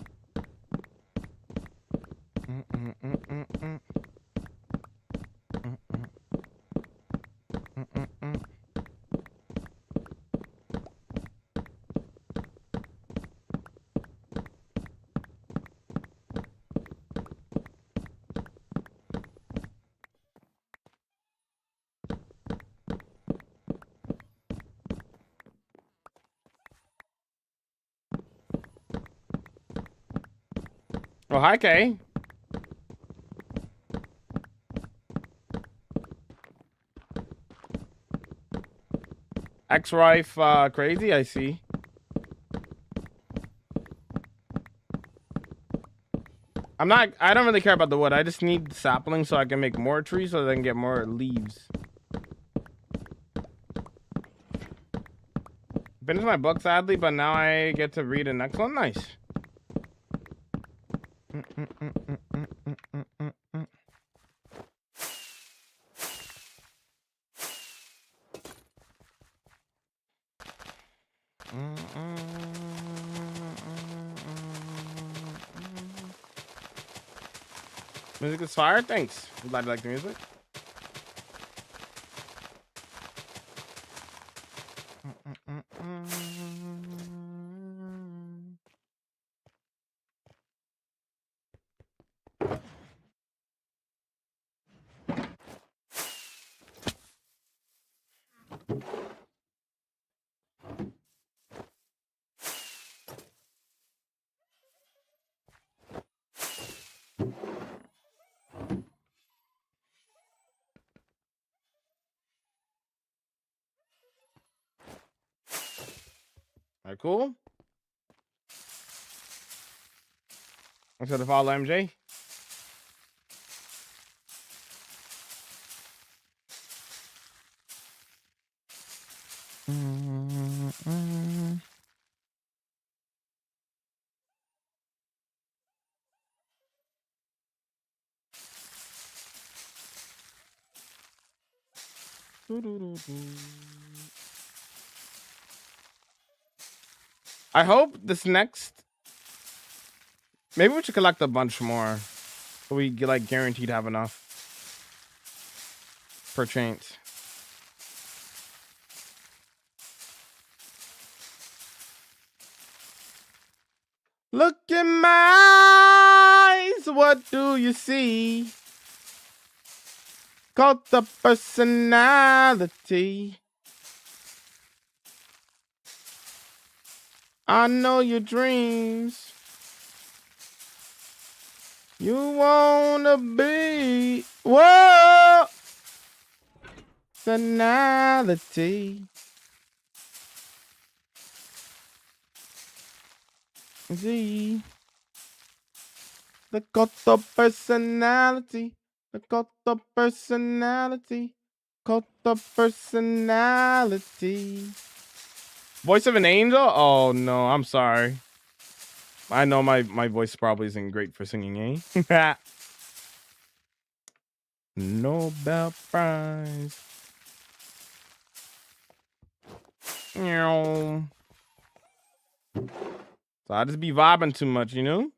C: Oh, hi, Kay. Ex-wife crazy, I see. I don't really care about the wood. I just need saplings so I can make more trees so that I can get more leaves. Finished my book, sadly, but now I get to read the next one. Nice. Music is fire. Thanks. Glad you like the music. All right, cool. Thanks for the follow, MJ. I hope this next... Maybe we should collect a bunch more. So we get, like, guaranteed to have enough. Per chance. Look in my eyes, what do you see? Called the personality. I know your dreams. You wanna be whoa personality. Z. Look at the personality. Look at the personality. Look at the personality. Voice of an angel? Oh no, I'm sorry. I know my voice probably isn't great for singing, eh? Nobel Prize. Meow. So I just be vibing too much, you know?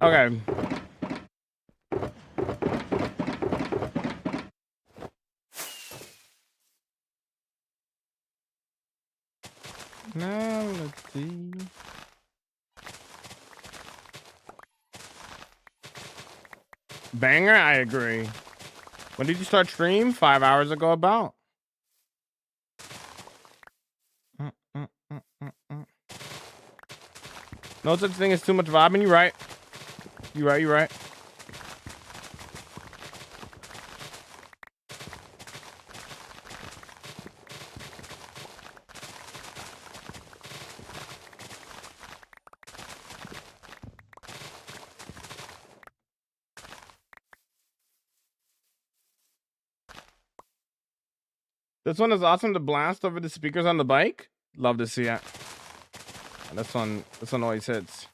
C: Okay. Now let's see. Banger, I agree. When did you start stream? 5 hours ago about. No such thing as too much vibing. You right. You right. You right. This one is awesome to blast over the speakers on the bike. Love to see it. This one always hits.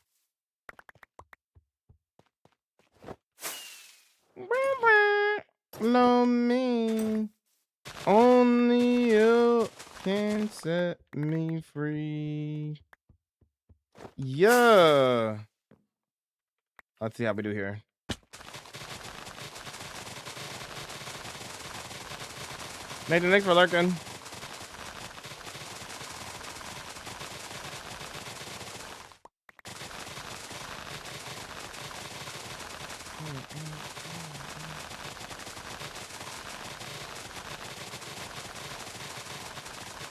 C: Love me. Only you can set me free. Yeah. Let's see how we do here. Nathan, thanks for lurking.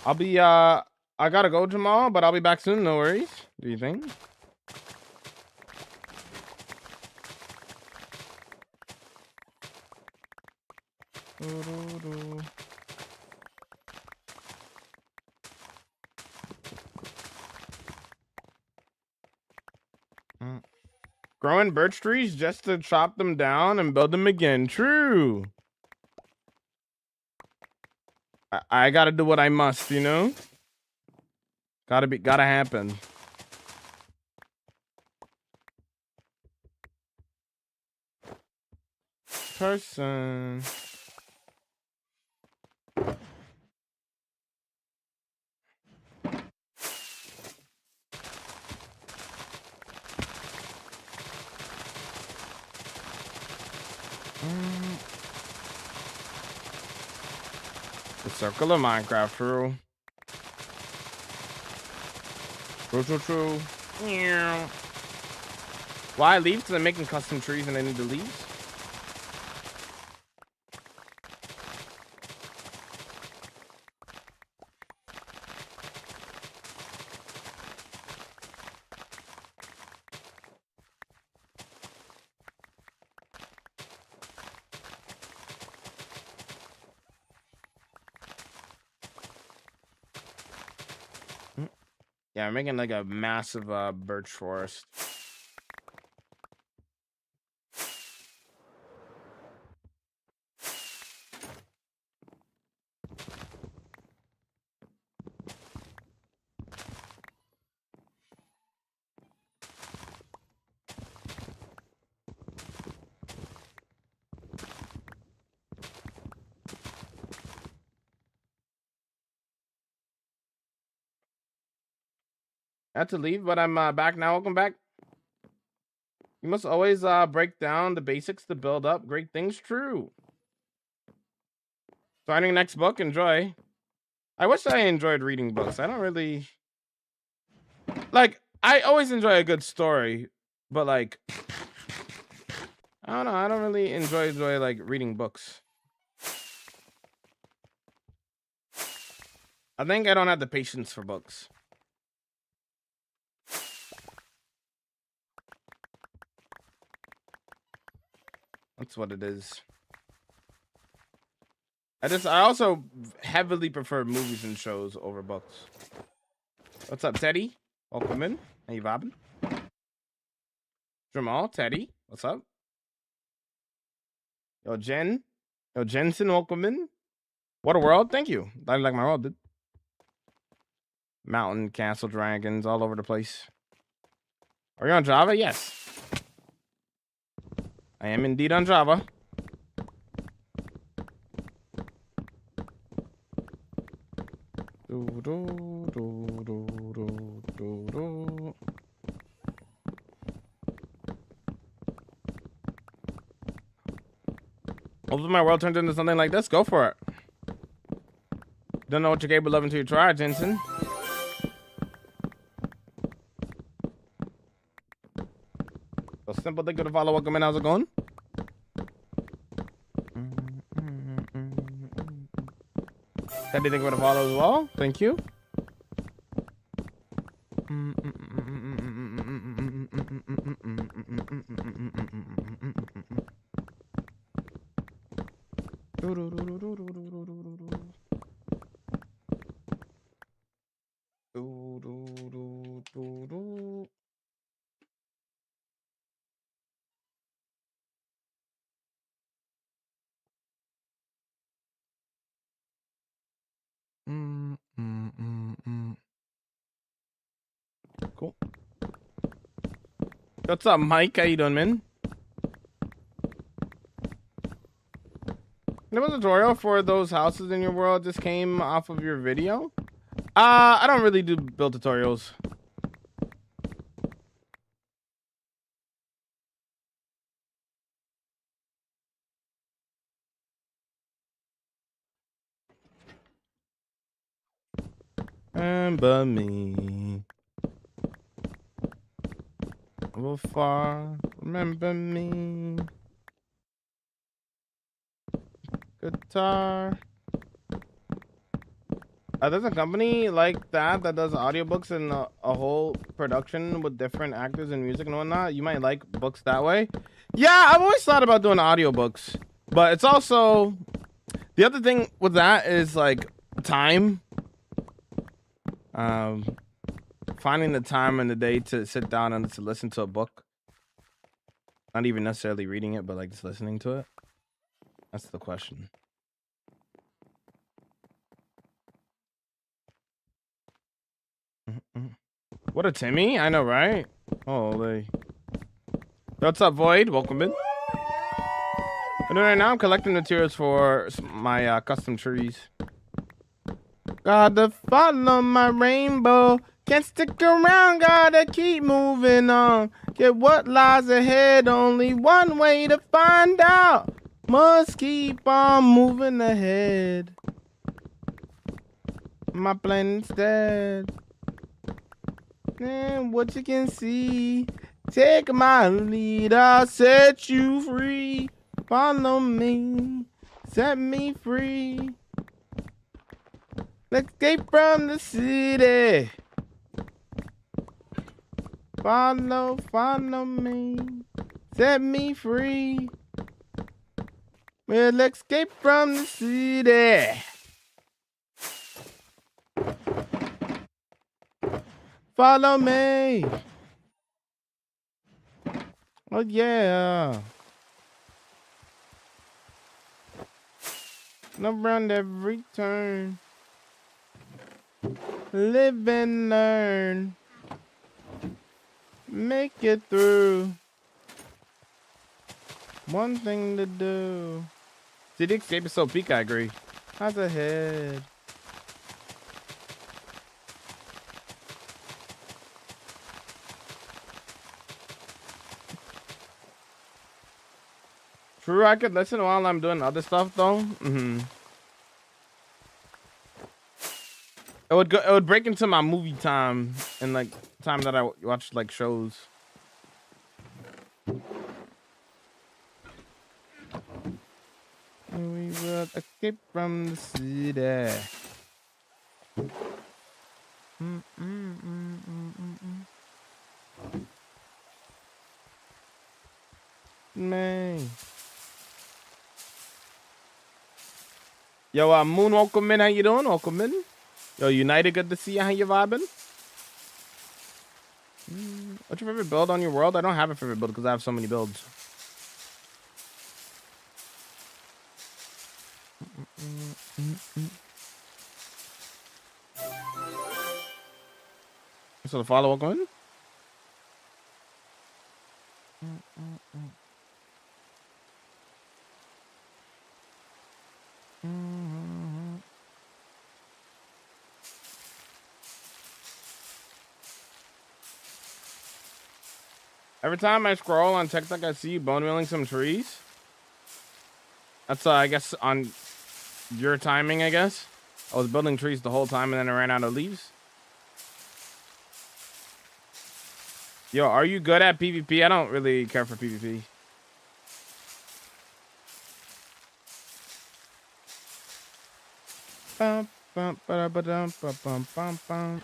C: I'll be I gotta go tomorrow, but I'll be back soon, no worries. Do you think? Growing birch trees just to chop them down and build them again. True. I gotta do what I must, you know? Gotta happen. Person. The circle of Minecraft, true. True. Yeah. Why leave? Because I'm making custom trees and I need to leave. Yeah, I'm making like a massive birch forest. I had to leave, but I'm back now. Welcome back. You must always break down the basics to build up great things. True. Starting next book. Enjoy. I wish I enjoyed reading books. I don't really like. I always enjoy a good story, but like, I don't know. I don't really enjoy like reading books. I think I don't have the patience for books. That's what it is. I also heavily prefer movies and shows over books. What's up, Teddy? Welcome in. How you vibing? Jamal, Teddy, what's up? Yo, Jensen, welcome in. What a world, thank you. I like my world, dude. Mountain, castle, dragons, all over the place. Are you on Java? Yes. I am indeed on Java. Hopefully my world turns into something like this. Go for it. Don't know what you're capable of until you try, Jensen. A simple thing to follow. Welcome in. How's it going? Teddy, think about the follow as well. Thank you. Cool. What's up, Mike? How you doing, man? There was a tutorial for those houses in your world just came off of your video. I don't really do build tutorials. Remember me. Will far remember me. Guitar. There's a company like that does audiobooks and a whole production with different actors and music and whatnot. You might like books that way. Yeah, I've always thought about doing audiobooks, but it's also the other thing with that is like time. Finding the time in the day to sit down and to listen to a book. Not even necessarily reading it, but like just listening to it. That's the question. What a Timmy? I know, right? Holy. What's up, Void? Welcome in. And right now I'm collecting materials for my custom trees. Gotta follow my rainbow. Can't stick around, gotta keep moving on. Get what lies ahead, only one way to find out. Must keep on moving ahead. My plan instead. And what you can see. Take my lead, I'll set you free. Follow me, set me free. Let's escape from the city. Follow me, set me free. We'll escape from the city. Follow me. Oh yeah. Around every turn. Live and learn. Make it through. One thing to do. City Escape is so peak, I agree. How's ahead? True, I could listen while I'm doing other stuff though. It would break into my movie time and like time that I watch like shows. We will escape from the city. Man. Yo, Moon, welcome in. How you doing? Welcome in. Yo, United, good to see you. How you vibing? What's your favorite build on your world? I don't have a favorite build because I have so many builds. So the follow, welcome in. Every time I scroll on TikTok, I see you bone wheeling some trees. That's, I guess, on your timing, I guess. I was building trees the whole time and then I ran out of leaves. Yo, are you good at PvP? I don't really care for PvP. Bum, bum, ba-da-ba-dum, ba-bum, bum, bum.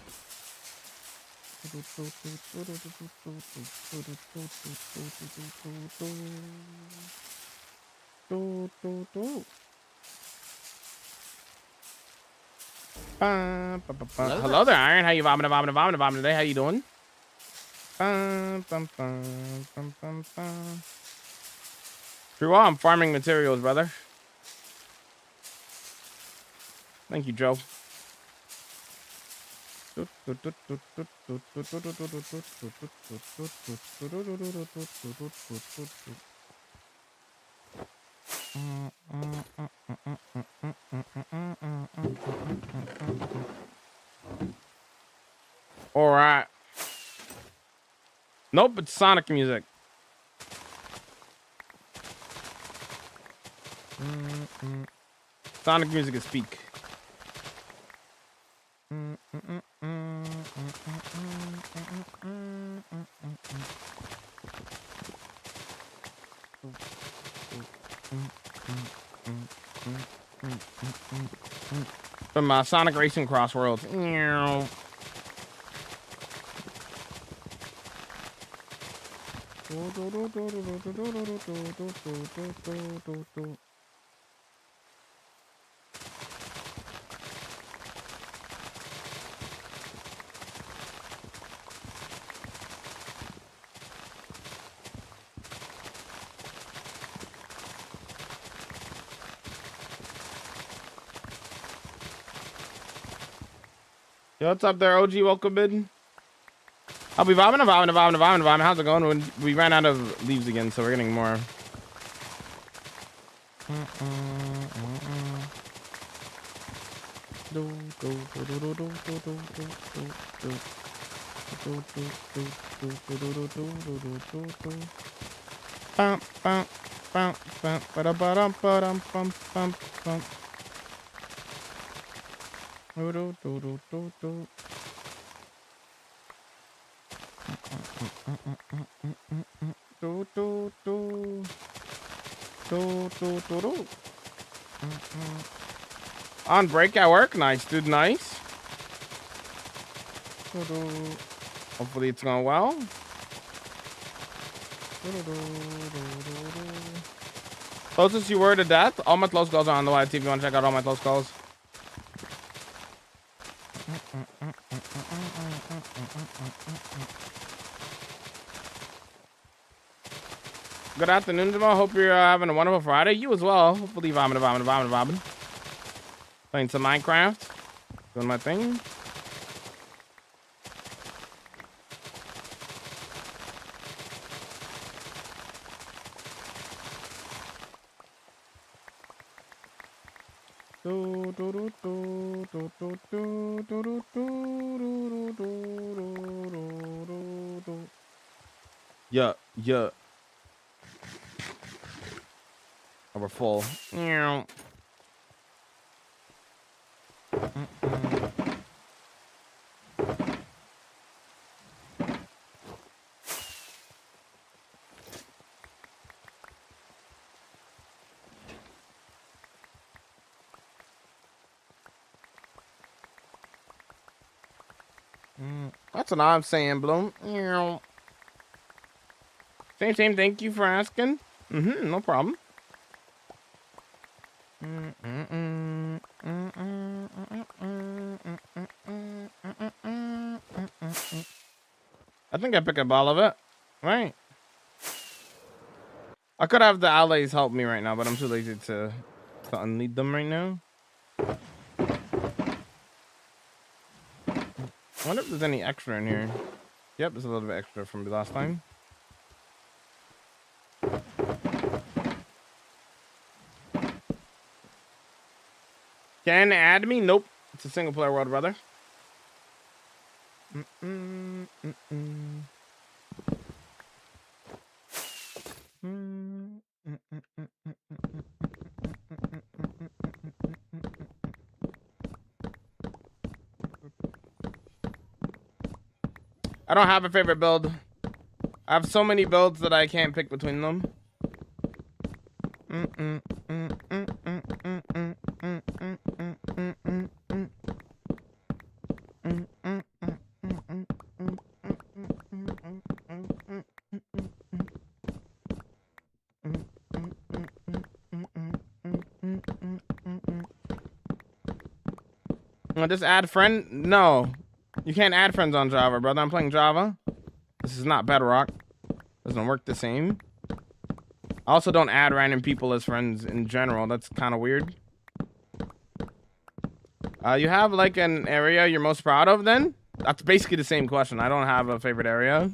C: Hello there, Iron. How you vomiting today? How you doing? Pretty well. I'm farming materials, brother. Thank you, Joe. All right. Nope, it's Sonic music. Sonic music is peak. From Sonic Racing Cross Worlds. Yo, what's up there, OG? Welcome in. I'll be vibing. How's it going? We ran out of leaves again, so we're getting more. On break at work. Nice, dude. Nice. Hopefully it's going well. Closest you were to death? All my close calls are on the YT if you want to check out all my close calls. Good afternoon, Jamal. Hope you're having a wonderful Friday. You as well. Hopefully vibing. Playing some Minecraft. Doing my thing. Yeah. Oh, we're full. That's what I'm saying, Bloom. Same. Thank you for asking. No problem. I think I picked up all of it. Right. I could have the allies help me right now, but I'm too lazy to unlead them right now. I wonder if there's any extra in here. Yep, there's a little bit extra from the last time. Can add me? Nope. It's a single player world, brother. I don't have a favorite build. I have so many builds that I can't pick between them. Just add friend? No. You can't add friends on Java, brother. I'm playing Java. This is not Bedrock. Doesn't work the same. I also don't add random people as friends in general. That's kind of weird. You have like an area you're most proud of then? That's basically the same question. I don't have a favorite area.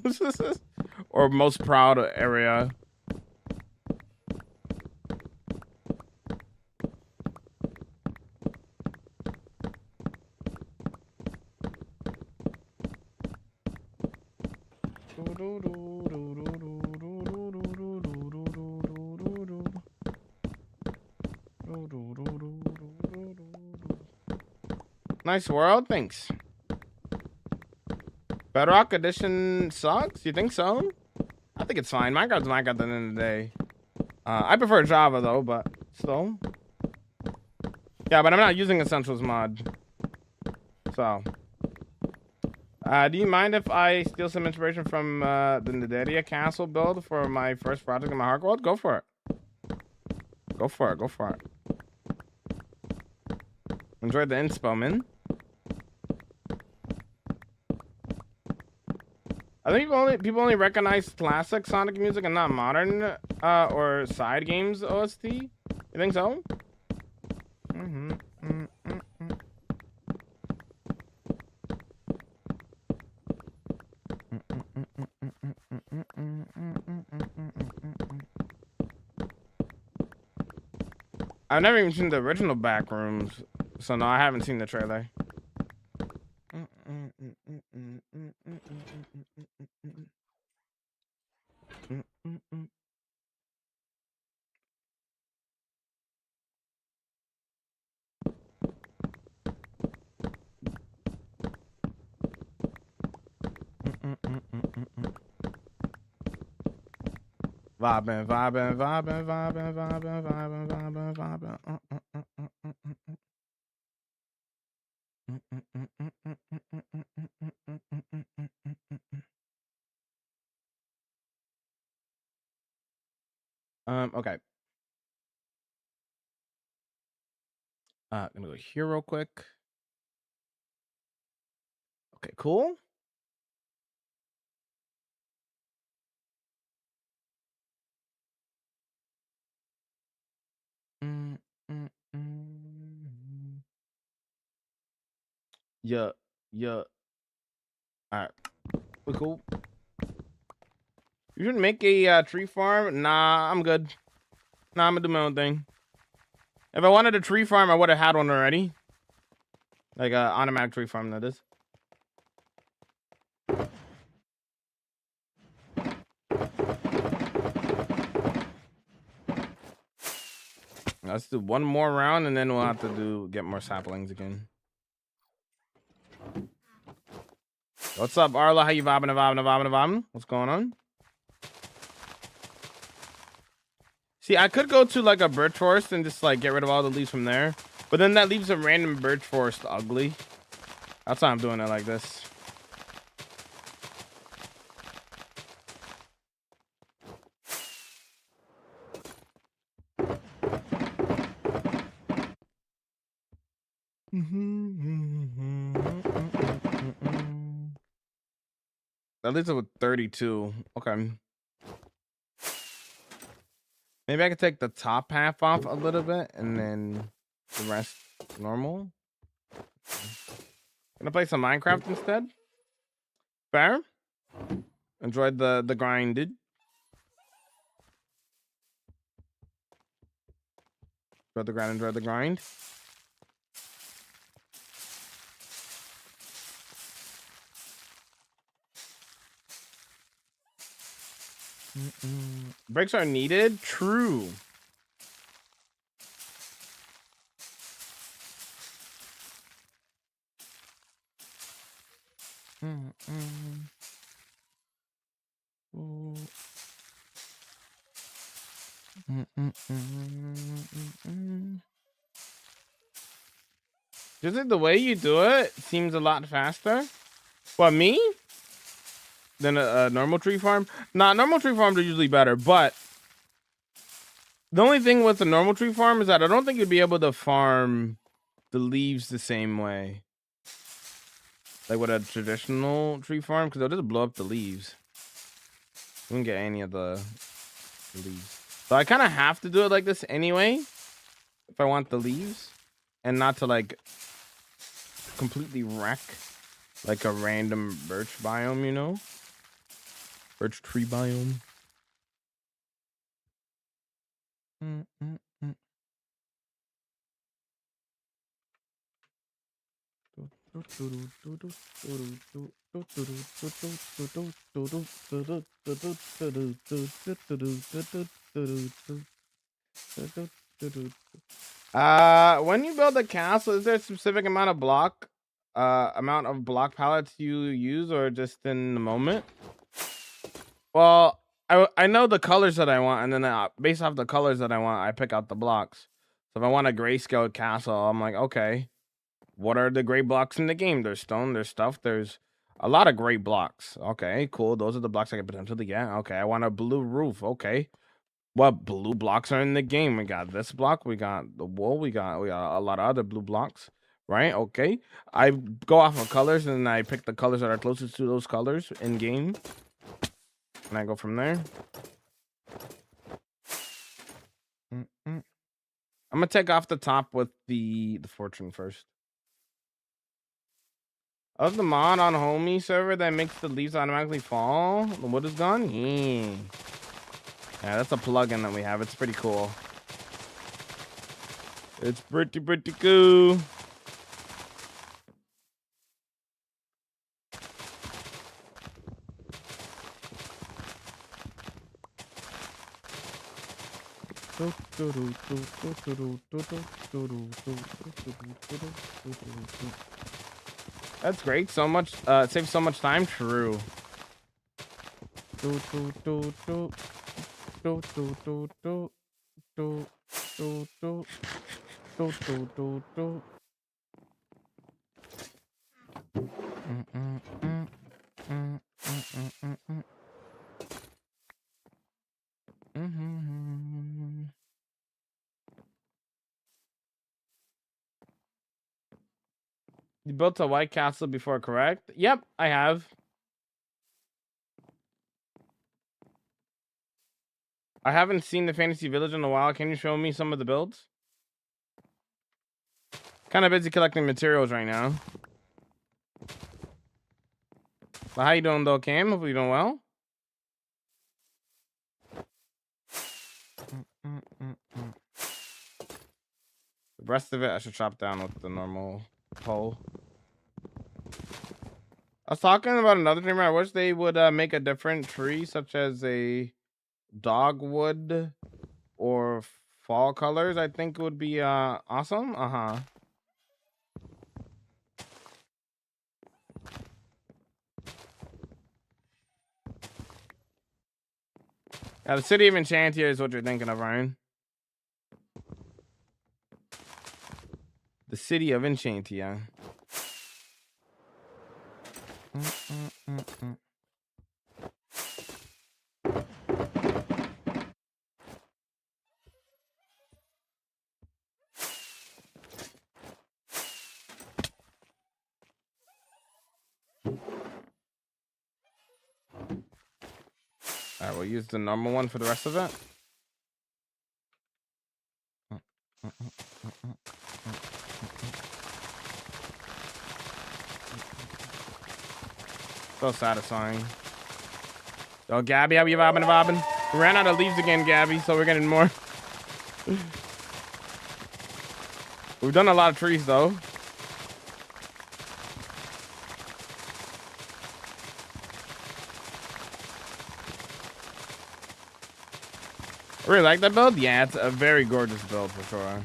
C: Or most proud area. Nice world, thanks. Bedrock Edition sucks? You think so? I think it's fine. Minecraft's Minecraft at the end of the day. I prefer Java though, but still. Yeah, but I'm not using Essentials mod. So. Do you mind if I steal some inspiration from the Naderia Castle build for my first project in my Heart World? Go for it. Go for it. Go for it. Enjoyed the inspo, man. I think people only recognize classic Sonic music and not modern or side games OST. You think so? I've never even seen the original Backrooms, so no, I haven't seen the trailer. Vibing. Okay. I'm gonna go here real quick. Okay, cool. Yeah. All right, we cool. You should make a tree farm. Nah, I'm good. Nah, I'm gonna do my own thing. If I wanted a tree farm, I would have had one already. Like a automatic tree farm, that is. Let's do one more round and then we'll have to get more saplings again. What's up, Arla? How you vibing? What's going on? See, I could go to like a birch forest and just like get rid of all the leaves from there. But then that leaves a random birch forest ugly. That's why I'm doing it like this. That leaves it with 32. Okay. Maybe I could take the top half off a little bit and then the rest normal. Gonna play some Minecraft instead. Fair. Enjoyed the grinded. Enjoyed the grind, enjoyed the grind. Breaks are needed. True. Just like the way you do it seems a lot faster. What, me? Than a normal tree farm? Nah, normal tree farms are usually better, but the only thing with the normal tree farm is that I don't think you'd be able to farm the leaves the same way. Like with a traditional tree farm, because they'll just blow up the leaves. You won't get any of the leaves. So I kind of have to do it like this anyway, if I want the leaves, and not to like completely wreck like a random birch biome, you know? Birch tree biome. When you build a castle, is there a specific amount of block pallets you use, or just in the moment? Well, I know the colors that I want, and then based off the colors that I want, I pick out the blocks. So if I want a grayscale castle, I'm like, okay, what are the gray blocks in the game? There's stone, there's stuff, there's a lot of gray blocks. Okay, cool. Those are the blocks I can potentially get. Okay, I want a blue roof. Okay, what blue blocks are in the game? We got this block, we got the wool, we got a lot of other blue blocks, right? Okay, I go off of colors, and I pick the colors that are closest to those colors in game, and I go from there. I'm gonna take off the top with the fortune first. Of the mod on homie server that makes the leaves automatically fall, the wood is gone. Yeah, that's a plugin that we have. It's pretty cool. It's pretty cool. That's great. So much saves so much time. True. You built a White Castle before, correct? Yep, I have. I haven't seen the Fantasy Village in a while. Can you show me some of the builds? Kind of busy collecting materials right now. But how you doing though, Cam? Hope you're doing well. The rest of it I should chop down with the normal pole. I was talking about another thing. I wish they would make a different tree, such as a dogwood or fall colors. I think would be awesome. Yeah, the city of Enchantia is what you're thinking of, Ryan. The city of Enchantia. we'll use the normal one for the rest of it. So satisfying. Yo, Gabby, how you vibing? We ran out of leaves again, Gabby, so we're getting more. We've done a lot of trees, though. I really like that build. Yeah, it's a very gorgeous build for sure.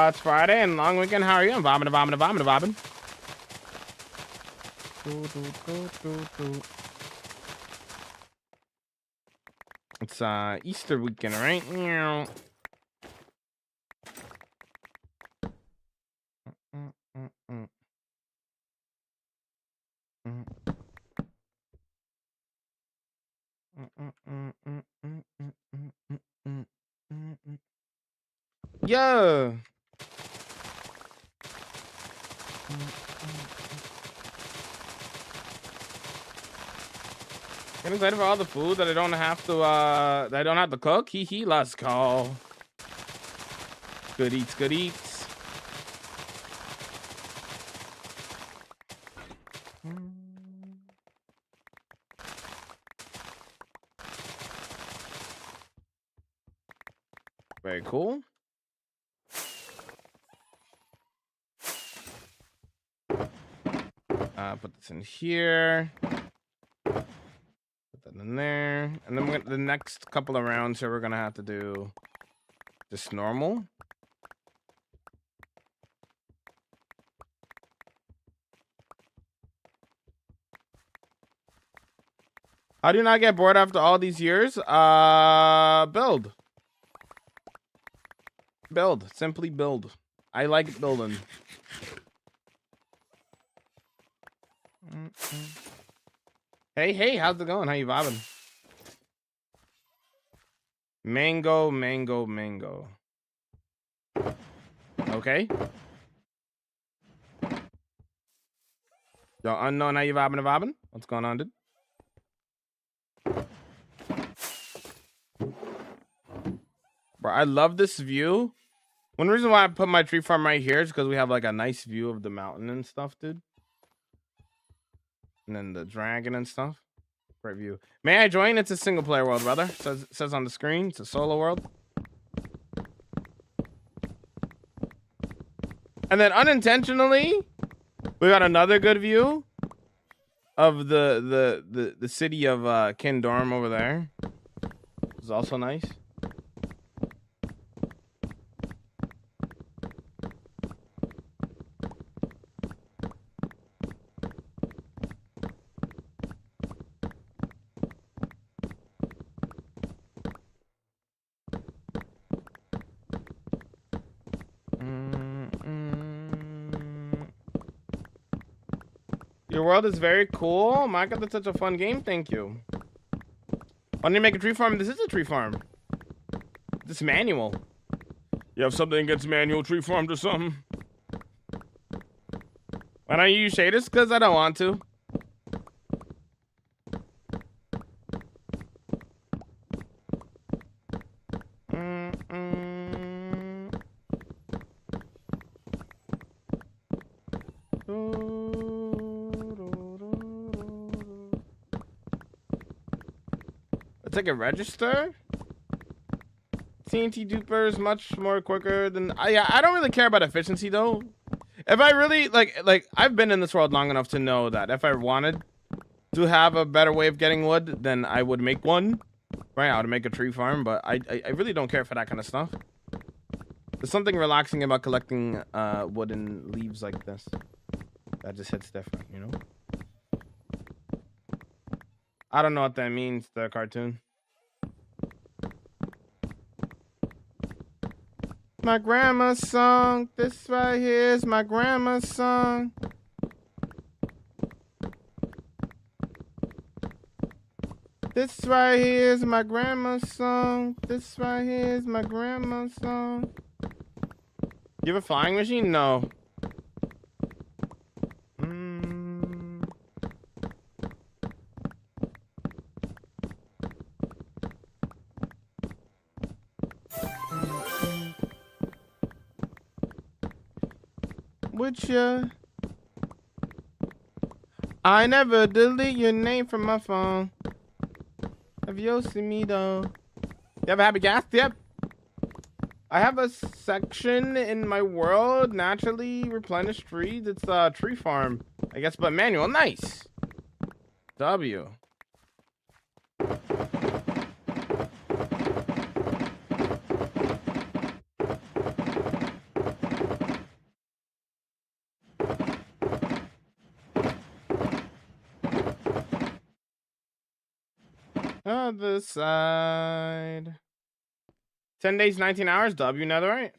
C: It's Friday and long weekend. How are you? I'm vomiting. It's Easter weekend, right? Yeah. Getting excited for all the food that I don't have to cook. Hee, let's go. Good eats. Very cool. Put this in here. Put that in there. And then the next couple of rounds here, we're going to have to do just normal. How do you not get bored after all these years? Build. Simply build. I like building. Hey, how's it going? How you vibing? Mango. Okay. Yo, unknown, how you vibing? What's going on, dude? Bro, I love this view. One reason why I put my tree farm right here is because we have like a nice view of the mountain and stuff, dude. And then the dragon and stuff. Great view. May I join? It's a single player world, brother. Says on the screen. It's a solo world. And then unintentionally, we got another good view of the city of Kindorm over there. It's also nice. Your world is very cool. My God, that's such a fun game. Thank you. Why don't you make a tree farm? This is a tree farm. This manual. You have something against manual tree farms or something? Why don't you use shaders? Because I don't want to. Like a register. TNT duper is much more quicker than I don't really care about efficiency though. If I really like I've been in this world long enough to know that if I wanted to have a better way of getting wood, then I would make one. Right, I would make a tree farm, but I really don't care for that kind of stuff. There's something relaxing about collecting wood and leaves like this. That just hits different, you know? I don't know what that means, the cartoon. My grandma's song. This right here is my grandma's song. This right here is my grandma's song. This right here is my grandma's song. You have a flying machine? No. Would ya? I never delete your name from my phone. Have you seen me though? You have a happy gas? Yep. I have a section in my world naturally replenished trees. It's a tree farm, I guess, but manual. Nice. W. Other side. 10 days, 19 hours. W, netherite.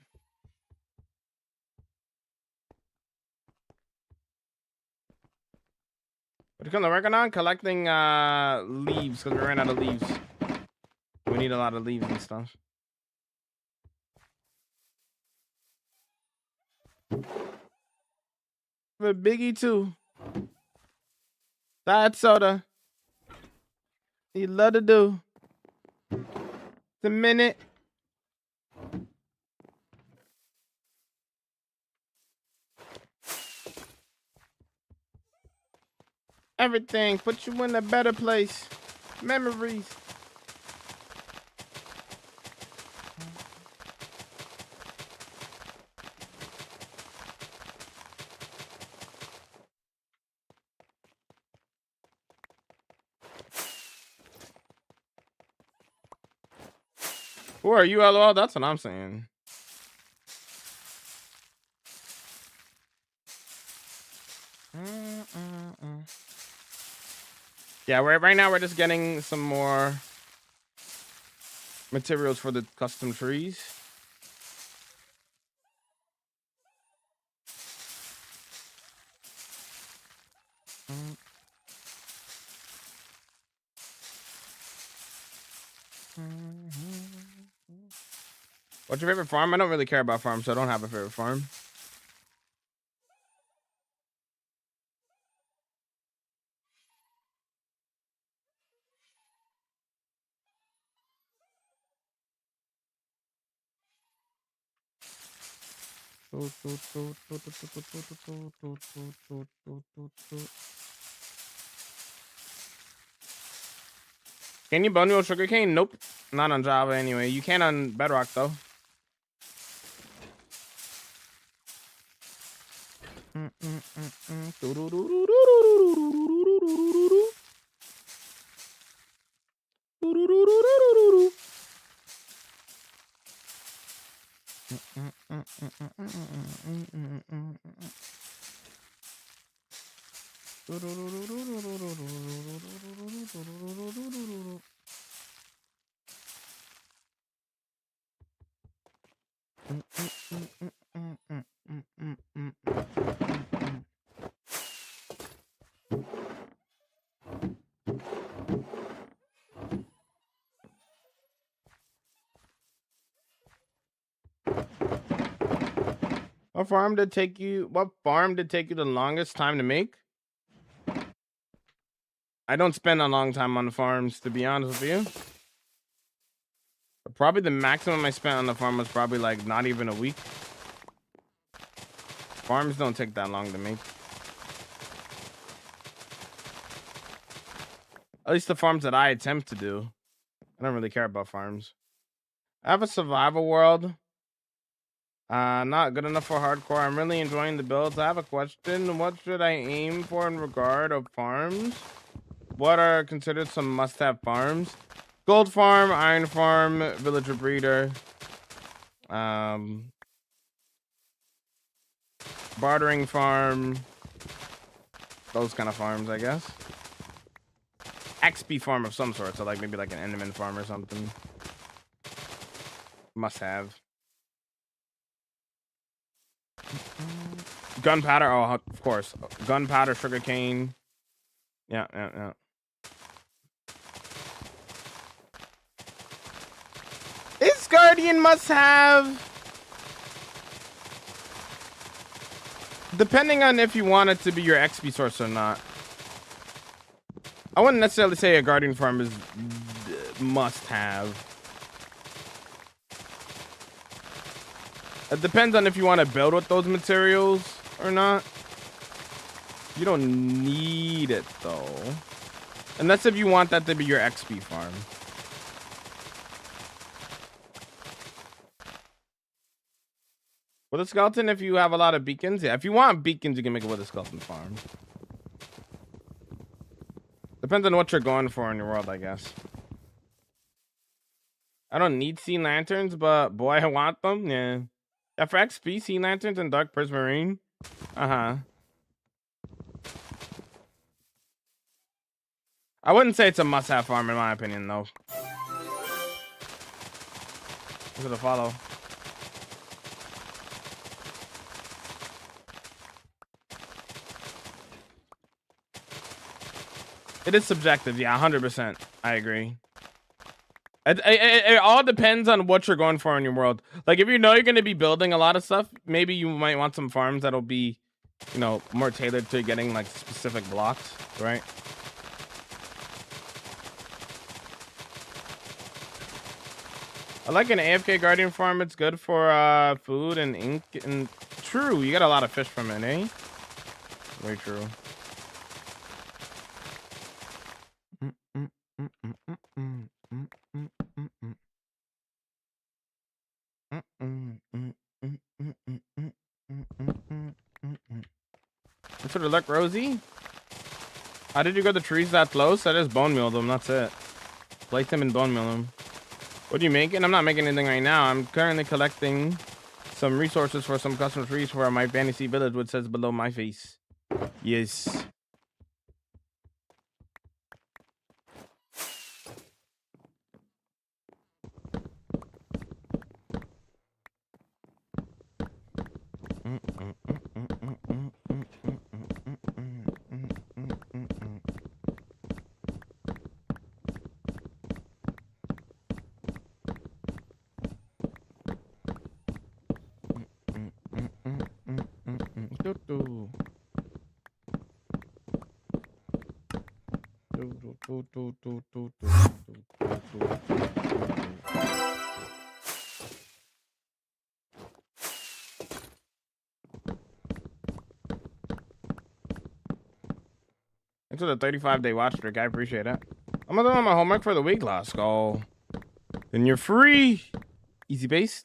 C: What are you working on? Collecting leaves, because we ran out of leaves. We need a lot of leaves and stuff. For Biggie too. Diet soda. He love to do. It's a minute. Everything put you in a better place. Memories. Who are you, LOL? That's what I'm saying. Yeah, right now we're just getting some more materials for the custom trees. What's your favorite farm? I don't really care about farms, so I don't have a favorite farm. Can you bundle sugarcane? Nope. Not on Java anyway. You can on Bedrock though. What farm did take you the longest time to make? I don't spend a long time on the farms, to be honest with you. But probably the maximum I spent on the farm was probably like not even a week. Farms don't take that long to make. At least the farms that I attempt to do. I don't really care about farms. I have a survival world. Not good enough for hardcore. I'm really enjoying the builds. I have a question. What should I aim for in regard of farms? What are considered some must-have farms? Gold farm, iron farm, villager breeder, bartering farm, those kind of farms, I guess. XP farm of some sort. So like maybe like an Enderman farm or something. Must have. Gunpowder. Oh, of course. Gunpowder, sugarcane. Yeah. Is Guardian must have? Depending on if you want it to be your XP source or not. I wouldn't necessarily say a Guardian farm is must have. It depends on if you want to build with those materials or not. You don't need it though. Unless if you want that to be your XP farm. With a skeleton, if you have a lot of beacons, yeah. If you want beacons, you can make it with a skeleton farm. Depends on what you're going for in your world, I guess. I don't need sea lanterns, but boy, I want them. Yeah. Yeah, for XP, sea lanterns and dark prismarine. Uh-huh. I wouldn't say it's a must-have farm in my opinion, though. Look at the follow. It is subjective, yeah, 100%. I agree. It all depends on what you're going for in your world. Like, if you know you're going to be building a lot of stuff, maybe you might want some farms that'll be, you know, more tailored to getting, like, specific blocks, right? I like an AFK Guardian farm. It's good for food and ink. And true, you get a lot of fish from it, eh? Very true. That's what it look, Rosie. How did you get the trees that close? I just bone meal them. That's it. Place them and bone meal them. What are you making? I'm not making anything right now. I'm currently collecting some resources for some custom trees for my fantasy village, which says below my face. Yes. Thanks for the 35-day watch streak. I appreciate it. I'm gonna do my homework for the week. Let's go. Then you're free. Easy based.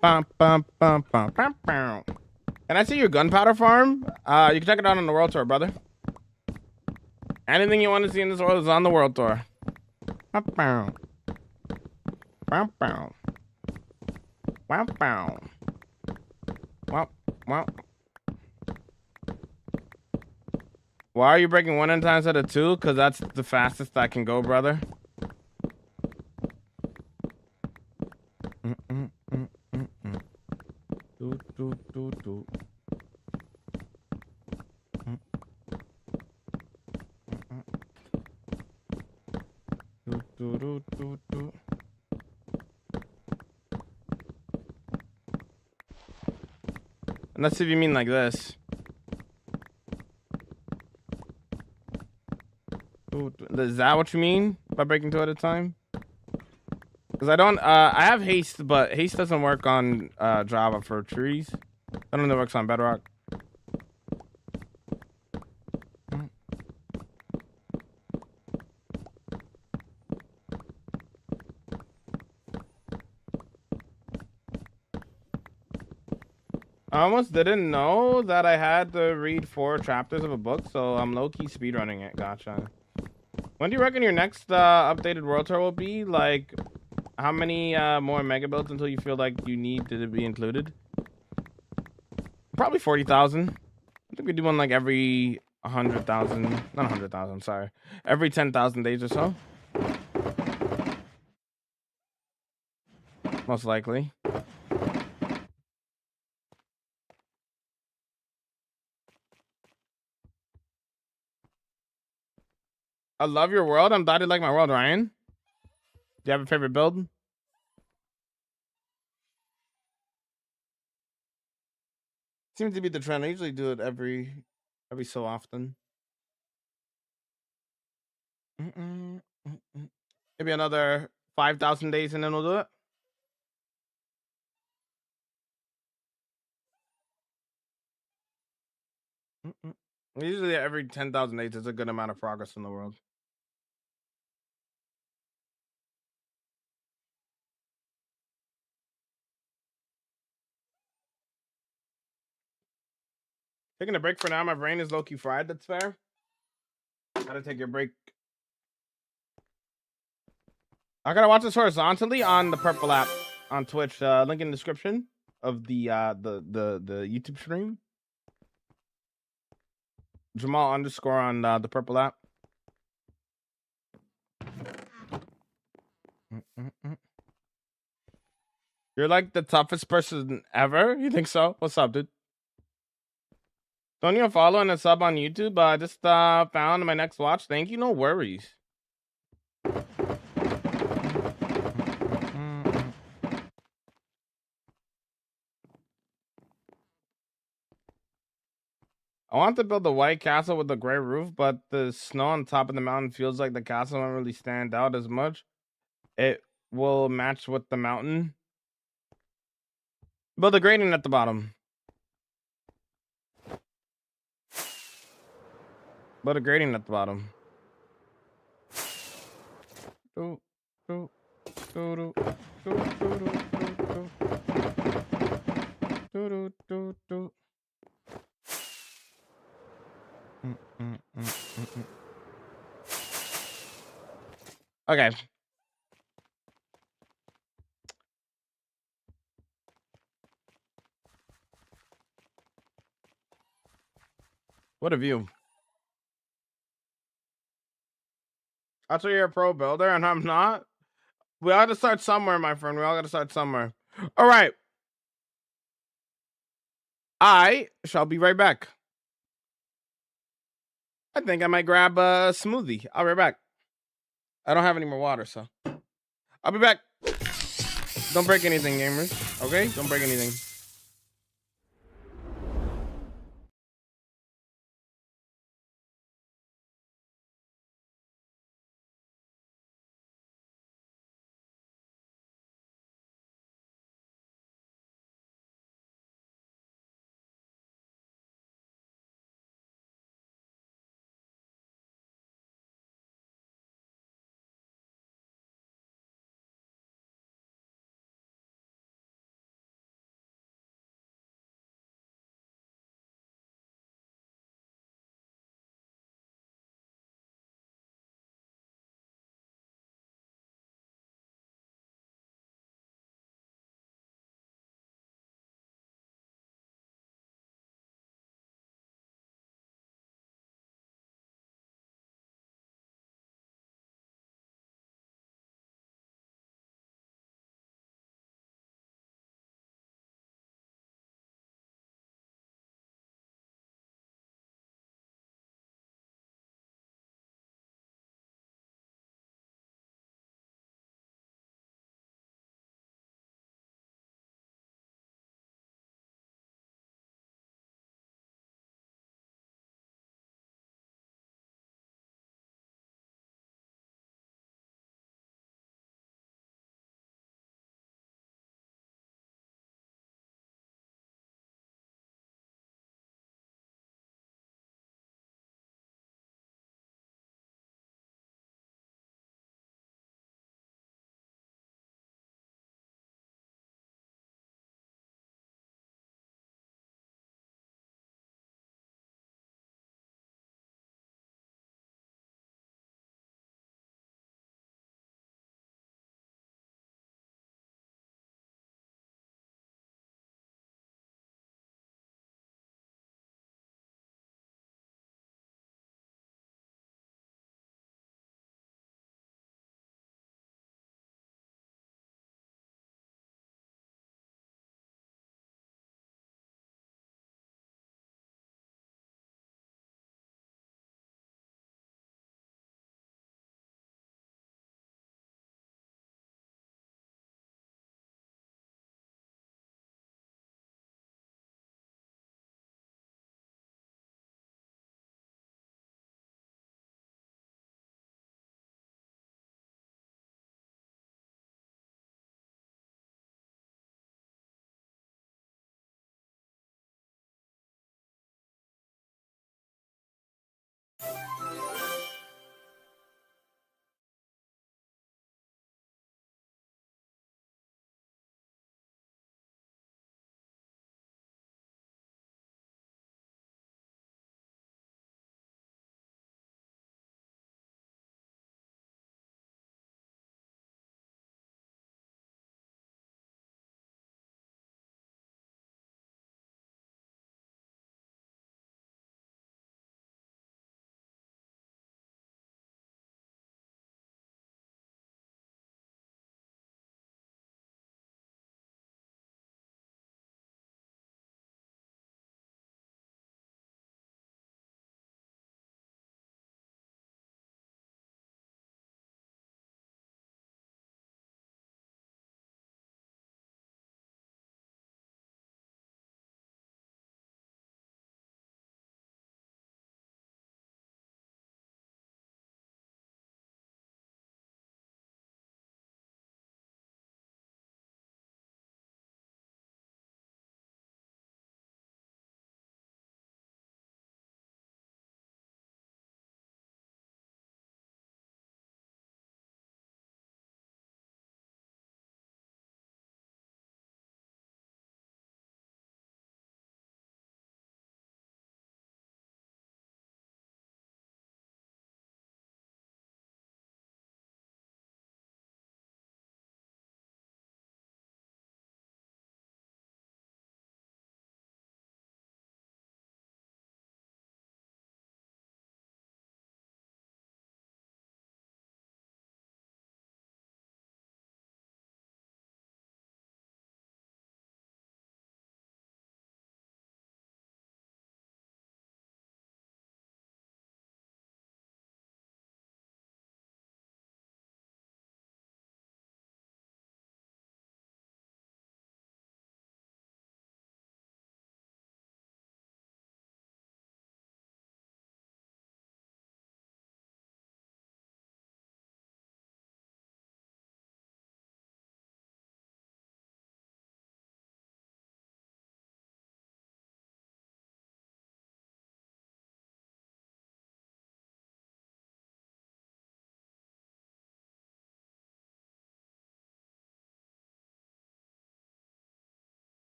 C: Bum, bum, bum, bum, bum, bum. Can I see your gunpowder farm? You can check it out on the world tour, brother. Anything you want to see in this world is on the world tour. Bum, bum. Bum, bum. Bum, bum. Wow, wow. Why are you breaking 1 at a time instead of 2? Because that's the fastest I can go, brother. Unless if you mean like this. Is that what you mean by breaking 2 at a time? Because I don't, I have haste, but haste doesn't work on Java for trees. I don't know if it works on Bedrock. I almost didn't know that I had to read 4 chapters of a book, so I'm low-key speedrunning it. Gotcha. When do you reckon your next updated world tour will be? Like, how many more mega builds until you feel like you need to be included? Probably 40,000. I think we do one like every 100,000. Not 100,000, sorry. Every 10,000 days or so. Most likely. I love your world. I'm glad you like my world, Ryan. Do you have a favorite build? Seems to be the trend. I usually do it every so often. Maybe another 5,000 days and then we'll do it. Usually every 10,000 days is a good amount of progress in the world. Taking a break for now. My brain is low-key fried. That's fair. Gotta take your break. I gotta watch this horizontally on the Purple app on Twitch. Link in the description of the YouTube stream. Jamal _ on the Purple app. You're like the toughest person ever? You think so? What's up, dude? Don't you follow and a sub on YouTube? I just found my next watch. Thank you. No worries. I want to build a white castle with a gray roof, but the snow on top of the mountain feels like the castle won't really stand out as much. It will match with the mountain. Build a grating at the bottom. Build a grating at the bottom. Do, do, do, do, do, do, do, do, do. Okay. What a view. I thought you're a pro builder and I'm not. We all got to start somewhere, my friend. We all got to start somewhere. All right. I shall be right back. I think I might grab a smoothie. I'll be right back. I don't have any more water, so I'll be back. Don't break anything, gamers. Okay? Don't break anything.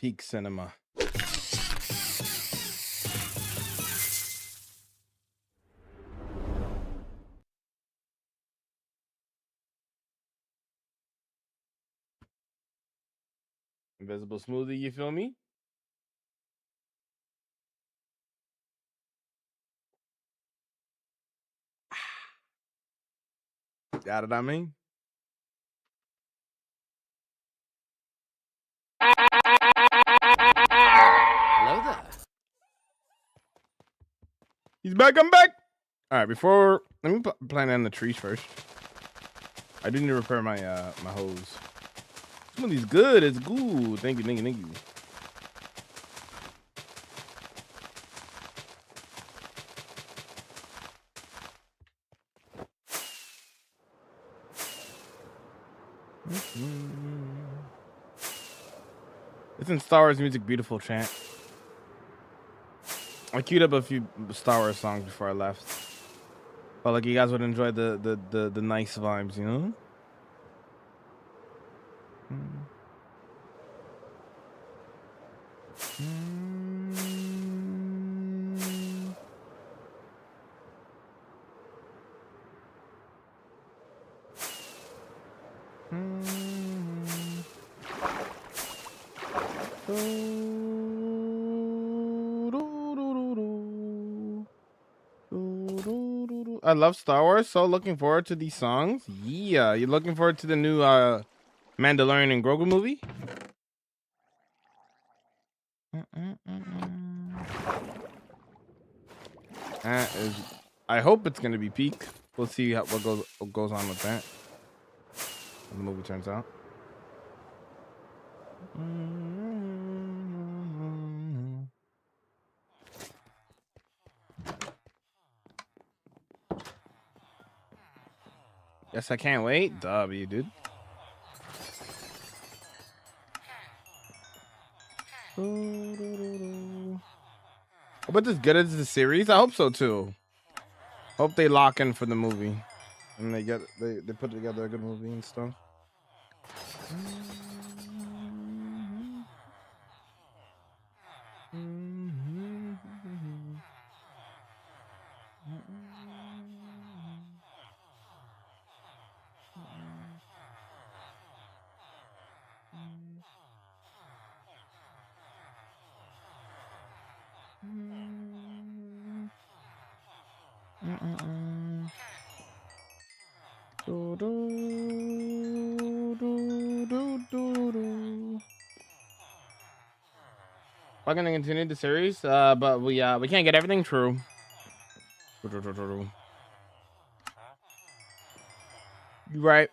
C: Peak cinema. Invisible smoothie, you feel me? Got it, I mean?
D: Hello there.
C: He's back, I'm back! Alright, before... Let me plant in the trees first. I do need to repair my my hose. Smoothie's good, it's good. Thank you, thank you, thank you. Isn't Star Wars music beautiful, chant? I queued up a few Star Wars songs before I left. Felt like you guys would enjoy the nice vibes, you know? I love Star Wars, so looking forward to these songs. Yeah, you looking forward to the new Mandalorian and Grogu movie? I hope it's gonna be peak. We'll see what goes on with that. When the movie turns out. Yes, I can't wait. W, dude. But as good as the series, I hope so too. Hope they lock in for the movie, and they put together a good movie and stuff. We're gonna continue the series, but we can't get everything true. You're right.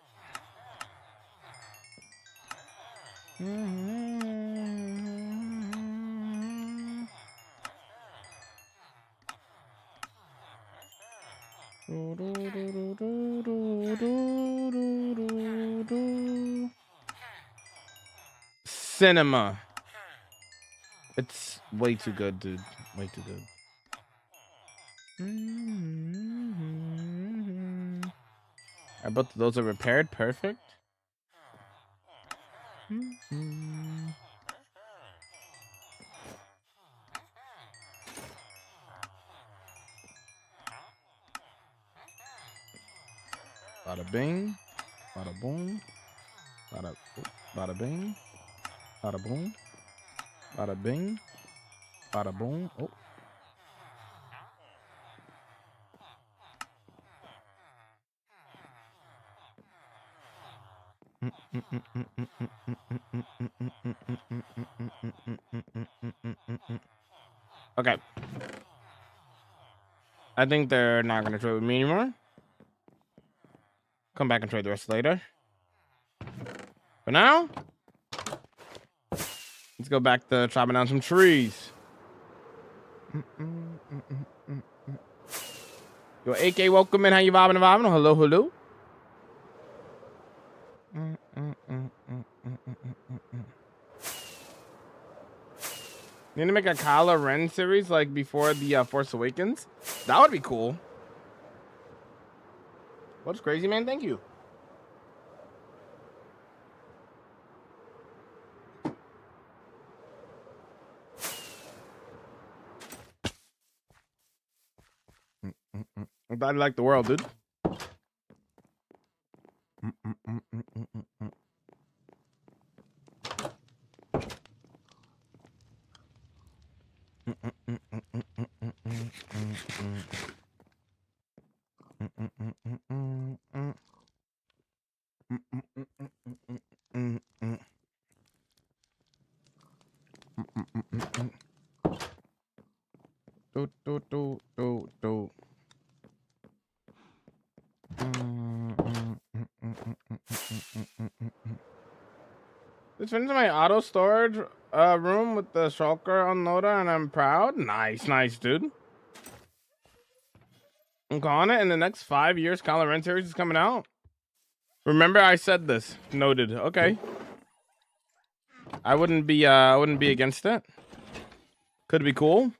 C: Cinema. It's way too good, dude. Way too good. I bet those are repaired. Perfect. Bada bing. Bada boom. Bada bing. Bada boom. Bada bing. Bada boom. Oh. Okay. I think they're not gonna trade with me anymore. Come back and trade the rest later. But now, let's go back to chopping down some trees. Yo, AK, welcome in. How you vibing? Hello, hello. Need to make a Kylo Ren series like before the Force Awakens. That would be cool. What's crazy, man? Thank you. I'm glad you like the world, dude. Just finished my auto storage room with the shulker unloader, and I'm proud. Nice, dude. I'm calling it. In the next 5 years, Kylo Ren series is coming out. Remember, I said this. Noted. Okay. I wouldn't be against it. Could be cool.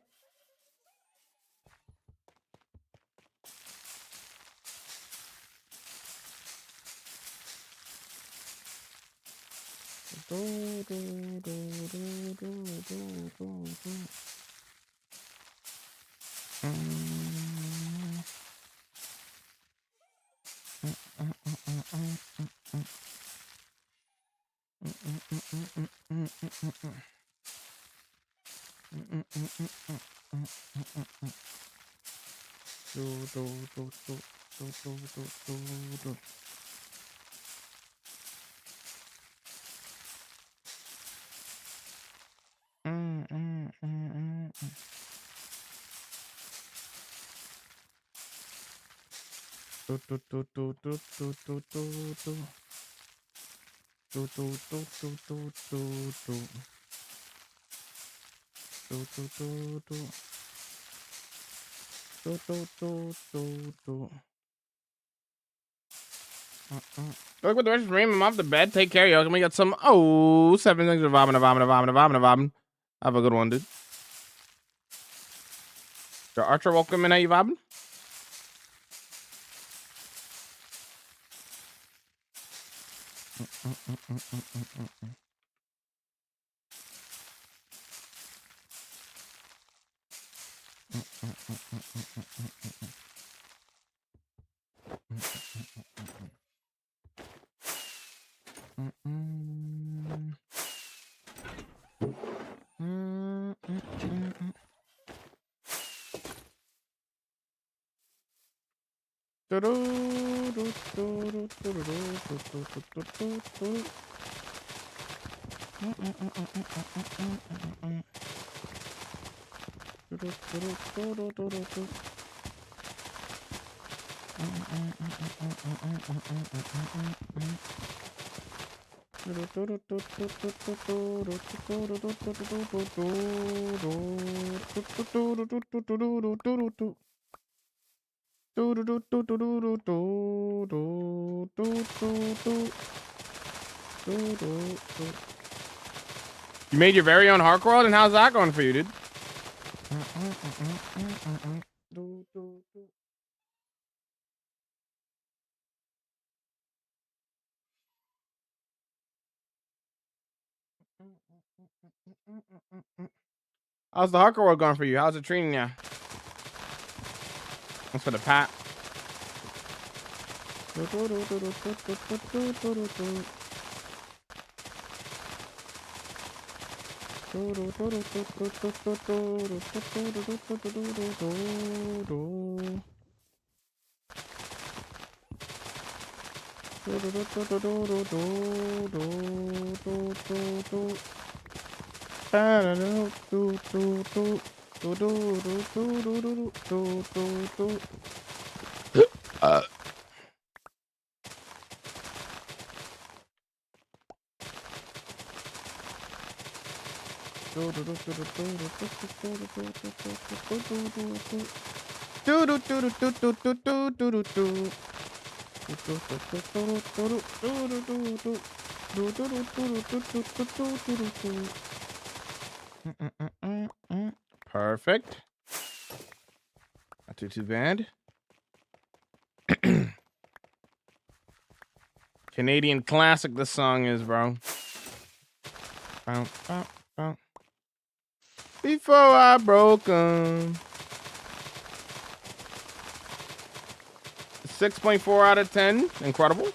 C: Look with the rest of him off the bed. Take care, yo. Can we get some? Oh, 7 things of vomit. Have a good one, dude. Your Archer, welcome in. How you vibing? You made your very own Hark World, and how's that going for you, dude? How's the Harker World going for you? How's it treating you? Thanks for the pat. Perfect. Not too bad. Canadian classic this song is, bro. Before I broke 'em. 6.4 out of 10. Incredible.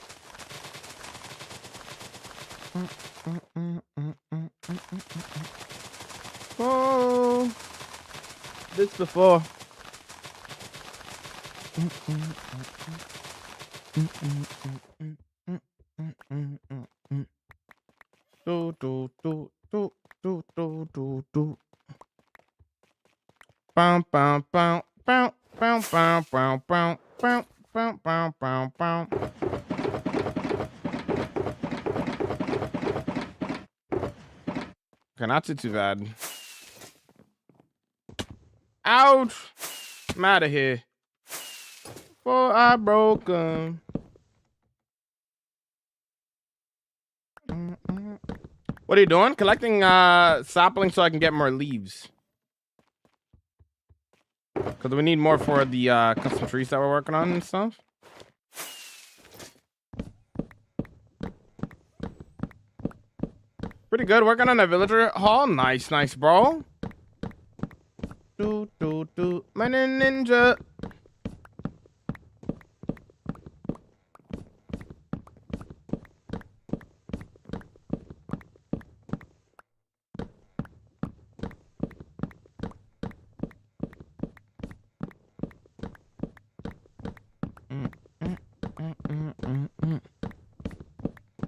C: Oh, this before. Do do do do do do do do. Bow bow bow bow bow bow bow bow bow bow bow bow bow. Okay, not too bad. Ouch! I'm out of here. For I broke 'em. What are you doing? Collecting saplings so I can get more leaves. Because we need more for the custom trees that we're working on and stuff. Pretty good. Working on a villager hall. Nice, nice, bro. Do, do, do. Man ninja.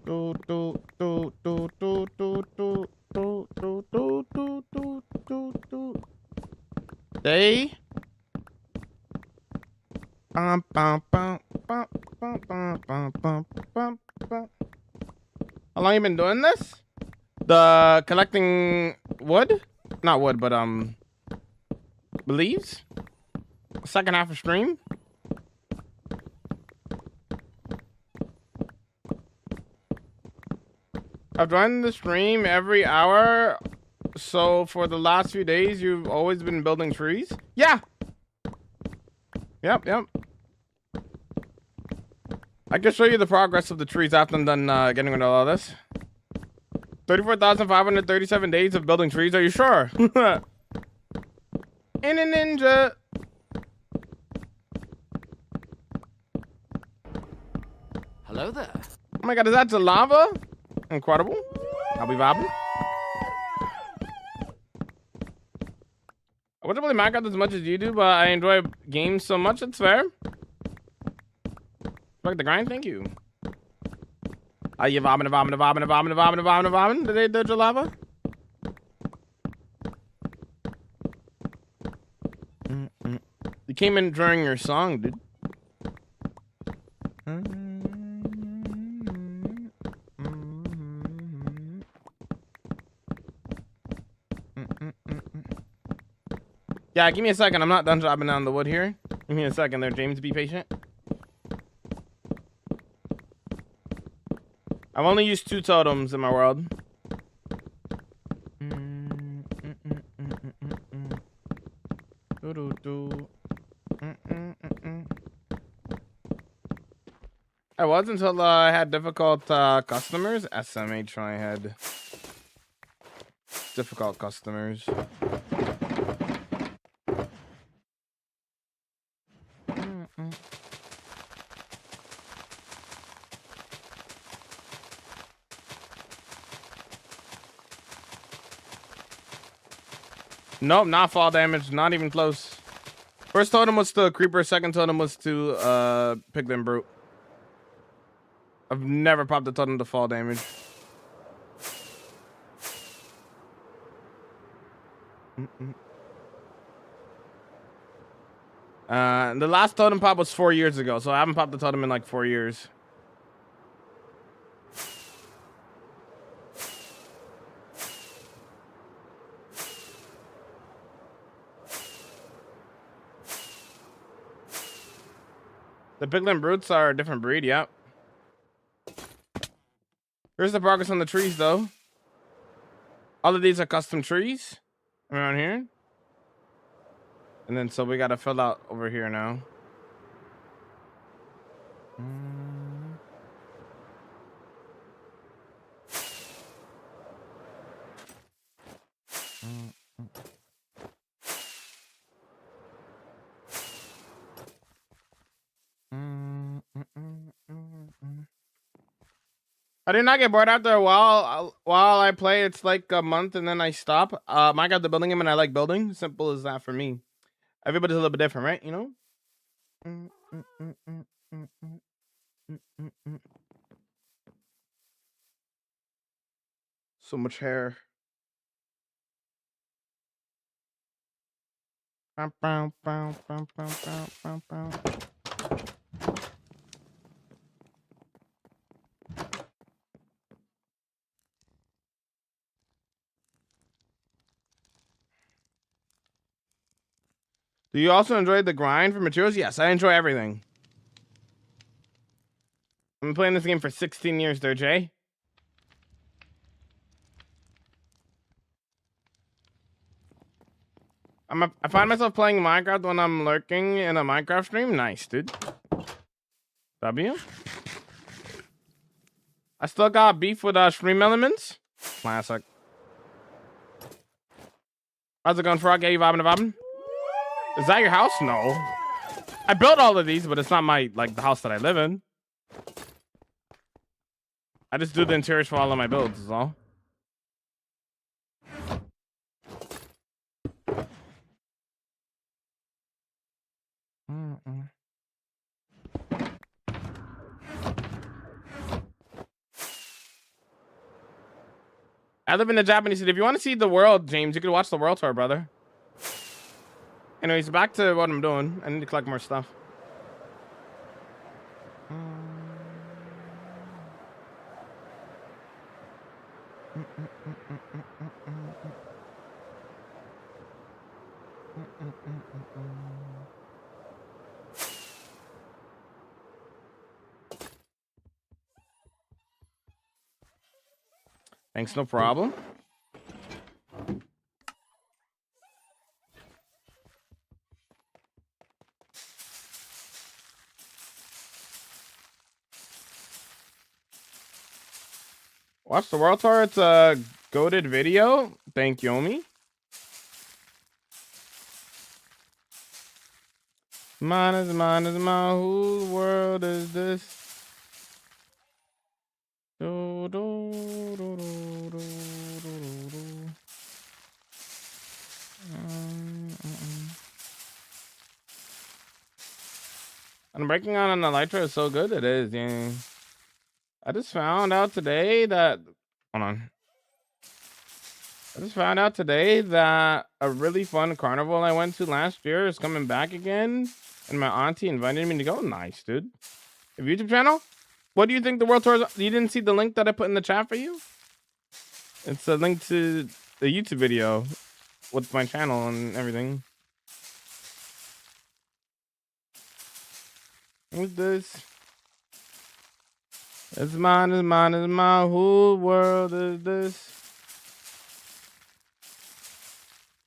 C: Do do do do do do do do do do do do do do. They. Bum bum bum bum bum bum bum bum bum bum. How long you been doing this? The collecting wood? Not wood, but leaves? Second half of stream? I've joined the stream every hour, so for the last few days, you've always been building trees? Yeah! Yep. I can show you the progress of the trees after I'm done getting rid of all this. 34,537 days of building trees, are you sure? In a ninja!
D: Hello there.
C: Oh my god, is that the lava? Incredible. I'll be vibing. I wouldn't really Minecraft as much as you do, but I enjoy games so much, it's fair. Fuck the grind, thank you. Are you vomiting? Did they do the lava? You came in during your song, dude. Yeah, give me a second. I'm not done dropping down the wood here. Give me a second there, James. Be patient. I've only used 2 totems in my world. I was until I had difficult customers. SMH I had difficult customers. Nope, not fall damage, not even close. First totem was to creeper, second totem was to piglin brute. I've never popped a totem to fall damage. The last totem pop was 4 years ago, so I haven't popped the totem in like 4 years. The piglin brutes are a different breed, yep. Here's the progress on the trees, though. All of these are custom trees around here. And then, so we got to fill out over here now. I do not get bored after a while. While I play, it's like a month and then I stop. Minecraft the building game and I like building. Simple as that for me. Everybody's a little bit different, right? You know? So much hair. Do you also enjoy the grind for materials? Yes, I enjoy everything. I've been playing this game for 16 years there, Jay. I find myself playing Minecraft when I'm lurking in a Minecraft stream. Nice, dude. W. I still got beef with Stream Elements. Classic. How's it going, Frog? Yeah, you vibing? Is that your house? No. I built all of these, but it's not my, like, the house that I live in. I just do the interiors for all of my builds, is all. I live in the Japanese city. If you want to see the world, James, you could watch the world tour, brother. Anyways, back to what I'm doing. I need to collect more stuff. Thanks, no problem. Watch the world tour. It's a goated video. Thank you, Omi. Mine is mine, whose world is this? Do, do, do, do, do, do, do. And breaking on an Elytra is so good. It is, yeah. I just found out today that, hold on. I just found out today that a really fun carnival I went to last year is coming back again. And my auntie invited me to go. Nice, dude. Your YouTube channel? What do you think the world tour is? You didn't see the link that I put in the chat for you? It's a link to the YouTube video with my channel and everything. Who's this? It's mine, it's mine, it's mine. Whose world is this?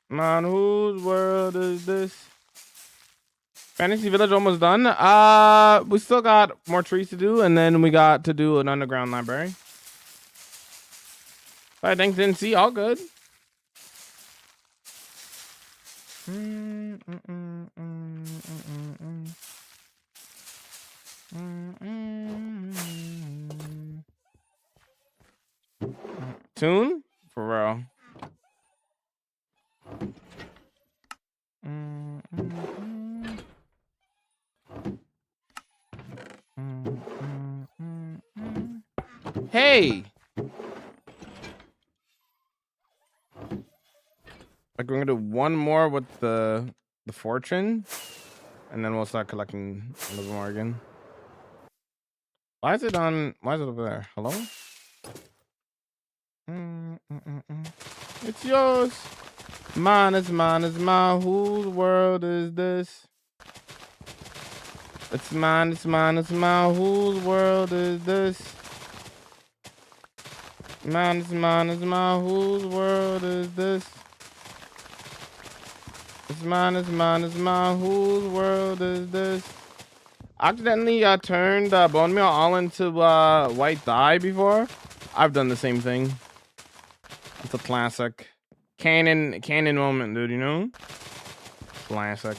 C: Man, whose world is this? Fantasy Village almost done. We still got more trees to do, and then we got to do an underground library. But thanks, didn't see. All good. Tune? For real. Hey! Like, we're gonna do one more with the fortune, and then we'll start collecting a little more again. Why is it over there? Hello? It's yours. Mine is mine is mine. Whose world is this? It's mine, it's mine, it's mine. Whose world is this? Mine is mine, it's mine. Whose world is this? It's mine, it's mine, it's mine. Whose world is this? I accidentally turned bone meal all into white dye before. I've done the same thing. It's a classic. Canon moment, dude, you know? Classic.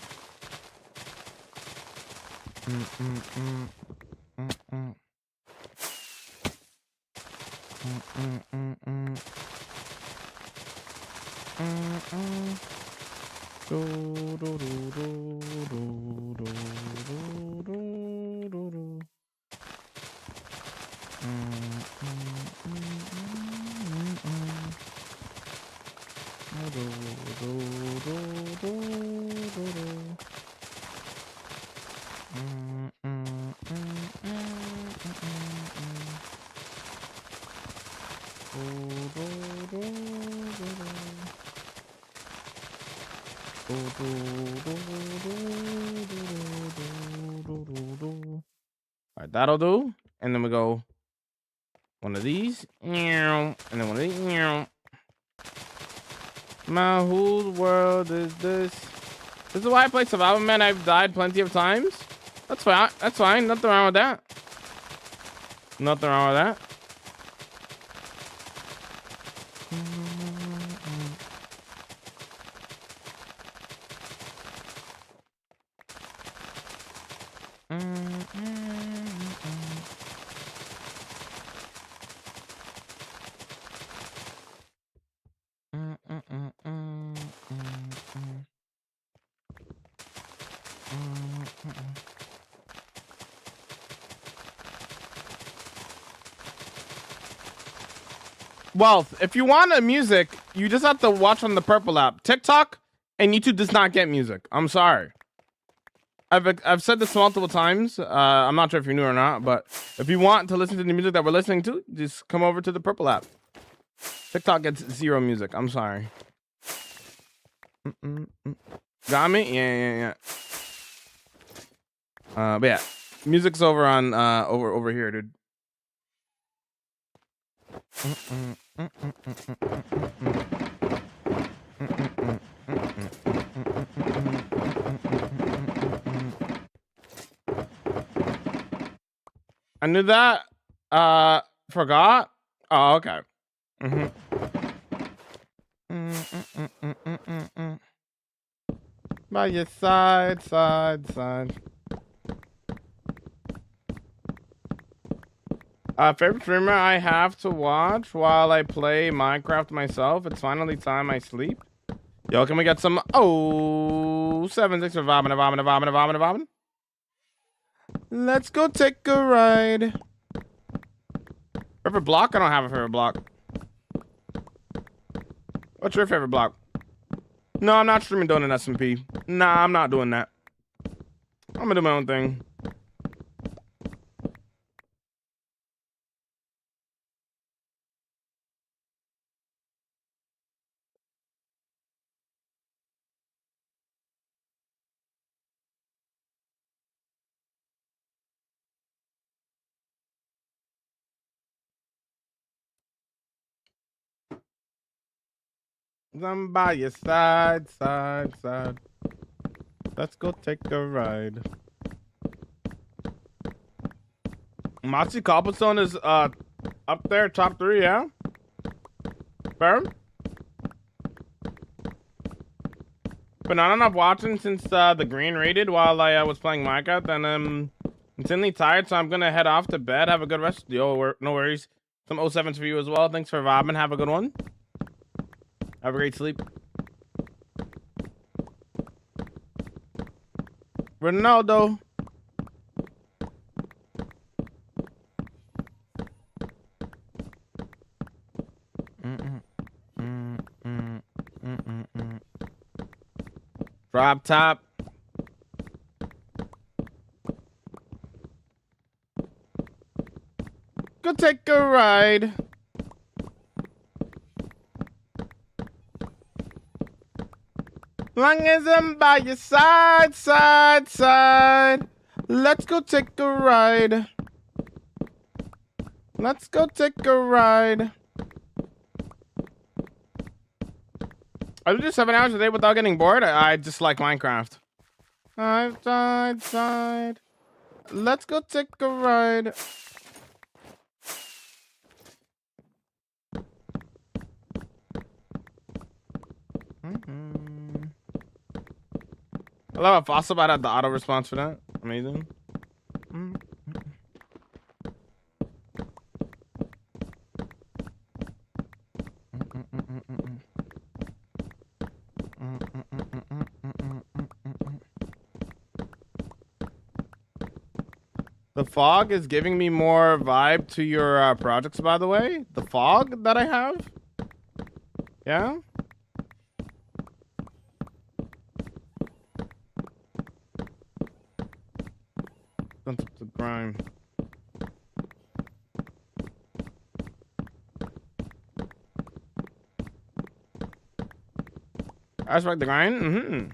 C: Alright, that'll do. And then we go one of these, and then one of these. Man, whose world is this? This is why I play Survival Man. I've died plenty of times. That's fine. That's fine. Nothing wrong with that. Nothing wrong with that. Wealth, if you want a music, you just have to watch on the Purple app. TikTok and YouTube does not get music. I'm sorry. I've said this multiple times. I'm not sure if you knew or not, but if you want to listen to the music that we're listening to, just come over to the Purple app. TikTok gets zero music. I'm sorry. Got me? Yeah. But yeah, music's over on over here, dude. I knew that. Forgot. Oh, okay. By your side. Favorite streamer I have to watch while I play Minecraft myself. It's finally time I sleep. Yo, can we get some 76 for vomit. Let's go take a ride. Favorite block? I don't have a favorite block. What's your favorite block? No, I'm not streaming doing an SMP. Nah, I'm not doing that. I'm gonna do my own thing. I'm by your side. Let's go take a ride. Mossy Cobblestone is up there, top 3, yeah? Fair? But not enough watching since the green raided while I was playing Minecraft, and I'm insanely tired, so I'm gonna head off to bed. Have a good rest. Yo, no worries. Some 07s for you as well. Thanks for vibing. Have a good one. Have a great sleep. Ronaldo. Drop top. Go take a ride. Long as I'm by your side. Let's go take a ride. Let's go take a ride. I do 7 hours a day without getting bored. I just like Minecraft. Side. Let's go take a ride. I love how Fossil had the auto response for that. Amazing. The fog is giving me more vibe to your projects, by the way. The fog that I have. Yeah. That's the grime. I respect the grind. Mm-hmm.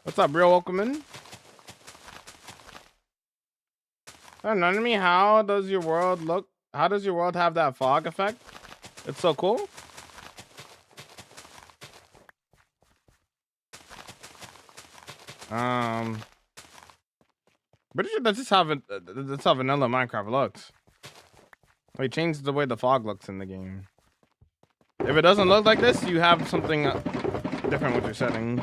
C: What's up, real welcome in? None of me. How does your world look? How does your world have that fog effect? It's so cool. Pretty sure that's how vanilla Minecraft looks. We changed the way the fog looks in the game. If it doesn't look like this, you have something different with your settings.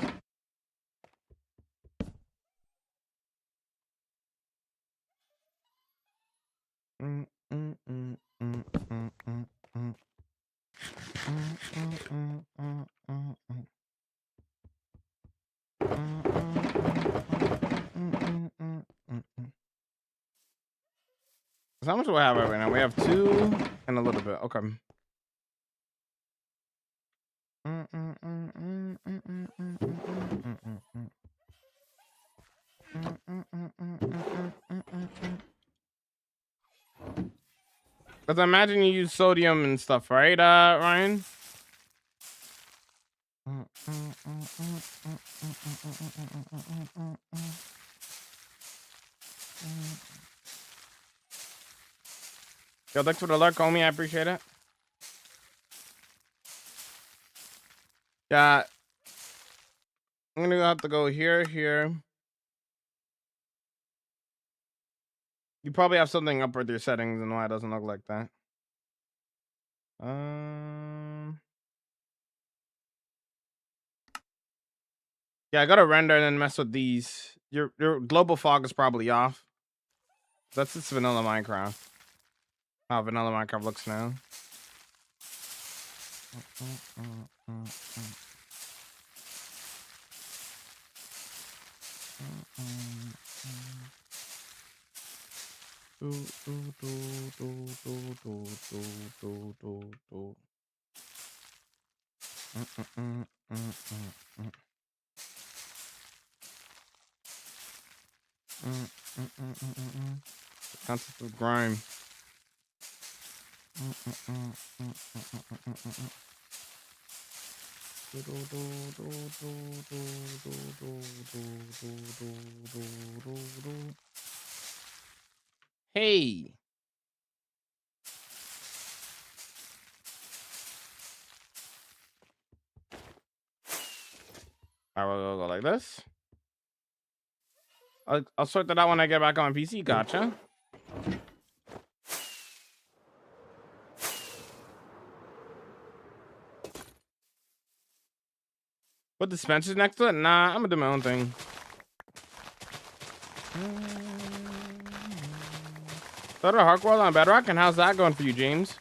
C: So how much do I have right now? We have 2 and a little bit. Okay. Because I imagine you use sodium and stuff, right, Ryan? Yo, thanks for the lurk, homie. I appreciate it. Yeah. I'm gonna have to go here. You probably have something up with your settings and why it doesn't look like that. Yeah, I gotta render and then mess with these. Your global fog is probably off. That's just vanilla Minecraft. How vanilla Minecraft looks now. Concept of grime. Hey. I will go like this. I'll sort that out when I get back on PC. Gotcha. Put dispensers next to it? Nah, I'm gonna do my own thing. Started a Hark World on Bedrock, and how's that going for you, James?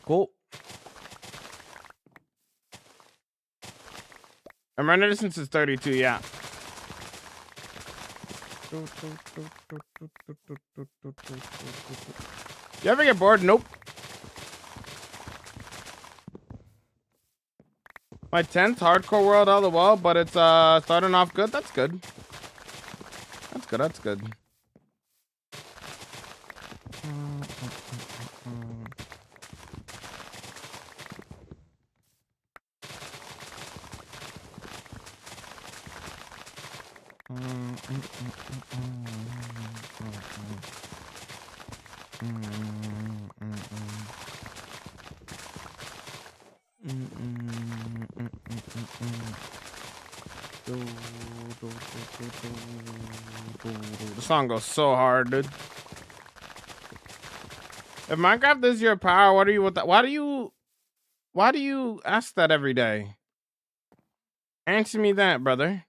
C: Cool. I'm running it since it's 32, yeah. You ever get bored? Nope. My 10th hardcore world all the while, but it's starting off good. That's good. That's good. The song goes so hard, dude. If Minecraft is your power, what are you with that? Why do you ask that every day? Answer me that, brother.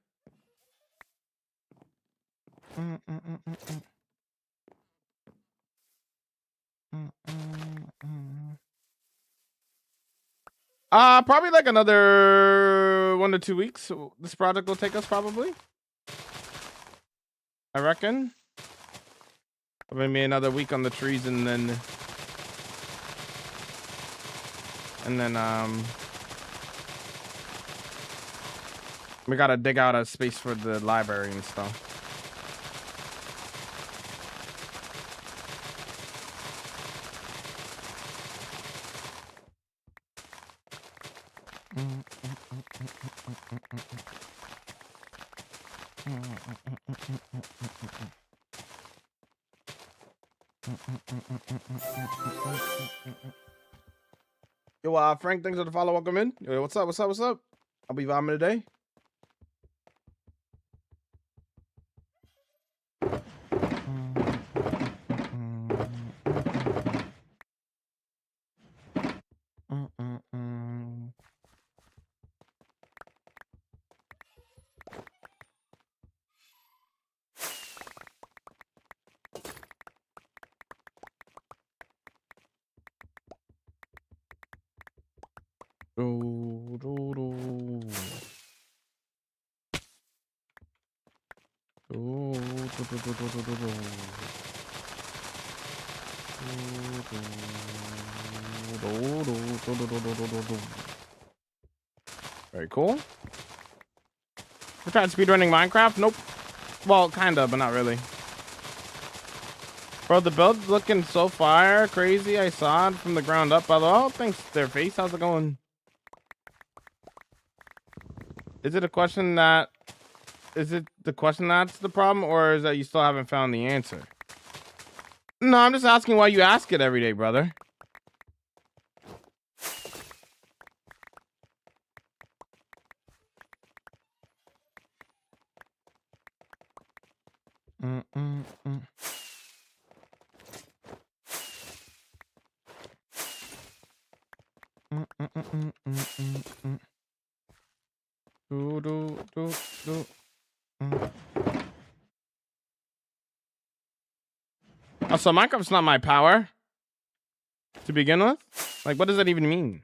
C: Probably like another 1 to 2 weeks. This project will take us probably. I reckon. Maybe another week on the trees and then we gotta dig out a space for the library and stuff. Yo, Frank, thanks for the follow. Welcome in. Yo, what's up? What's up? What's up? I'll be vibing today. Very cool. We're trying speedrunning Minecraft? Nope. Well, kind of, but not really. Bro, the build's looking so fire, crazy. I saw it from the ground up. Oh, thanks, their face. How's it going? Is it a question that... Is it the question that's the problem, or is that you still haven't found the answer? No, I'm just asking why you ask it every day, brother. So Minecraft's not my power to begin with. Like, what does that even mean?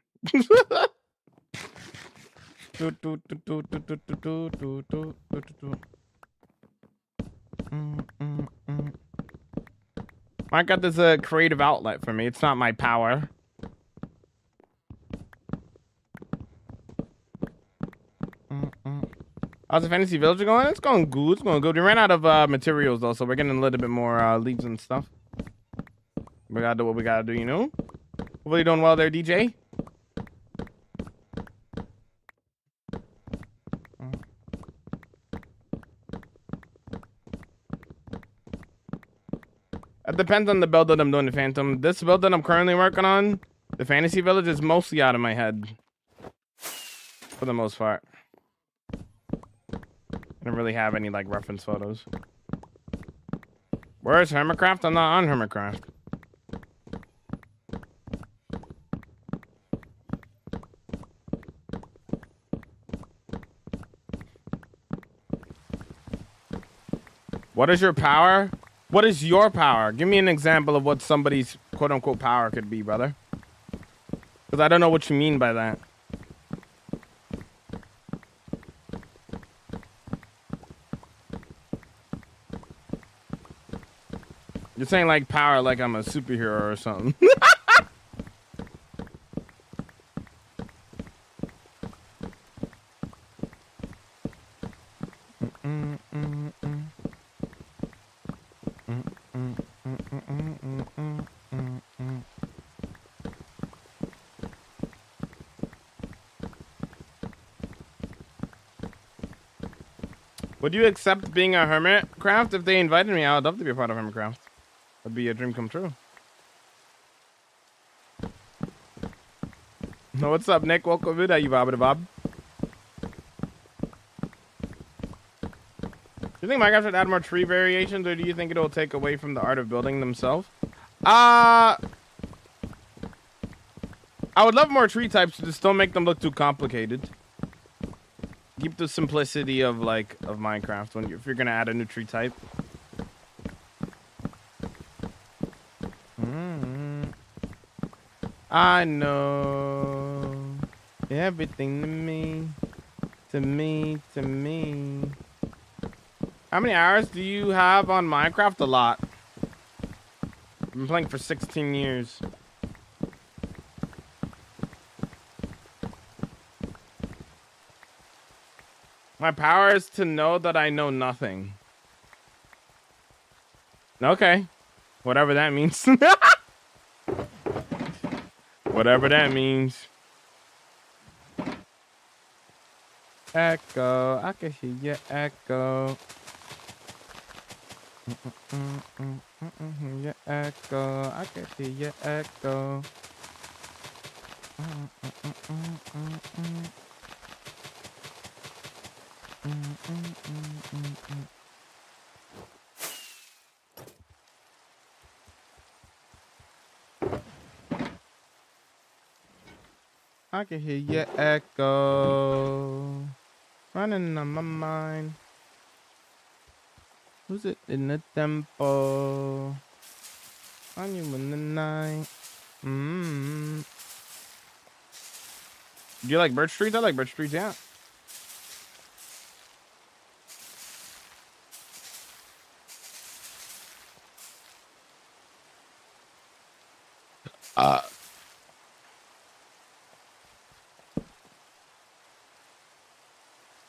C: Minecraft is a creative outlet for me. It's not my power. How's the fantasy village going? It's going good. It's going good. We ran out of materials though, so we're getting a little bit more leaves and stuff. We gotta do what we gotta do, you know? Hopefully doing well there, DJ. It depends on the build that I'm doing, the Phantom. This build that I'm currently working on, the fantasy village, is mostly out of my head. For the most part. I don't really have any, like, reference photos. Where's Hermitcraft? I'm not on Hermitcraft. What is your power? What is your power? Give me an example of what somebody's quote-unquote power could be, brother. Because I don't know what you mean by that. You're saying like power like I'm a superhero or something. Would you accept being a Hermitcraft if they invited me? I would love to be a part of Hermitcraft. That'd be a dream come true. No, what's up, Nick? Welcome in. How you bobbing, Bob? Do you think Minecraft should add more tree variations, or do you think it'll take away from the art of building themselves? I would love more tree types to just don't make them look too complicated. Keep the simplicity of Minecraft if you're gonna add a new tree type. I know everything to me. How many hours do you have on Minecraft? A lot. I've been playing for 16 years. My power is to know that I know nothing. Okay. Whatever that means. Whatever that means. Echo. I can hear you echo. Your echo. I can hear your echo. I can hear your echo running on my mind. Who's it in the tempo? On you in the night. Do you like birch trees? I like birch trees, yeah.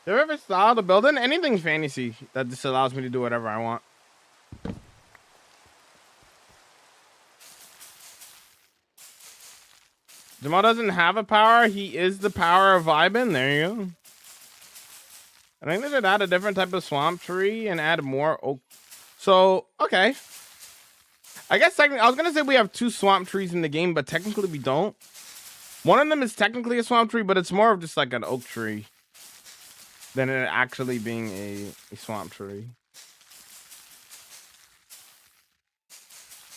C: You ever saw the building? Anything fantasy that just allows me to do whatever I want. Jamal doesn't have a power. He is the power of vibing. There you go. I think they should add a different type of swamp tree and add more oak. So, okay. I guess I was going to say we have 2 swamp trees in the game, but technically we don't. One of them is technically a swamp tree, but it's more of just like an oak tree than it actually being a swamp tree.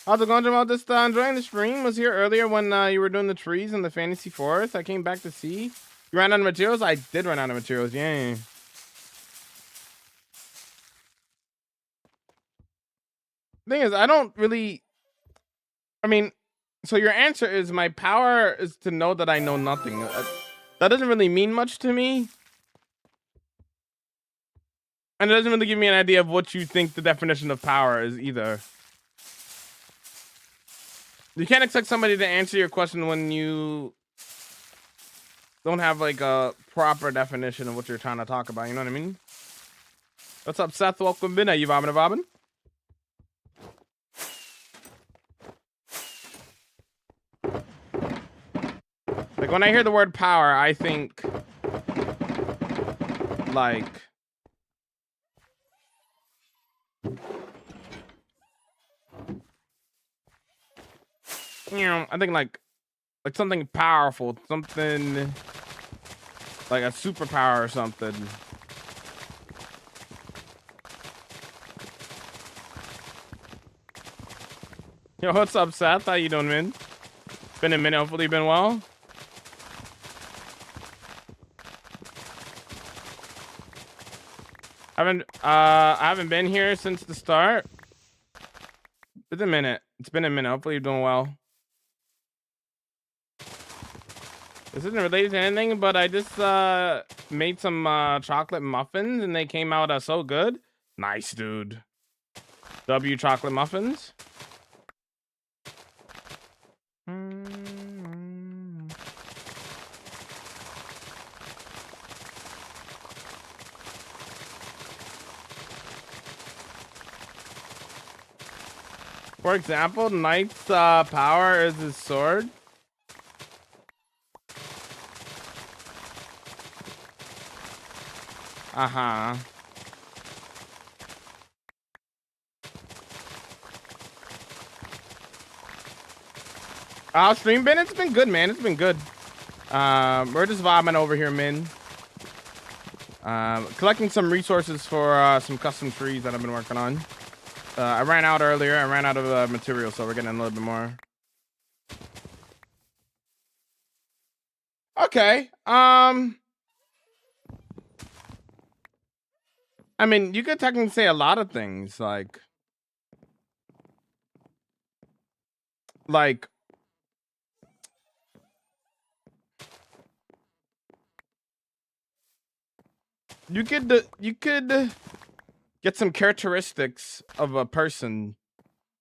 C: How's it going, Jamal? Just enjoying the stream. Was here earlier when you were doing the trees in the fantasy forest. I came back to see. You ran out of materials? I did run out of materials, yeah. Thing is, I don't really... I mean, so your answer is my power is to know that I know nothing. That doesn't really mean much to me. And it doesn't really give me an idea of what you think the definition of power is either. You can't expect somebody to answer your question when you don't have like a proper definition of what you're trying to talk about. You know what I mean? What's up, Seth? Welcome in. Are you bobbing? Like when I hear the word power, I think like I think like something powerful, something like a superpower or something. Yo, what's up, Seth? How you doing, man? Been a minute. Hopefully, you've been well. I haven't been here since the start. It's a minute. It's been a minute. Hopefully, you're doing well. This isn't related to anything, but I just made some chocolate muffins and they came out so good. Nice, dude. W chocolate muffins. For example, Knight's power is his sword. Uh-huh. Stream Ben, it's been good, man. It's been good. We're just vibing over here, man. Collecting some resources for some custom trees that I've been working on. I ran out earlier. I ran out of material, so we're getting a little bit more. Okay. I mean, you could technically say a lot of things, like you could get some characteristics of a person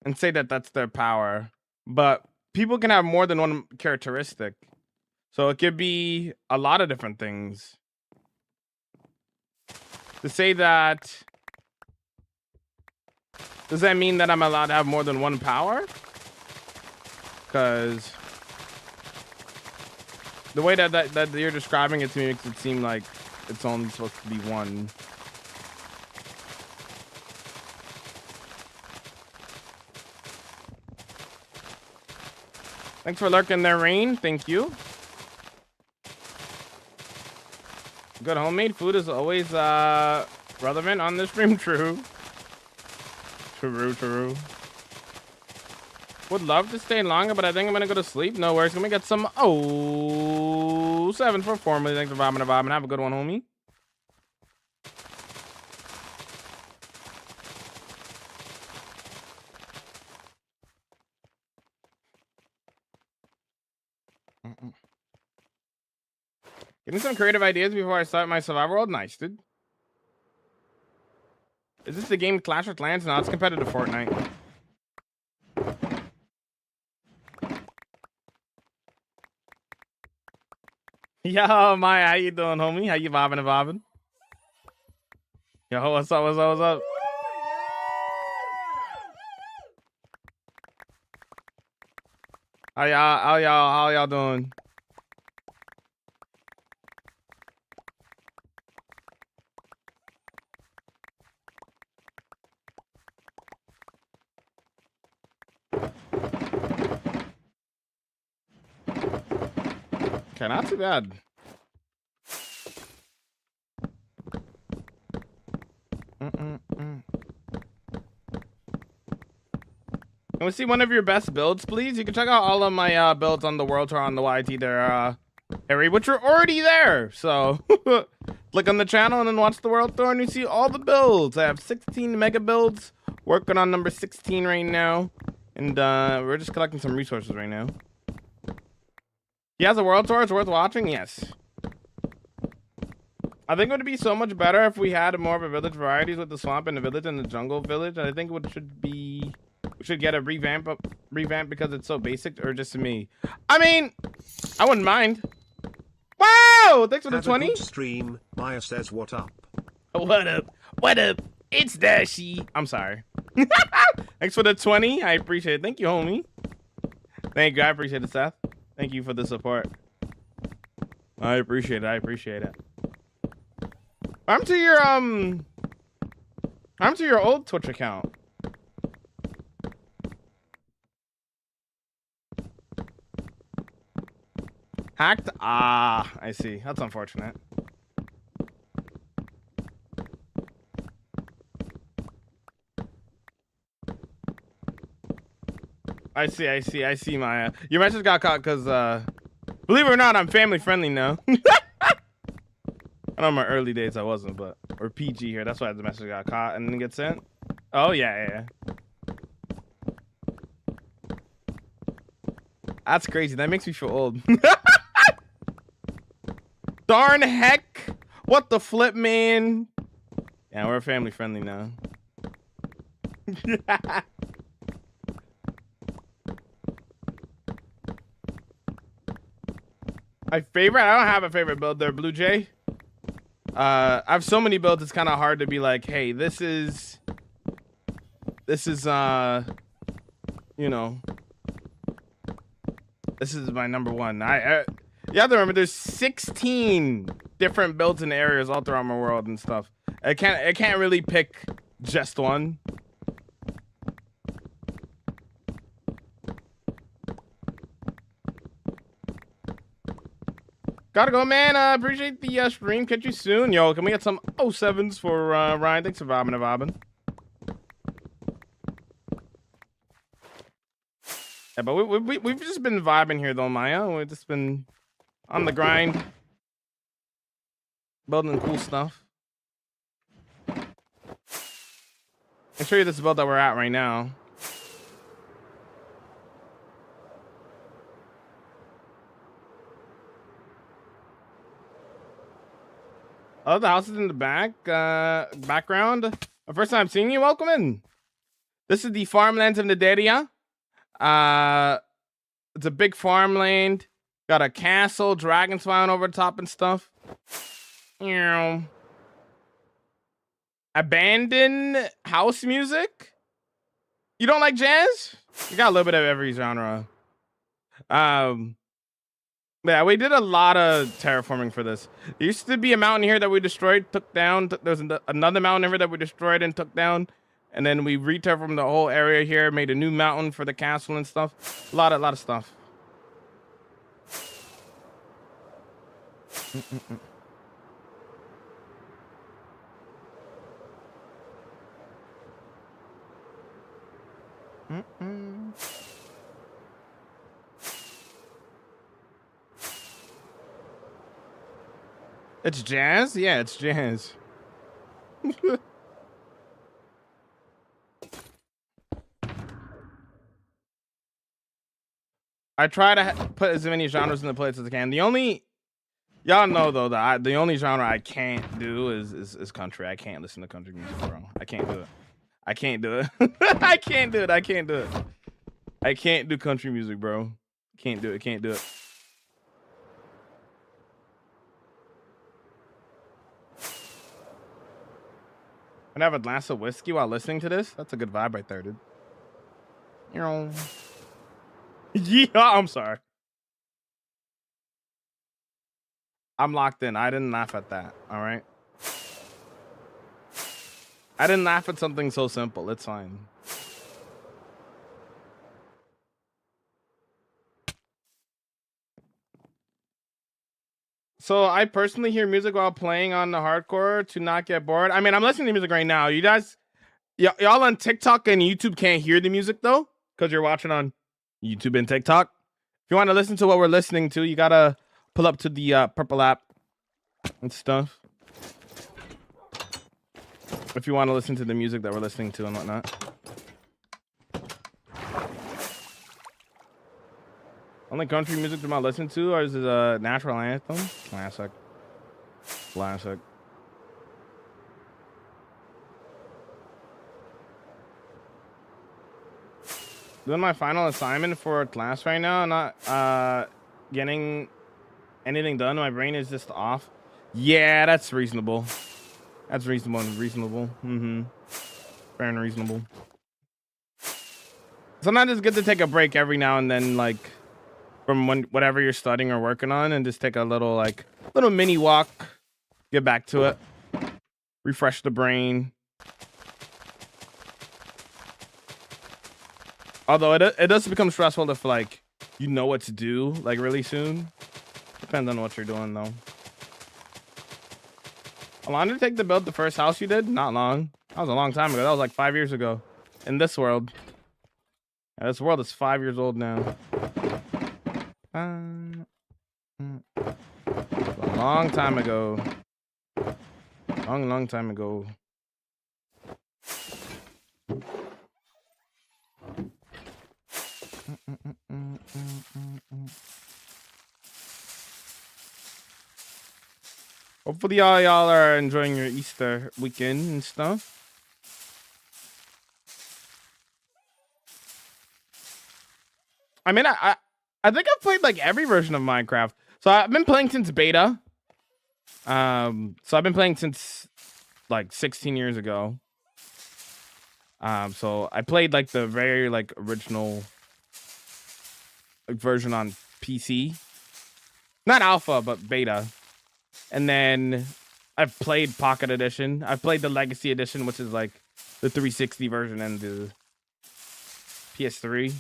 C: and say that that's their power, but people can have more than one characteristic, so it could be a lot of different things. To say that, does that mean that I'm allowed to have more than one power? Because the way that you're describing it to me makes it seem like it's only supposed to be one. Thanks for lurking there, Rain. Thank you. Good homemade food is always relevant on the stream. True. True. Would love to stay longer, but I think I'm gonna go to sleep. No worries. Let me get some 7 for 4 million. Thanks for vibing and vibing. Have a good one, homie. Getting some creative ideas before I start my survival world. Nice, dude. Is this the game Clash of Clans? No, it's competitive Fortnite. Yo, Maya, how you doing, homie? How you vibing and vibing? Yo, what's up? How y'all doing? Okay, not too bad. Can we see one of your best builds, please? You can check out all of my builds on the World Tour on the YT there, Harry, which are already there. So click on the channel and then watch the World Tour and you see all the builds. I have 16 mega builds, working on number 16 right now. And we're just collecting some resources right now. He has a World Tour. It's worth watching. Yes. I think it would be so much better if we had more of a village varieties with the swamp and the village and the jungle village. I think we should get a revamp because it's so basic, or just to me. I mean, I wouldn't mind. Wow! Thanks for the 20.
G: A good stream. Maya says, "What up?"
C: What up? What up? It's Dashy. I'm sorry. Thanks for the 20. I appreciate it. Thank you, homie. Thank you. I appreciate it, Seth. Thank you for the support. I appreciate it. I'm to your old Twitch account. Hacked? Ah, I see. That's unfortunate. I see, Maya. Your message got caught because, believe it or not, I'm family friendly now. I know in my early days I wasn't, but, or PG here. That's why the message got caught and didn't get sent. Oh, yeah. That's crazy. That makes me feel old. Darn heck. What the flip, man? Yeah, we're family friendly now. My favorite? I don't have a favorite build there, Blue Jay. I have so many builds, it's kind of hard to be like, hey, this is you know, this is my number one. You have to remember there's 16 different builds and areas all throughout my world and stuff. I can't really pick just one. Gotta go, man. Appreciate the stream. Catch you soon. Yo, can we get some 07s for Ryan? Thanks for vibing and vibing. Yeah, but we've just been vibing here, though, Maya. We've just been on the grind. Building cool stuff. I'll show you this build that we're at right now. Oh, the house is in the background. First time seeing you. Welcome in. This is the farmlands of Naderia. It's a big farmland. Got a castle, dragons flying over the top and stuff. Abandoned house music. You don't like jazz? You got a little bit of every genre. Yeah, we did a lot of terraforming for this. There used to be a mountain here that we destroyed, took down. There's another mountain here that we destroyed and took down. And then we re-terraformed the whole area here, made a new mountain for the castle and stuff. A lot of stuff. It's jazz? Yeah, it's jazz. I try to put as many genres in the plates as I can. The only, y'all know though that the only genre I can't do is country. I can't listen to country music, bro. I can't do it. I can't do it. I can't do it. I can't do it. I can't do country music, bro. Can't do it. Can't do it. And have a glass of whiskey while listening to this. That's a good vibe right there, dude. You know. Yeah, I'm sorry. I'm locked in. I didn't laugh at that. All right. I didn't laugh at something so simple. It's fine. So I personally hear music while playing on the hardcore to not get bored. I mean, I'm listening to music right now. You guys, y'all on TikTok and YouTube can't hear the music though, because you're watching on YouTube and TikTok. If you want to listen to what we're listening to, you gotta pull up to the purple app and stuff. If you want to listen to the music that we're listening to and whatnot. Only country music do I listen to, or is it a natural anthem? Classic. Classic. Doing my final assignment for class right now. I'm not getting anything done. My brain is just off. Yeah, that's reasonable. That's reasonable and reasonable. Fair and reasonable. Sometimes it's good to take a break every now and then, like from whatever you're studying or working on, and just take a little mini walk, get back to it, refresh the brain. Although it does become stressful if like you know what to do like really soon. Depends on what you're doing though. How long did it take to build the first house you did? Not long. That was a long time ago. That was like 5 years ago. In this world. Yeah, this world is 5 years old now. A long time ago. Long time ago. Hopefully y'all are enjoying your Easter weekend and stuff. I mean, I think I've played like every version of Minecraft. So I've been playing since beta. So I've been playing since like 16 years ago. So I played like the very like original version on PC. Not alpha, but beta. And then I've played Pocket Edition. I've played the Legacy Edition, which is like the 360 version and the PS3.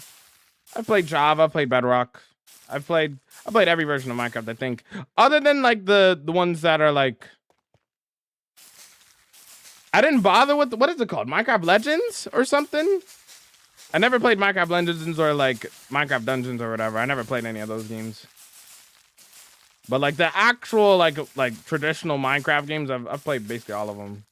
C: I played Java, played Bedrock. I played every version of Minecraft, I think. Other than like the ones that are like, I didn't bother with what is it called? Minecraft Legends or something? I never played Minecraft Legends or like Minecraft Dungeons or whatever. I never played any of those games. But like the actual like traditional Minecraft games, I've played basically all of them.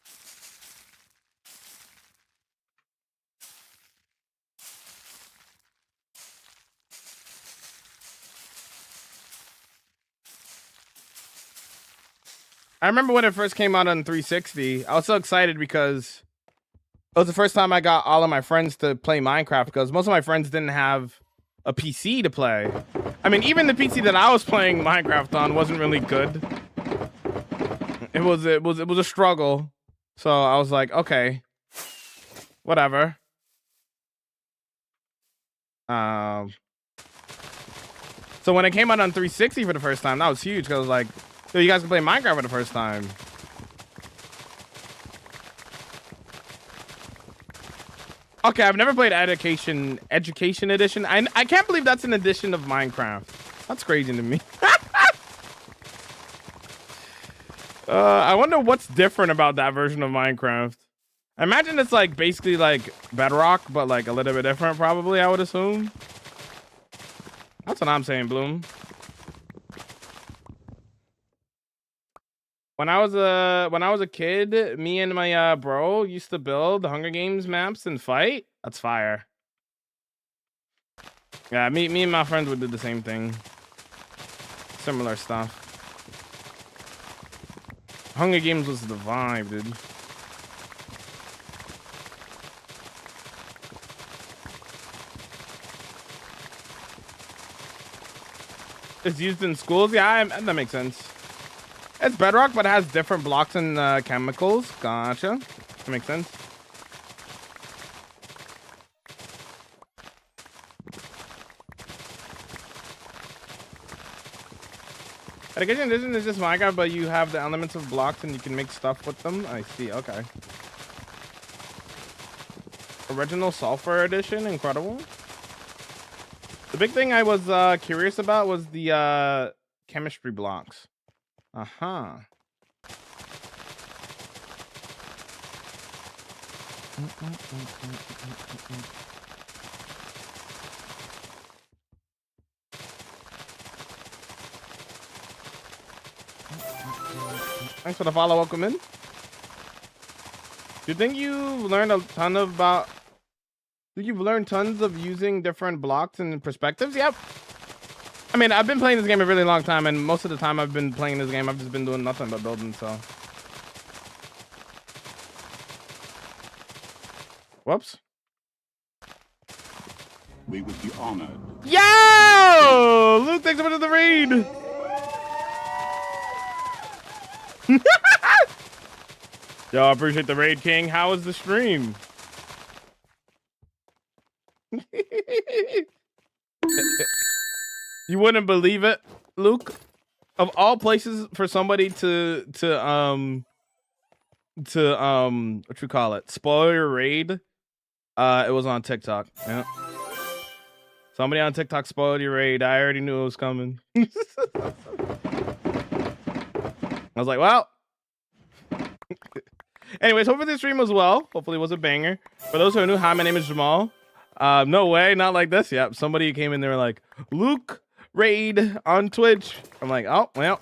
C: I remember when it first came out on 360, I was so excited because it was the first time I got all of my friends to play Minecraft, because most of my friends didn't have a PC to play. I mean, even the PC that I was playing Minecraft on wasn't really good. It was a struggle. So I was like, okay, whatever. So when it came out on 360 for the first time, that was huge, because I was like, yo, you guys can play Minecraft for the first time. Okay, I've never played Education Edition. I can't believe that's an edition of Minecraft. That's crazy to me. I wonder what's different about that version of Minecraft. I imagine it's like basically like Bedrock, but like a little bit different, probably, I would assume. That's what I'm saying, Bloom. When I was a kid, me and my bro used to build the Hunger Games maps and fight. That's fire. Yeah, me and my friends would do the same thing. Similar stuff. Hunger Games was the vibe, dude. It's used in schools. Yeah, that makes sense. It's Bedrock, but it has different blocks and chemicals. Gotcha. That makes sense. Education Edition is just Minecraft, but you have the elements of blocks and you can make stuff with them. I see. Okay. Original Sulfur Edition. Incredible. The big thing I was curious about was the chemistry blocks. Uh-huh. Thanks for the follow. Welcome in. Do you think you've learned a ton about... You've learned tons of using different blocks and perspectives? Yep. I mean, I've been playing this game a really long time, and most of the time I've been playing this game, I've just been doing nothing but building, so. Whoops.
F: We would be honored.
C: Yo! Luke, thanks so much for the raid! Yo, I appreciate the raid, King. How was the stream? You wouldn't believe it, Luke. Of all places for somebody to what you call it, spoil your raid, it was on TikTok. Yeah. Somebody on TikTok spoiled your raid. I already knew it was coming. I was like, well. Anyways, hopefully this stream was well. Hopefully it was a banger. For those who are new, hi, my name is Jamal. No way, not like this. Yep, somebody came in there like, Luke raid on Twitch. I'm like, oh, well.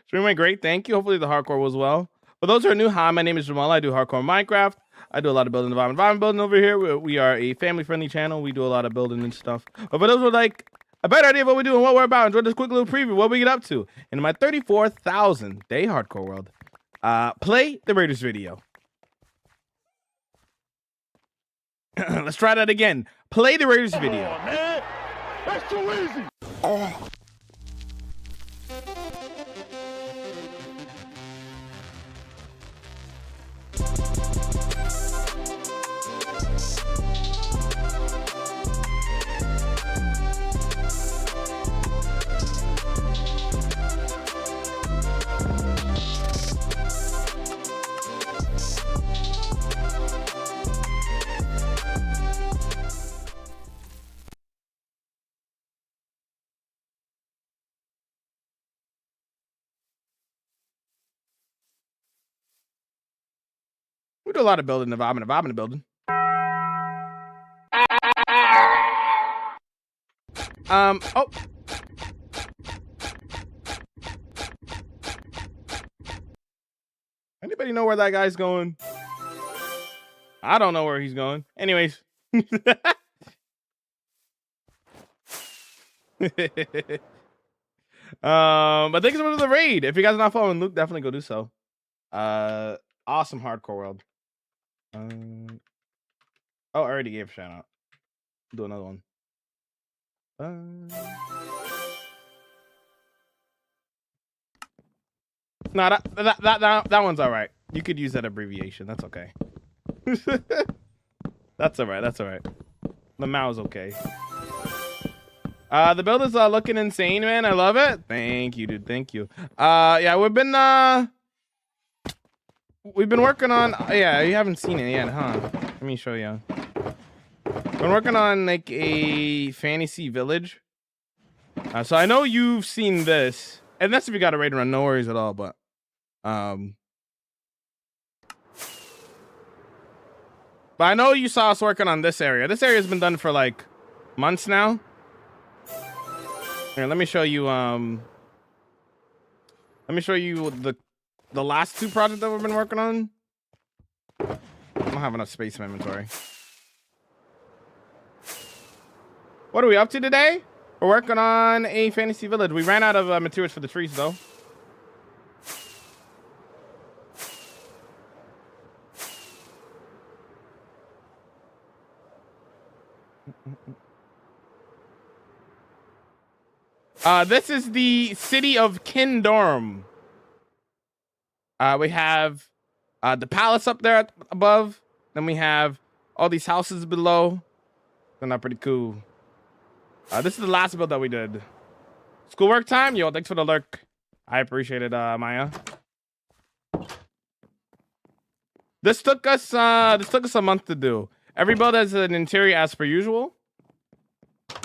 C: Stream went great, thank you. Hopefully the hardcore was well. For those who are new, hi, my name is Jamal. I do hardcore Minecraft. I do a lot of building, environment building over here. We are a family-friendly channel. We do a lot of building and stuff. But for those who are like a better idea of what we do and what we're about, enjoy this quick little preview. What we get up to in my 34,000 day hardcore world. Play the Raiders video. Let's try that again. Play the Raiders video.
A: Oh, man. That's too easy. Oh.
C: do a lot of building if I'm in a building. Oh. Anybody know where that guy's going? I don't know where he's going. Anyways. But thanks for the raid. If you guys are not following Luke, definitely go do so. Awesome hardcore world. Oh, I already gave a shout out. Do another one. No, that one's all right. You could use that abbreviation. That's okay. That's all right. That's all right. The Mao's okay. The build is looking insane, man. I love it. Thank you, dude. Thank you. Yeah, we've been working on. Yeah, you haven't seen it yet, huh? Let me show you. Been working on like a fantasy village. So I know you've seen this, and that's if you got a raid run. No worries at all. But I know you saw us working on this area. This area has been done for like months now. Here, let me show you. Let me show you the last two projects that we've been working on. I don't have enough space in my inventory. What are we up to today? We're working on a fantasy village. We ran out of materials for the trees, though. This is the city of Kindorm. We have the palace up there above. Then we have all these houses below. They're not pretty cool. This is the last build that we did. Schoolwork time? Yo, thanks for the lurk. I appreciate it, Maya. This took us a month to do. Every build has an interior as per usual.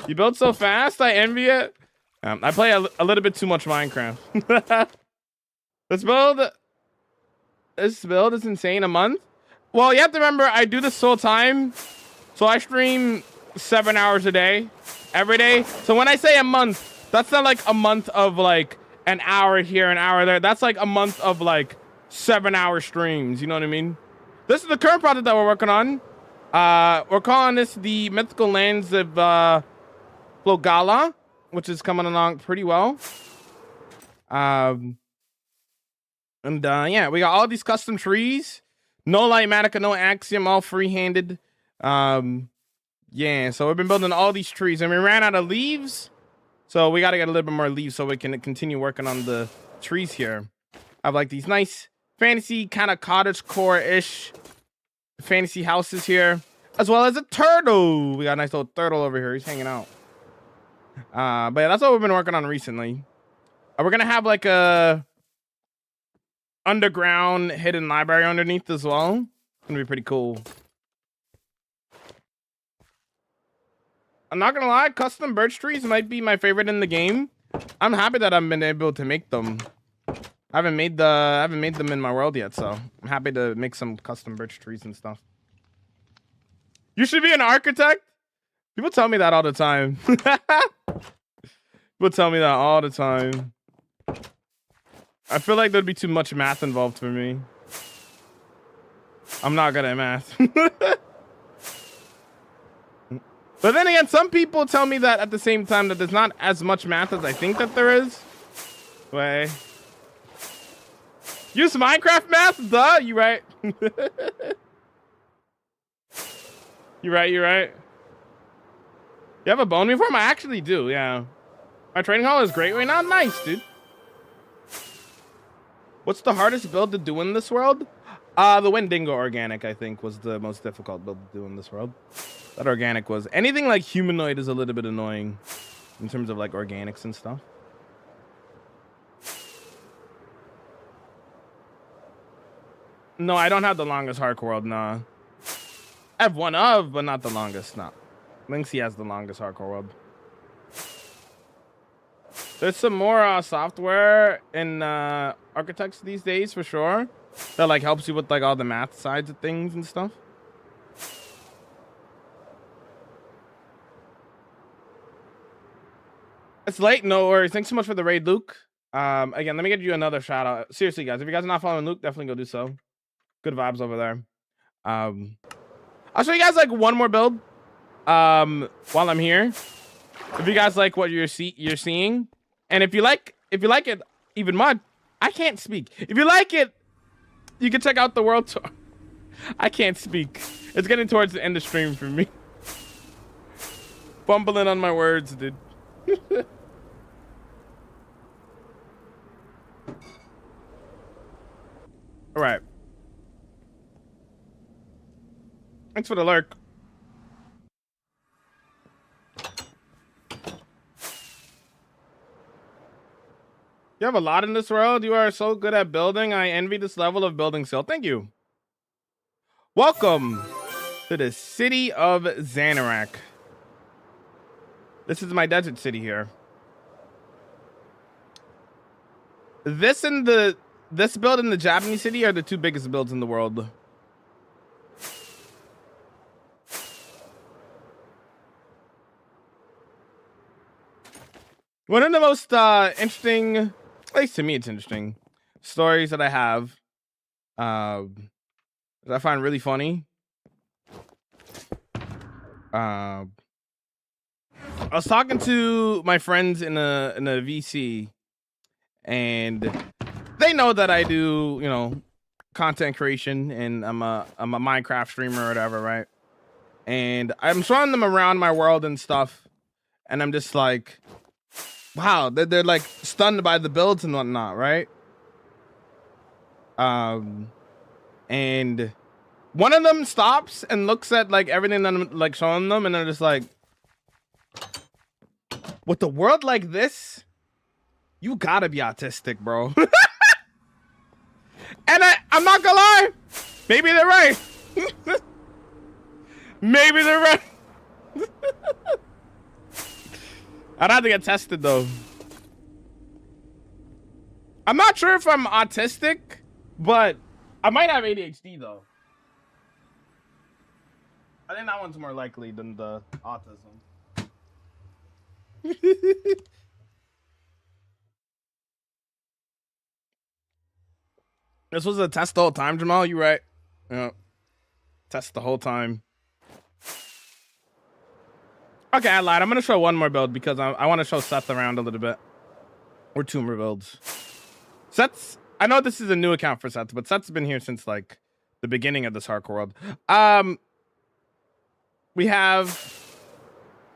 C: You build so fast, I envy it. I play a little bit too much Minecraft. This build is insane. A month? Well, you have to remember, I do this full time. So I stream 7 hours a day, every day. So when I say a month, that's not like a month of like an hour here, an hour there. That's like a month of like 7-hour streams. You know what I mean? This is the current project that we're working on. We're calling this the Mythical Lands of Flogala, which is coming along pretty well. Yeah, we got all these custom trees. No Lightmatica, no Axiom, all free-handed. Yeah, so we've been building all these trees, and we ran out of leaves. So we got to get a little bit more leaves so we can continue working on the trees here. I have like these nice fantasy kind of cottage core-ish fantasy houses here, as well as a turtle. We got a nice little turtle over here. He's hanging out. But yeah, that's what we've been working on recently. We're gonna have like a underground hidden library underneath as well. It's gonna be pretty cool. I'm not gonna lie, custom birch trees might be my favorite in the game. I'm happy that I've been able to make them. I haven't made them in my world yet, so I'm happy to make some custom birch trees and stuff. You should be an architect? People tell me that all the time. People tell me that all the time. I feel like there'd be too much math involved for me. I'm not good at math. But then again, some people tell me that at the same time that there's not as much math as I think that there is. Way. Use Minecraft math? Duh, you right. You're right, you're right. You have a bone reform? I actually do, yeah. My training hall is great right now. Nice, dude. What's the hardest build to do in this world? The Wendigo organic, I think, was the most difficult build to do in this world. That organic was. Anything like humanoid is a little bit annoying in terms of like organics and stuff. No, I don't have the longest hardcore world, nah. I have one of, but not the longest, nah. Lynxy has the longest hardcore world. There's some more software in Architects these days, for sure. that like helps you with like all the math sides of things and stuff. It's late, no worries. Thanks so much for the raid, Luke. Again, let me get you another shout out. Seriously, guys, if you guys are not following Luke, definitely go do so. Good vibes over there. I'll show you guys like one more build while I'm here. If you guys like what you're seeing, and if you like it even much, I can't speak. If you like it, you can check out the world tour. I can't speak. It's getting towards the end of stream for me. Fumbling on my words, dude. All right. Thanks for the lurk. You have a lot in this world. You are so good at building. I envy this level of building skill. Thank you. Welcome to the city of Xanarak. This is my desert city here. This build in the Japanese city are the two biggest builds in the world. One of the most interesting, at least to me it's interesting, stories that I have, that I find really funny. I was talking to my friends in a VC, and they know that I do, you know, content creation, and I'm a Minecraft streamer or whatever, right? And I'm showing them around my world and stuff, and I'm just like, wow, they're like stunned by the builds and whatnot, right? And one of them stops and looks at like everything that I'm like showing them, and they're just like, with the world like this, you gotta be autistic, bro. And I'm not gonna lie, maybe they're right. Maybe they're right. I'd have to get tested though. I'm not sure if I'm autistic, but I might have ADHD though. I think that one's more likely than the autism. This was a test the whole time, Jamal. You right? Yeah. Test the whole time. Okay, I lied. I'm gonna show one more build because I want to show Seth around a little bit. Or two more builds. Seth's. I know this is a new account for Seth, but Seth's been here since like the beginning of this hardcore world. We have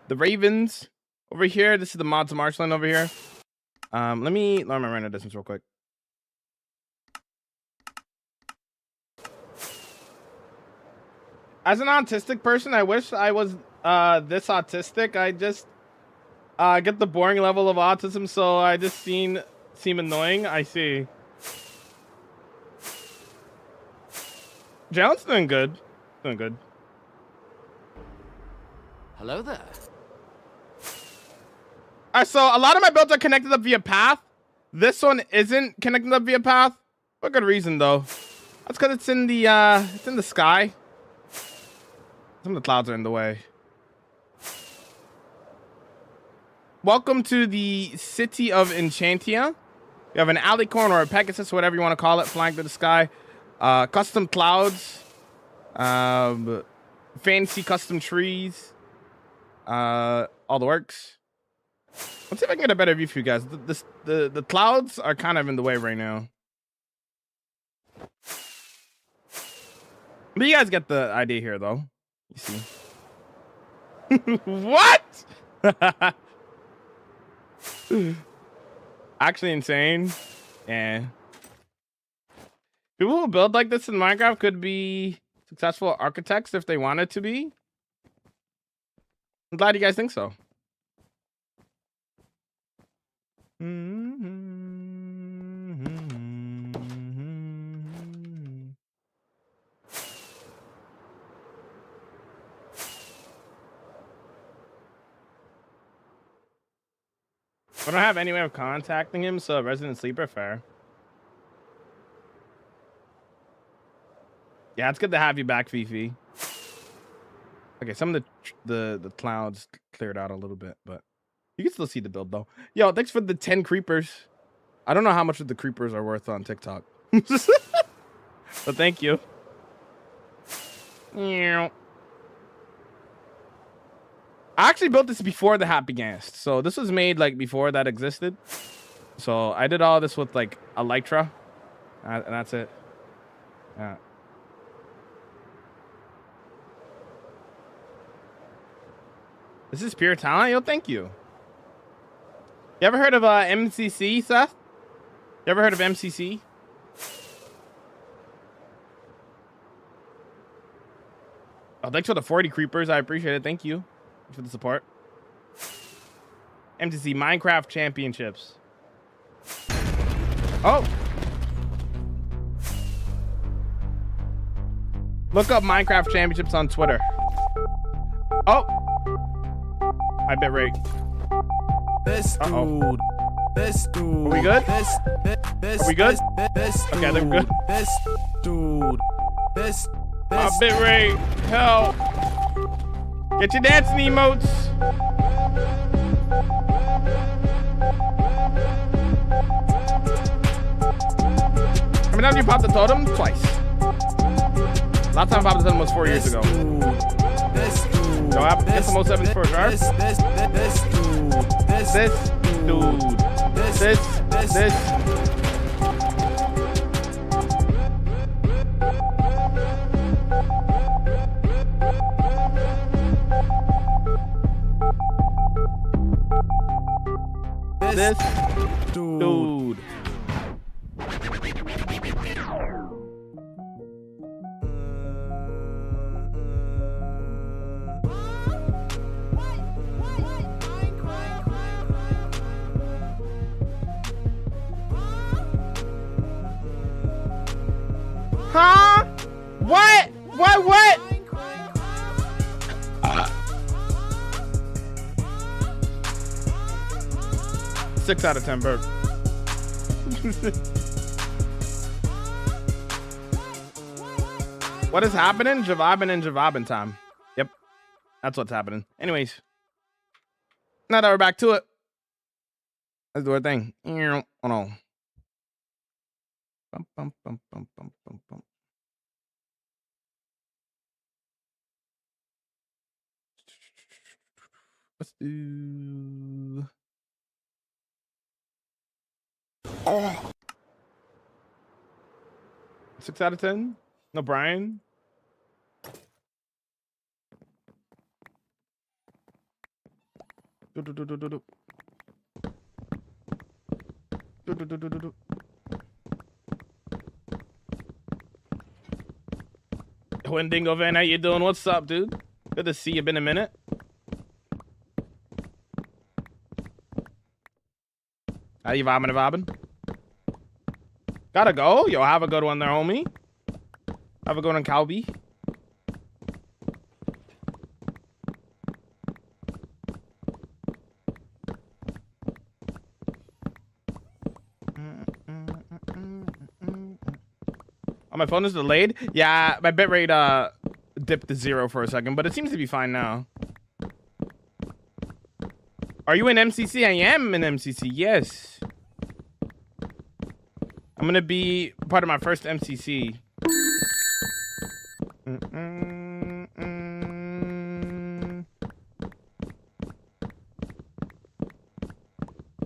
C: the Ravens over here. This is the mods marshland over here. Let me learn my render distance real quick. As an autistic person, I wish I was this autistic. I just get the boring level of autism, so I just seem annoying. I see. Jalen's doing good. Doing good.
D: Hello there.
C: So a lot of my builds are connected up via path. This one isn't connected up via path. For good reason though. That's because it's in the sky. Some of the clouds are in the way. Welcome to the city of Enchantia. You have an alicorn or a Pegasus, whatever you want to call it, flying through the sky. Custom clouds. Fancy custom trees. All the works. Let's see if I can get a better view for you guys. The clouds are kind of in the way right now. But you guys get the idea here, though. You see. What? Actually insane. Yeah. People who build like this in Minecraft could be successful architects if they wanted to be. I'm glad you guys think so. I don't have any way of contacting him, so resident sleeper fair. Yeah, it's good to have you back, Fifi. Okay, some of the clouds cleared out a little bit, but you can still see the build though. Yo, thanks for the 10 creepers. I don't know how much of the creepers are worth on TikTok. But thank you. I actually built this before the Happy Gast. So this was made like before that existed. So I did all this with like Elytra. And that's it. Yeah. This is pure talent. Yo, thank you. You ever heard of MCC, Seth? You ever heard of MCC? Oh, thanks for the 40 creepers. I appreciate it. Thank you for the support. MCC Minecraft Championships. Oh. Look up Minecraft Championships on Twitter. Oh. I bet rate.
B: Best dude. Best dude.
C: Are we good?
B: Best,
C: Are we good?
B: Best
C: Okay, they're good.
B: Best dude. Best.
C: Bit rate. Hell. Get your dancing emotes. How many times you popped the totem? Twice. Last time I popped the totem was 4 years ago.
B: Best dude.
C: So I get some 07s first, right?
B: Best dude.
C: This dude. This. This dude. Huh? What? 6 out of 10, Bird. What is happening? Javabin time. Yep. That's what's happening. Anyways. Now that we're back to it. Let's do our thing. Oh no. Let's do... 6 out of 10? No, Brian? Wendigo Van, how you doing? What's up, dude? Good to see you. Been a minute. How you vibing? Gotta go. Yo, have a good one there, homie. Have a good one, Calby. Oh, my phone is delayed? Yeah, my bitrate dipped to 0 for a second, but it seems to be fine now. Are you in MCC? I am in MCC, yes. I'm gonna be part of my first MCC.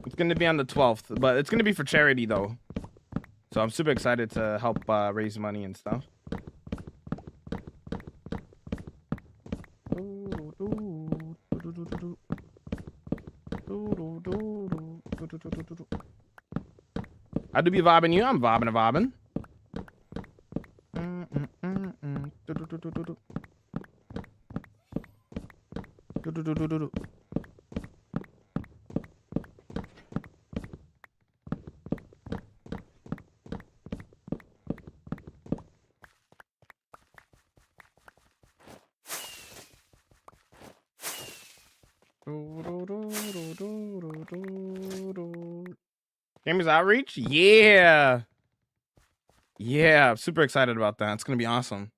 C: It's gonna be on the 12th, but it's gonna be for charity though. So I'm super excited to help raise money and stuff. I do be vibing you. I'm vibing. Gamers Outreach? Yeah. Yeah, I'm super excited about that. It's going to be awesome.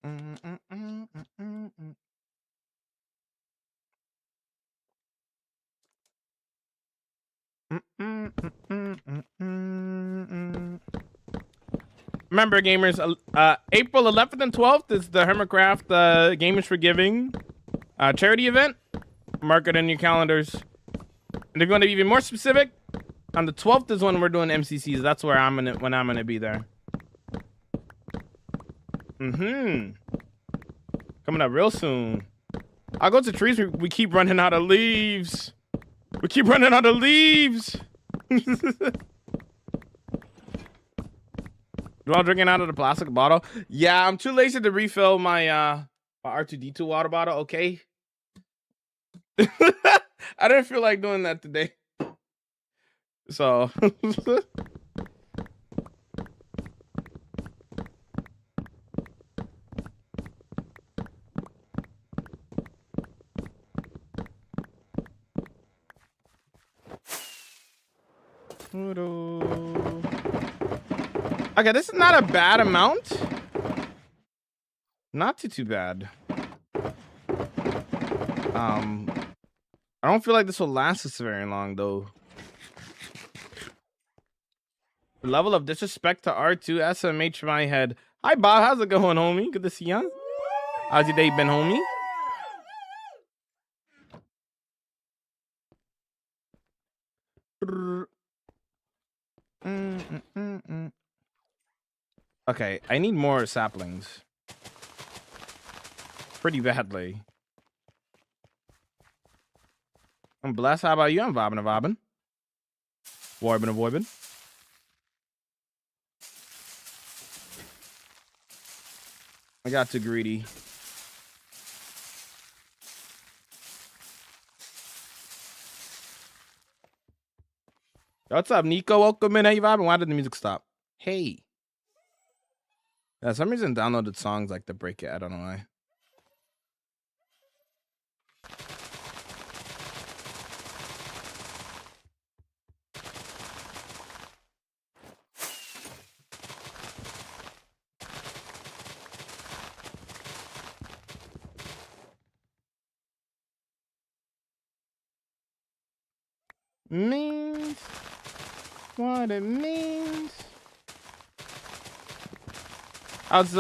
C: Remember, gamers, April 11th and 12th is the Hermitcraft Gamers for Giving charity event. Mark it in your calendars. And if you want to be even more specific, on the 12th is when we're doing MCCs. That's where I'm gonna be there. Coming up real soon. I'll go to trees. We keep running out of leaves. We keep running out of leaves. You all drinking out of the plastic bottle? Yeah, I'm too lazy to refill my my R2D2 water bottle. Okay. I didn't feel like doing that today. So. Okay, this is not a bad amount. Not too bad. I don't feel like this will last us very long though. The level of disrespect to R2 SMH my head. Hi Bob, how's it going, homie? Good to see you. How's your day been, homie? Okay, I need more saplings. Pretty badly. I'm blessed. How about you? I'm vibing and vibing. Voibin and voibin. I got too greedy. What's up, Nico? Welcome in. How you vibing? Why did the music stop? Hey. Yeah, some reason downloaded songs like to break it. I don't know why. Means what it means. How's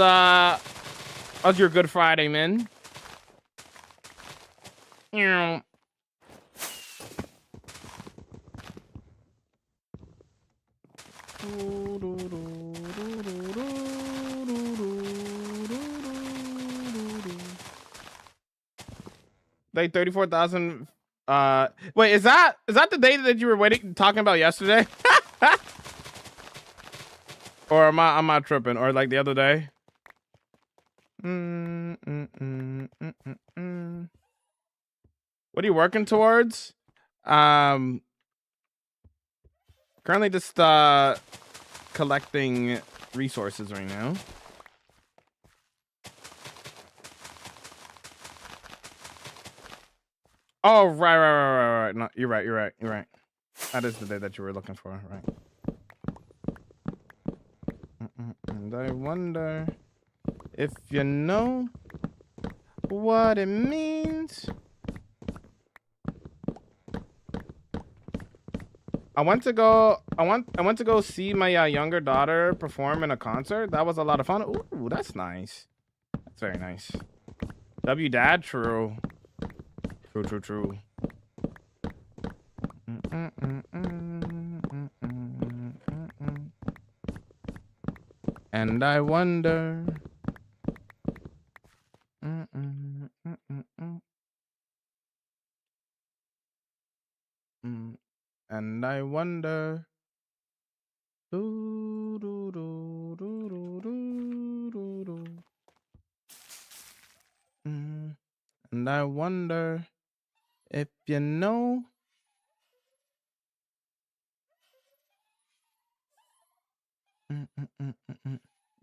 C: your Good Friday, man? Yeah. Like 34,000. Wait, is that the data that you were talking about yesterday? Or am I tripping? Or like the other day? What are you working towards? Currently just collecting resources right now. Oh, right. No, you're right. That is the day that you were looking for, right? And I wonder if you know what it means. I went to go see my younger daughter perform in a concert. That was a lot of fun. Ooh, that's nice. That's very nice. W Dad, true. True. And I wonder. And I wonder. And I wonder if you know.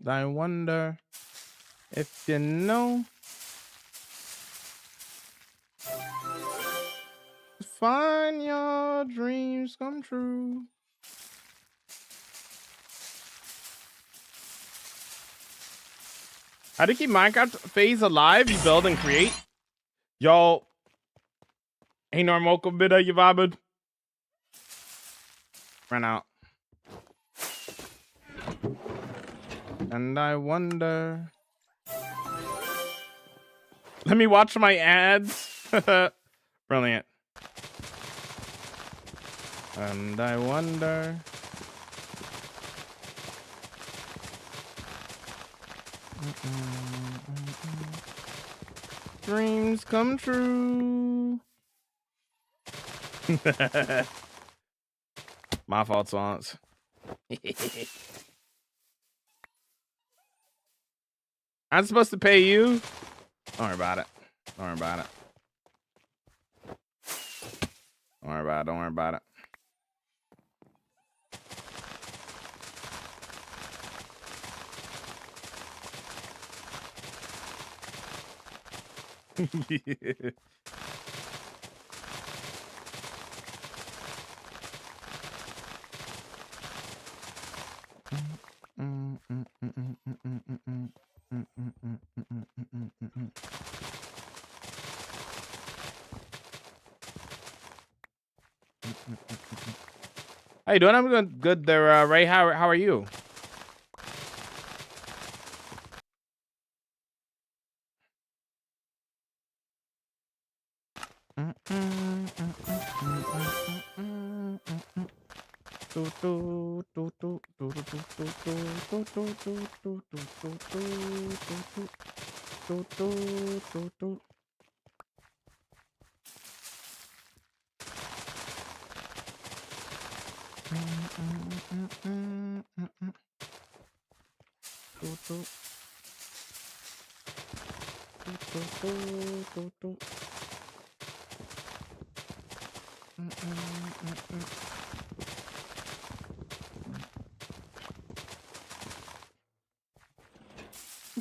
C: I wonder if you know. Find your dreams come true. How to keep Minecraft phase alive? You build and create. Yo. Hey, Normoko Bida, you vibed. Ran out. And I wonder. Let me watch my ads. Brilliant. And I wonder. Dreams come true. My fault, Swans. I'm supposed to pay you? Don't worry about it. Don't worry about it. Don't worry about it. Don't worry about it. Yeah. How you doing? I'm doing good there, Ray. How are you?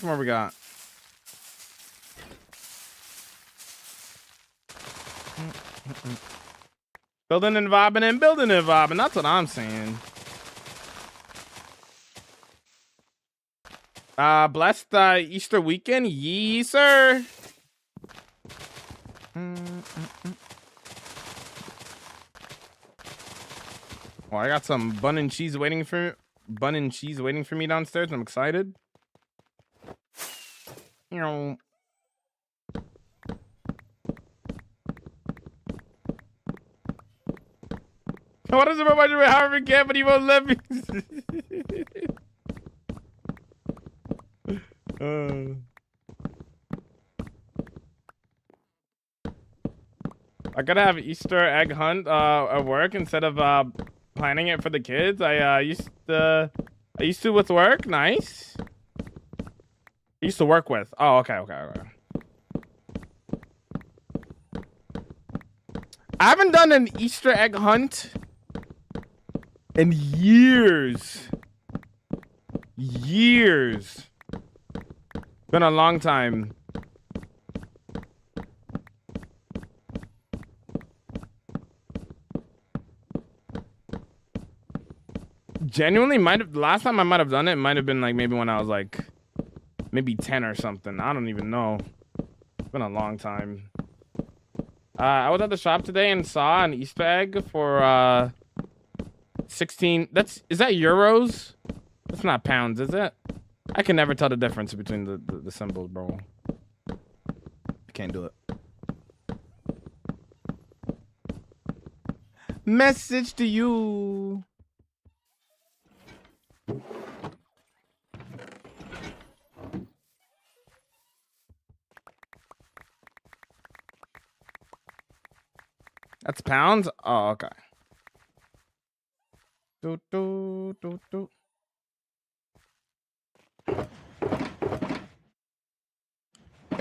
C: What we got? Building and vibing and building and vibing. That's what I'm saying. Blessed Easter weekend. Yee, sir. Oh, I got some bun and cheese waiting for me downstairs. I'm excited. You know. What is it about my Harvard camp, but he won't let me? I gotta have Easter egg hunt at work instead of planning it for the kids. I used to with work. Nice. I used to work with. Oh, okay. I haven't done an Easter egg hunt in years. Been a long time. Genuinely, last time I might have done it might have been like maybe when I was like maybe 10 or something. I don't even know. It's been a long time. I was at the shop today and saw an Easter egg for 16. Is that euros? That's not pounds, is it? I can never tell the difference between the symbols, bro. I can't do it. Message to you. That's pounds? Oh, okay.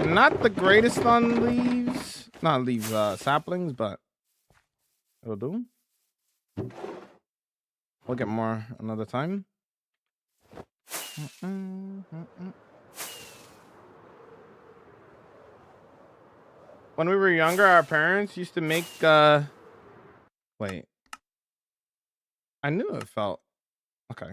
C: Not the greatest on leaves. Not leaves, saplings, but it'll do. We'll get more another time. When we were younger, our parents used to make, wait. I knew it felt, okay.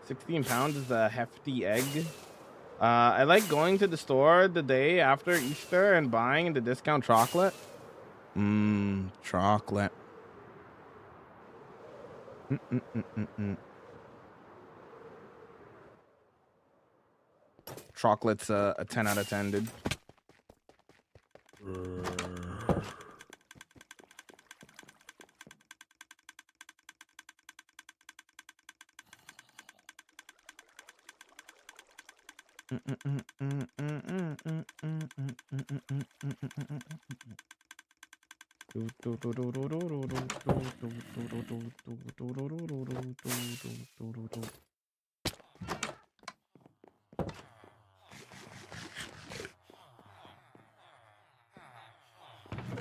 C: 16 pounds is a hefty egg. I like going to the store the day after Easter and buying the discount chocolate. Chocolate. Chocolate's a 10 out of 10, dude.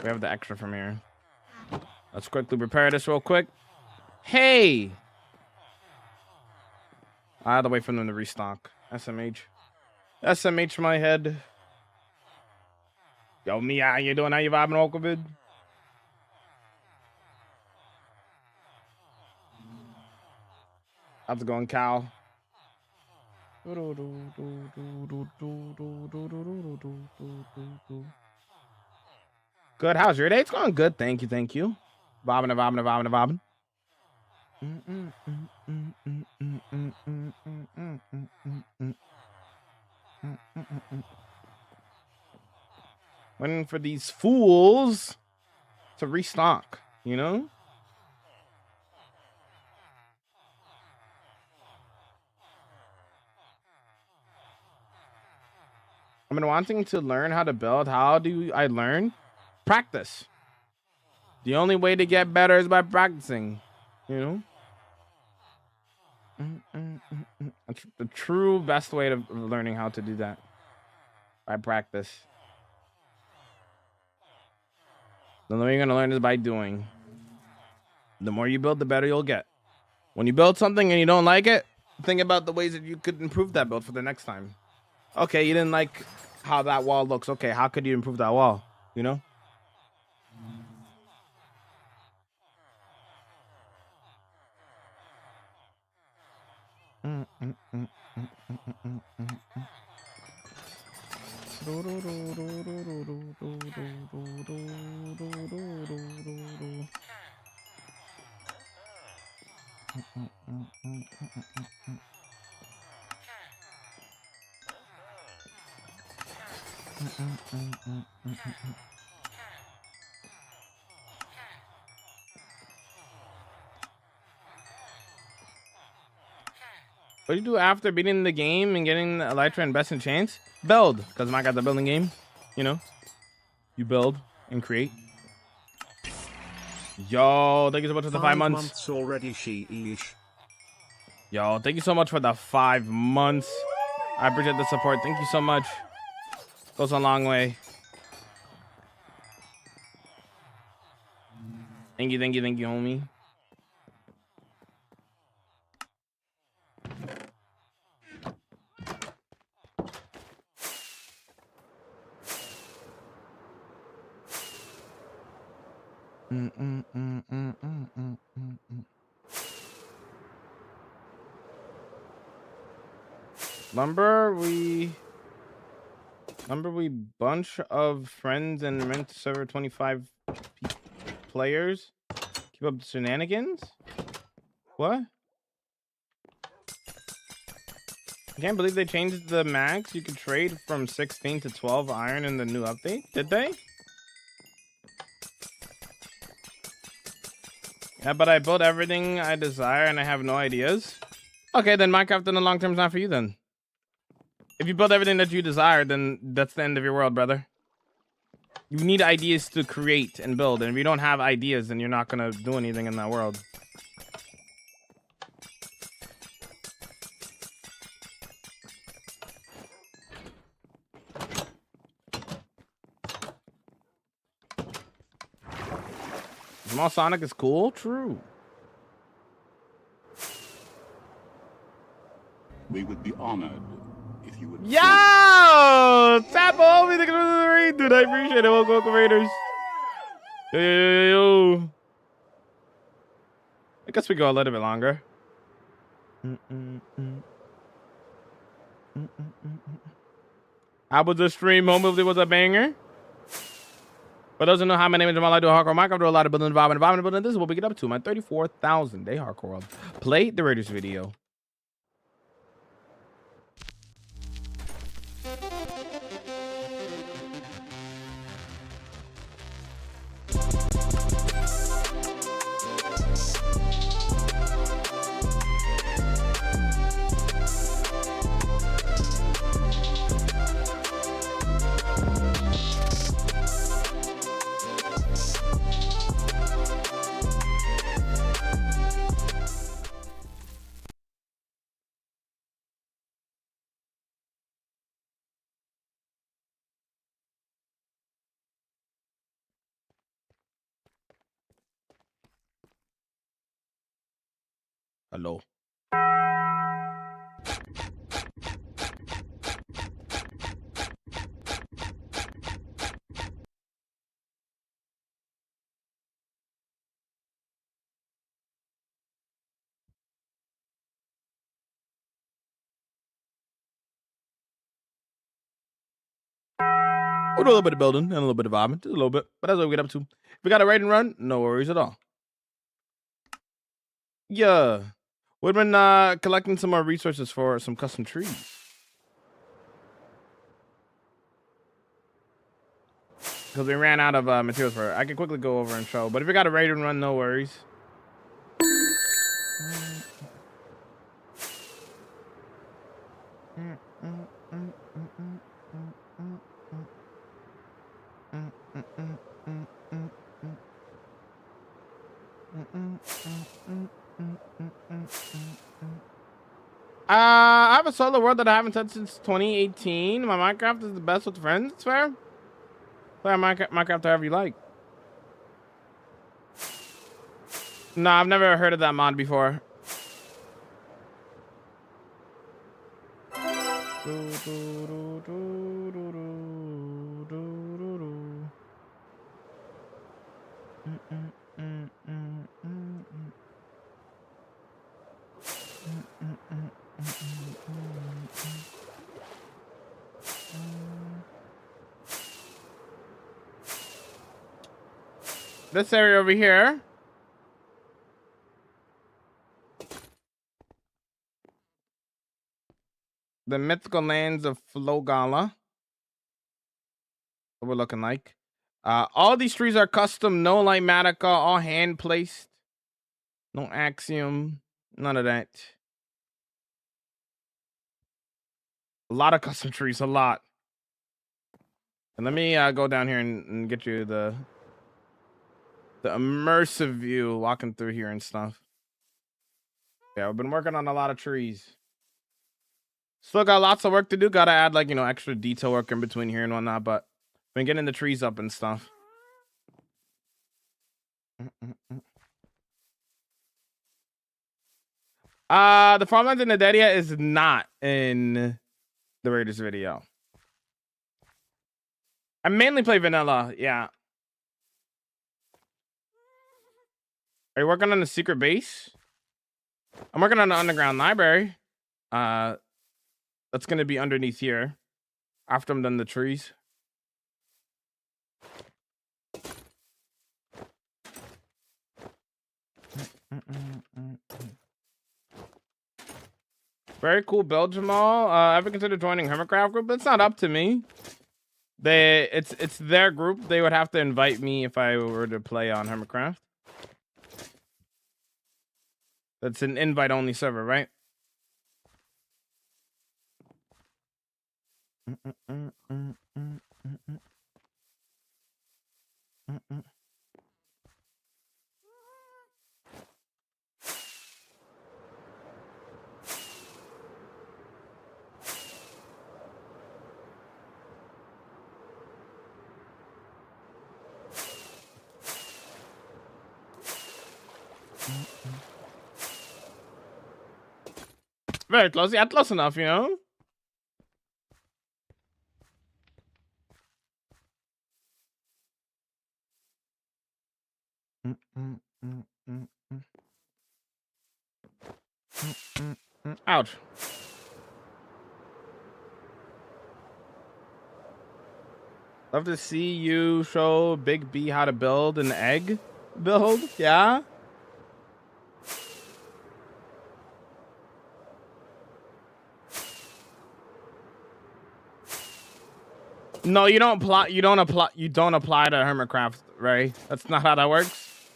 C: We have the extra from here. Let's quickly prepare this real quick. Hey! I had to wait for them to restock. SMH. SMH my head. Yo, Mia, how you doing? How you vibing, Okavid? How's it going, Cal? Good. How's your day? It's going good. Thank you. Thank you. Bobbing and bobbing and bobbing and bobbing. Waiting for these fools to restock, you know? I've been wanting to learn how to build. How do I learn? Practice. The only way to get better is by practicing, you know? That's the true best way of learning how to do that. By practice. The only way you're going to learn is by doing. The more you build, the better you'll get. When you build something and you don't like it, think about the ways that you could improve that build for the next time. Okay, you didn't like how that wall looks. Okay, how could you improve that wall? You know? What do you do after beating the game and getting Elytra and Best in Chance? Build, because I got the building game. You know, you build and create. Yo, thank you so much for the 5 months.
G: 5 months already, sheesh.
C: Yo, thank you so much for the 5 months. I appreciate the support. Thank you so much. Goes a long way. Thank you, homie. Remember we bunch of friends and rent server 25 players. Keep up the shenanigans. What? I can't believe they changed the max. You could trade from 16 to 12 iron in the new update. Did they? Yeah, but I built everything I desire and I have no ideas. Okay, then Minecraft in the long term is not for you then. If you build everything that you desire, then that's the end of your world, brother. You need ideas to create and build, and if you don't have ideas, then you're not gonna do anything in that world. Small Sonic is cool, true.
F: We would be honored if you would.
C: Yo! Tap homie, thank you for the raid, dude. I appreciate it. Welcome, Raiders. Yo. I guess we go a little bit longer. How was the stream? Home movie was a banger. For those who know how my name is Jamal, I do hardcore Minecraft. I do a lot of building, environment building. This is what we get up to. My 34,000 day hardcore world. Play the Raiders video. Hello. We'll do a little bit of building and a little bit of vibing, just a little bit, but that's what we get up to. If we got a raid and run, no worries at all. Yeah, we've been collecting some more resources for some custom trees. Because we ran out of materials for it. I can quickly go over and show, but if we got a raid and run, no worries. I have a solo world that I haven't touched since 2018. My Minecraft is the best with friends. It's fair. Play Minecraft however you like. No, I've never heard of that mod before. This area over here. The mythical lands of Flogala. What we're looking like. All these trees are custom, no light matica, all hand placed. No axiom, none of that. A lot of custom trees, a lot. And let me go down here and get you the immersive view walking through here and stuff. Yeah, we've been working on a lot of trees. Still got lots of work to do. Gotta add like, you know, extra detail work in between here and whatnot, but been getting the trees up and stuff. The farmlands in Nadedia is not in the Raiders video. I mainly play vanilla, yeah. Are you working on the secret base? I'm working on the underground library. That's gonna be underneath here. After I'm done the trees. Very cool build, Jamal. Ever considered joining Hermitcraft group? It's not up to me. It's their group. They would have to invite me if I were to play on Hermitcraft. That's an invite-only server, right? Very close. Yeah, close enough, you know? Ouch. Love to see you show Big B how to build an egg build. Yeah. No, you don't apply. You don't apply to Hermitcraft, right? That's not how that works.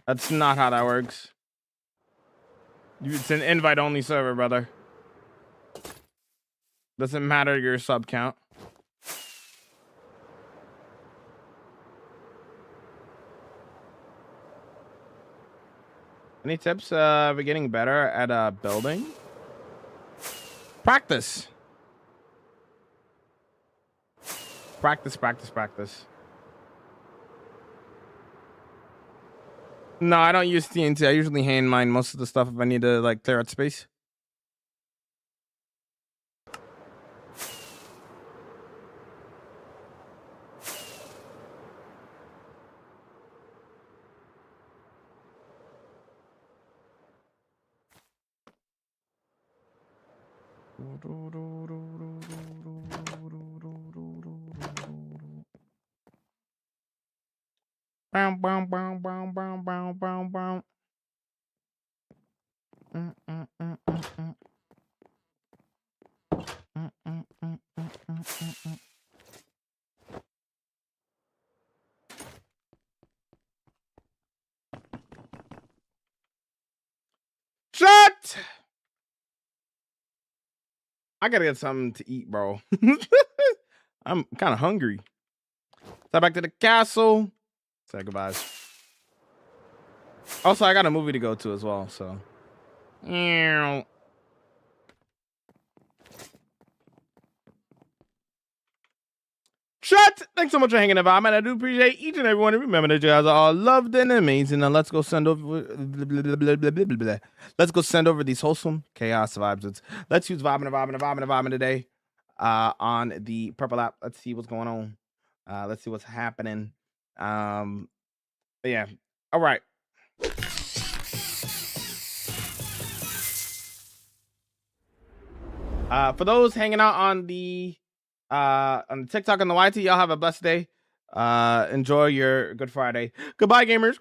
C: That's not how that works. It's an invite-only server, brother. Doesn't matter your sub count. Any tips for getting better at building? Practice. Practice. No, I don't use TNT. I usually hand mine most of the stuff if I need to like clear out space. Shut! I gotta get something to eat, bro. I'm kind of hungry. So back to the castle. Say goodbyes. Also, I got a movie to go to as well, so. Shut! Thanks so much for hanging about, man. I do appreciate each and every one. Remember that you guys are all loved and amazing. Now let's go send over. Let's go send over these wholesome chaos vibes. Let's use vibing today. On the purple app. Let's see what's going on. Let's see what's happening. Yeah. All right. For those hanging out on the TikTok and the YT, y'all have a blessed day. Enjoy your Good Friday. Goodbye, gamers.